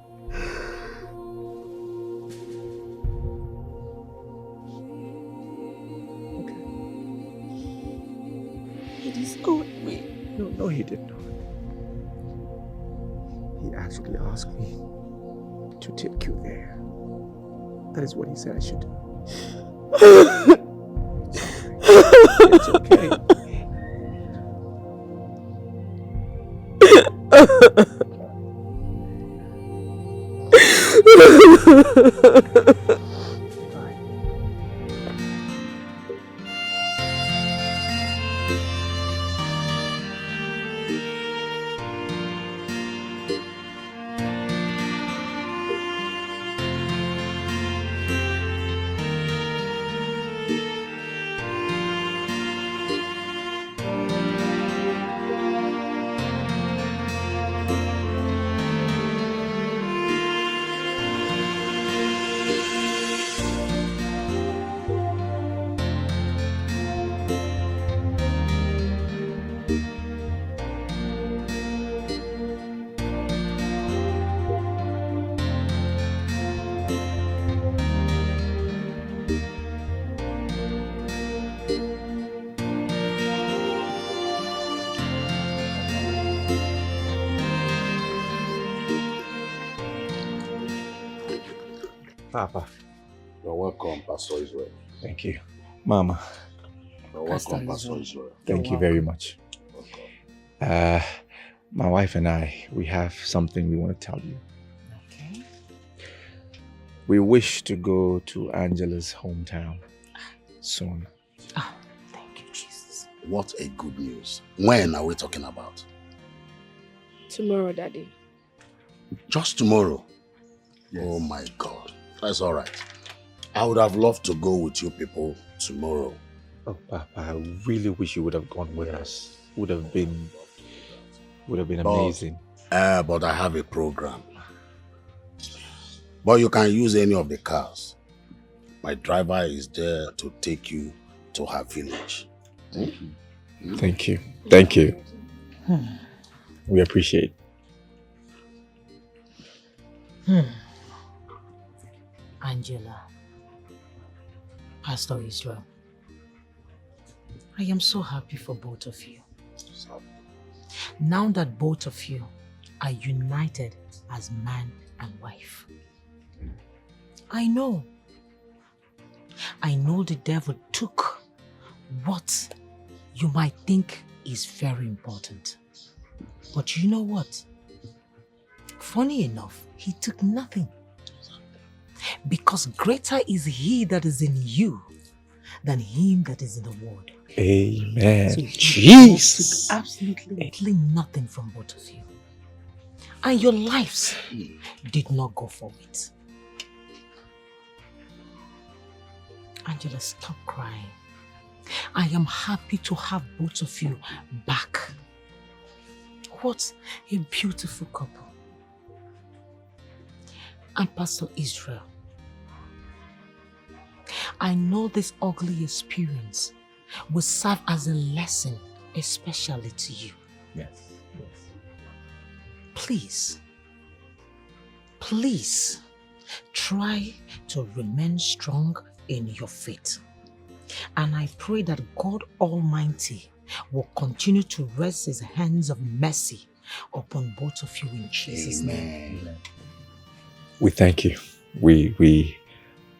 He disowned me. No, he did not. He actually asked me to take you there. That is what he said I should do. It's okay. Papa. You're welcome, Pastor Israel. Thank you. Mama. You're welcome, Pastor Israel. Thank you very much. My wife and I, we have something we want to tell you. Okay. We wish to go to Angela's hometown soon. Thank you, Jesus. What a good news. When are we talking about? Tomorrow, Daddy. Just tomorrow? Yes. Oh my God. That's all right. I would have loved to go with you people tomorrow. Oh, Papa, I really wish you would have gone with us. Would have been amazing. But I have a program. But you can use any of the cars. My driver is there to take you to her village. Thank you. Thank you. We appreciate it. Angela, Pastor Israel, I am so happy for both of you. Now that both of you are united as man and wife, I know the devil took what you might think is very important. But you know what? Funny enough, he took nothing. Because greater is he that is in you than him that is in the world. Amen. So Jesus. took absolutely nothing from both of you. And your lives did not go for it. Angela, stop crying. I am happy to have both of you back. What a beautiful couple. And Pastor Israel, I know this ugly experience will serve as a lesson, especially to you. Yes. Please try to remain strong in your faith. And I pray that God Almighty will continue to rest his hands of mercy upon both of you in Jesus' name. Amen. We thank you. We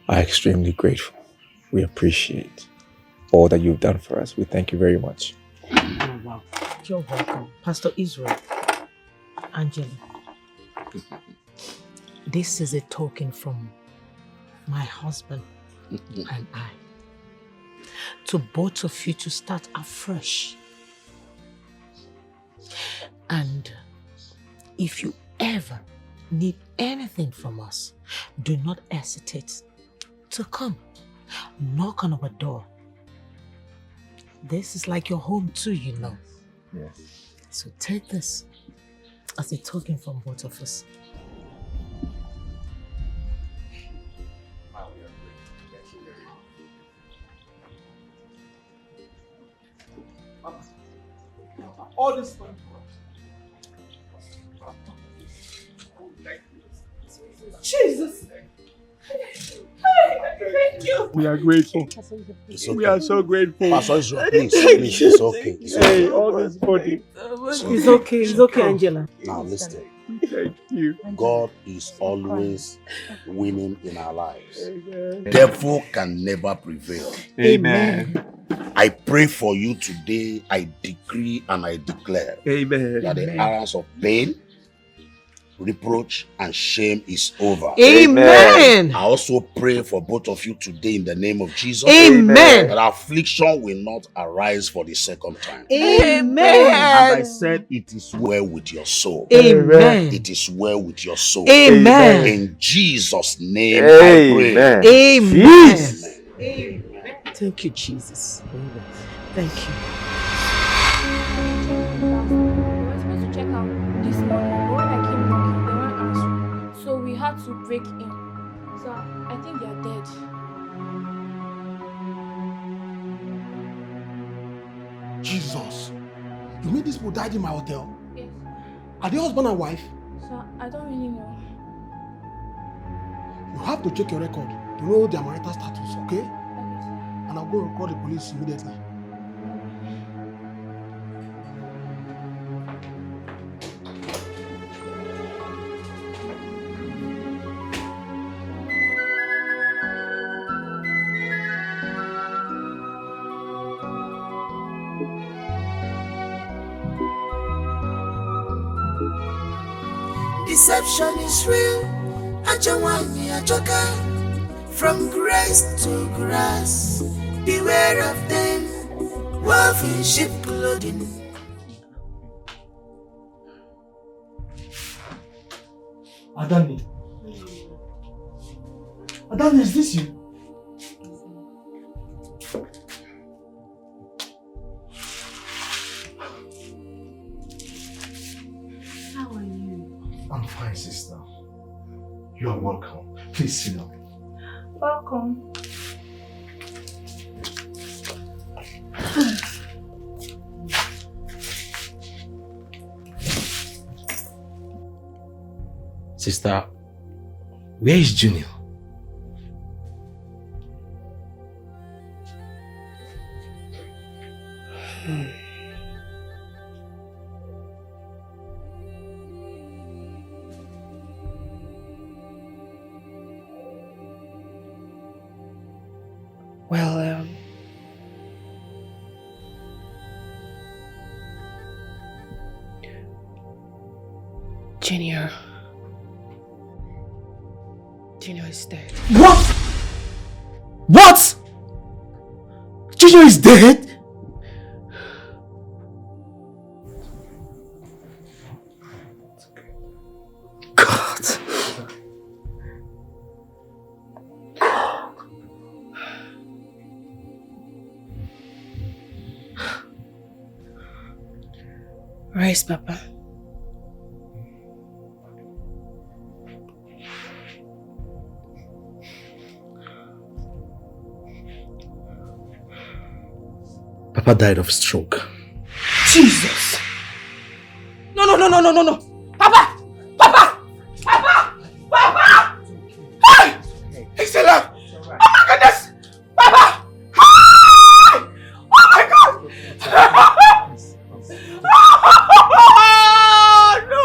are extremely grateful. We appreciate all that you've done for us. We thank you very much. You're welcome. You're welcome. Pastor Israel, Angela, this is a token from my husband and I to both of you to start afresh. And if you ever need anything from us, do not hesitate to come. Knock on our door. This is like your home too, you know. Yes. So take this as a token from both of us. All this fun. Jesus. Thank you. We are grateful. It's okay. We are so grateful. Pastor Israel, please, it's okay. It's okay. Hey, all this body. It's okay, Angela. Now listen. Thank you. God is always winning in our lives. Amen. Devil can never prevail. Amen. I pray for you today. I decree and I declare Amen. that the hours of pain, reproach, and shame is over. Amen. I also pray for both of you today in the name of Jesus. Amen. That affliction will not arise for the second time. Amen. And I said, it is well with your soul. Amen. It is well with your soul. Amen. In Jesus' name I pray. Amen. Amen. Thank you, Jesus. Amen. Thank you. We were supposed to check out this morning, but when I came knocking, they weren't answering. So we had to break in. So I think they are dead. Jesus. You mean these people died in my hotel? Yes. Are they husband and wife? So I don't really know. You have to check your record to know their marital status, okay? And I'll go and call the police immediately. Deception is real. Ajawani ajoka. From grace to grass. Beware of them. Wolf in sheep clothing. Adani. Adani, is this you? How are you? I'm fine, sister. You are welcome. Please sit down. Welcome. Sister, where is Junior? Well, Junior is dead. What? What? Junior is dead? God. Where is Papa? Papa died of stroke. Jesus! No! Papa! Papa! Papa! Papa! Hey! It's alive! Oh my goodness! Papa! Hey! Oh my God! Oh no!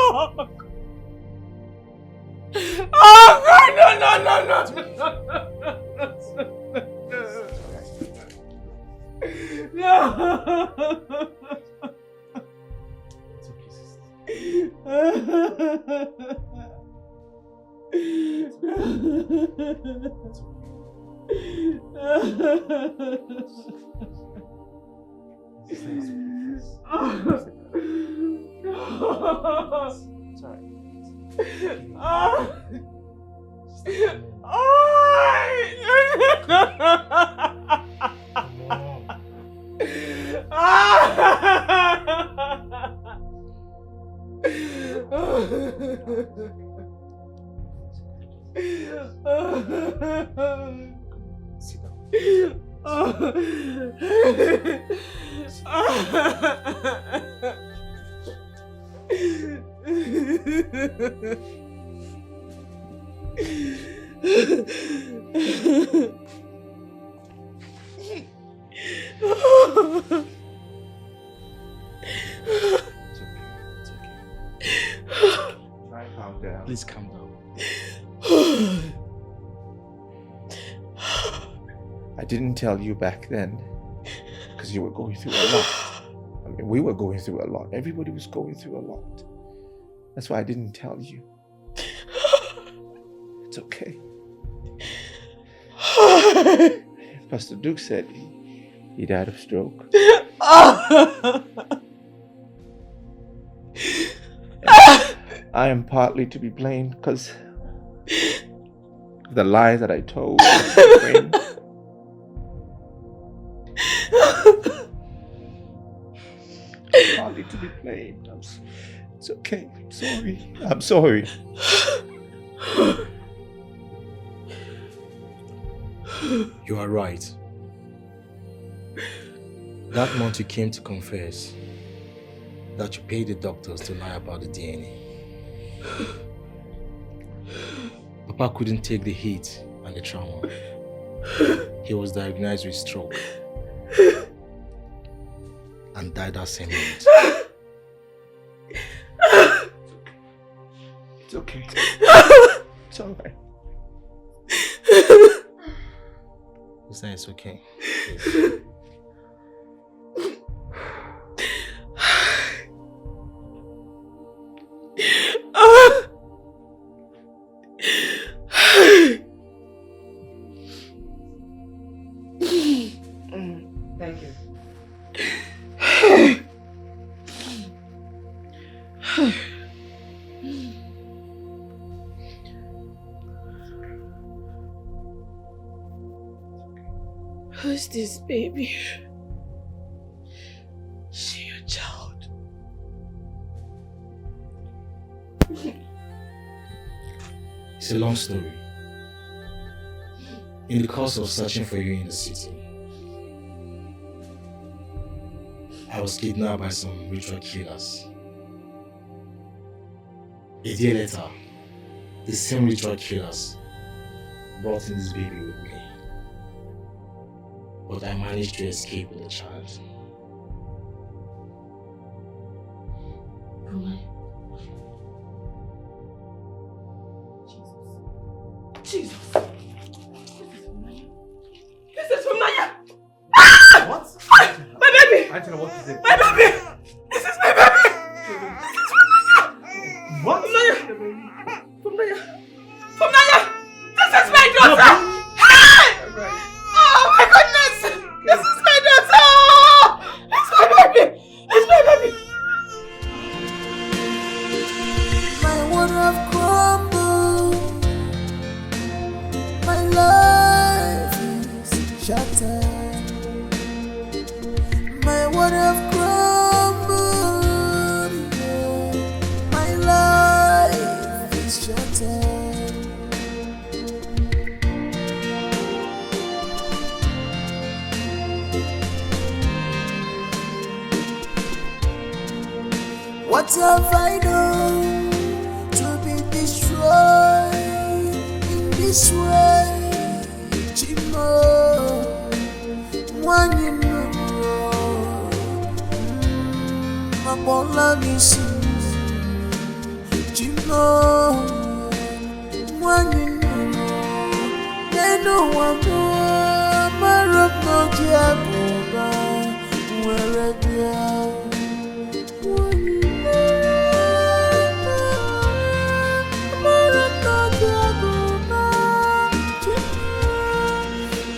Oh God! No! Please calm down. I didn't tell you back then because you were going through a lot. I mean, we were going through a lot. Everybody was going through a lot. That's why I didn't tell you. It's okay. Pastor Duke said he died of stroke. I am partly to be blamed because of the lies that I told. Partly to be blamed. It's okay. I'm sorry. I'm sorry. You are right. That month you came to confess that you paid the doctors to lie about the DNA. Papa couldn't take the heat and the trauma. He was diagnosed with stroke and died that same month. It's okay. It's alright. You say it's okay. Thank you. Who's this baby? She your child. It's a long story. In the course of searching for you in the city, I was kidnapped by some ritual killers. A day later, the same ritual killers brought in this baby with me. But I managed to escape with the child. Jesus. This is from Naya. What? My baby. Angela, what is it? My baby. This is my baby. This is from Naya. What? From Naya. From Naya. From Naya. This is my daughter. Hey! Oh my goodness. This is my daughter. It's my baby. It's my baby. My world have crumbled. My life is shattered. My world have crumbled. My life is shattered. What have I done to be destroyed in this way? Chimo, one you know, Mabola Missy. Chimo, one you know, they know one more. My rock no Giacoba, wherever you are.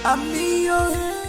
I'm in your hands.